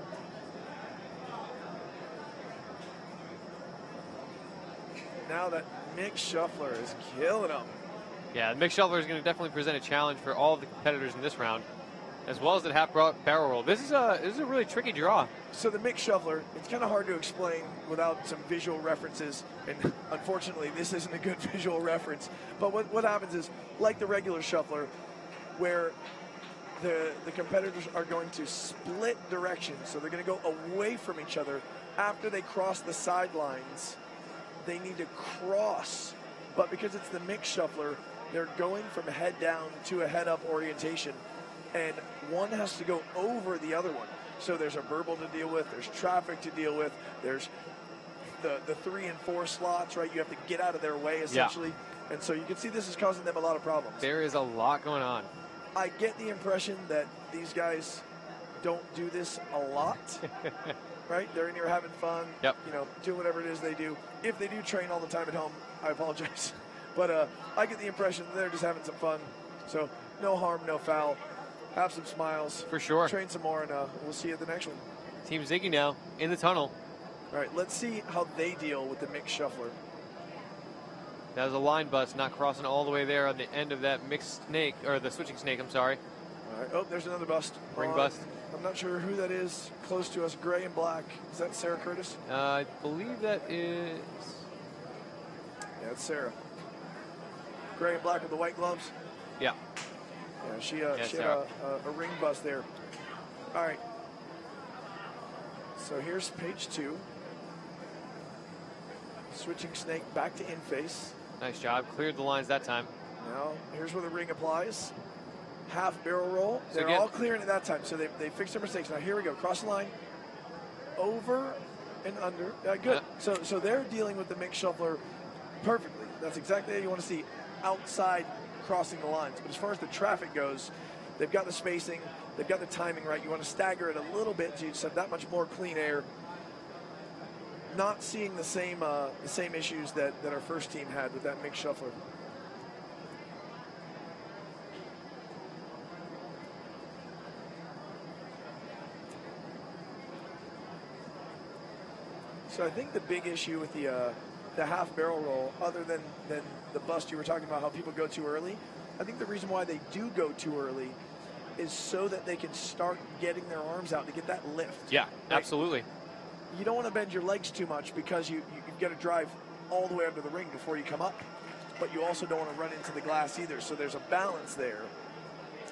Now that mixed shuffler is killing him. Yeah, the mixed shuffler is going to definitely present a challenge for all of the competitors in this round, as well as the half barrel roll. This is a really tricky draw. So the mixed shuffler, it's kind of hard to explain without some visual references, and unfortunately this isn't a good visual reference. But what happens is, like the regular shuffler, where the competitors are going to split directions, so they're going to go away from each other after they cross the sidelines. They need to cross, but because it's the mixed shuffler, they're going from head down to a head up orientation, and one has to go over the other one. So there's a burble to deal with, there's traffic to deal with, there's the 3 and 4 slots, right? You have to get out of their way essentially. Yeah. And so you can see this is causing them a lot of problems. There is a lot going on. I get the impression that these guys don't do this a lot. Right? They're in here having fun, doing whatever it is they do. If they do train all the time at home, I apologize. But I get the impression that they're just having some fun. So no harm, no foul. Have some smiles. For sure. Train some more, and we'll see you at the next one. Team Ziggy now in the tunnel. All right, let's see how they deal with the mixed shuffler. That was a line bust, not crossing all the way there on the end of that mixed snake, or the switching snake, I'm sorry. All right, oh, there's another bust. Ring bust. I'm not sure who that is close to us, gray and black. Is that Sarah Curtis? I believe that is... Yeah, it's Sarah. Gray and black with the white gloves? Yeah. Yeah, she had a ring bust there. All right. So here's page 2. Switching snake back to in face. Nice job. Cleared the lines that time. Now, here's where the ring applies. Half barrel roll. So They're again, all clearing at that time, so they fixed their mistakes. Now, here we go. Cross the line. Over and under. Good. So they're dealing with the mix shuffler perfectly. That's exactly how you want to see outside crossing the lines. But as far as the traffic goes, they've got the spacing. They've got the timing right. You want to stagger it a little bit so you just have that much more clean air. Not seeing the same issues that our first team had with that mix shuffler. So I think the big issue with the half barrel roll, other than the bust you were talking about, how people go too early, I think the reason why they do go too early is so that they can start getting their arms out to get that lift. Yeah, absolutely. You don't want to bend your legs too much because you've got to drive all the way under the ring before you come up, but you also don't want to run into the glass either. So there's a balance there.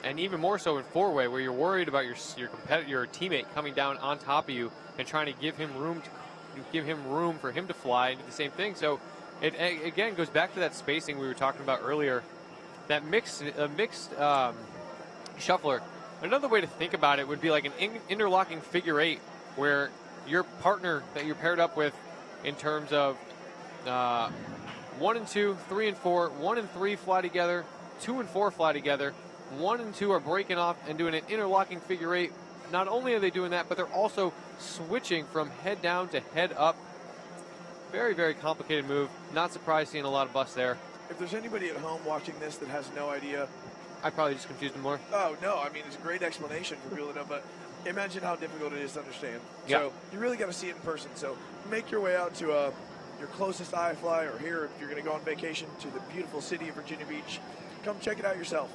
And even more so in four-way, where you're worried about your teammate coming down on top of you and trying to give him room for him to fly and do the same thing. So it again goes back to that spacing we were talking about earlier. That mixed shuffler. Another way to think about it would be like an interlocking figure 8, where your partner that you're paired up with, in terms of 1 and 2, 3 and 4, 1 and 3 fly together, 2 and 4 fly together, 1 and 2 are breaking off and doing an interlocking figure 8. Not only are they doing that, but they're also switching from head down to head up. Very, very complicated move. Not surprised seeing a lot of busts there. If there's anybody at home watching this that has no idea, I probably just confused them more. Oh, no, I mean, it's a great explanation for people to know, but imagine how difficult it is to understand. Yeah. So you really got to see it in person. So make your way out to your closest iFLY, or here, if you're going to go on vacation, to the beautiful city of Virginia Beach. Come check it out yourself.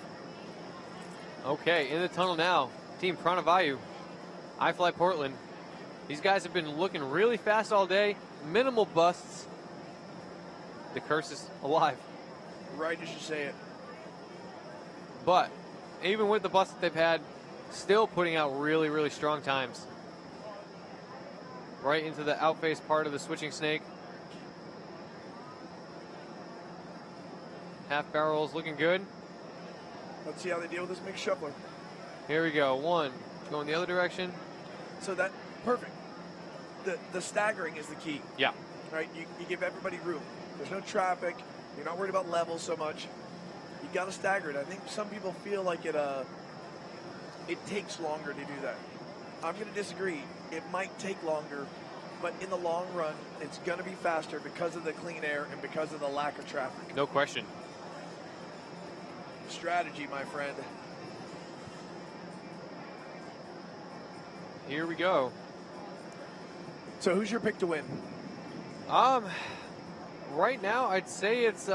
Okay, in the tunnel now, Team Pranavayu, iFLY Portland. These guys have been looking really fast all day, minimal busts. The curse is alive. Right as you say it. But even with the busts that they've had, still putting out really, really strong times. Right into the outface part of the switching snake. Half barrels looking good. Let's see how they deal with this mixed shuffler. Here we go. 1, going the other direction. So that, perfect. The staggering is the key. Yeah. Right? You give everybody room. There's no traffic. You're not worried about levels so much. You got to stagger it. I think some people feel like it takes longer to do that. I'm going to disagree. It might take longer, but in the long run, it's going to be faster because of the clean air and because of the lack of traffic. No question. Strategy, my friend. Here we go. So who's your pick to win? Right now, I'd say it's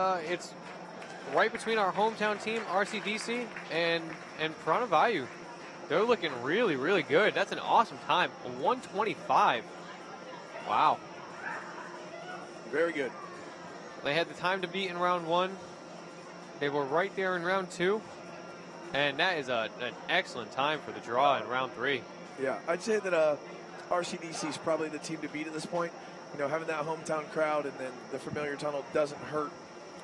right between our hometown team, RCDC, and Pranavayu. They're looking really, really good. That's an awesome time. A 125. Wow. Very good. They had the time to beat in round 1. They were right there in round 2. And that is an excellent time for the draw in round 3. Yeah, I'd say that RCDC is probably the team to beat at this point. You know, having that hometown crowd and then the familiar tunnel doesn't hurt,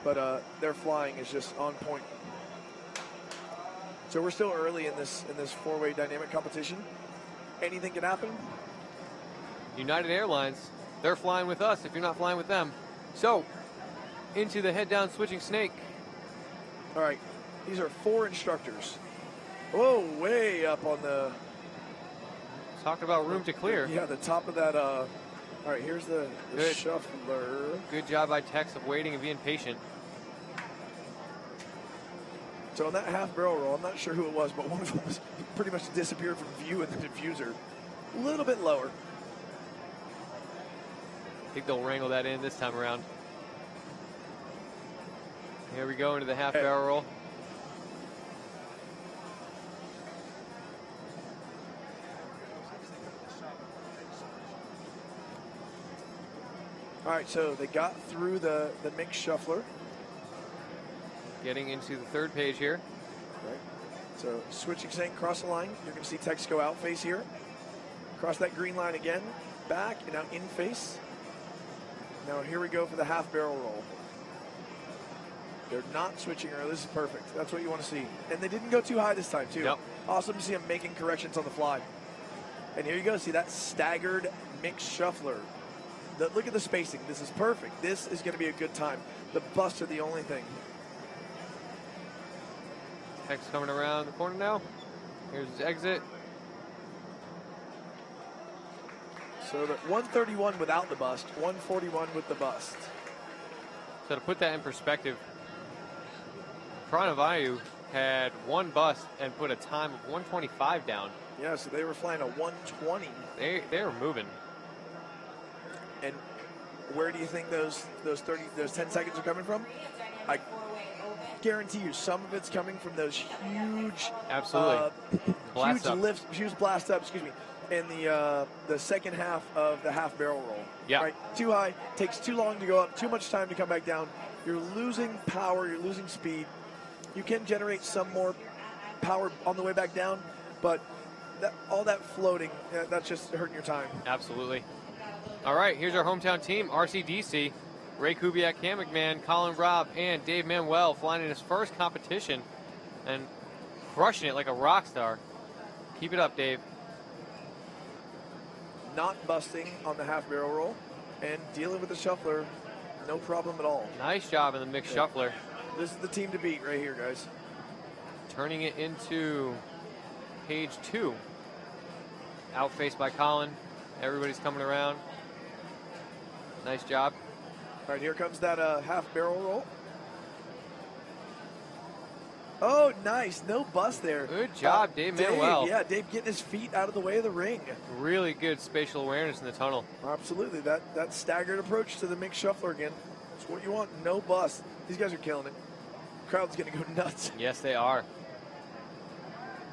but their flying is just on point. So we're still early in this four-way dynamic competition. Anything can happen. United Airlines, they're flying with us if you're not flying with them. So, into the head-down switching snake. All right, these are 4 instructors. Whoa, way up on the... Talk about room to clear. Yeah, the top of that... All right, here's the shuffler. Good job by Tex of waiting and being patient. So on that half barrel roll, I'm not sure who it was, but one of them was pretty much disappeared from view in the diffuser. A little bit lower. I think they'll wrangle that in this time around. Here we go into the half barrel roll. All right, so they got through the mixed shuffler. Getting into the third page here. Right. So switching snake, cross the line. You're going to see Tex go out face here. Cross that green line again. Back and now in face. Now here we go for the half barrel roll. They're not switching early. This is perfect. That's what you want to see. And they didn't go too high this time, too. Yep. Awesome to see them making corrections on the fly. And here you go. See that staggered mixed shuffler. Look at the spacing. This is perfect. This is going to be a good time. The busts are the only thing. Tex coming around the corner now. Here's his exit. So that 131 without the bust, 141 with the bust. So to put that in perspective, Pranavayu had one bust and put a time of 125 down. Yeah, so they were flying a 120. They were moving. And where do you think those 10 seconds are coming from? I guarantee you some of it's coming from those huge Absolutely. Blast huge up. lifts, huge blast up, excuse me, in the second half of the half barrel roll. Yeah. Right? Too high, takes too long to go up, too much time to come back down. You're losing power, you're losing speed. You can generate some more power on the way back down, but all that floating, that's just hurting your time. Absolutely. All right, here's our hometown team, RCDC. Ray Kubiak, Cam McMahon, Colin Robb, and Dave Manuel flying in his first competition and crushing it like a rock star. Keep it up, Dave. Not busting on the half barrel roll and dealing with the shuffler, no problem at all. Nice job in the mixed shuffler. This is the team to beat right here, guys. Turning it into page 2. Outfaced by Colin. Everybody's coming around. Nice job. All right, here comes that half barrel roll. Oh, nice. No bust there. Good job, Dave Manuel. Yeah, Dave getting his feet out of the way of the ring. Really good spatial awareness in the tunnel. Absolutely. That staggered approach to the mixed shuffler again. That's what you want. No bust. These guys are killing it. Crowd's going to go nuts. Yes, they are.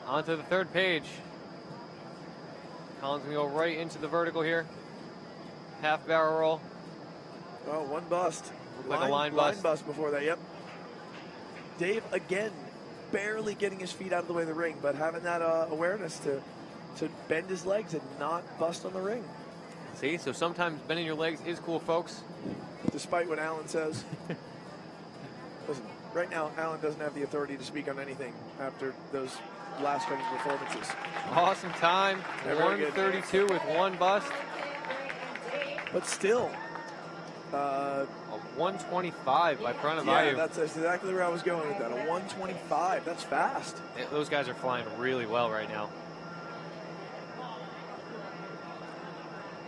On to the third page. Colin's going to go right into the vertical here. Half barrel roll. Oh, one bust. Looked like a line bust. Line bust before that, yep. Dave, again, barely getting his feet out of the way of the ring, but having that awareness to bend his legs and not bust on the ring. See, so sometimes bending your legs is cool, folks. Despite what Alan says. Listen, right now, Alan doesn't have the authority to speak on anything after those last couple performances. Awesome time. Yeah, very good. 132 with one bust. But still. A 125 by Pranavayu. Yeah, that's exactly where I was going with that. A 125. That's fast. Those guys are flying really well right now.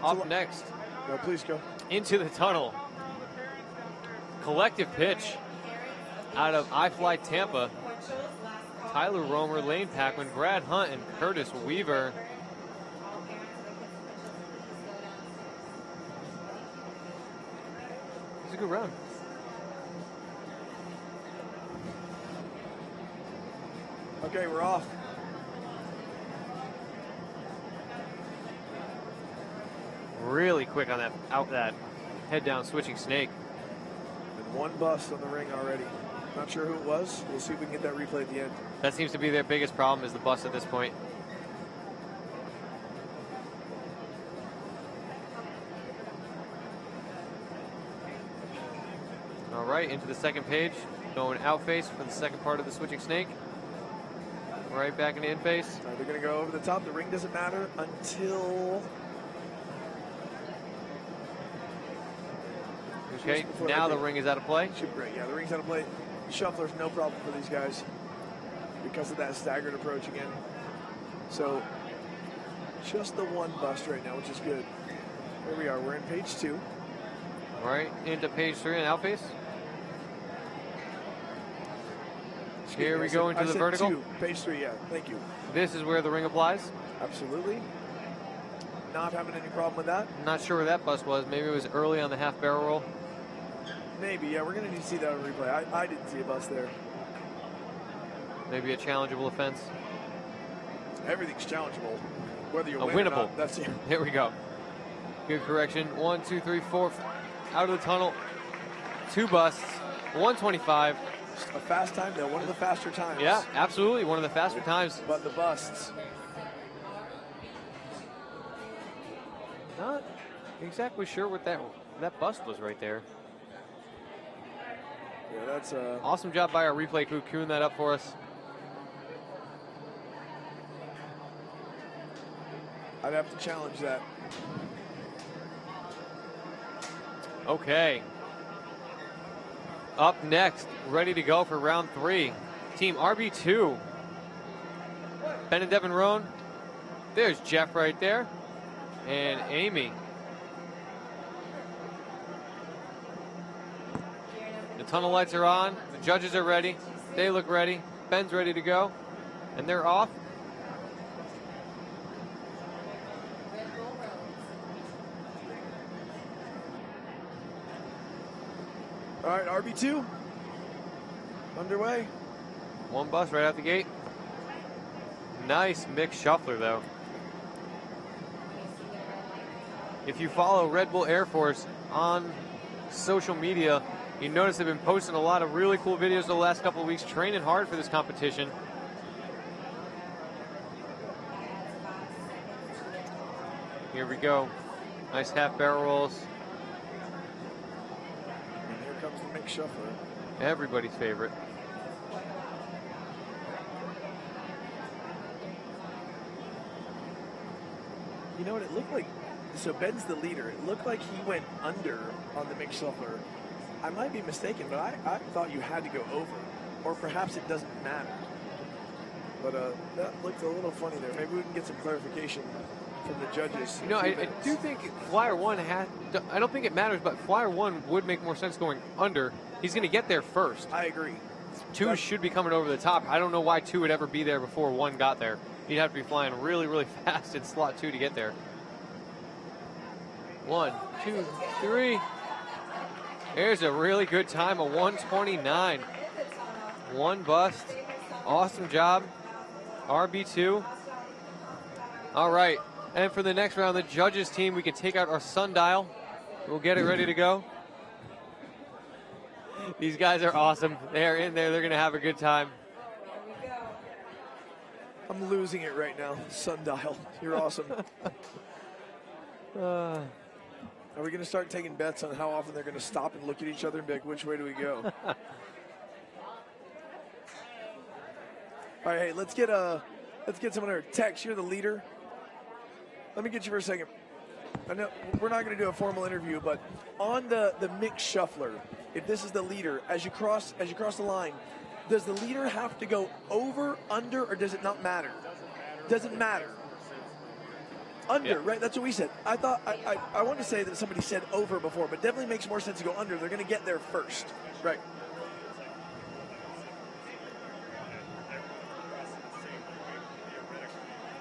Up next. No, please go. Into the tunnel. Collective pitch out of iFLY Tampa. Tyler Romer, Lane Packman, Brad Hunt, and Curtis Weaver. It's a good round. Okay, we're off. Really quick on that head down switching snake. And one bust on the ring already. Not sure who it was. We'll see if we can get that replay at the end. That seems to be their biggest problem, is the bust at this point. All right, into the second page. Going out face for the second part of the switching snake. Right back into in face. They're going to go over the top. The ring doesn't matter until... Okay, now the ring is out of play. Great, yeah, the ring's out of play. Shuffler's no problem for these guys because of that staggered approach again. So just the one bust right now, which is good. Here we are. We're in page 2. Right into page 3 and out face. Here we go into the vertical. 2, page 3, yeah. Thank you. This is where the ring applies. Absolutely. Not having any problem with that. Not sure where that bust was. Maybe it was early on the half barrel roll. Maybe, yeah. We're going to need to see that on replay. I didn't see a bust there. Maybe a challengeable offense. Everything's challengeable. Whether you A win or winnable. not, that's it. Here we go. Good correction. 1, 2, 3, 4. Out of the tunnel. 2 busts. 125. A fast time, though. One of the faster times. Yeah, absolutely. One of the faster times. But the busts. Not exactly sure what that bust was right there. Yeah, that's awesome job by our replay crew queuing that up for us. I'd have to challenge that. Okay. Up next, ready to go for round 3. Team RB2. Ben and Devin Roan. There's Jeff right there. And Amy. The tunnel lights are on. The judges are ready. They look ready. Ben's ready to go. And they're off. All right, RB2. Underway. One bus right out the gate. Nice mixed shuffler, though. If you follow Red Bull Air Force on social media, you notice they've been posting a lot of really cool videos the last couple of weeks, training hard for this competition. Here we go. Nice half barrel rolls. And here comes the mixed shuffler. Everybody's favorite. You know what it looked like? So Ben's the leader. It looked like he went under on the mixed shuffler. I might be mistaken, but I thought you had to go over. Or perhaps it doesn't matter. But that looked a little funny there. Maybe we can get some clarification from the judges. You know, I do think Flyer 1 I don't think it matters, but Flyer 1 would make more sense going under. He's going to get there first. I agree. 2 should be coming over the top. I don't know why 2 would ever be there before 1 got there. You'd have to be flying really, really fast in slot 2 to get there. 1, 2, 3. There's a really good time, a 129. 1 bust. Awesome job. RB2. All right. And for the next round, the judges team, we can take out our sundial. We'll get it ready to go. These guys are awesome. They're in there. They're going to have a good time. I'm losing it right now. Sundial. You're awesome. Are we going to start taking bets on how often they're going to stop and look at each other and be like, which way do we go? All right, hey, let's get someone here. Tex, you're the leader. Let me get you for a second. I know we're not going to do a formal interview, but on the mixed shuffler, if this is the leader, as you cross the line, does the leader have to go over, under, or does it not matter? Doesn't matter. Under, yeah. Right? That's what we said. I thought I wanted to say that somebody said over before, but definitely makes more sense to go under. They're going to get there first, right?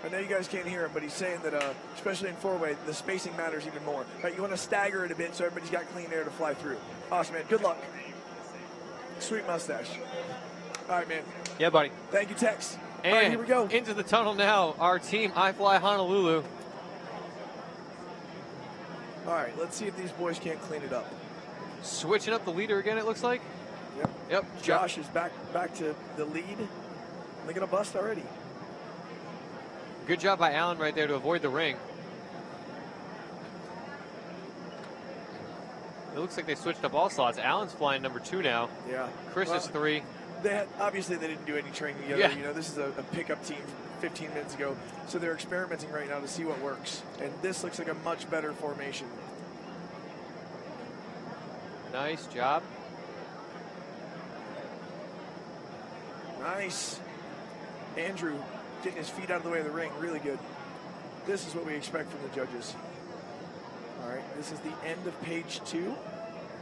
I know you guys can't hear him, but he's saying that, especially in four-way, the spacing matters even more. Right? You want to stagger it a bit so everybody's got clean air to fly through. Awesome, man. Good luck. Sweet mustache. All right, man. Yeah, buddy. Thank you, Tex. And all right, here we go. Into the tunnel now, our team iFLY Honolulu. All right, let's see if these boys can't clean it up. Switching up the leader again, it looks like. Yep. Josh is back to the lead. They're going to bust already. Good job by Allen right there to avoid the ring. It looks like they switched up all slots. Allen's flying number 2 now. Yeah. Chris is 3. Obviously, they didn't do any training together. Yeah. You know, this is a pickup team 15 minutes ago. So they're experimenting right now to see what works. And this looks like a much better formation. Nice job. Nice. Andrew getting his feet out of the way of the ring. Really good. This is what we expect from the judges. All right, this is the end of page 2.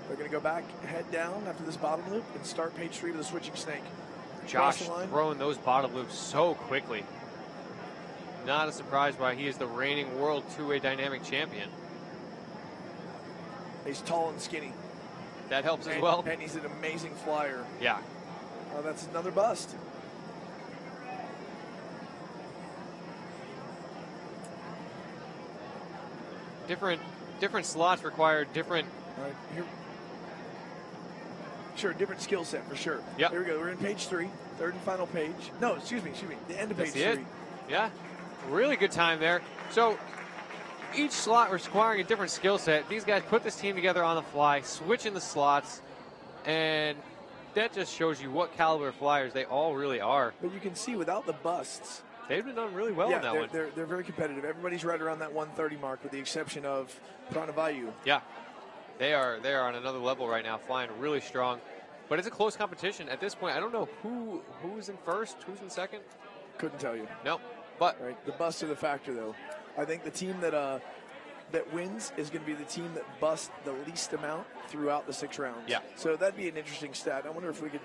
They're going to go back, head down after this bottom loop, and start page 3 with the switching snake. Josh throwing those bottom loops so quickly. Not a surprise why he is the reigning world 2-way dynamic champion. He's tall and skinny. That helps as well. And he's an amazing flyer. Yeah. Oh, that's another bust. Different slots require different. All right, here. sure, different skill set for sure. Yep. Here we go. We're in page 3, third and final page. No, excuse me. The end of page 3. Yeah, really good time there. So each slot requiring a different skill set. These guys put this team together on the fly, switching the slots, and that just shows you what caliber of flyers they all really are. But you can see without the busts, they've been done really well in that one. They're very competitive. Everybody's right around that 130 mark with the exception of Pranavayu. Yeah, they are on another level right now, flying really strong. But it's a close competition. At this point, I don't know who's in first, who's in second. Couldn't tell you. Nope. But right, the busts are the factor, though. I think the team that wins is going to be the team that busts the least amount throughout the 6 rounds. Yeah. So that'd be an interesting stat. I wonder if we could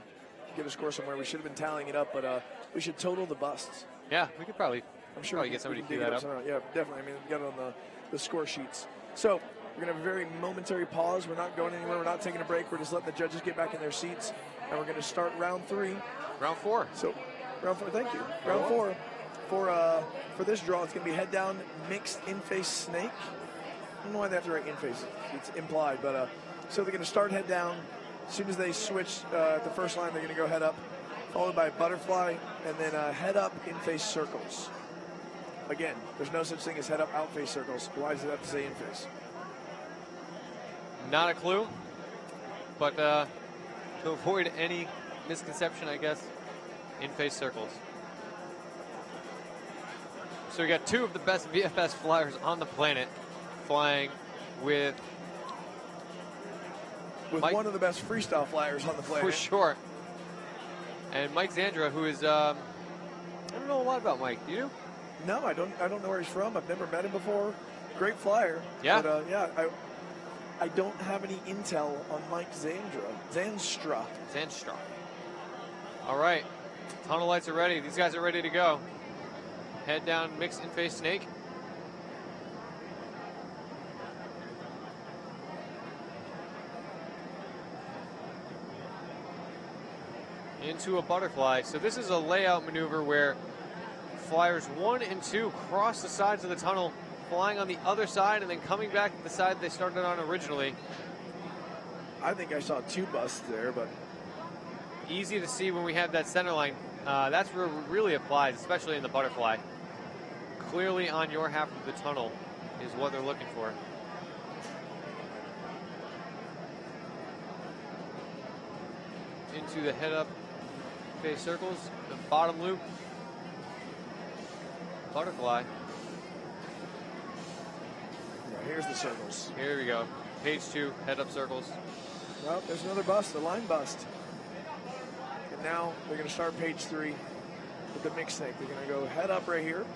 get a score somewhere. We should have been tallying it up, but we should total the busts. Yeah, we could probably. I'm sure we get somebody to do dig that it up. somehow. Yeah, definitely. I mean, we got it on the score sheets. So we're going to have a very momentary pause. We're not going anywhere. We're not taking a break. We're just letting the judges get back in their seats. And we're going to start round 3. Round 4. So round 4, thank you. Round 4. For this draw, it's going to be head down, mixed in-face snake. I don't know why they have to write in-face. It's implied. But so they're going to start head down. As soon as they switch at the first line, they're going to go head up, followed by butterfly, and then head up in-face circles. Again, there's no such thing as head up out-face circles. Why does it have to say in-face? Not a clue. But to avoid any misconception, I guess, in-face circles. So we got 2 of the best VFS flyers on the planet flying with Mike, one of the best freestyle flyers on the planet. for sure. And Mike Zandra, who is I don't know a lot about Mike. Do you? No, I don't know where he's from. I've never met him before. Great flyer. Yeah. But I don't have any intel on Mike Zanstra. All right. Tunnel lights are ready. These guys are ready to go. Head down, mixed in-face snake. Into a butterfly. So this is a layout maneuver where flyers 1 and 2 cross the sides of the tunnel, flying on the other side and then coming back to the side they started on originally. I think I saw 2 busts there, but easy to see when we have that center line. That's where it really applies, especially in the butterfly. Clearly on your half of the tunnel is what they're looking for. Into the head up face circles, the bottom loop, butterfly. Yeah, here's the circles. Here we go. Page 2, head up circles. Well, there's another bust, a line bust. And now they're going to start page 3 with the mixed snake. They're going to go head up right here.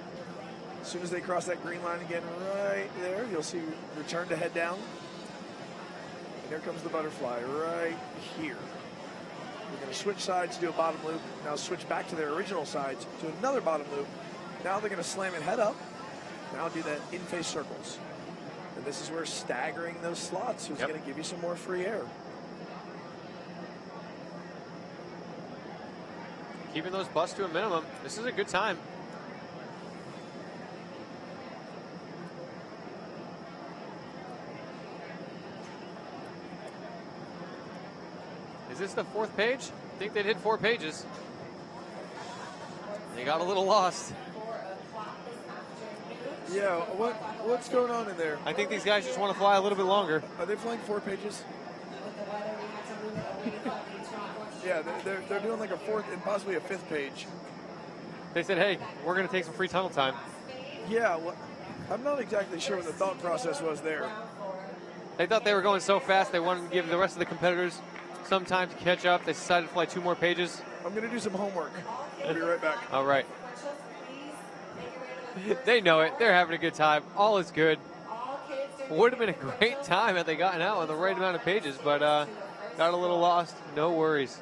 As soon as they cross that green line again right there, you'll see return to head down. And here comes the butterfly right here. We're going to switch sides, do a bottom loop. Now switch back to their original sides, to another bottom loop. Now they're going to slam it head up. Now do that in-face circles. And this is where staggering those slots is going to give you some more free air. Keeping those busts to a minimum. This is a good time. Is this the 4th page? I think they did 4 pages. They got a little lost. Yeah, what's going on in there? I think these guys just want to fly a little bit longer. Are they flying 4 pages? Yeah, they're doing like a 4th and possibly a 5th page. They said, hey, we're going to take some free tunnel time. Yeah, well, I'm not exactly sure what the thought process was there. They thought they were going so fast they wanted to give the rest of the competitors some time to catch up. They decided to fly 2 more pages. I'm going to do some homework. I'll be right back. All right. They know it. They're having a good time. All is good. Would have been a great time had they gotten out on the right amount of pages, but got a little lost. No worries.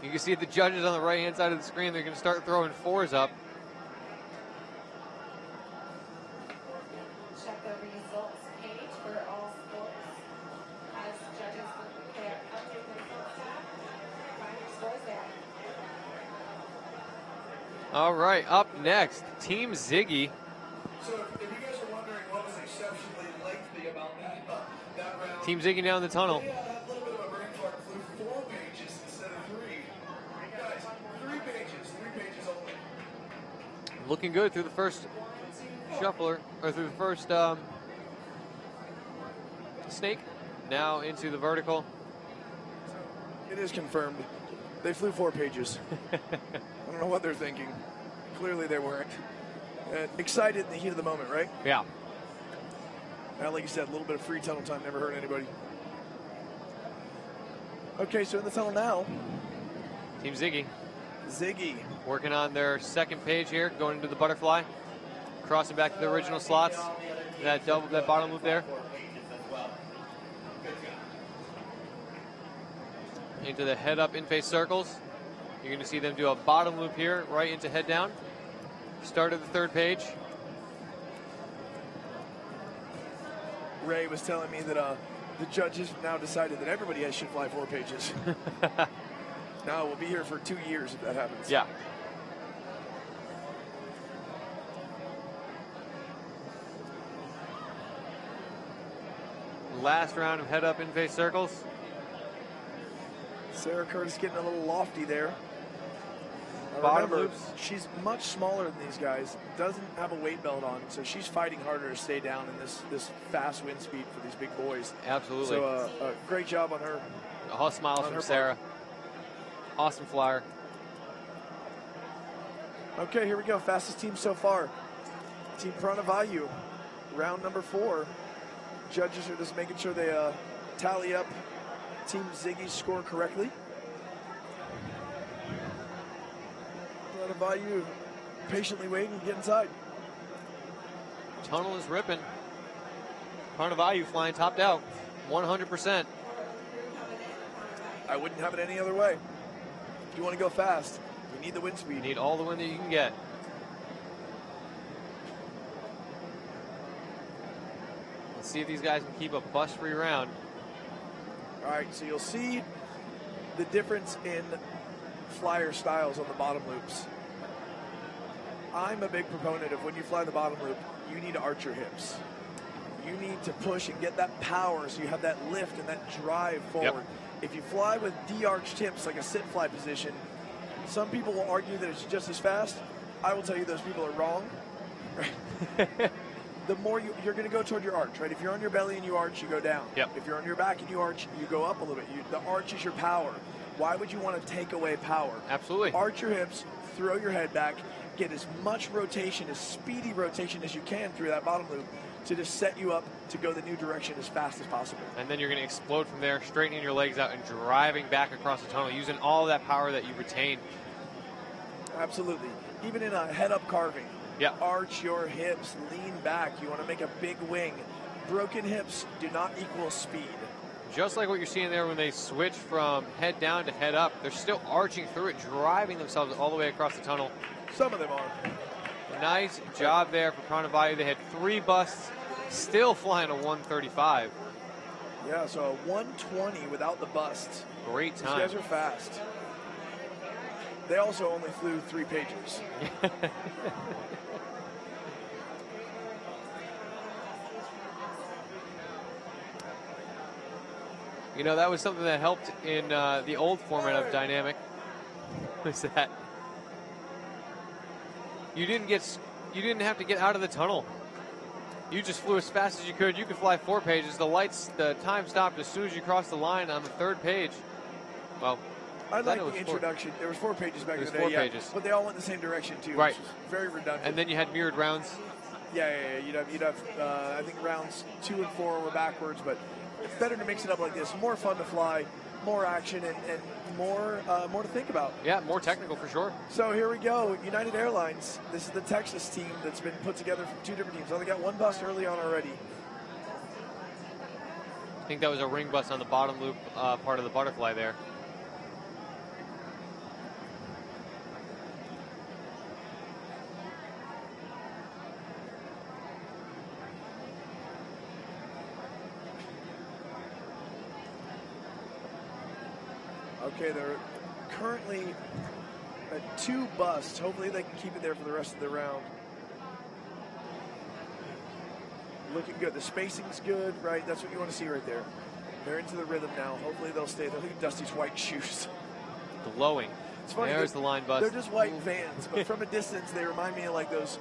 You can see the judges on the right-hand side of the screen. They're going to start throwing 4s up. Check the results page for all sports. As judges prepare, update the results tab. Find your scores there. All right, up next, Team Ziggy. So if you guys are wondering what was exceptionally lengthy about that Team Ziggy down the tunnel. Looking good through the first shuffler, or through the first snake. Now into the vertical. It is confirmed. They flew 4 pages. I don't know what they're thinking. Clearly they weren't. Excited in the heat of the moment, right? Yeah. Now, like you said, a little bit of free tunnel time never hurt anybody. Okay, so in the tunnel now. Team Ziggy. Ziggy. Working on their second page here, going into the butterfly. Crossing back to the original slots. That bottom loop there. Into the head up in-face circles. You're going to see them do a bottom loop here, right into head down. Start of the third page. Ray was telling me that the judges now decided that everybody should fly 4 pages. Now we'll be here for 2 years if that happens. Yeah. Last round of head up in-face circles. Sarah Curtis getting a little lofty there. Now Bottom remember, loops. she's much smaller than these guys, doesn't have a weight belt on, so she's fighting harder to stay down in this fast wind speed for these big boys. Absolutely. So great job on her. All smiles on from her Sarah. Awesome flyer. Okay, here we go. Fastest team so far. Team Pranavayu, round number 4. Judges are just making sure they tally up Team Ziggy's score correctly. Pranavayu patiently waiting to get inside. Tunnel is ripping. Pranavayu flying topped out, 100%. I wouldn't have it any other way. If you want to go fast, you need the wind speed. You need all the wind that you can get. Let's see if these guys can keep a bust-free round. All right, so you'll see the difference in flyer styles on the bottom loops. I'm a big proponent of when you fly the bottom loop, you need to arch your hips. You need to push and get that power so you have that lift and that drive forward. Yep. If you fly with de-arched hips like a sit-fly position, some people will argue that it's just as fast. I will tell you those people are wrong. The more you're going to go toward your arch, right? If you're on your belly and you arch, you go down. Yep. If you're on your back and you arch, you go up a little bit. The arch is your power. Why would you want to take away power? Absolutely. Arch your hips, throw your head back, get as much rotation, as speedy rotation as you can through that bottom loop to just set you up to go the new direction as fast as possible. And then you're going to explode from there, straightening your legs out and driving back across the tunnel, using all that power that you retained. Absolutely. Even in a head-up carving, yeah. Arch your hips, lean back. You want to make a big wing. Broken hips do not equal speed. Just like what you're seeing there when they switch from head down to head up, they're still arching through it, driving themselves all the way across the tunnel. Some of them are. Nice job there for Pranavayu. They had 3 busts, still flying a 135. Yeah, so a 120 without the busts. Great time. These guys are fast. They also only flew 3 pages. You know, that was something that helped in the old format of Dynamic, was that you didn't have to get out of the tunnel. You just flew as fast as you could. You could fly 4 pages. The time stopped as soon as you crossed the line on the 3rd page. Well, I like the introduction. There was 4 pages back in the day. 4 pages. But they all went the same direction too. Right. Which was very redundant. And then you had mirrored rounds. Yeah. You'd have I think rounds 2 and 4 were backwards, but it's better to mix it up like this. More fun to fly, more action, and more to think about. Yeah, more technical for sure. So here we go. United Airlines. This is the Texas team that's been put together from 2 different teams. Only got 1 bust early on already. I think that was a ring bust on the bottom loop part of the butterfly there. Okay, they're currently at 2 busts. Hopefully they can keep it there for the rest of the round. Looking good. The spacing's good, right? That's what you want to see right there. They're into the rhythm now. Hopefully they'll stay. They'll look at Dusty's white shoes. Glowing. It's funny. There's the line bust. They're just white Vans, but from a distance they remind me of like those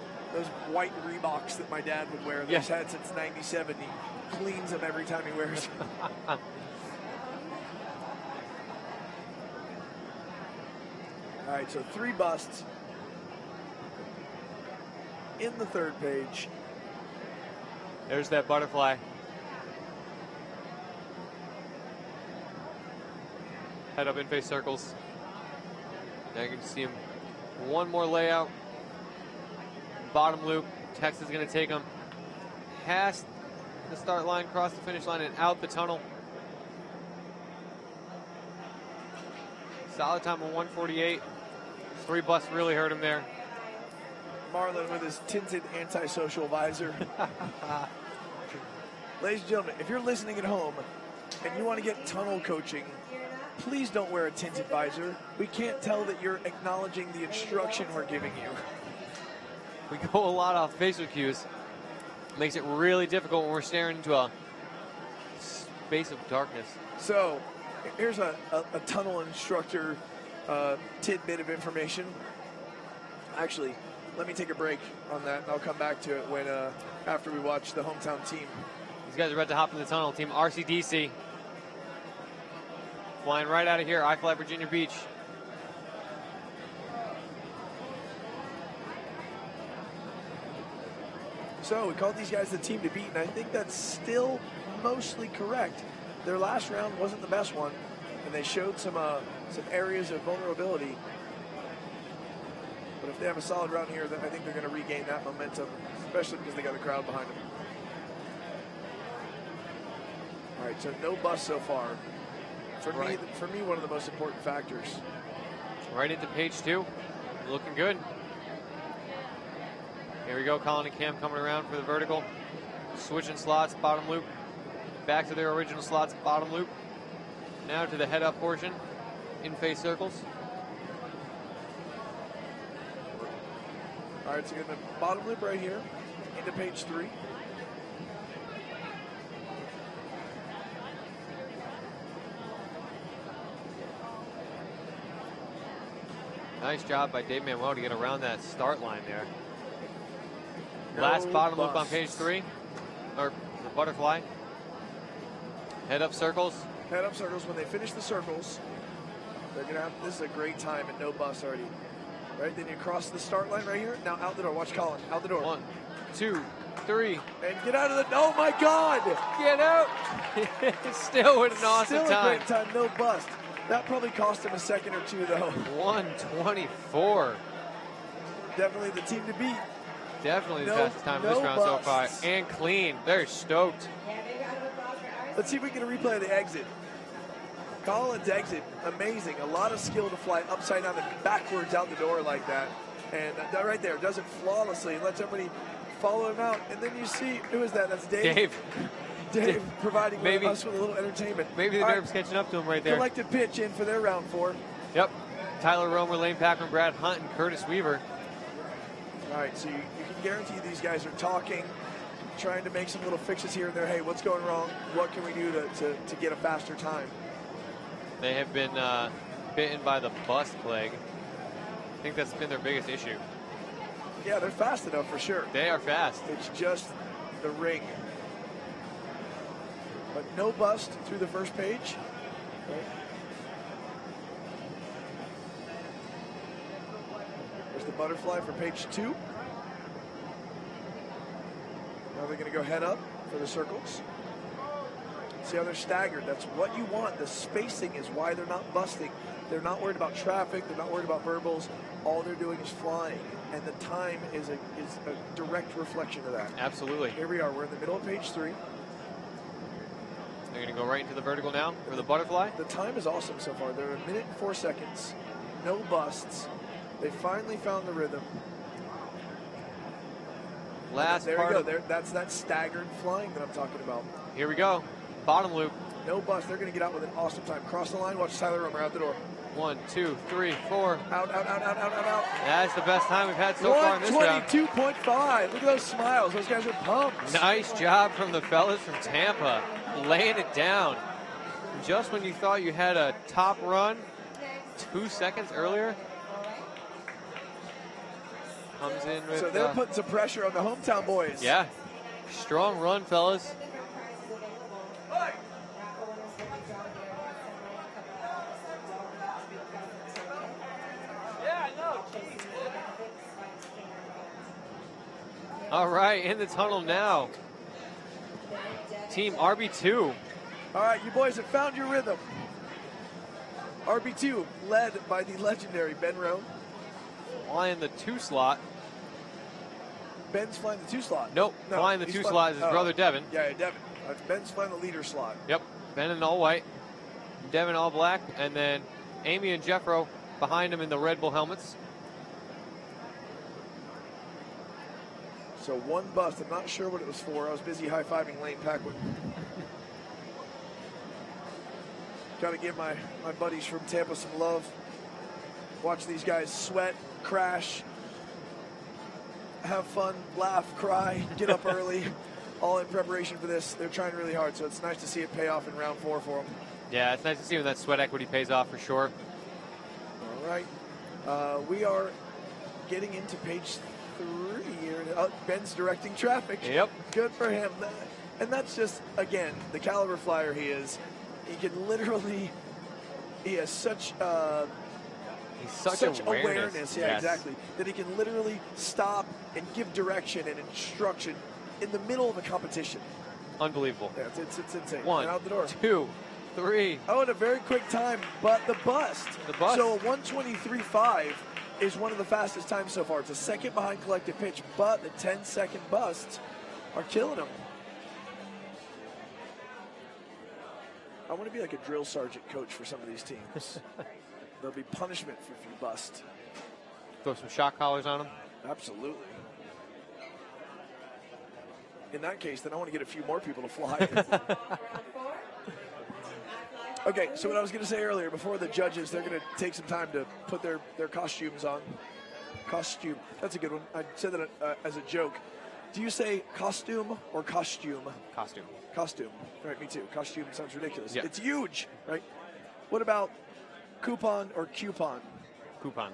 white Reeboks that my dad would wear. That he's had since '97. He cleans them every time he wears them. All right, so 3 busts in the third page. There's that butterfly. Head up in face circles. Now you can see him. One more layout. Bottom loop. Tex is going to take him past the start line, cross the finish line, and out the tunnel. Solid time of 1:48. 3 busts really hurt him there. Marlon with his tinted antisocial visor. Ladies and gentlemen, if you're listening at home and you want to get tunnel coaching, please don't wear a tinted visor. We can't tell that you're acknowledging the instruction we're giving you. We go a lot off facial cues. Makes it really difficult when we're staring into a space of darkness. So, here's a tunnel instructor tidbit of information. Actually, let me take a break on that, and I'll come back to it when after we watch the hometown team. These guys are about to hop in the tunnel. Team RCDC. Flying right out of here, iFLY Virginia Beach. So we called these guys the team to beat, and I think that's still mostly correct. Their last round wasn't the best one, and they showed some areas of vulnerability. But if they have a solid round here, then I think they're going to regain that momentum, especially because they got a crowd behind them. All right, so no bust so far. For me, one of the most important factors. Right into page 2. Looking good. Here we go, Colin and Cam coming around for the vertical. Switching slots, bottom loop. Back to their original slots, bottom loop. Now to the head up portion, in face circles. All right, so you're in the bottom loop right here, into page 3. Nice job by Dave Manuel to get around that start line there. No Last bottom loop bust. on page 3, or the butterfly. Head up circles. Head up circles. When they finish the circles, they're gonna have. This is a great time and no bust already. Right, then you cross the start line right here. Now out the door. Watch Colin. Out the door. 1, 2, 3. And get out of the. Oh my God! Get out! Still with an awesome Still time. a great time. No bust. That probably cost him a second or two though. 1:24. Definitely the team to beat. Definitely the fastest time this round so far. And clean. They're stoked. Let's see if we can replay the exit. Colin's exit, amazing. A lot of skill to fly upside down and backwards out the door like that. And that right there does it flawlessly. Let somebody follow him out. And then you see, who is that? That's Dave. Dave providing us with a little entertainment. Maybe the nerves catching up to him right there. Collective pitch in for their round 4. Yep. Tyler Romer, Lane Packman, Brad Hunt, and Curtis Weaver. All right, so you can guarantee these guys are talking, trying to make some little fixes here and there. Hey, what's going wrong? What can we do to get a faster time? They have been bitten by the bust plague. I think that's been their biggest issue. Yeah, they're fast enough for sure. They are fast. It's just the ring. But no bust through the first page. Right. There's the butterfly for page 2. Now they're going to go head up for the circles. See how they're staggered. That's what you want. The spacing is why they're not busting. They're not worried about traffic. They're not worried about verbals. All they're doing is flying. And the time is a direct reflection of that. Absolutely. Here we are. We're in the middle of page 3. They're going to go right into the vertical now for the butterfly. The time is awesome so far. They're 1 minute and 4 seconds. No busts. They finally found the rhythm. Last there part. we go. That's that staggered flying that I'm talking about. Here we go. Bottom loop. No bust. They're going to get out with an awesome time. Cross the line. Watch Tyler Romer out the door. 1, 2, 3, 4. Out. That's the best time we've had so far in this round. 122.5. Look at those smiles. Those guys are pumped. Nice job from the fellas from Tampa, laying it down. just when you thought you had a top run 2 seconds earlier. Comes in with... So they're putting some pressure on the hometown boys. Yeah. Strong run, fellas. All right, in the tunnel now. Team RB2. All right, you boys have found your rhythm. RB2 led by the legendary Ben Roan. Flying the 2 slot. Ben's flying the 2 slot. Nope, No, flying the he's 2 flying- slot is his oh. brother Devin. Yeah, Devin. Ben's flying the leader slot. Yep, Ben in all white, Devin all black, and then Amy and Jeffro behind him in the Red Bull helmets. So 1 bust. I'm not sure what it was for. I was busy high-fiving Lane Packwood. Got to give my buddies from Tampa some love. Watch these guys sweat, crash, have fun, laugh, cry, get up early, all in preparation for this. They're trying really hard, so it's nice to see it pay off in round 4 for them. Yeah, it's nice to see when that sweat equity pays off for sure. All right. We are getting into page 3 here. Oh, Ben's directing traffic. Yep. Good for him. And that's just, again, the caliber flyer he is. He can literally, he has such He's such awareness. Yeah, yes. exactly. That he can literally stop and give direction and instruction in the middle of a competition. Unbelievable. Yeah, it's insane. 1, And out the door. 2, 3. Oh, and a very quick time, but the bust. The bust. So a 1:23.5 is one of the fastest times so far. It's a second behind collective pitch, but the 10-second busts are killing him. I want to be like a drill sergeant coach for some of these teams. There'll be punishment if you bust. Throw some shock collars on him. Absolutely. In that case, then I want to get a few more people to fly. Okay, so what I was going to say earlier, before the judges, they're going to take some time to put their costumes on. Costume. That's a good one. I said that as a joke. Do you say costume or costume? Costume. Costume. Right, me too. Costume sounds ridiculous. Yeah. It's huge, right? What about coupon or coupon? Coupon.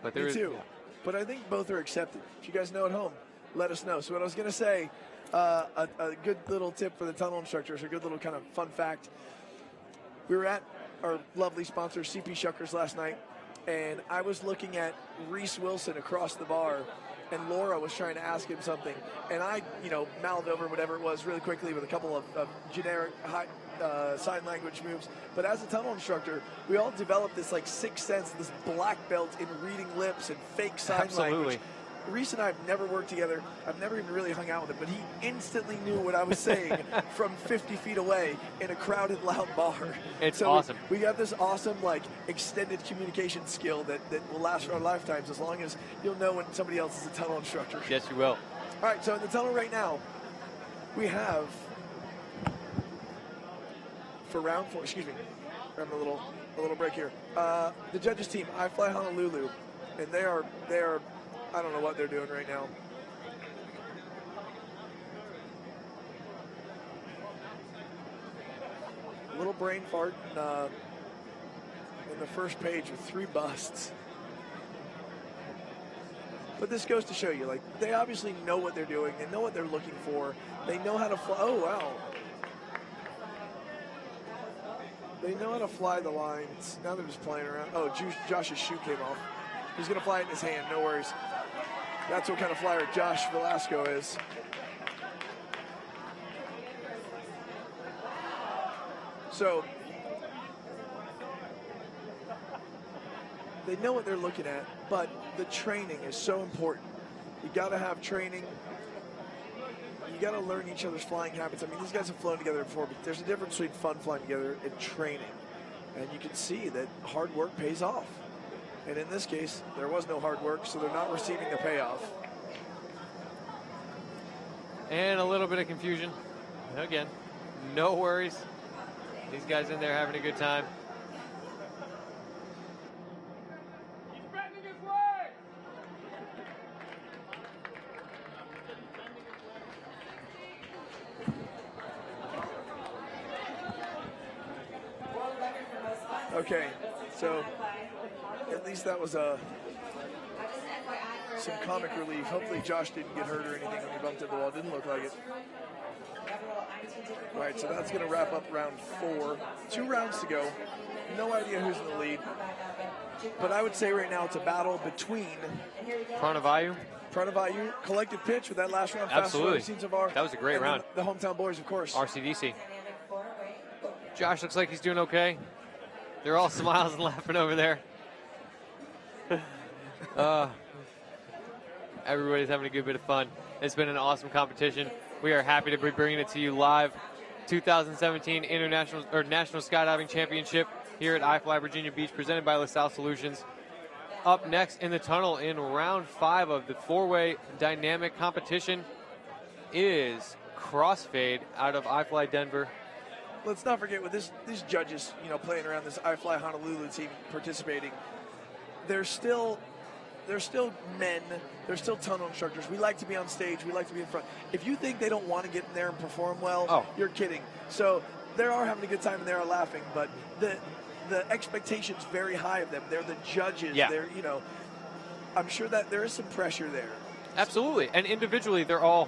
But there Me is, too. yeah. But I think both are accepted. If you guys know at home, let us know. So what I was going to say, a good little tip for the tunnel instructors, a good little kind of fun fact. We were at our lovely sponsor, CP Shuckers, last night, and I was looking at Reese Wilson across the bar, and Laura was trying to ask him something, and I, mouthed over whatever it was really quickly with a couple of generic sign language moves. But as a tunnel instructor, we all developed this sixth sense, this black belt in reading lips and fake sign language. Reese and I have never worked together. I've never even really hung out with him, but he instantly knew what I was saying from 50 feet away in a crowded, loud bar. It's so awesome. We got this awesome, extended communication skill that will last for our lifetimes as long as you'll know when somebody else is a tunnel instructor. Yes, you will. All right, so in the tunnel right now, we have, for round 4, excuse me, we're having a little break here. The judges team, iFLY Honolulu, and they are I don't know what they're doing right now. A little brain fart in the first page with 3 busts. But this goes to show you, they obviously know what they're doing. They know what they're looking for. They know how to fly. Oh, wow. They know how to fly the lines. Now they're just playing around. Oh, Josh's shoe came off. He's going to fly it in his hand. No worries. That's what kind of flyer Josh Velasco is. So they know what they're looking at, but the training is so important. You got to have training. You got to learn each other's flying habits. I mean, these guys have flown together before, but there's a difference between fun flying together and training. And you can see that hard work pays off. And in this case, there was no hard work, so they're not receiving the payoff. And a little bit of confusion. Again, no worries. These guys in there having a good time. Okay, so at least that was some comic relief. Hopefully Josh didn't get hurt or anything when he bumped into the wall. Didn't look like it. All right, so that's going to wrap up round 4. 2 rounds to go. No idea who's in the lead. But I would say right now it's a battle between Pranavayu, collective pitch with that last round. Absolutely. Fastest we've seen so far. That was a great And round. The hometown boys, of course. RCDC. Josh looks like he's doing okay. They're all smiles and laughing over there. Everybody's having a good bit of fun. It's been an awesome competition. We are happy to be bringing it to you live. 2017 National Skydiving Championship here at iFLY Virginia Beach, presented by LaSalle Solutions. Up next in the tunnel in round 5 of the 4-way dynamic competition is Crossfade out of iFLY Denver. Let's not forget with these judges, playing around this iFLY Honolulu team participating. They're still men. They're still tunnel instructors. We like to be on stage. We like to be in front. If you think they don't want to get in there and perform well, you're kidding. So they are having a good time and they are laughing, but the expectation's very high of them. They're the judges. Yeah. They're, I'm sure that there is some pressure there. Absolutely. And individually, they're all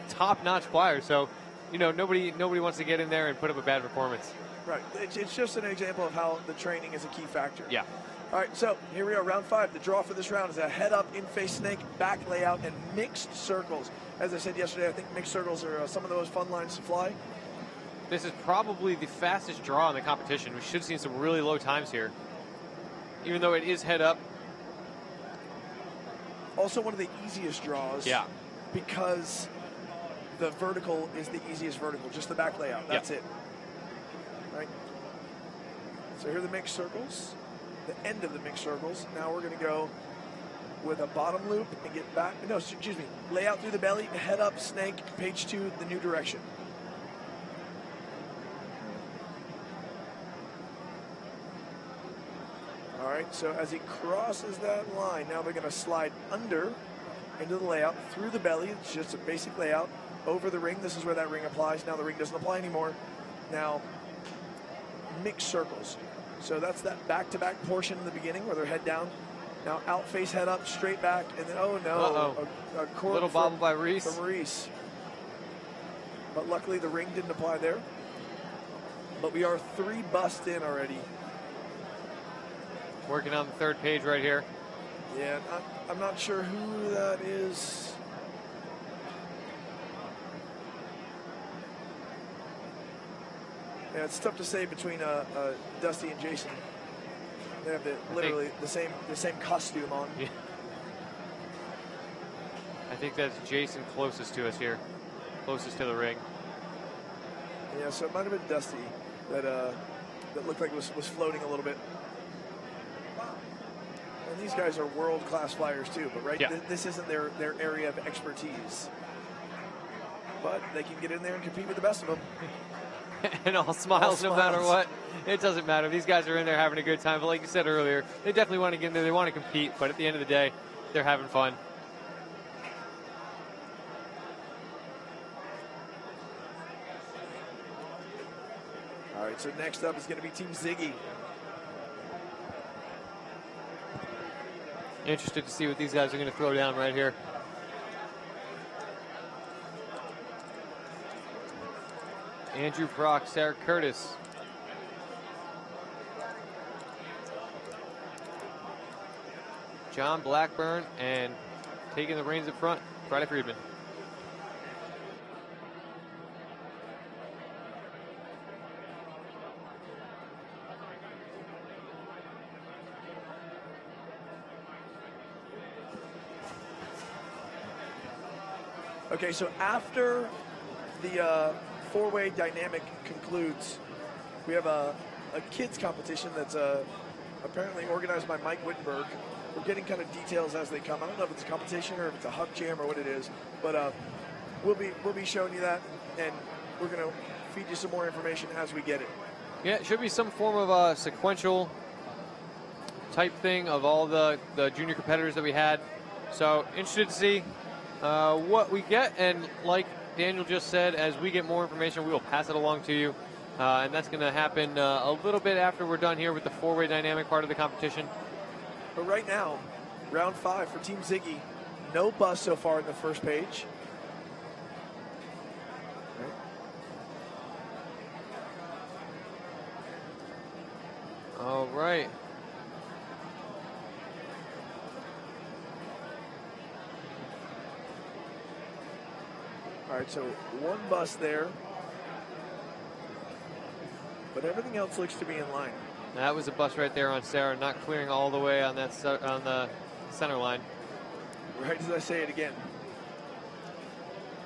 top-notch flyers. So, nobody wants to get in there and put up a bad performance. Right. It's just an example of how the training is a key factor. Yeah. All right, so here we are, round 5. The draw for this round is a head-up, in-face snake, back layout, and mixed circles. As I said yesterday, I think mixed circles are some of the most fun lines to fly. This is probably the fastest draw in the competition. We should have seen some really low times here, even though it is head-up. Also one of the easiest draws. Yeah. Because the vertical is the easiest vertical, just the back layout. That's it. Right? So here are the mixed circles. The end of the mixed circles. Now we're going to go with a bottom loop and get back. No, excuse me. Layout through the belly, head up, snake, page 2, the new direction. All right, so as he crosses that line, now they're going to slide under into the layout, through the belly. It's just a basic layout. Over the ring. This is where that ring applies. Now the ring doesn't apply anymore. Now, mixed circles. So that's that back-to-back portion in the beginning where they're head down. Now out face, head up, straight back, and then, oh no, a cork little bobble by Reese. From Reese. But luckily the ring didn't apply there. But we are 3 busts in already. Working on the 3rd page right here. Yeah, I'm not sure who that is. Yeah, it's tough to say between Dusty and Jason. They have literally the same costume on. Yeah. I think that's Jason closest to us here, closest to the ring. Yeah, so it might have been Dusty that looked like was floating a little bit. And these guys are world-class flyers too, but right, this isn't their area of expertise. But they can get in there and compete with the best of them. And all smiles no matter what. It doesn't matter. These guys are in there having a good time. But like you said earlier, they definitely want to get in there. They want to compete. But at the end of the day, they're having fun. All right, so next up is going to be Team Ziggy. Interested to see what these guys are going to throw down right here. Andrew Prock, Sarah Curtis. John Blackburn, and taking the reins up front, Friday Friedman. Okay, so after the 4-way dynamic concludes, we have a kids competition that's apparently organized by Mike Wittenberg. We're getting kind of details as they come. I don't know if it's a competition or if it's a huck jam or what it is, but we'll be showing you that, and we're going to feed you some more information as we get it. Yeah, it should be some form of a sequential type thing of all the junior competitors that we had. So interested to see what we get, and like Daniel just said, as we get more information, we will pass it along to you. And that's going to happen a little bit after we're done here with the four-way dynamic part of the competition. But right now, round 5 for Team Ziggy. No bust so far in the first page. All right. All right, so one bust there. But everything else looks to be in line. That was a bust right there on Sarah, not clearing all the way on that on the center line. Right as I say it again.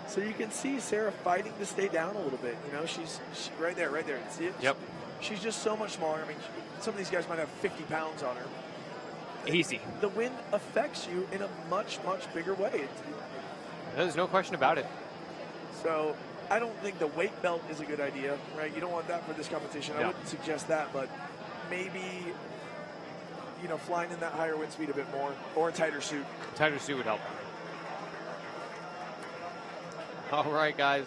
So you can see Sarah fighting to stay down a little bit. You know, she's right there. See it? Yep. She's just so much smaller. I mean, some of these guys might have 50 pounds on her. Easy. The wind affects you in a much, much bigger way. There's no question about it. So I don't think the weight belt is a good idea, right? You don't want that for this competition. I wouldn't suggest that, but maybe, you know, flying in that higher wind speed a bit more, or a tighter suit. Tighter suit would help. All right, guys.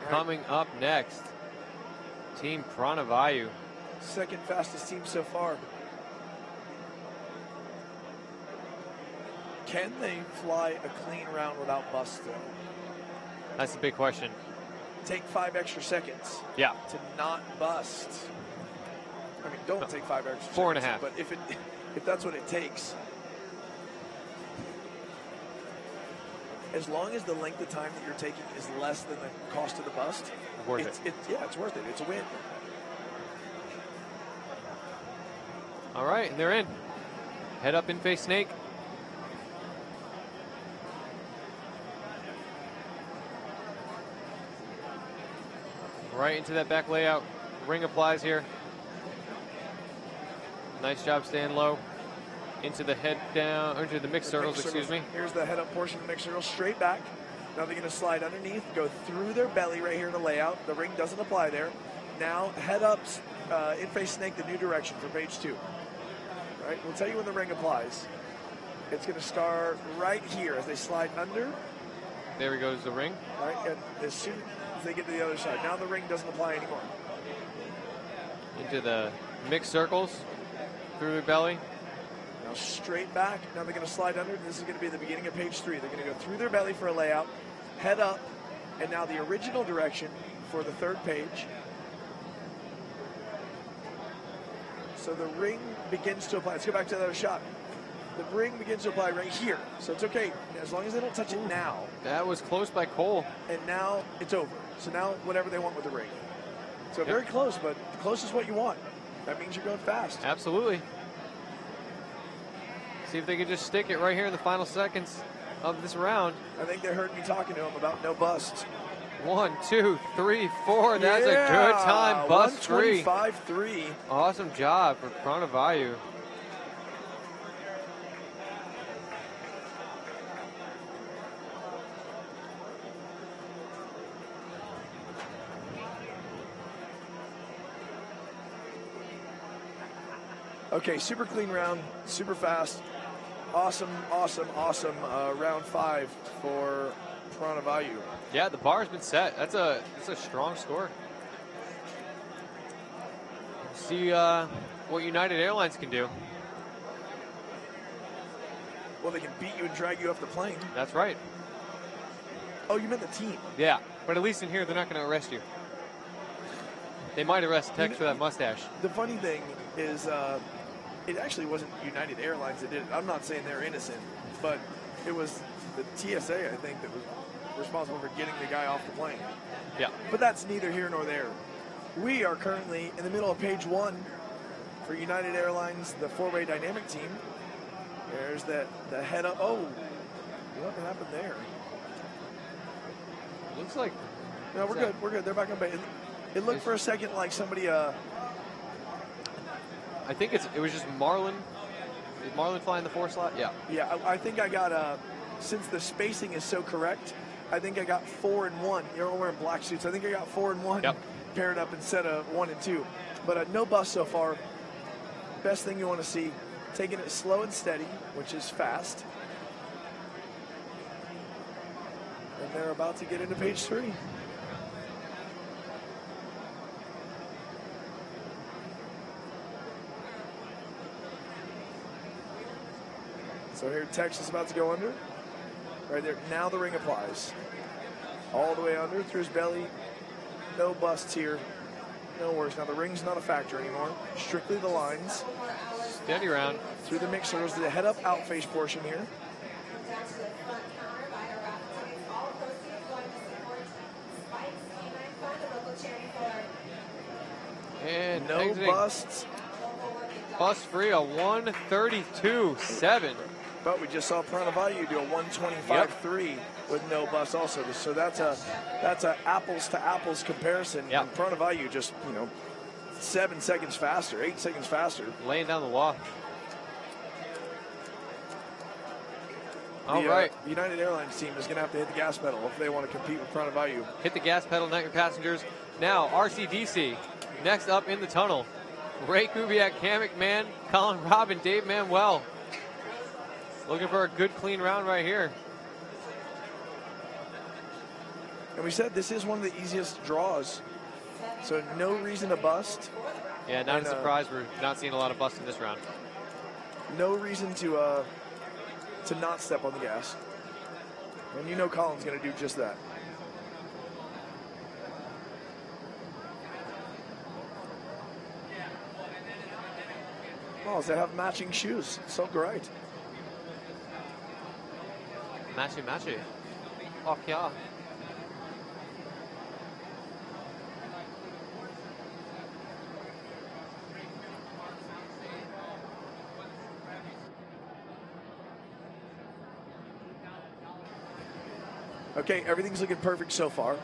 Coming up next, Team Pranavayu. Second fastest team so far. Can they fly a clean round without bust, though? That's the big question. Take 5 extra seconds. Yeah. To not bust. I mean, don't take 5 extra 4.5. seconds. But if that's what it takes, as long as the length of time that you're taking is less than the cost of the bust, worth it. Yeah, it's worth it. It's a win. All right, and they're in. Head up in face snake. Right into that back layout. Ring applies here. Nice job staying low. Into the head down, or into the mixed circles, excuse me. Here's the head up portion of the mixed circle, straight back. Now they're going to slide underneath, go through their belly right here in the layout. The ring doesn't apply there. Now head up, in face snake, the new direction for page 2. Right, we'll tell you when the ring applies. It's going to start right here as they slide under. There goes the ring. Right, and as soon as they get to the other side, now the ring doesn't apply anymore. Into the mixed circles, through their belly. Now straight back. Now they're going to slide under. This is going to be the beginning of page 3. They're going to go through their belly for a layout, head up, and now the original direction for the third page. So the ring begins to apply. Let's go back to the other shot. The ring begins to apply right here. So it's okay, as long as they don't touch it now. That was close by Cole. And now it's over. So now whatever they want with the ring. So very close, but close is what you want. That means you're going fast. Absolutely. See if they can just stick it right here in the final seconds of this round. I think they heard me talking to them about no busts. 1, 2, 3, 4. That's a good time. Bust 3. 125.3. Awesome job for Pranavayu. Okay, super clean round, super fast. Awesome round 5 for Pranavayu. Yeah, the bar's been set. That's a strong score. See what United Airlines can do. Well, they can beat you and drag you off the plane. That's right. Oh, you meant the team. Yeah, but at least in here, they're not going to arrest you. They might arrest Tex for that mustache. The funny thing is, it actually wasn't United Airlines that did it. I'm not saying they're innocent, but it was the TSA, I think, that was responsible for getting the guy off the plane. Yeah. But that's neither here nor there. We are currently in the middle of page 1 for United Airlines, the four-way dynamic team. There's the head up. Oh, what happened there? Looks like... No, we're good. We're good. They're back on base. It looked for a second like somebody... I think it was just Marlin. Is Marlin flying the 4 slot? Yeah. Yeah, I think I got, since the spacing is so correct, I think I got 4 and 1. You're all wearing black suits. I think I got 4 and 1 paired up instead of 1 and 2. But no bust so far. Best thing you want to see, taking it slow and steady, which is fast. And they're about to get into page 3. So here, Tex is about to go under. Right there. Now the ring applies. All the way under through his belly. No busts here. No worries. Now the ring's not a factor anymore. Strictly the lines. Steady round. Through the mixed circles to the head up, out face portion here. And no exiting. busts. Bust free, a 132.7. But we just saw Pranavayu do a 125.3 with no bust also. So that's a apples to apples comparison. Yep. And Pranavayu just, 7 seconds faster, 8 seconds faster. Laying down the law. All The right. United Airlines team is going to have to hit the gas pedal if they want to compete with Pranavayu. Hit the gas pedal, not your passengers. Now, RCDC, next up in the tunnel. Ray Kubiak, Cam McMahon, Colin Robb, and Dave Manuel. Looking for a good, clean round right here. And we said this is one of the easiest draws. So no reason to bust. Yeah, not a surprise. We're not seeing a lot of bust in this round. No reason to not step on the gas. And you know Colin's going to do just that. Oh, they have matching shoes. So great. Matchy, matchy. Oh, yeah. Okay, everything's looking perfect so far.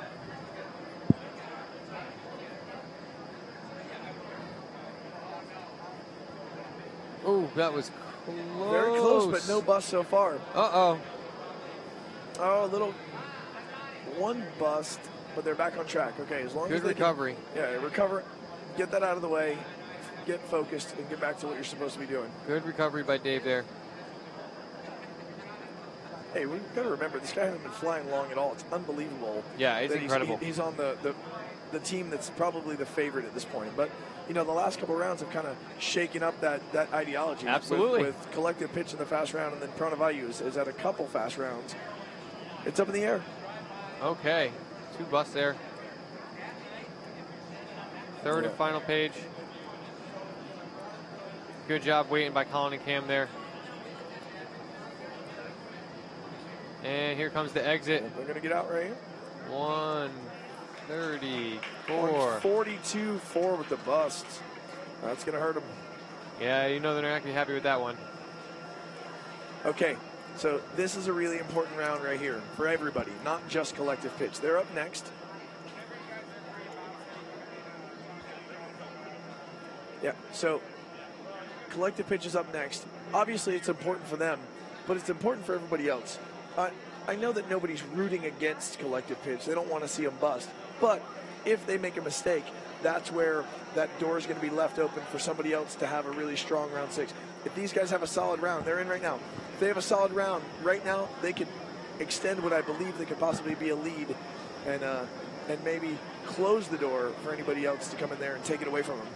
Oh, that was close. Very close, but no bust so far. Uh-oh. Oh, a little one bust, but they're back on track. Okay, as long Good as they recovery. recover, get that out of the way, get focused, and get back to what you're supposed to be doing. Good recovery by Dave there. Hey, we've got to remember, this guy hasn't been flying long at all. It's unbelievable. Yeah, it's that incredible. He's on the team that's probably the favorite at this point. But, the last couple rounds have kind of shaken up that ideology. Absolutely. With collective pitch in the fast round, and then Pranavayu is at a couple fast rounds. It's up in the air. Okay, 2 busts there. Third and final page. Good job waiting by Colin and Cam there. And here comes the exit. They're going to get out right here. 134. 142.4 with the bust. That's going to hurt them. Yeah, they're not going to be happy with that one. Okay, so this is a really important round right here for everybody, not just collective pitch. They're up next. Yeah, so collective pitch is up next. Obviously, it's important for them, but it's important for everybody else. I know that nobody's rooting against collective pitch. They don't want to see them bust. But if they make a mistake, that's where that door is going to be left open for somebody else to have a really strong round 6. If these guys have a solid round, they're in right now. If they have a solid round right now, they could extend what I believe they could possibly be a lead and maybe close the door for anybody else to come in there and take it away from them.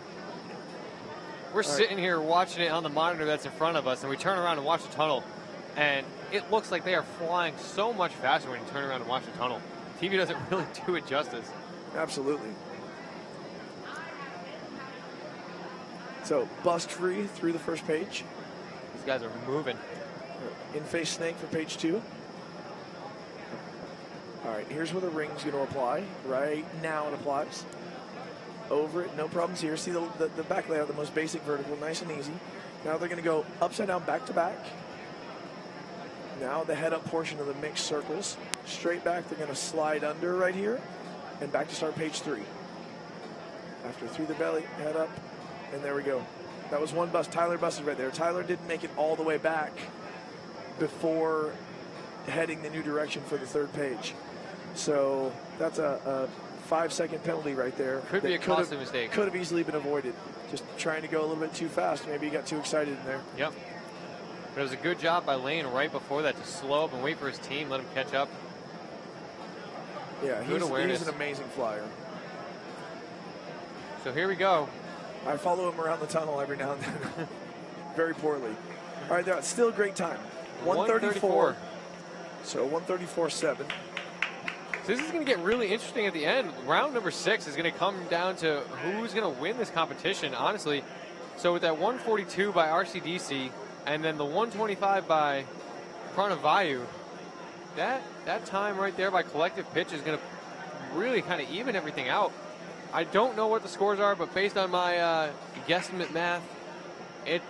We're sitting here watching it on the monitor that's in front of us, and we turn around and watch the tunnel, and it looks like they are flying so much faster when you turn around and watch the tunnel. TV doesn't really do it justice. Absolutely. So, bust free through the first page. These guys are moving. In-face snake for page 2. All right, here's where the ring's going to apply. Right now it applies. Over it, no problems here. See the back layout, the most basic vertical, nice and easy. Now they're going to go upside down, back to back. Now the head up portion of the mixed circles. Straight back, they're going to slide under right here. And back to start page 3. After through the belly, head up, and there we go. That was one bust. Tyler busted right there. Tyler didn't make it all the way back before heading the new direction for the third page. So that's a 5-second penalty right there. Could be a costly mistake. Could have easily been avoided. Just trying to go a little bit too fast. Maybe he got too excited in there. Yep. But it was a good job by Lane right before that to slow up and wait for his team, let him catch up. Yeah, he's an amazing flyer. So here we go. I follow him around the tunnel every now and then. Very poorly. All right, still a great time. 134. So 134.7. So this is going to get really interesting at the end. Round number 6 is going to come down to who's going to win this competition, honestly. So with that 142 by RCDC and then the 125 by Pranavayu, that time right there by Collective Pitch is going to really kind of even everything out. I don't know what the scores are, but based on my guesstimate math, it's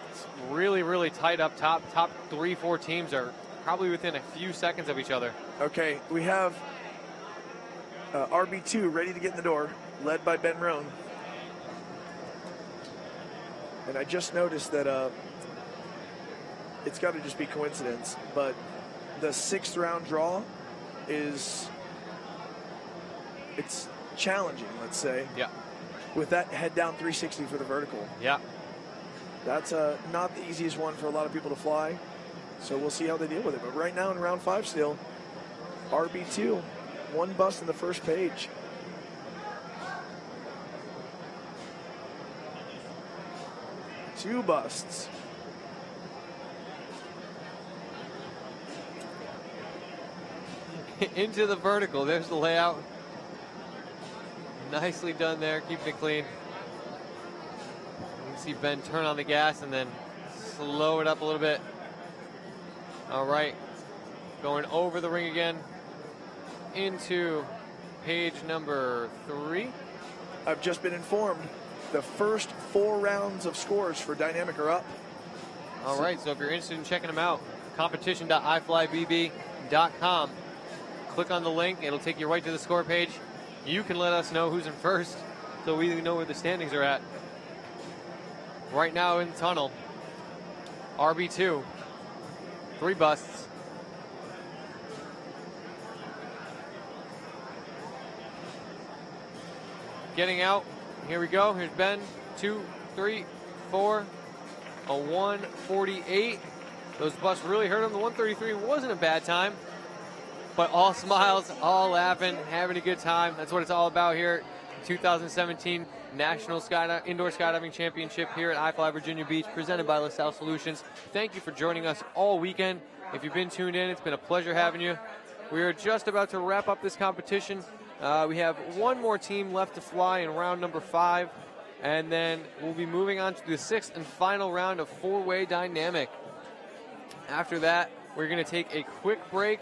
really, really tight up top. Top 3-4 teams are probably within a few seconds of each other. Okay, we have RB2 ready to get in the door, led by Ben Roan. And I just noticed that it's got to just be coincidence, but the 6th round draw it's challenging, let's say. Yeah. With that head down 360 for the vertical. Yeah. That's not the easiest one for a lot of people to fly. So we'll see how they deal with it. But right now in round 5 still, RB2, 1 bust in the first page. Two busts. Into the vertical. There's the layout. Nicely done there, keeping it clean. You can see Ben turn on the gas and then slow it up a little bit. All right, going over the ring again into page number 3. I've just been informed the first 4 rounds of scores for Dynamic are up. All right, so if you're interested in checking them out, competition.iflybb.com. Click on the link. It'll take you right to the score page. You can let us know who's in first so we know where the standings are at. Right now in the tunnel, RB2, 3 busts. Getting out. Here we go. Here's Ben. 2, 3, 4. A 148. Those busts really hurt him. The 133 wasn't a bad time. But all smiles, all laughing, having a good time. That's what it's all about here. 2017 National Indoor Skydiving Championship here at iFLY Virginia Beach, presented by LaSalle Solutions. Thank you for joining us all weekend. If you've been tuned in, it's been a pleasure having you. We are just about to wrap up this competition. We have one more team left to fly in round number 5, and then we'll be moving on to the 6th and final round of 4-way dynamic. After that, we're going to take a quick break.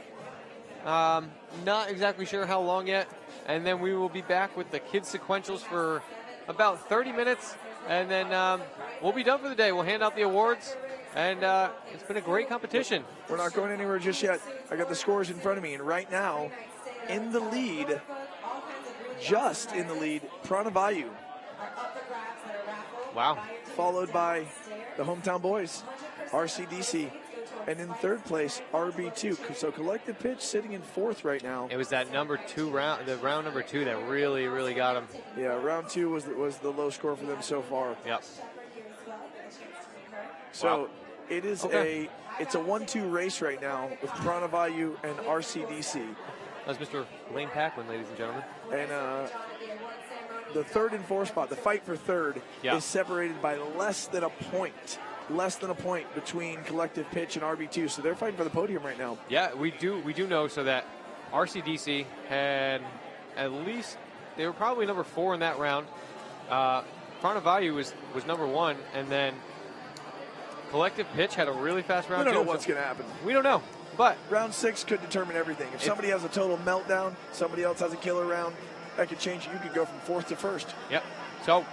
Not exactly sure how long yet, and then we will be back with the kids sequentials for about 30 minutes, and then we'll be done for the day. We'll hand out the awards, and it's been a great competition. We're not going anywhere just yet. I got the scores in front of me, and right now, in the lead, just in the lead, Pranavayu. Wow. Followed by the hometown boys, RCDC. And in 3rd place, RB2. So Collective Pitch sitting in 4th right now. It was that number 2 round, the round number 2 that really, really got him. Yeah, round 2 was the low score for them so far. Yep. So wow. It is it's a 1-2 race right now with Pranavayu and RCDC. That's Mr. Lane Paquin, ladies and gentlemen. And the 3rd and 4th spot, the fight for 3rd, is separated by less than a point. Less than a point between Collective Pitch and RB2, so they're fighting for the podium right now. Yeah, we do know so that RCDC had at least, they were probably number 4 in that round. Pranavayu was number 1, and then Collective Pitch had a really fast round. We don't too, know what's going to happen. We don't know, but round 6 could determine everything. If somebody has a total meltdown, somebody else has a killer round, that could change it. You could go from 4th to 1st. Yep. So, all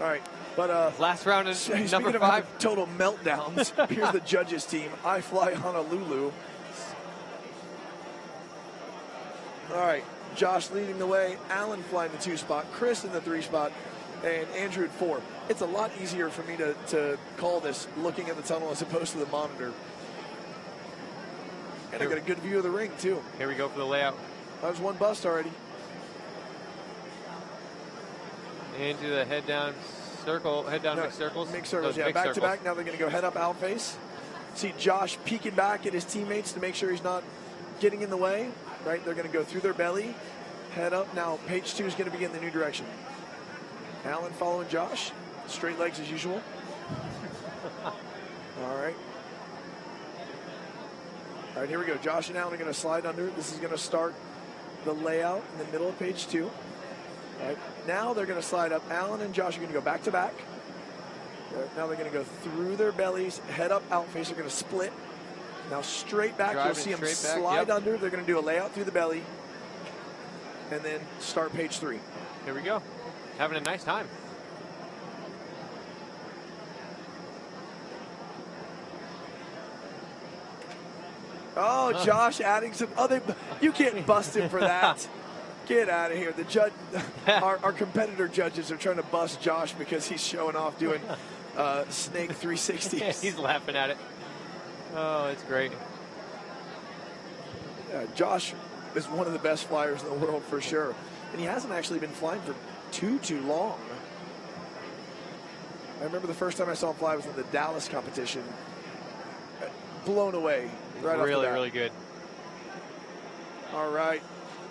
right. But last round is number 5. Of total meltdowns. Here's the judges team. iFLY Honolulu. All right, Josh leading the way. Alan flying the 2 spot. Chris in the 3 spot, and Andrew at 4. It's a lot easier for me to call this looking at the tunnel as opposed to the monitor. And I got a good view of the ring too. Here we go for the layout. That was 1 bust already. Into the head down. Circle, head down, mixed circles. Mixed circles, Those back to back. Now they're going to go head up, out face. See Josh peeking back at his teammates to make sure he's not getting in the way. Right, they're going to go through their belly, head up. Now page 2 is going to begin the new direction. Alan following Josh, straight legs as usual. All right. All right, here we go. Josh and Alan are going to slide under. This is going to start the layout in the middle of page 2. All right, now they're going to slide up. Alan and Josh are going to go back to back. Now they're going to go through their bellies, head up, out face. They're going to split. Now straight back. You'll see them slide under. They're going to do a layout through the belly, and then start page 3. Here we go. Having a nice time. Oh, Josh adding some other. You can't bust him for that. Get out of here. The judge, our competitor judges are trying to bust Josh because he's showing off doing snake 360s. Yeah, he's laughing at it. Oh, it's great. Josh is one of the best flyers in the world for sure. And he hasn't actually been flying for too long. I remember the first time I saw him fly was in the Dallas competition. Blown away right off the bat. Really good. All right.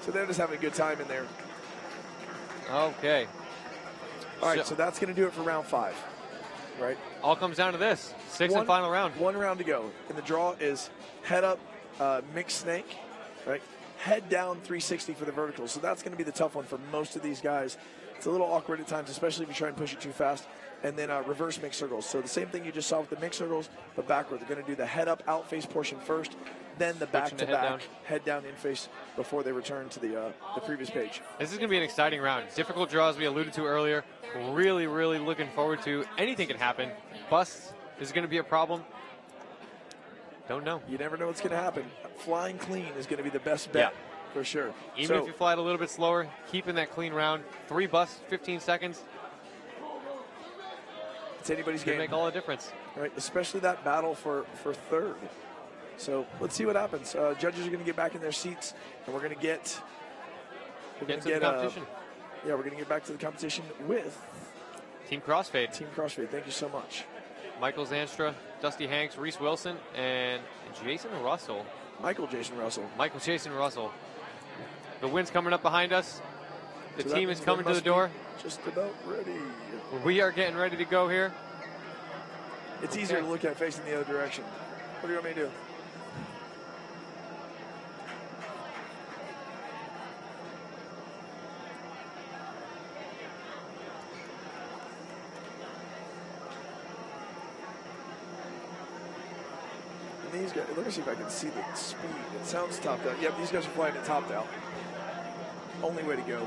So they're just having a good time in there. Okay. All right, so that's going to do it for round 5, right? All comes down to this. Sixth and final round. 1 round to go. And the draw is head up, mixed snake, right? Head down 360 for the vertical. So that's going to be the tough one for most of these guys. It's a little awkward at times, especially if you try and push it too fast. And then reverse mixed circles. So the same thing you just saw with the mixed circles, but backward. They're going to do the head up, out face portion first, then the back to back, head down, in face before they return to the previous page. This is going to be an exciting round. Difficult draws we alluded to earlier. Really looking forward to. Anything can happen. Bust is going to be a problem. Don't know. You never know what's going to happen. Flying clean is going to be the best bet for sure. Even if you fly it a little bit slower, keeping that clean round. 3 busts, 15 seconds. It's anybody's game. Make all the difference. Right, especially that battle for third. So let's see what happens. Judges are going to get back in their seats, and we're going to get to the competition. We're going to get back to the competition with Team Crossfade. Team Crossfade. Thank you so much. Michael Zanstra, Dusty Hanks, Reese Wilson, and Jason Russell. Michael Jason Russell. The wind's coming up behind us. The team is coming to the door. Just about ready. We are getting ready to go here. It's easier to look at facing the other direction. What do you want me to do? And these guys, let me see if I can see the speed. It sounds topped out. Yep, these guys are flying it topped out. Only way to go.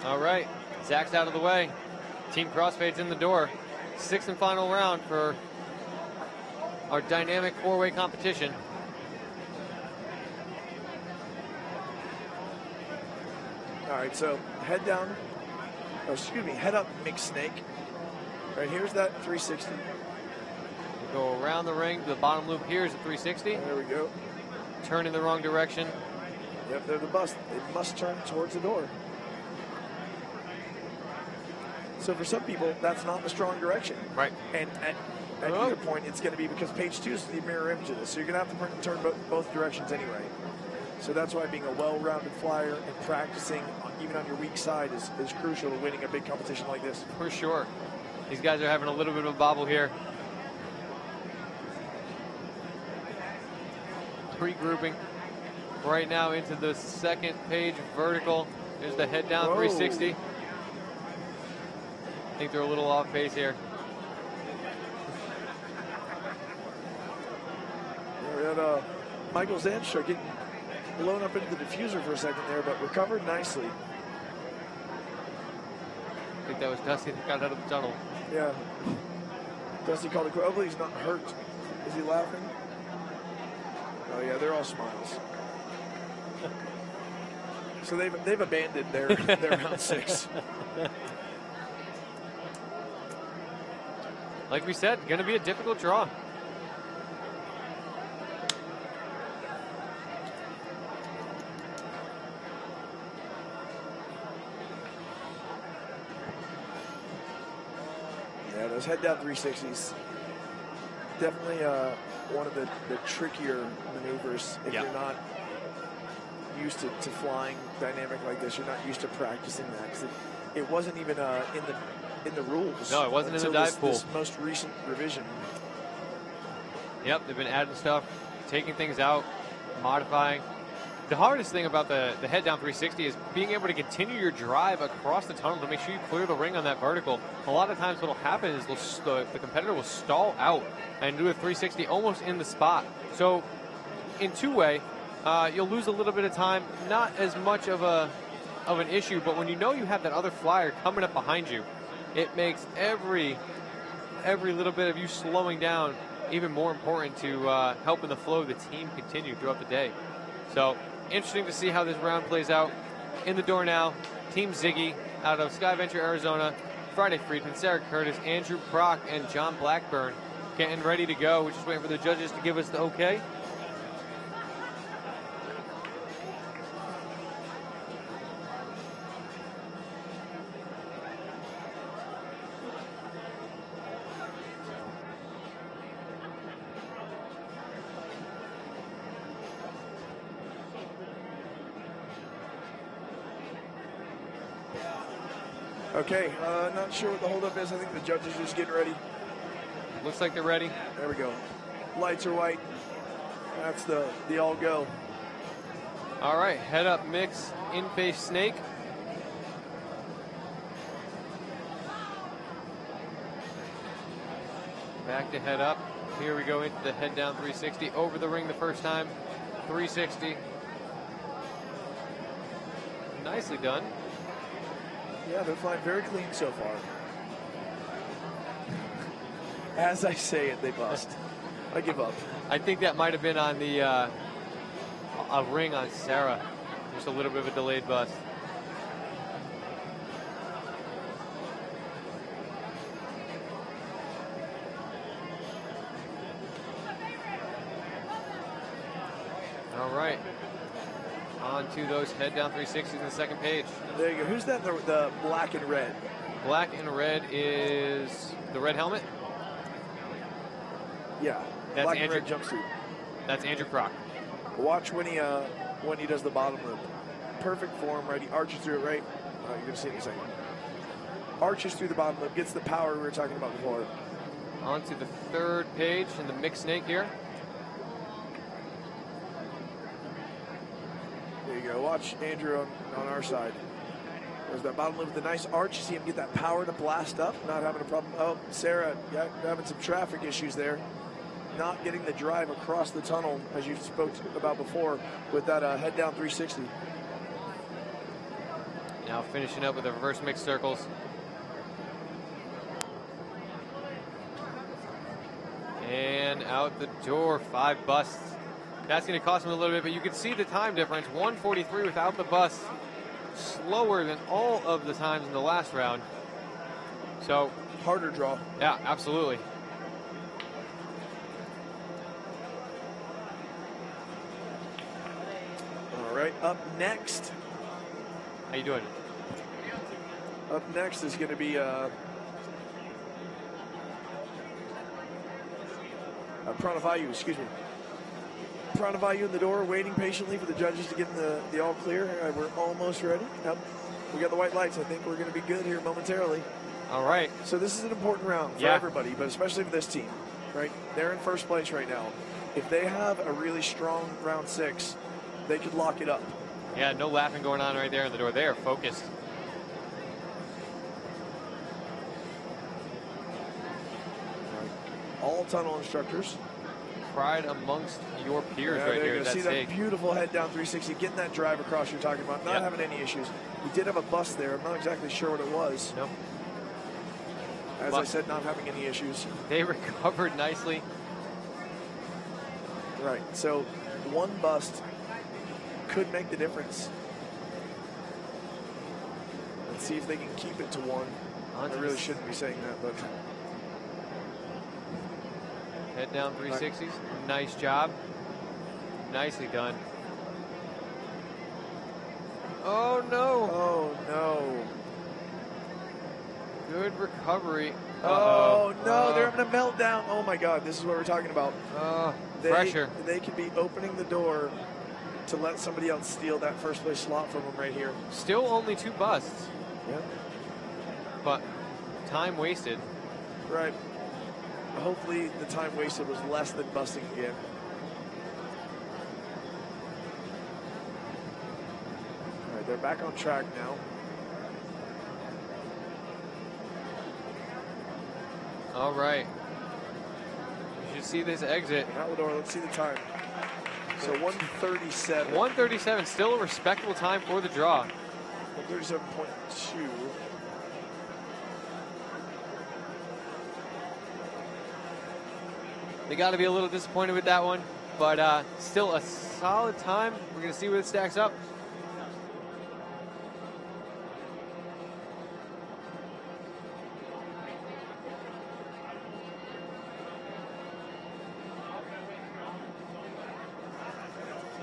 All right, Zack's out of the way. Team Crossfade's in the door. 6th and final round for our dynamic 4-way competition. All right, so head down, head up mixed snake. Right, here's that 360. We go around the ring. The bottom loop here is a 360. There we go. Turn in the wrong direction. Yep, they're the bust. They must turn towards the door. So for some people, that's not the strong direction. Right. And at either point, it's going to be because page 2 is the mirror image of this. So you're going to have to turn both directions anyway. So that's why being a well-rounded flyer and practicing even on your weak side is crucial to winning a big competition like this. For sure. These guys are having a little bit of a bobble here. Regrouping right now into the 2nd page vertical. There's the head down 360. I think they're a little off base here. We had Michael Zanstra getting blown up into the diffuser for a second there, but recovered nicely. I think that was Dusty that got out of the tunnel. Yeah. Dusty called it. Hopefully he's not hurt. Is he laughing? Oh yeah, they're all smiles. So they've abandoned their round 6. Like we said, going to be a difficult draw. Yeah, those head down 360s. Definitely one of the trickier maneuvers if you're not used to flying dynamic like this. You're not used to practicing that. 'Cause it wasn't even in in the rules. No, it wasn't in the until dive pool. This most recent revision. Yep, they've been adding stuff, taking things out, modifying. The hardest thing about the head down 360 is being able to continue your drive across the tunnel to make sure you clear the ring on that vertical. A lot of times what will happen is the competitor will stall out and do a 360 almost in the spot. So in two-way, you'll lose a little bit of time, not as much of an issue, but when you know you have that other flyer coming up behind you, it makes every little bit of you slowing down even more important to helping the flow of the team continue throughout the day. So interesting to see how this round plays out. In the door now, Team Ziggy out of Skyventure, Arizona, Friday Friedman, Sarah Curtis, Andrew Prock, and John Blackburn getting ready to go. We're just waiting for the judges to give us the okay. Okay, not sure what the holdup is. I think the judges are just getting ready. Looks like they're ready. There we go. Lights are white. That's the all go. All right, head up mix, in-face snake. Back to head up. Here we go into the head down 360. Over the ring the first time. 360. Nicely done. Yeah, they're flying very clean so far. As I say it, they bust. I give up. I think that might have been on the a ring on Sarah. Just a little bit of a delayed bust. All right. On to those head down 360s in the second page. There you go. Who's that? The black and red. Black and red is the red helmet. Yeah. That's black Andrew. and red jumpsuit. That's Andrew Prock. Watch when he does the bottom loop. Perfect form, right? He arches through it, right? You're gonna see it in a second. Arches through the bottom loop, gets the power we were talking about before. On to the third page in the mixed snake here. There you go. Watch Andrew on our side. There's that bottom loop with the nice arch. You see him get that power to blast up, not having a problem. Oh, Sarah, yeah, having some traffic issues there. Not getting the drive across the tunnel, as you spoke about before, with that head down 360. Now finishing up with the reverse mixed circles. And out the door, 5 busts. That's going to cost him a little bit, but you can see the time difference. 1:43 without the bust. Slower than all of the times in the last round. So harder draw. Yeah, absolutely. All right, up next. How you doing? Up next is going to be Pranavayu, excuse me. Pranavayu in the door, waiting patiently for the judges to get the all clear. We're almost ready. Yep. We got the white lights. I think we're going to be good here momentarily. All right. So this is an important round for everybody, but especially for this team, right? They're in first place right now. If they have a really strong round 6, they could lock it up. Yeah, no laughing going on right there in the door. They are focused. All tunnel instructors. Pride amongst your peers right there here. you go. See stake. that beautiful head down 360, getting that drive across you're talking about, not having any issues. We did have a bust there. I'm not exactly sure what it was. Nope. As I said, not having any issues. They recovered nicely. Right. So one bust could make the difference. Let's see if they can keep it to 1. I really shouldn't be saying that, but head down 360s. Nice job. Nicely done. Oh no. Oh no. Good recovery. Oh no, they're having a meltdown. Oh my God, this is what we're talking about. Pressure. They could be opening the door to let somebody else steal that first place slot from them right here. Still only 2 busts. Yeah. But time wasted. Right. Hopefully the time wasted was less than busting again. All right, they're back on track now. All right. You should see this exit. Out the door, let's see the time. So 1:37. 1:37, still a respectable time for the draw. 1:37.2. They got to be a little disappointed with that one, but still a solid time. We're going to see where it stacks up.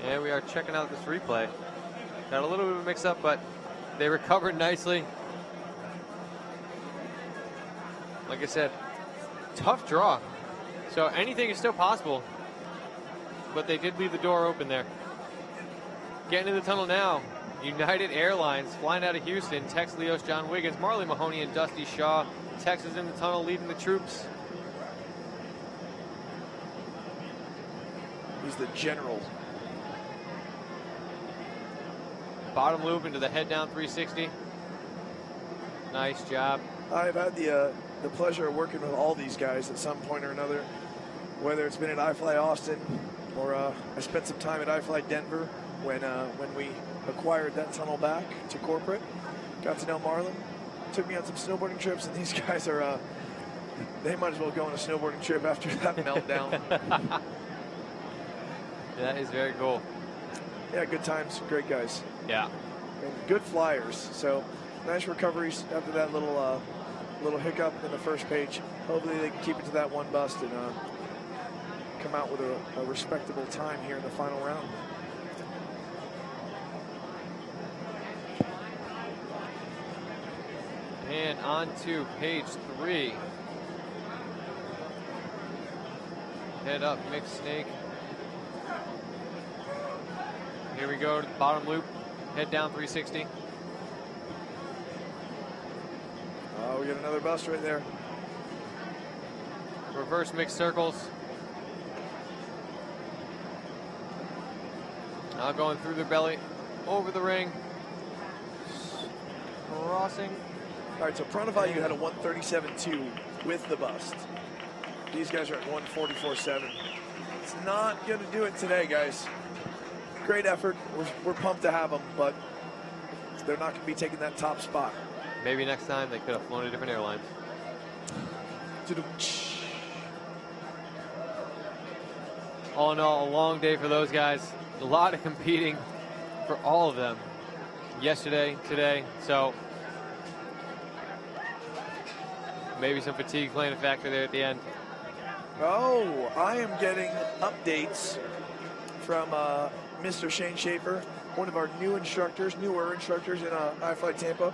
And we are checking out this replay. Got a little bit of a mix-up, but they recovered nicely. Like I said, tough draw. So anything is still possible, but they did leave the door open there. Getting in the tunnel now, United Airlines flying out of Houston, Tex Leos, John Wiggins, Marley Mahoney, and Dusty Shaw. Tex is in the tunnel leading the troops. He's the general. Bottom loop into the head down 360. Nice job. I've had the pleasure of working with all these guys at some point or another, whether it's been at iFLY Austin or I spent some time at iFLY Denver when we acquired that tunnel back to corporate. Got to know Marlon. Took me on some snowboarding trips, and these guys are, they might as well go on a snowboarding trip after that meltdown. That is very cool. Yeah, good times, great guys. Yeah. And good flyers. So nice recoveries after that little hiccup in the first page. Hopefully they can keep it to that one bust and come out with a respectable time here in the final round. And on to page 3. Head up, mixed snake. Here we go to the bottom loop. Head down 360. Oh, we got another bust right there. Reverse mixed circles. Now going through the belly, over the ring, crossing. All right, so Pranavayu had a 137.2 with the bust. These guys are at 144.7. It's not going to do it today, guys. Great effort. We're pumped to have them, but they're not going to be taking that top spot. Maybe next time they could have flown a different airline. All in all, a long day for those guys. A lot of competing for all of them. Yesterday, today, so maybe some fatigue playing a factor there at the end. Oh, I am getting updates from Mr. Shane Schaefer, one of our newer instructors in iFLY Tampa.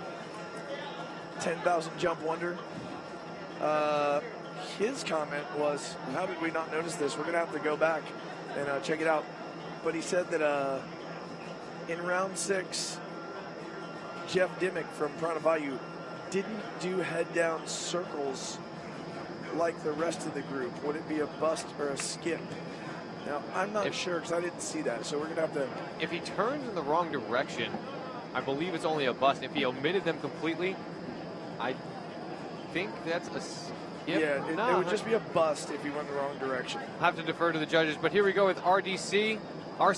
10,000 jump wonder. His comment was, how did we not notice this? We're going to have to go back and check it out. But he said that in round 6, Jeff Dimmick from Pranavayu didn't do head down circles like the rest of the group. Would it be a bust or a skip? Now, I'm not sure because I didn't see that, so we're going to have to... If he turns in the wrong direction, I believe it's only a bust. If he omitted them completely, I think that's a skip. Yeah, it would just be a bust if he went the wrong direction. I'll have to defer to the judges, but here we go with RCDC, our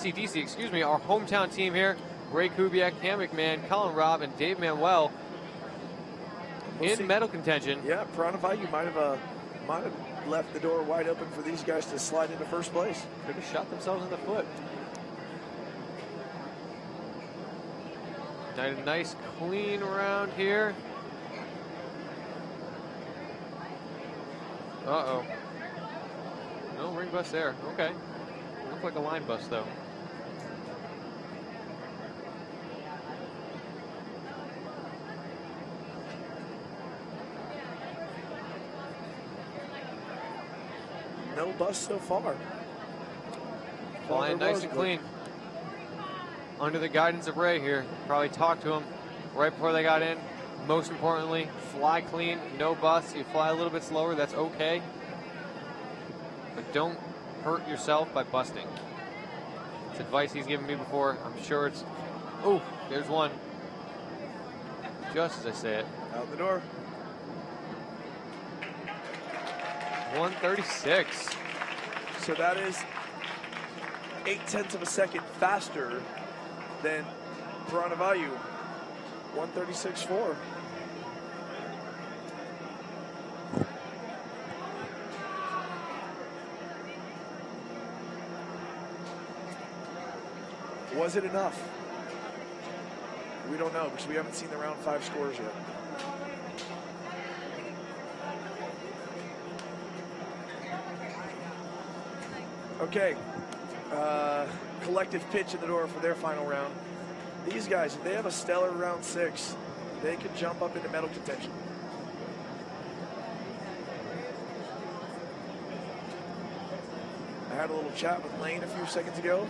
hometown team here. Ray Kubiak, Cam McMahon, Colin Robb, and Dave Manuel in medal contention. Yeah, Pranavayu might have left the door wide open for these guys to slide into first place. Could have shot themselves in the foot. A nice clean round here. Uh-oh. No ring bust there. Okay. Looked like a line bust, though. No bust so far. Flying nice and clean. Under the guidance of Ray here. Probably talked to him right before they got in. Most importantly, fly clean, no bust. You fly a little bit slower, that's okay. But don't hurt yourself by busting. It's advice he's given me before. I'm sure it's... Oh, there's one. Just as I say it. Out the door. 136. So that is 0.8 of a second faster than Piranha Value. 136.4. Was it enough? We don't know because we haven't seen the round 5 scores yet. Okay, collective pitch in the door for their final round. These guys, if they have a stellar round 6, they could jump up into medal contention. I had a little chat with Lane a few seconds ago.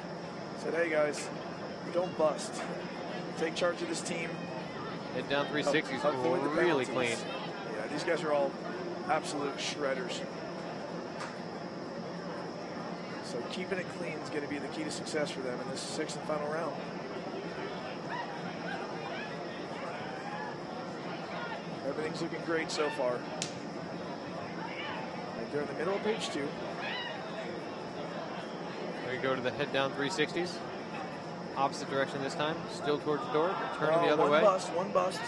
Said, hey guys, don't bust. Take charge of this team. Head down 360s, Avoid the really penalties. clean. Yeah, these guys are all absolute shredders. So keeping it clean is going to be the key to success for them in this 6th and final round. Everything's looking great so far. Right there in the middle of page 2. There you go to the head down 360s. Opposite direction this time. Still towards the door, but turning the other way. One bust.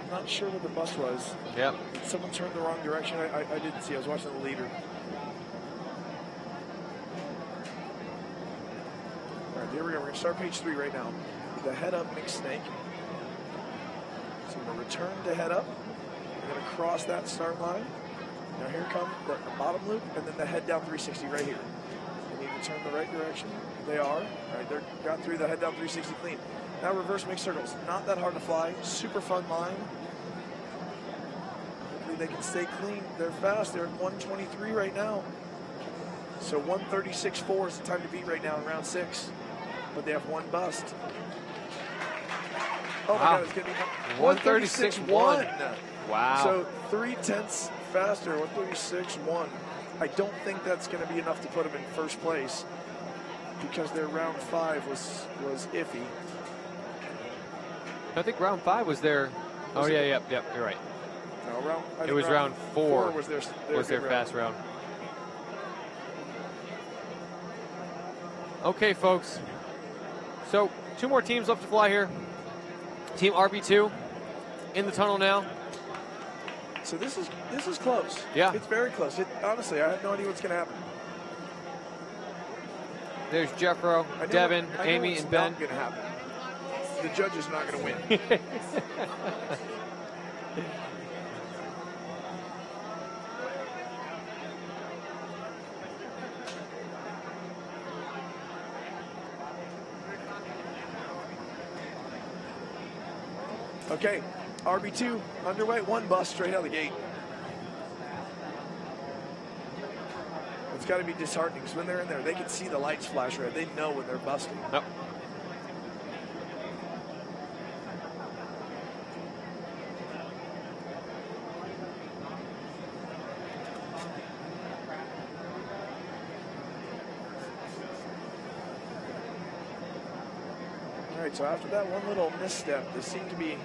I'm not sure what the bust was. Yep. Someone turned the wrong direction. I didn't see. I was watching the leader. All right, here we go. We're going to start page 3 right now. The head up mixed snake. So we're going to return to head up. We're going to cross that start line. Now here comes the bottom loop and then the head down 360 right here. They need to turn the right direction. They are. All right, they got through the head down 360 clean. Now reverse mixed circles. Not that hard to fly. Super fun line. Hopefully they can stay clean. They're fast. They're at 123 right now. So 136.4 is the time to beat right now in round 6. But they have one bust. Oh my God, it's going to be 136.1. Wow. So 0.3 faster, 136.1. I don't think that's going to be enough to put them in first place because their round 5 was iffy. I think round 5 was their... Oh, yeah, yep, you're right. No, it was round 4 was their fast round. Okay, folks. So, 2 more teams left to fly here. Team RB2 in the tunnel now. So this is close. Yeah. It's very close. Honestly, I have no idea what's going to happen. There's Jeffro, Devin, Amy, and Ben. Not going to happen. The judge is not going to win. Okay, RB2 underway, 1 bust straight out of the gate. It's got to be disheartening because when they're in there, they can see the lights flash red. They know when they're busting. Yep. All right, so after that one little misstep, they seem to be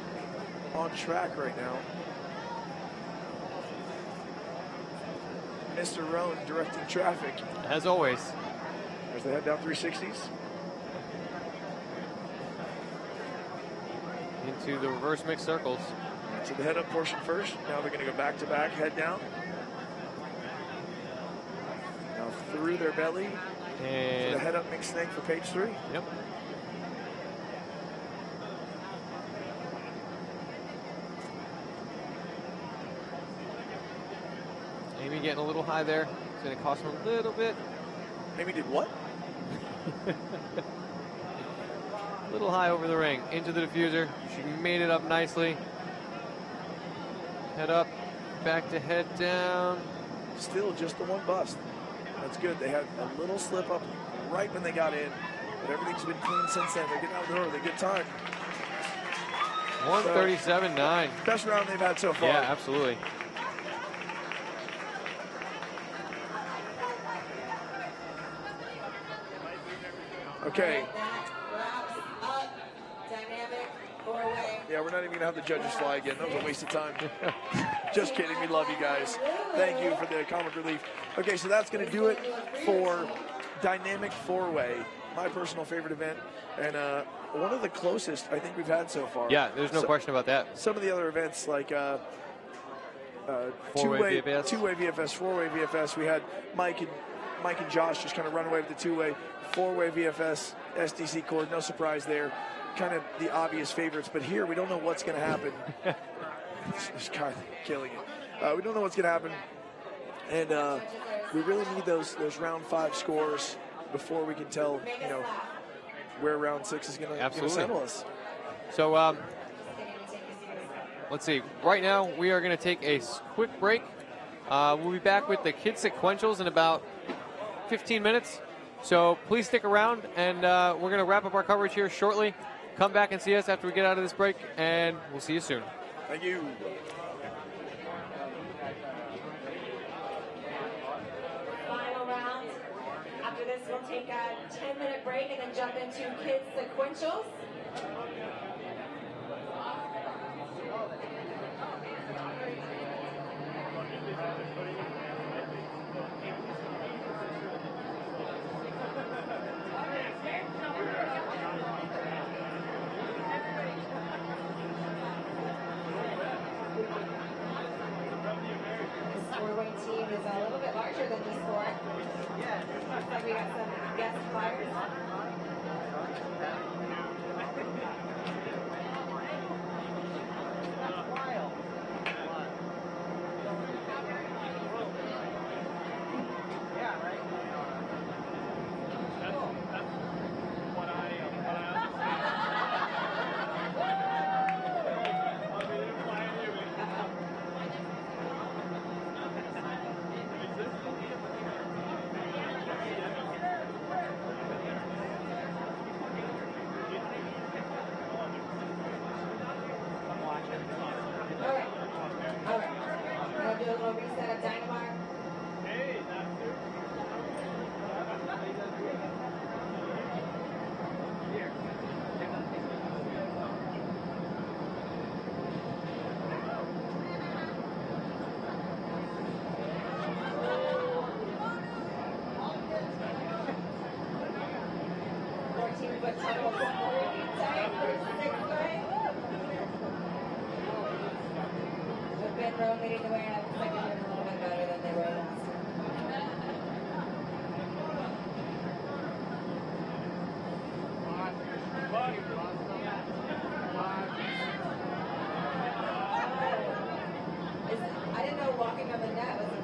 on track right now. Mr. Roan directing traffic. As always. There's the head down 360s. Into the reverse mixed circles. So the head up portion first. Now they're going to go back to back, head down. Now through their belly. And the head up mixed snake for page 3. Yep. Amy getting a little high there. It's going to cost him a little bit. Amy did what? A little high over the ring. Into the diffuser. She made it up nicely. Head up. Back to head down. Still just the 1 bust. That's good. They had a little slip up right when they got in. But everything's been clean since then. They're getting out the door with a good time. 137.9. Best round they've had so far. Yeah, absolutely. Okay. Yeah, we're not even going to have the judges fly again. That was a waste of time. Just kidding. We love you guys. Thank you for the comic relief. Okay, so that's going to do it for Dynamic Four-Way, my personal favorite event, and one of the closest I think we've had so far. Yeah, there's no question about that. Some of the other events like Four-way VFS. Two-way VFS, four-way VFS. We had Mike and Josh just kind of run away with the two-way. Four-way VFS, SDC cord, no surprise there. Kind of the obvious favorites, but here we don't know what's going to happen. It's kind of killing it. We don't know what's going to happen, and we really need those round 5 scores before we can tell where round 6 is going to settle us. So let's see. Right now we are going to take a quick break. We'll be back with the kids sequentials in about 15 minutes. So please stick around, and we're going to wrap up our coverage here shortly. Come back and see us after we get out of this break, and we'll see you soon. Thank you. Final round. After this, we'll take a 10-minute break and then jump into kids sequentials. Team is a little bit larger than this one. Looks like we got some guest flyers. I didn't know walking on the net was a move.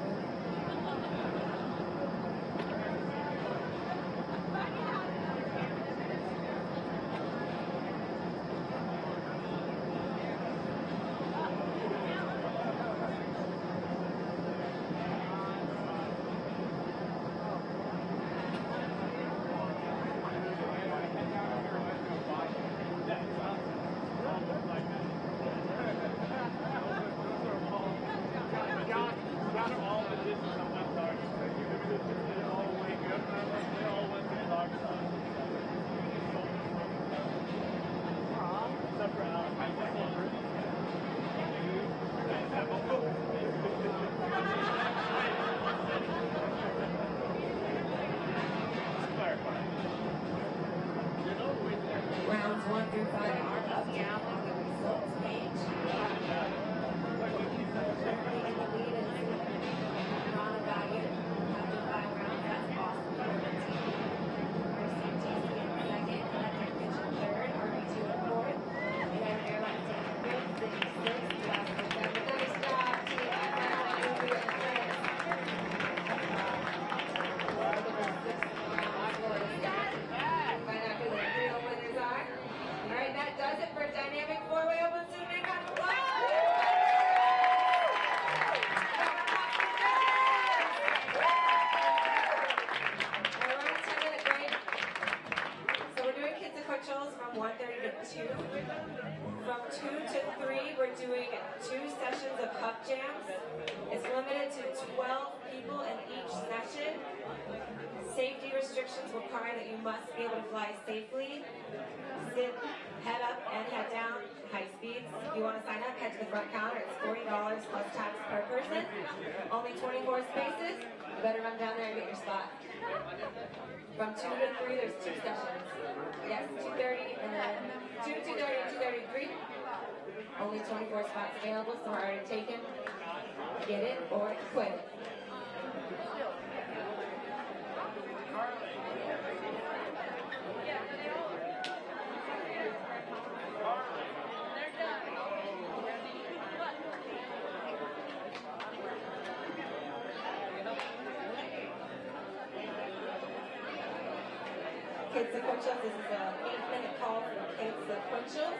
Rounds 1 through 5 are up now on the results page. Currently in the lead is Ron Valiant after 5 rounds. That's awesome for the team. RCTC in second, Electric Kitchen third, RB2 in fourth. United Airlines taking fifth, City sixth, Alaska 7th. Nice job, Team iFLY, Louis, and France. Find out who the real winners are. All right, that does it for Dynamic huck jams. It's limited to 12 people in each session. Safety restrictions require that you must be able to fly safely, sit head up and head down, high speeds. If you want to sign up, head to the front counter. It's $40 plus tax per person. Only 24 spaces. You better run down there and get your spot. From 2 to 3, there's 2 sessions. Yes, 2:30 and then 2 to 2:30 and 2:33. Only 24 spots available, so are already taken. Get it or quit it. Kids sequentials, this is an 8-minute call for kids sequentials.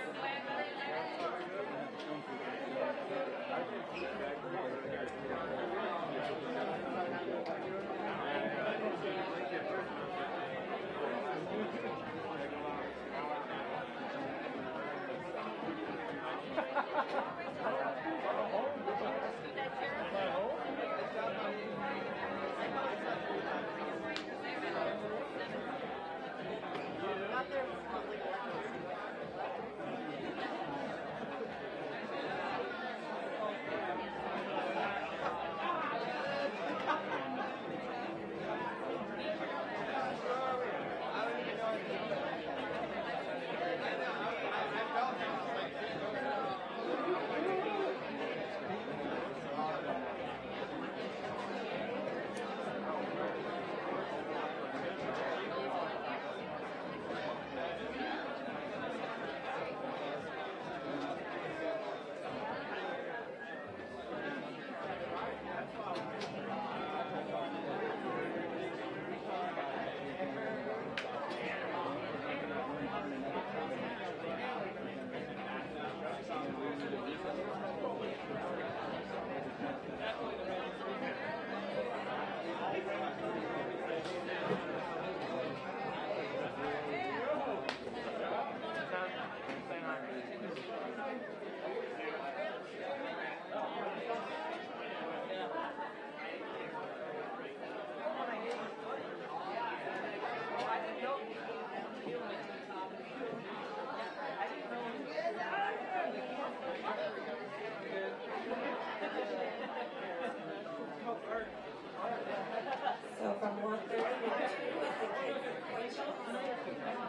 So from 1:30 to 2 is the kids sequential.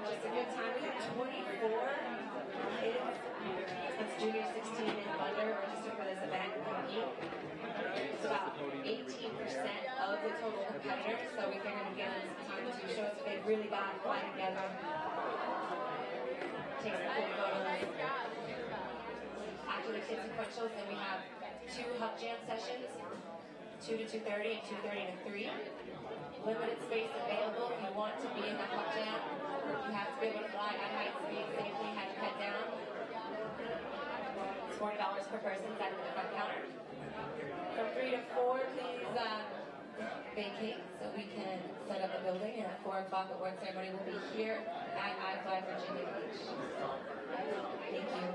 Just a good time. We have 24 kids. It's junior 16 and under registered for this event. It's about 18% of the total competitors, so we figured we'd give them some time to show us if they really got it, fly together, take some cool photos. After the kids sequentials, then we have 2 huck jam sessions. 2 to 2:30 and 2:30 to 3. Limited space available. If you want to be in the huck jam, you have to be able to fly at high speed safely, have your head down. It's $40 per person, that's at the front counter. From 3 to 4, please vacate so we can set up the building. And at 4 o'clock, the award ceremony will be here at iFLY Virginia Beach. Thank you.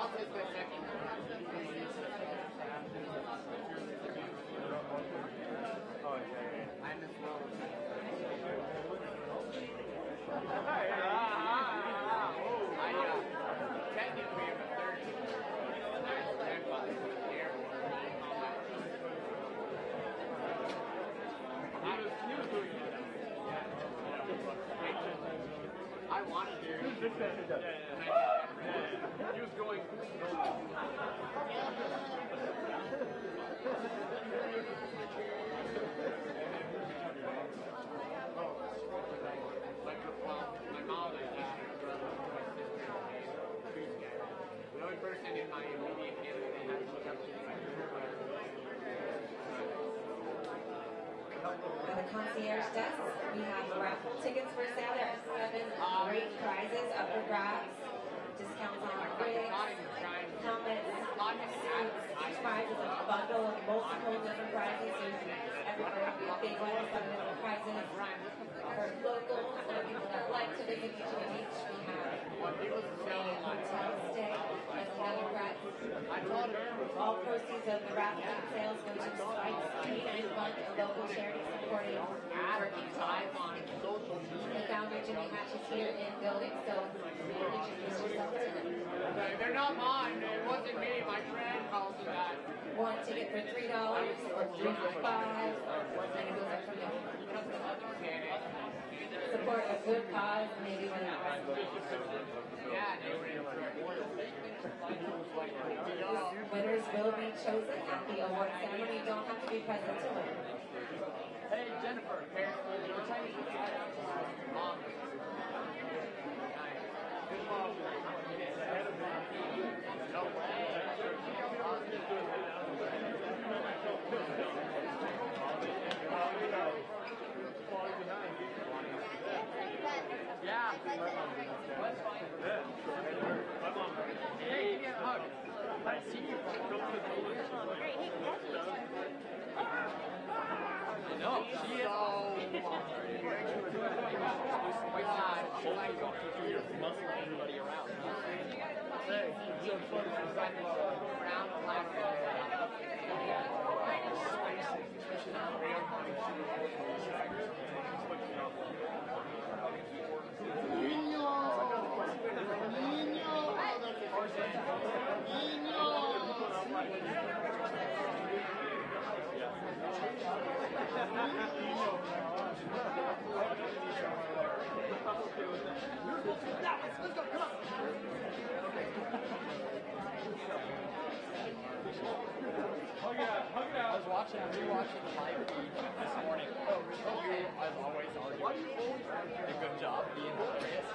I wanted to. He was going. My mom and dad, my sister, the only person in my immediate family that has looked up to me. At the concierge desk, we have raffle tickets for sale. There are 7 great prizes up for grabs. Discounts on wigs, helmets, suits. Each prize is a bundle of multiple different prizes. There's everywhere, big ones, some different prizes. For locals and people that like to visit Virginia Beach, we have a hotel stay as another prize. All proceeds of the raffle ticket sales go to Spike's Catering Fund, a local charity supporting working class. The founder, Jimmy Hatch, is here in building, so introduce yourself to them. They're not mine. It wasn't me. My friend calls it that. One ticket for $3 or 3 for $5, and it goes up from there. Support a good cause, maybe when that winners will be chosen at the award ceremony. You don't have to be present to win. Hey, Jennifer, you're trying to decide out to mom. Yeah. Hey, give me a hug. I see you. No, she is. Muscling everybody around. Hey, so fun. Let's go, come on. Hug it out, hug it out. I was rewatching the live feed this morning. Oh, really? As always, why do you always do a good job being hilarious?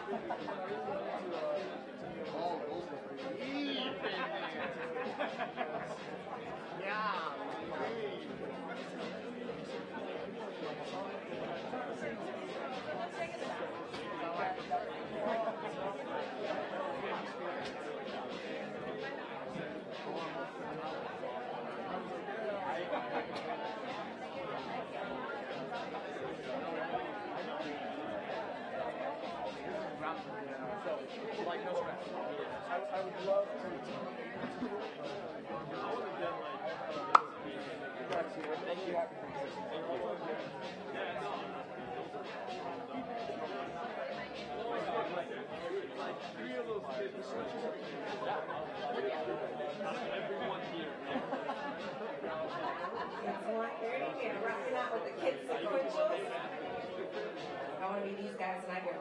Yeah. Like no stress. I would love to. I would have done like. Thank you. Like 3 of those kids. Everyone here. It's 1:30. We're wrapping up with the kids sequentials. I want to meet these guys when I grow up.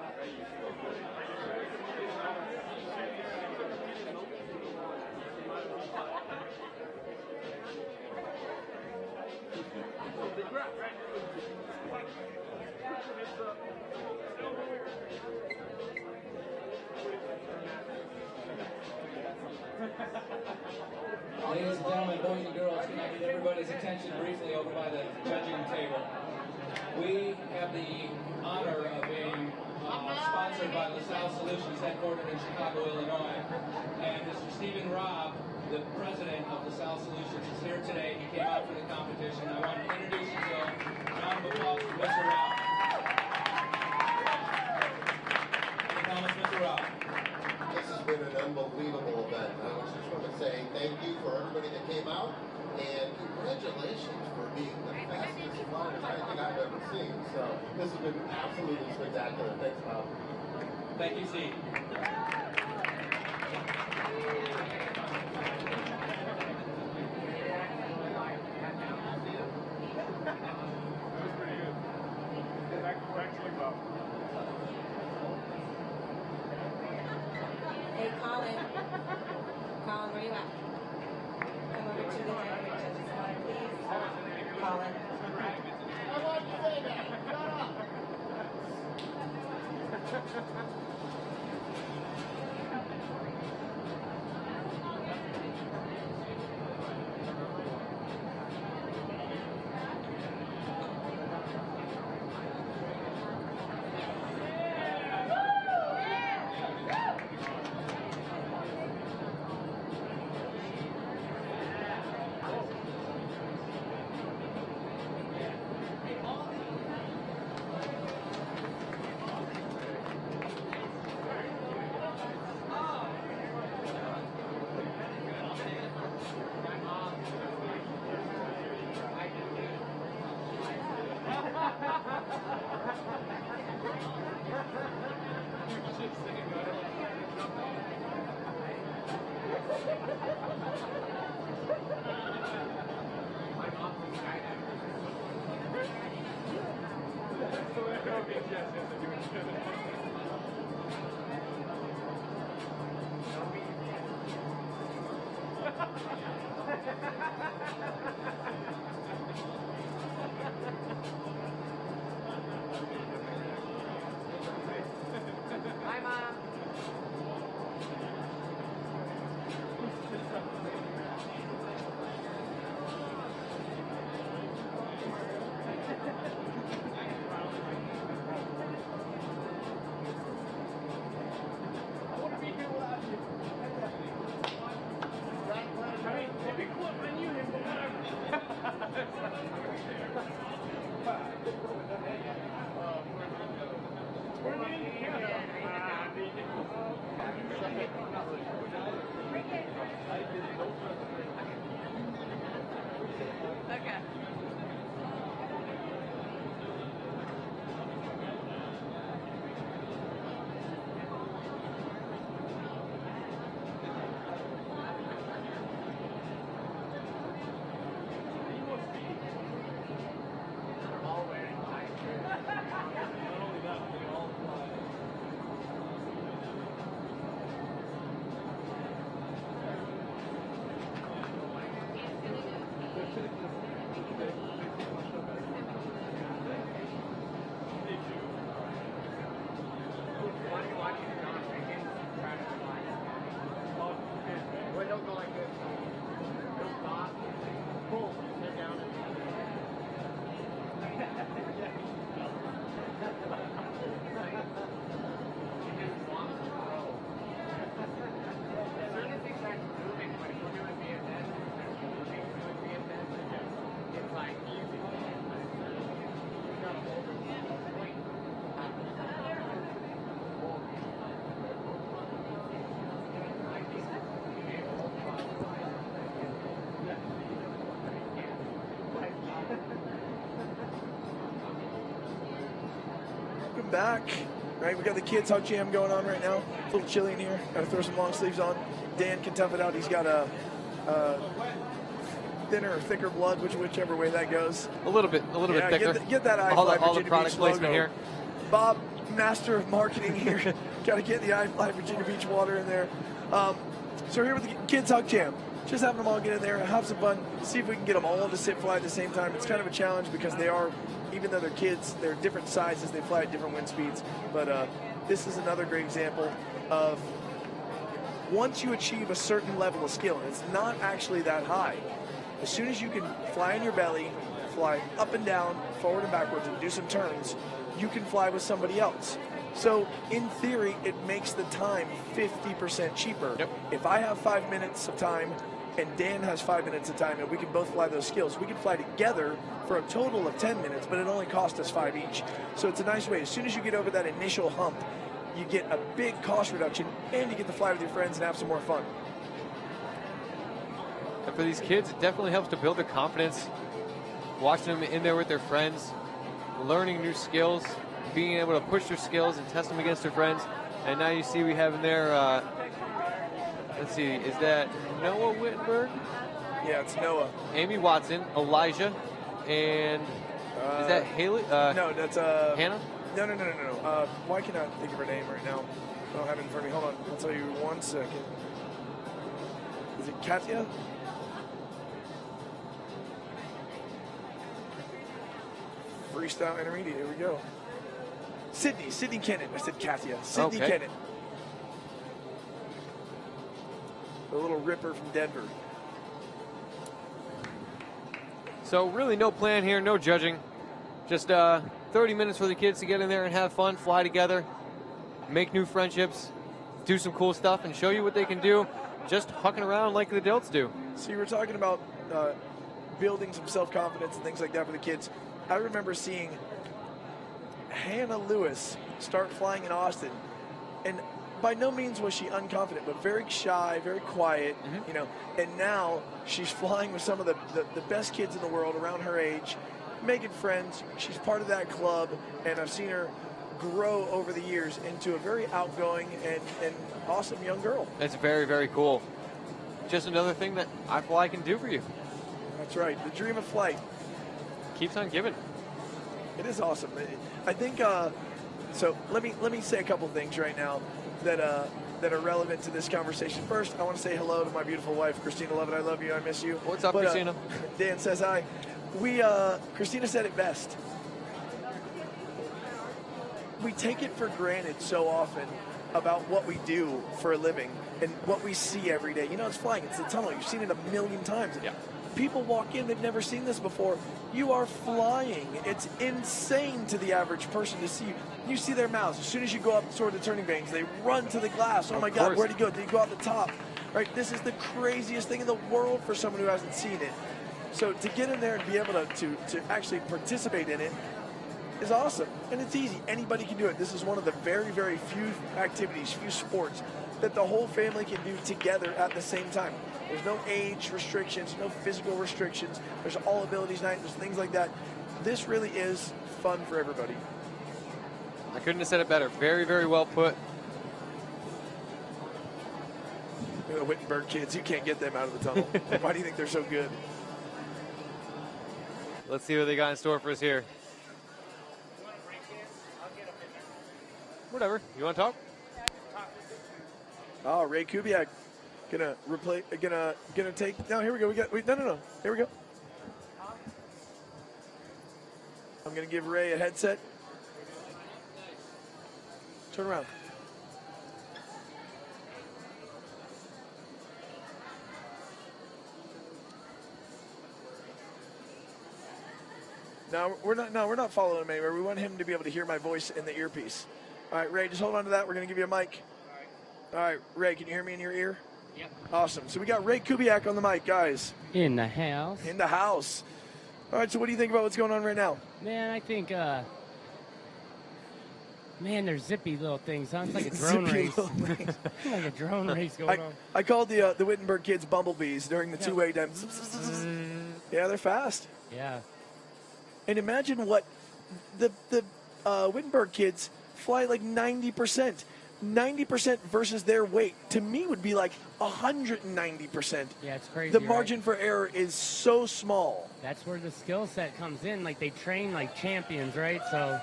Ladies and gentlemen, boys and girls, can I get everybody's attention briefly over by the judging table? We have the honor of being sponsored by LaSalle Solutions, headquartered in Chicago, Illinois. And Mr. Stephen Robb, the president of LaSalle Solutions, is here today. He came out for the competition. I want to introduce you to him. Round of applause for Mr. Robb. Mr. Robb. This has been been an unbelievable event. I just want to say thank you for everybody that came out, and congratulations for being the fastest flyers I think I've ever seen. So this has been absolutely spectacular. Thanks, Bob. Thank you, Z. Hey, Colin. Colin, where you at? Come over to the judges' line, please. Colin. I want to say that. Shut up. Hi, Mom. Okay. Welcome back. Right, we got the kids hug jam going on right now. A little chilly in here. Got to throw some long sleeves on. Dan can tough it out. He's got a thinner or thicker blood, whichever way that goes. A little bit thicker. Get that iFLY all the Virginia product Beach placement logo. here. Bob, master of marketing here. Got to get the iFLY Virginia Beach water in there. So here with the kids hug jam. Just having them all get in there and have some fun. See if we can get them all to sit fly at the same time. It's kind of a challenge because they are, even though they're kids, they're different sizes. They fly at different wind speeds. But this is another great example of once you achieve a certain level of skill, and it's not actually that high, as soon as you can fly in your belly, fly up and down, forward and backwards, and do some turns, you can fly with somebody else. So in theory, it makes the time 50% cheaper. Yep. If I have 5 minutes of time and Dan has 5 minutes of time and we can both fly those skills, we can fly together for a total of 10 minutes, but it only cost us 5 each. So it's a nice way. As soon as you get over that initial hump, you get a big cost reduction, and you get to fly with your friends and have some more fun. And for these kids, it definitely helps to build their confidence. Watching them in there with their friends, learning new skills, being able to push their skills and test them against their friends. And now you see we have in there, let's see, is that Noah Wittenberg? Yeah, it's Noah. Amy Watson, Elijah, and is that Haley? No, that's Hannah? No. Why can't I think of her name right now? I don't have it in front of me. Hold on. I'll tell you 1 second. Is it Katya? Freestyle intermediate. Here we go. Sydney Kennan. I said Katya. Sydney Kennan. The little ripper from Denver. So really no plan here, no judging. Just 30 minutes for the kids to get in there and have fun, fly together, make new friendships, do some cool stuff, and show you what they can do just hucking around like the adults do. So you were talking about building some self-confidence and things like that for the kids. I remember seeing Hannah Lewis start flying in Austin, and by no means was she unconfident, but very shy, very quiet, you know, and now she's flying with some of the best kids in the world around her age, making friends. She's part of that club, and I've seen her grow over the years into a very outgoing and awesome young girl. It's very, very cool. Just another thing that iFLY can do for you. That's right. The dream of flight keeps on giving. It is awesome. I think so. Let me say a couple things right now that are relevant to this conversation. First, I want to say hello to my beautiful wife, Christina Lovett. I love you. I miss you. What's up, Christina? Dan says hi. Christina said it best. We take it for granted so often about what we do for a living and what we see every day. You know, it's flying. It's the tunnel. You've seen it a million times. Yeah. People walk in, they've never seen this before. You are flying. It's insane to the average person to see you. You see their mouths. As soon as you go up toward the turning bangs, they run to the glass. Oh my God, where'd he go? Did he go out the top? Right? This is the craziest thing in the world for someone who hasn't seen it. So to get in there and be able to actually participate in it is awesome. And it's easy. Anybody can do it. This is one of the very, very few activities, few sports that the whole family can do together at the same time. There's no age restrictions, no physical restrictions. There's all abilities night. There's things like that. This really is fun for everybody. I couldn't have said it better. Very, very well put. You know, Wittenberg kids, you can't get them out of the tunnel. Why do you think they're so good? Let's see what they got in store for us here. Whatever. You want to talk? Oh, Ray Kubiak gonna take. No, here we go. No. Here we go. I'm gonna give Ray a headset. Turn around. No, we're not following him anywhere. We want him to be able to hear my voice in the earpiece. All right, Ray, just hold on to that. We're going to give you a mic. All right, Ray, can you hear me in your ear? Yep. Awesome. So we got Ray Kubiak on the mic, guys. In the house. In the house. All right, so what do you think about what's going on right now? Man, I think, they're zippy little things, huh? It's like a drone race. Like a drone race going on. I called the Wittenberg kids bumblebees during the two-way time. Yeah, they're fast. Yeah. And imagine what the Wittenberg kids fly like 90%. 90% versus their weight, to me, would be like 190%. Yeah, it's crazy. The margin for error is so small. That's where the skill set comes in. Like, they train like champions, right? So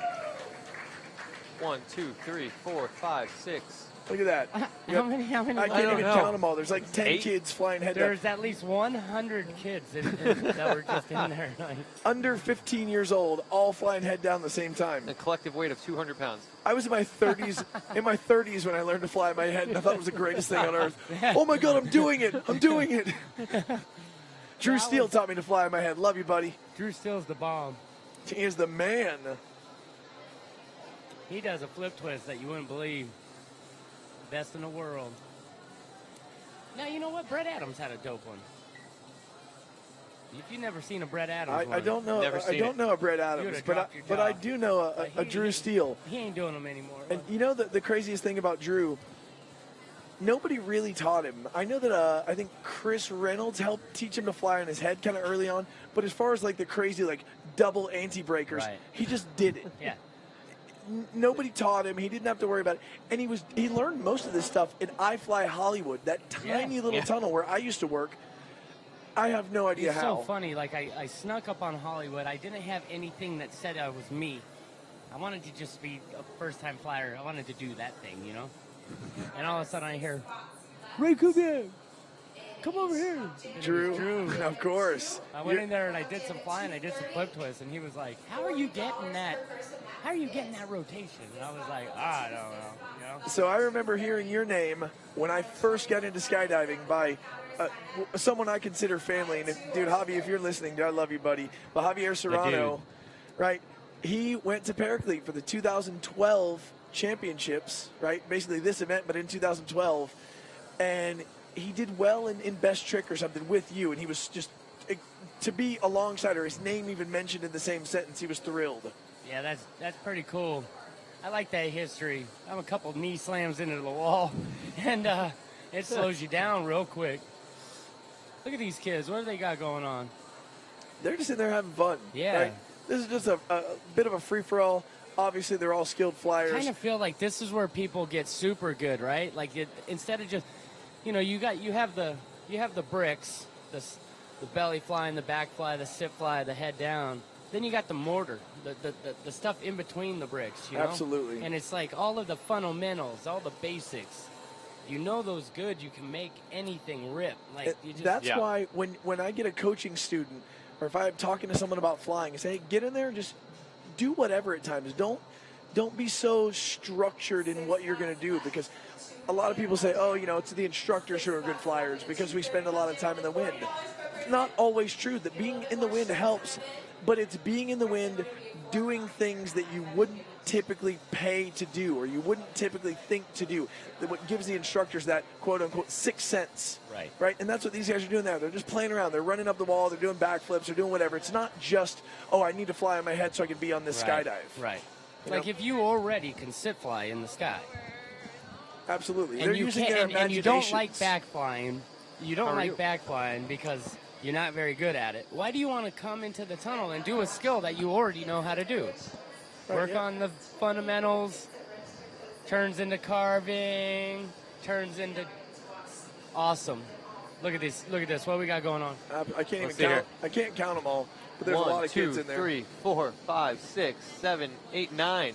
1, 2, 3, 4, 5, 6. Look at that. How many? I can't even count them all. There's like 10 kids flying head down. There's at least 100 kids that were just in there. Under 15 years old, all flying head down at the same time. A collective weight of 200 pounds. I was in my 30s. In my 30s when I learned to fly in my head, and I thought it was the greatest thing on earth. Oh my God, I'm doing it! I'm doing it! Drew Steele taught me to fly in my head. Love you, buddy. Drew Steele's the bomb. He is the man. He does a flip twist that you wouldn't believe. Best in the world. Now, you know what? Brett Adams had a dope one. If you've never seen a Brett Adams I don't know. I don't know a Brett Adams, but I do know a Drew Steele. He ain't doing them anymore. And you know the craziest thing about Drew? Nobody really taught him. I know that I think Chris Reynolds helped teach him to fly on his head kind of early on. But as far as like the crazy like double anti-breakers, he just did it. Yeah. Nobody taught him. He didn't have to worry about it. And he learned most of this stuff in iFLY Hollywood, that tiny little tunnel where I used to work. I have no idea it's how. so funny. Like I snuck up on Hollywood. I didn't have anything that said I was me. I wanted to just be a first-time flyer. I wanted to do that thing, you know. And all of a sudden I hear, Ray Kickin, come over here. Drew, of course. I went in there and I did some flying. I did some flip twists, and he was like, "How are you getting that? How are you getting that rotation?" And I was like, "I don't know." You know. So I remember hearing your name when I first got into skydiving by someone I consider family. And dude, Javi, if you're listening, dude, I love you, buddy. But Javier Serrano, right? He went to Paraclete for the 2012 championships, right? Basically this event, but in 2012. And he did well in best trick or something with you. And he was just, to be alongside her, his name even mentioned in the same sentence, he was thrilled. Yeah, that's pretty cool. I like that history. I'm a couple knee slams into the wall, and it slows you down real quick. Look at these kids. What do they got going on? They're just in there having fun. Yeah. Right? This is just a bit of a free-for-all. Obviously, they're all skilled flyers. I kind of feel like this is where people get super good, right? Like instead of just, you have the bricks, the belly fly and the back fly, the sit fly, the head down. Then you got the mortar, the stuff in between the bricks, you know? Absolutely. And it's like all of the fundamentals, all the basics. You know those good, you can make anything rip. Like you just, That's why when I get a coaching student, or if I'm talking to someone about flying, I say, hey, get in there and just do whatever at times. Don't be so structured in what you're going to do, because a lot of people say, oh, it's the instructors who are good flyers because we spend a lot of time in the wind. It's not always true that being in the wind helps, but it's being in the wind doing things that you wouldn't typically pay to do or you wouldn't typically think to do. That what gives the instructors that quote-unquote sixth sense. Right? And that's what these guys are doing there. They're just playing around. They're running up the wall. They're doing backflips. They're doing whatever. It's not just, I need to fly on my head so I can be on this skydive. Right. Like if you already can sit fly in the sky. Absolutely. And They're you using their and you don't like imaginations. back flying. You don't like back flying because you're not very good at it. Why do you want to come into the tunnel and do a skill that you already know how to do? Work on the fundamentals, turns into carving, turns into awesome. Look at this. Look at this. What we got going on? I can't even count. I can't count them all, but there's a lot of kids in there. 1, 2, 3, 4, 5, 6, 7, 8, 9.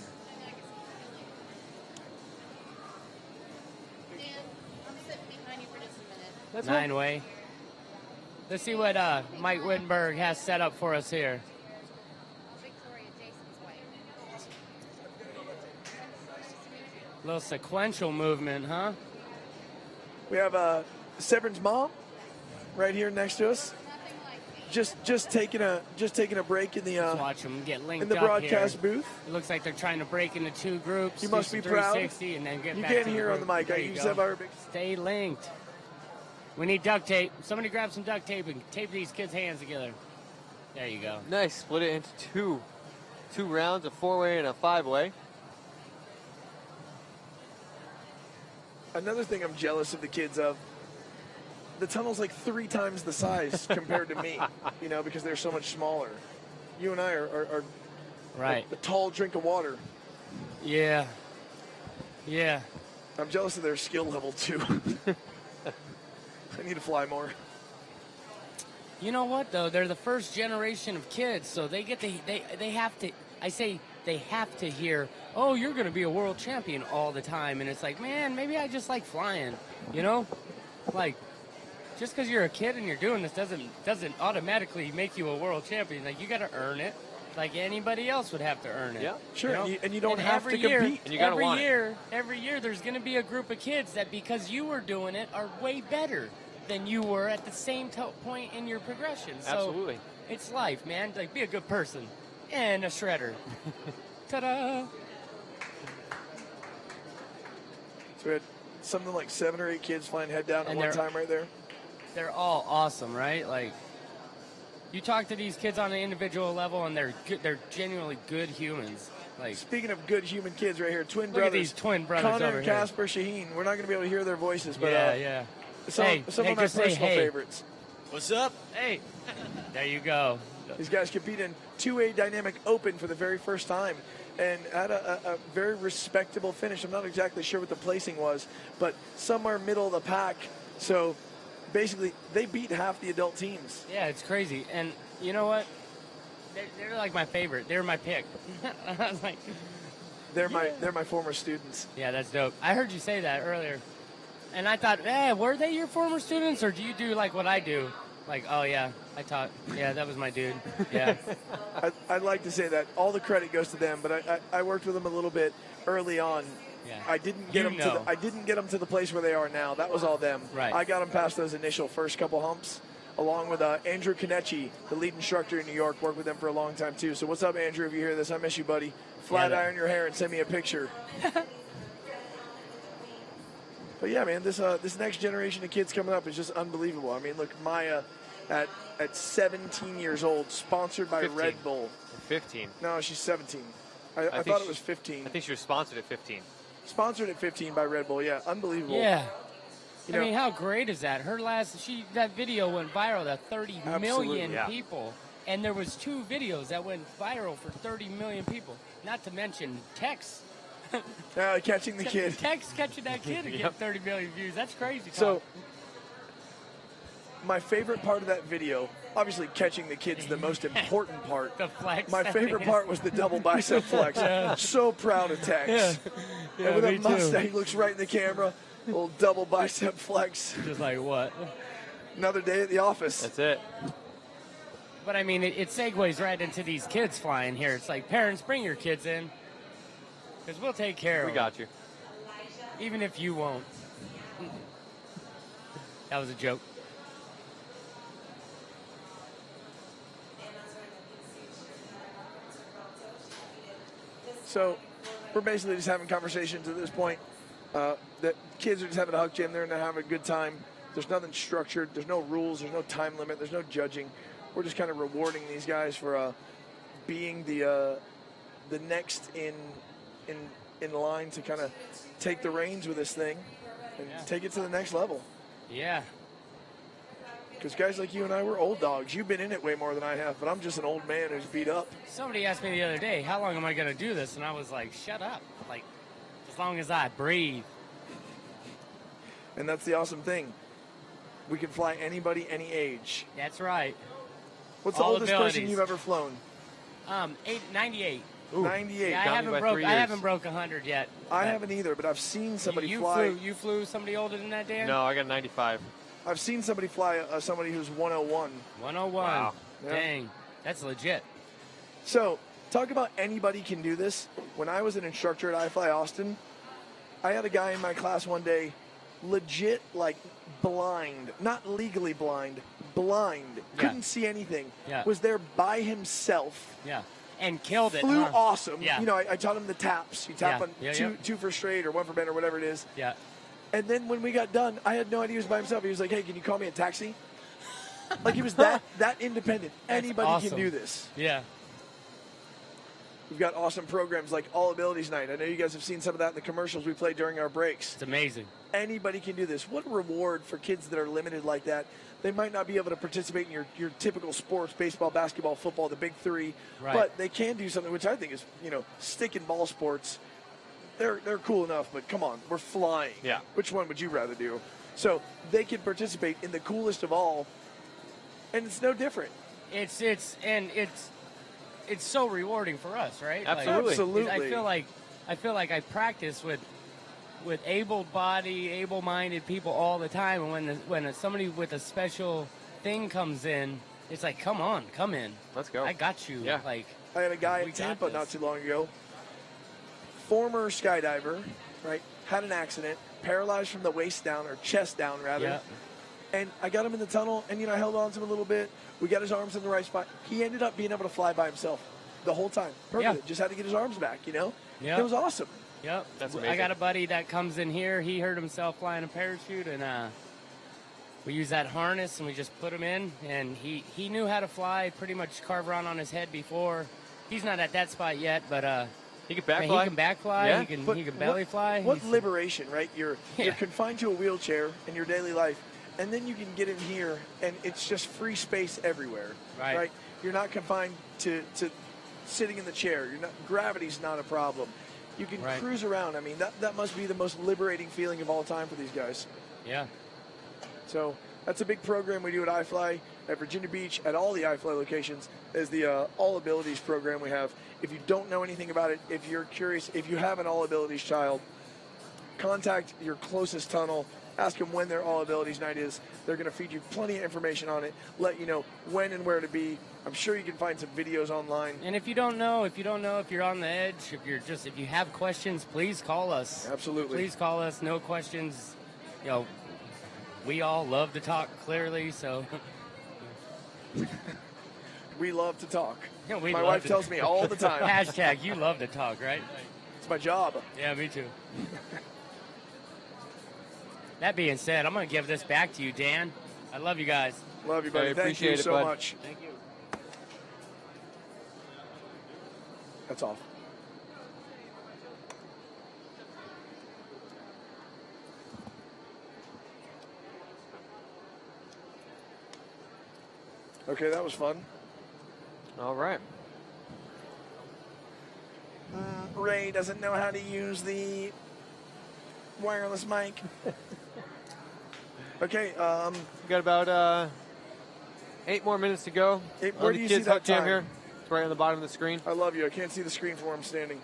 Nine-way. Let's see what Mike Wittenberg has set up for us here. Little sequential movement, huh? We have Severn's mom right here next to us. Just taking a break in the Let's watch them get linked in the up broadcast here. booth. It looks like they're trying to break into two groups. You do must some be proud. 360 and then get You back can't to hear the on the group. mic. There You go. said our big. Stay linked. We need duct tape. Somebody grab some duct tape and tape these kids' hands together. There you go. Nice. Split it into two rounds, a 4-way and a 5-way. Another thing I'm jealous of the kids of. The tunnel's like 3 times the size compared to me, because they're so much smaller. You and I are right. A tall drink of water. Yeah. Yeah. I'm jealous of their skill level too. I need to fly more. You know what though? They're the first generation of kids, so they get to they have to. I say they have to hear, "Oh, you're going to be a world champion all the time," and it's like, man, maybe I just like flying, like. Just because you're a kid and you're doing this doesn't automatically make you a world champion. Like, you got to earn it, like anybody else would have to earn it. Yeah, sure. And you don't and have to year, compete. And you gotta want it. Every year, there's going to be a group of kids that, because you were doing it, are way better than you were at the same point in your progression. So Absolutely. It's life, man. Like, be a good person and a shredder. Ta-da! So we had something like 7 or 8 kids flying head down at one time right there. They're all awesome, right? you talk to these kids on an individual level, and they're good, they're genuinely good humans. Like, speaking of good human kids, right here, twin look brothers. at these twin brothers Connor over and here. Casper Shaheen. We're not going to be able to hear their voices, but yeah. some Hey, of my just say personal hey. favorites. What's up? Hey, there you go. These guys compete in 2A Dynamic Open for the very first time and had a very respectable finish. I'm not exactly sure what the placing was, but somewhere middle of the pack. So basically, they beat half the adult teams. Yeah, it's crazy. And you know what? They're like my favorite. They're my pick. I was like, they're my former students. Yeah, that's dope. I heard you say that earlier. And I thought, were they your former students, or do you do like what I do? Like, oh yeah, I taught. Yeah, that was my dude. Yeah. I'd like to say that all the credit goes to them, but I worked with them a little bit early on. Yeah. I didn't get them to the place where they are now. That was all them. Right. I got them past those initial first couple humps, along with Andrew Kickin, the lead instructor in New York. Worked with them for a long time too. So what's up, Andrew? If you hear this, I miss you, buddy. Flat iron your hair and send me a picture. But yeah, man, this next generation of kids coming up is just unbelievable. I mean, look, Maya at 17 years old, sponsored by 15. Red Bull. 15. No, she's 17. I think thought it was 15. I think she was sponsored at 15. Sponsored at 15 by Red Bull. Yeah, unbelievable. Yeah. You I know- mean, how great is that? That video went viral to 30 million yeah. people. And there was 2 videos that went viral for 30 million people. Not to mention text. Catching the kid. Text catching that kid to Yep. get 30 million views. That's crazy. So, my favorite part of that video, obviously catching the kid's the most important part. The flex. My favorite part was the double bicep flex. Yeah. So proud of Tex. Yeah, And with me a too. mustache, he looks right in the camera. Little double bicep flex. Just like what? Another day at the office. That's it. But I mean, it segues right into these kids flying here. It's like, parents, bring your kids in. Because we'll take care of them. We got you. Even if you won't. That was a joke. So we're basically just having conversations at this point. That kids are just having a hug gym there and they're having a good time. There's nothing structured. There's no rules. There's no time limit. There's no judging. We're just kind of rewarding these guys for being the next in line to kind of take the reins with this thing and take it to the next level. Yeah. Because guys like you and I, we're old dogs. You've been in it way more than I have, but I'm just an old man who's beat up. Somebody asked me the other day, how long am I going to do this? And I was like, shut up. Like, as long as I breathe. And that's the awesome thing. We can fly anybody, any age. That's right. What's the All oldest person abilities. you've ever flown? 98. 98. Yeah, I haven't broke 100 yet. I haven't either, but I've seen somebody you fly. You flew somebody older than that, Dan? No, I got 95. I've seen somebody fly somebody who's 101. 101. Wow. Yeah. Dang. That's legit. So, talk about anybody can do this. When I was an instructor at iFLY Austin, I had a guy in my class one day, legit, like, blind. Not legally blind. Blind. Couldn't see anything. Yeah. Was there by himself. Yeah. And killed it. Flew huh? awesome. Yeah. You know, I taught him the taps. You tap Yeah. on Yeah, two for straight or one for bend or whatever it is. Yeah. And then when we got done, I had no idea he was by himself. He was like, hey, can you call me a taxi? Like, he was that independent. That's Anybody awesome. can do this. Yeah. We've got awesome programs like All Abilities Night. I know you guys have seen some of that in the commercials we played during our breaks. It's amazing. Anybody can do this. What a reward for kids that are limited like that. They might not be able to participate in your typical sports, baseball, basketball, football, the big three. Right. But they can do something, which I think is, stick and ball sports. They're cool enough, but come on, we're flying. Yeah. Which one would you rather do? So they can participate in the coolest of all, and it's no different. It's so rewarding for us, right? Absolutely. Like, Absolutely. I feel like I practice with able-minded people all the time, and when somebody with a special thing comes in, it's like, come on, come in. Let's go. I got you. Yeah. Like, I had a guy we at got Tampa this. not too long ago, former skydiver, right? Had an accident, paralyzed from the waist down, or chest down, rather. Yeah. And I got him in the tunnel, and, I held on to him a little bit. We got his arms in the right spot. He ended up being able to fly by himself the whole time. Perfect. Yeah. Just had to get his arms back, Yeah. It was awesome. Yep. That's I amazing. got a buddy that comes in here. He hurt himself flying a parachute, and we use that harness and we just put him in, and he knew how to fly, pretty much carve around on his head before. He's not at that spot yet, but he can back he fly. can back fly. Yeah. He can belly fly. What liberation, right? You're confined to a wheelchair in your daily life, and then you can get in here, and it's just free space everywhere. Right. You're not confined to sitting in the chair. Gravity's not a problem. You can cruise around. I mean, that must be the most liberating feeling of all time for these guys. Yeah. So that's a big program we do at iFLY, at Virginia Beach, at all the iFLY locations, is the All Abilities program we have. If you don't know anything about it, if you're curious, if you have an All Abilities child, contact your closest tunnel, ask them when their All Abilities night is. They're going to feed you plenty of information on it, let you know when and where to be. I'm sure you can find some videos online. And if you don't know, if you're on the edge, if you have questions, please call us. Absolutely. Please call us. No questions. We all love to talk clearly, so. We love to talk. Yeah, my wife tells me all the time. Hashtag you love to talk, right? It's my job. Yeah, me too. That being said, I'm going to give this back to you, Dan. I love you guys. Love you, buddy. Thank you so much. Thank you. That's all. Okay, that was fun. All right. Ray doesn't know how to use the wireless mic. Okay. We got about 8 more minutes to go. Where do you see that jam time? here? It's right on the bottom of the screen. I love you. I can't see the screen from where I'm standing.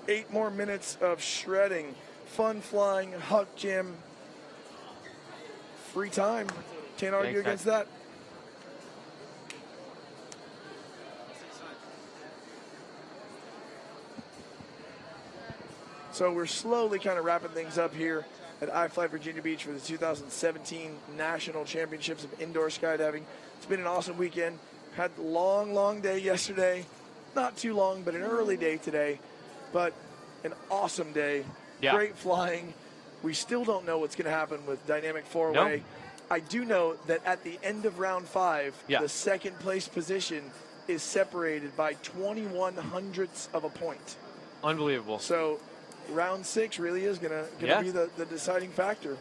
8 more minutes of shredding, fun flying, huck gym, free time. Can't argue against that. So we're slowly kind of wrapping things up here at iFLY Virginia Beach for the 2017 National Championships of Indoor Skydiving. It's been an awesome weekend. Had a long, long day yesterday. Not too long, but an early day today. But an awesome day. Yeah. Great flying. We still don't know what's going to happen with Dynamic 4-Way. No. I do know that at the end of round 5, Yeah. the second place position is separated by 21 hundredths of a point. Unbelievable. So round 6 really is going to be the deciding factor.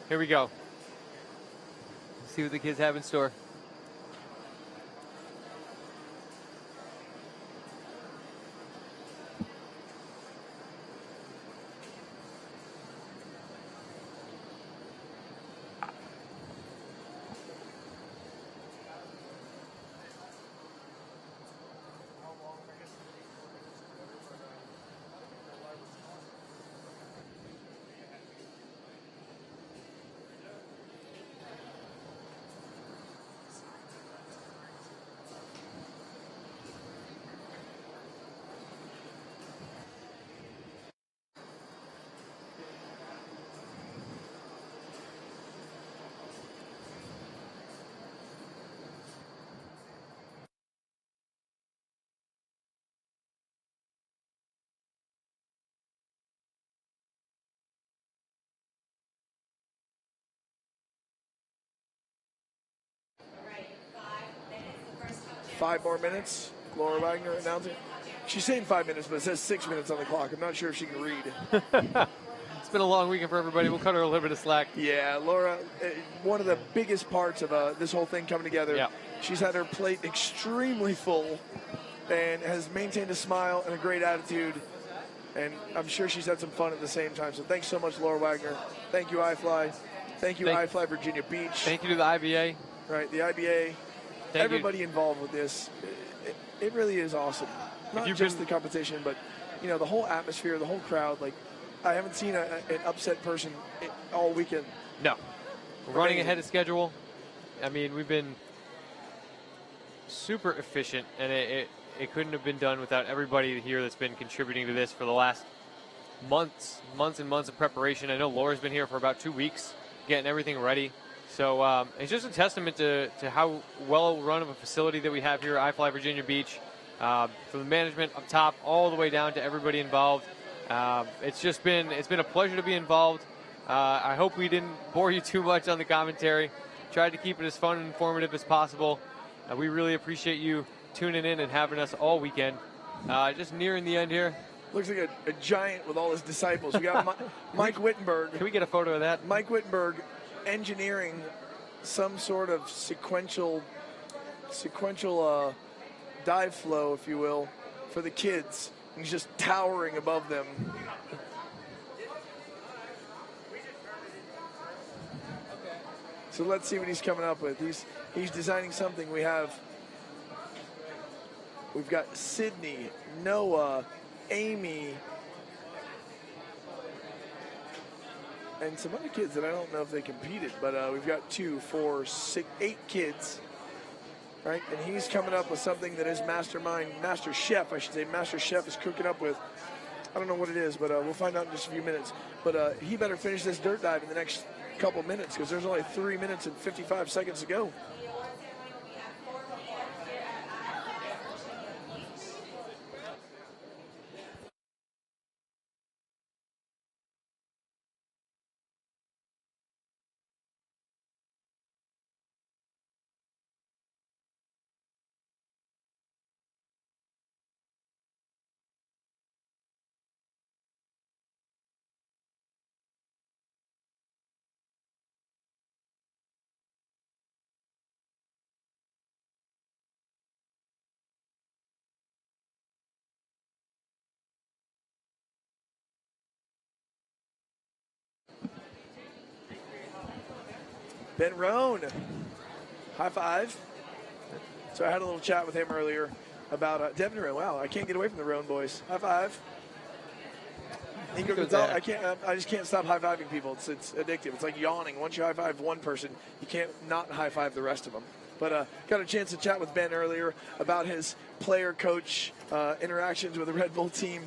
Here we go. See what the kids have in store. Five more minutes. Laura Wagner announcing. She's saying 5 minutes, but it says 6 minutes on the clock. I'm not sure if she can read. It's been a long weekend for everybody. We'll cut her a little bit of slack. Yeah, Laura, one of the biggest parts of this whole thing coming together. Yeah. She's had her plate extremely full and has maintained a smile and a great attitude. And I'm sure she's had some fun at the same time. So thanks so much, Laura Wagner. Thank you, iFLY. Thank you, iFLY Virginia Beach. Thank you to the IBA. Right, the IBA. Everybody involved with this. It really is awesome. Not just the competition, but the whole atmosphere, the whole crowd. Like, I haven't seen an upset person all weekend. No. We're running ahead of schedule. I mean, we've been super efficient, and it couldn't have been done without everybody here that's been contributing to this for the last months and months of preparation. I know Laura's been here for about 2 weeks getting everything ready. So it's just a testament to how well run of a facility that we have here at iFLY Virginia Beach. From the management up top all the way down to everybody involved. It's been a pleasure to be involved. I hope we didn't bore you too much on the commentary. Tried to keep it as fun and informative as possible. We really appreciate you tuning in and having us all weekend. Just nearing the end here. Looks like a giant with all his disciples. We got Mike Wittenberg. Can we get a photo of that? Mike Wittenberg engineering some sort of sequential dive flow, if you will, for the kids. And he's just towering above them. So let's see what he's coming up with. He's designing something. We've got Sydney, Noah, Amy, and some other kids that I don't know if they competed, but we've got 2, 4, 6, 8 kids, right? And he's coming up with something that his Master Chef is cooking up with. I don't know what it is, but we'll find out in just a few minutes. But he better finish this dirt dive in the next couple minutes because there's only 3 minutes and 55 seconds to go. Ben Roan, high five. So I had a little chat with him earlier about Devin Roan. Wow, I can't get away from the Roan boys. High five. Nico Gonzalez, I just can't stop high fiving people. It's addictive. It's like yawning. Once you high five one person, you can't not high five the rest of them. But got a chance to chat with Ben earlier about his player-coach interactions with the Red Bull team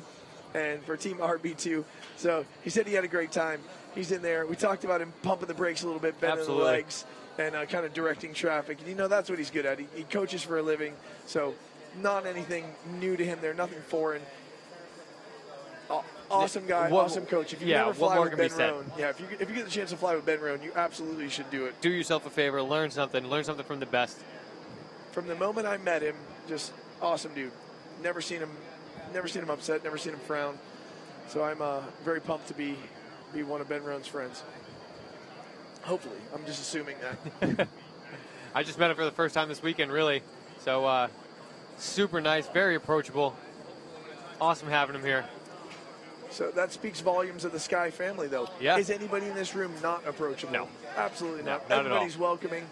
and for Team RB2. So he said he had a great time. He's in there. We talked about him pumping the brakes a little bit, bending the legs, and kind of directing traffic. And that's what he's good at. He coaches for a living, so not anything new to him there, nothing foreign. Awesome guy, awesome coach. If you never fly with Ben Roan, if you get the chance to fly with Ben Roan, you absolutely should do it. Do yourself a favor, learn something from the best. From the moment I met him, just awesome dude. Never seen him upset, never seen him frown. So I'm very pumped to be one of Ben Roan's friends. Hopefully, I'm just assuming that. I just met him for the first time this weekend, really. So super nice, very approachable. Awesome having him here. So that speaks volumes of the Sky family, though. Yeah. Is anybody in this room not approachable? No. Absolutely not. Not Everybody's at all. welcoming.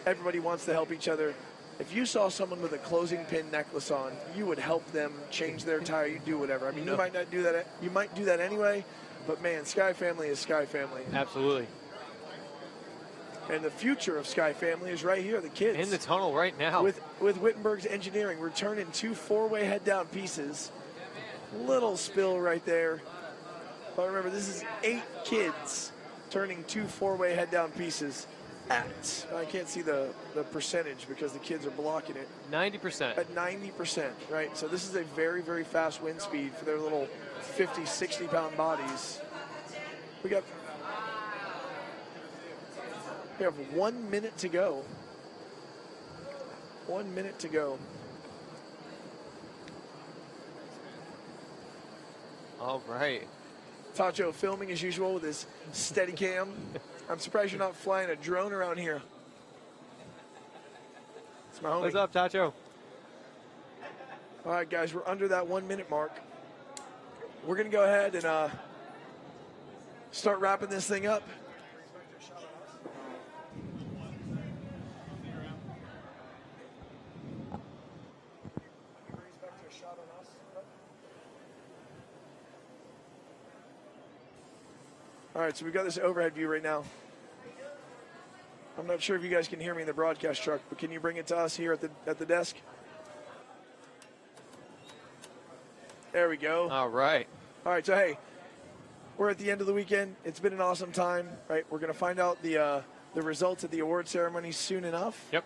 Everybody wants to help each other. If you saw someone with a closing pin necklace on, you would help them change their tire. You do whatever. I mean, you might not do that. You might do that anyway. But man, Sky family is Sky family. Absolutely. And the future of Sky family is right here. The kids in the tunnel right now. With Wittenberg's engineering, we're turning 2 4-way head down pieces. Little spill right there. But remember, this is 8 kids turning 2 4-way head down pieces at, I can't see the percentage because the kids are blocking it. 90%. At 90%, right? So this is a very, very fast wind speed for their little 50, 60-pound bodies. We have 1 minute to go. 1 minute to go. All right. Tacho filming as usual with his Steadicam. I'm surprised you're not flying a drone around here. It's my homie. What's up, Tacho? All right, guys, we're under that 1 minute mark. We're going to go ahead and start wrapping this thing up. All right, so we've got this overhead view right now. I'm not sure if you guys can hear me in the broadcast truck, but can you bring it to us here at the desk? There we go. All right. All right, so hey, we're at the end of the weekend. It's been an awesome time, right? We're going to find out the results of the award ceremony soon enough. Yep.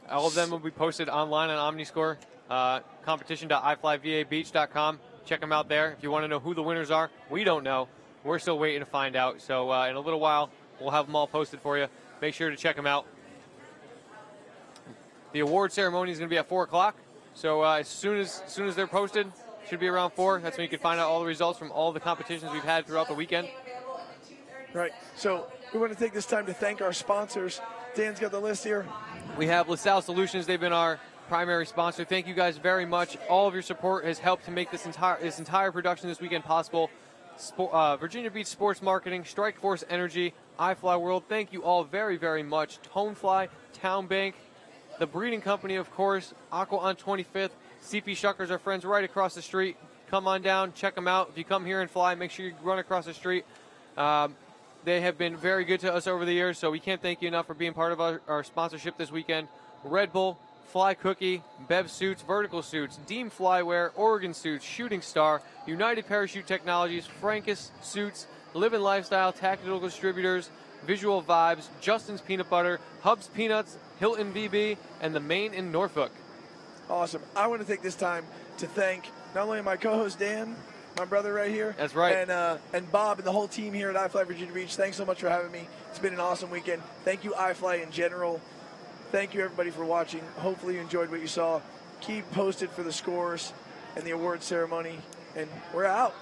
All of them will be posted online on OmniScore, competition.iflyvabeach.com. Check them out there if you want to know who the winners are. We don't know. We're still waiting to find out. So in a little while, we'll have them all posted for you. Make sure to check them out. The award ceremony is going to be at 4 o'clock. So as soon as they're posted, should be around 4. That's when you can find out all the results from all the competitions we've had throughout the weekend. Right. So we want to take this time to thank our sponsors. Dan's got the list here. We have LaSalle Solutions. They've been our primary sponsor. Thank you guys very much. All of your support has helped to make this entire production this weekend possible. Virginia Beach Sports Marketing, Strikeforce Energy, iFLY World. Thank you all very, very much. Tonefly, Town Bank, the Breeding Company, of course, Aqua on 25th. CP Shuckers, our friends right across the street. Come on down, check them out. If you come here and fly, make sure you run across the street. They have been very good to us over the years, so we can't thank you enough for being part of our sponsorship this weekend. Red Bull, Fly Cookie, Bev Suits, Vertical Suits, Deem Flyware, Oregon Suits, Shooting Star, United Parachute Technologies, Frankus Suits, Live and Lifestyle, Tactical Distributors, Visual Vibes, Justin's Peanut Butter, Hubs Peanuts, Hilton VB, and the Maine in Norfolk. Awesome. I want to take this time to thank not only my co-host Dan, my brother right here. That's right. And Bob and the whole team here at iFLY Virginia Beach. Thanks so much for having me. It's been an awesome weekend. Thank you, iFLY in general. Thank you, everybody, for watching. Hopefully you enjoyed what you saw. Keep posted for the scores and the award ceremony. And we're out.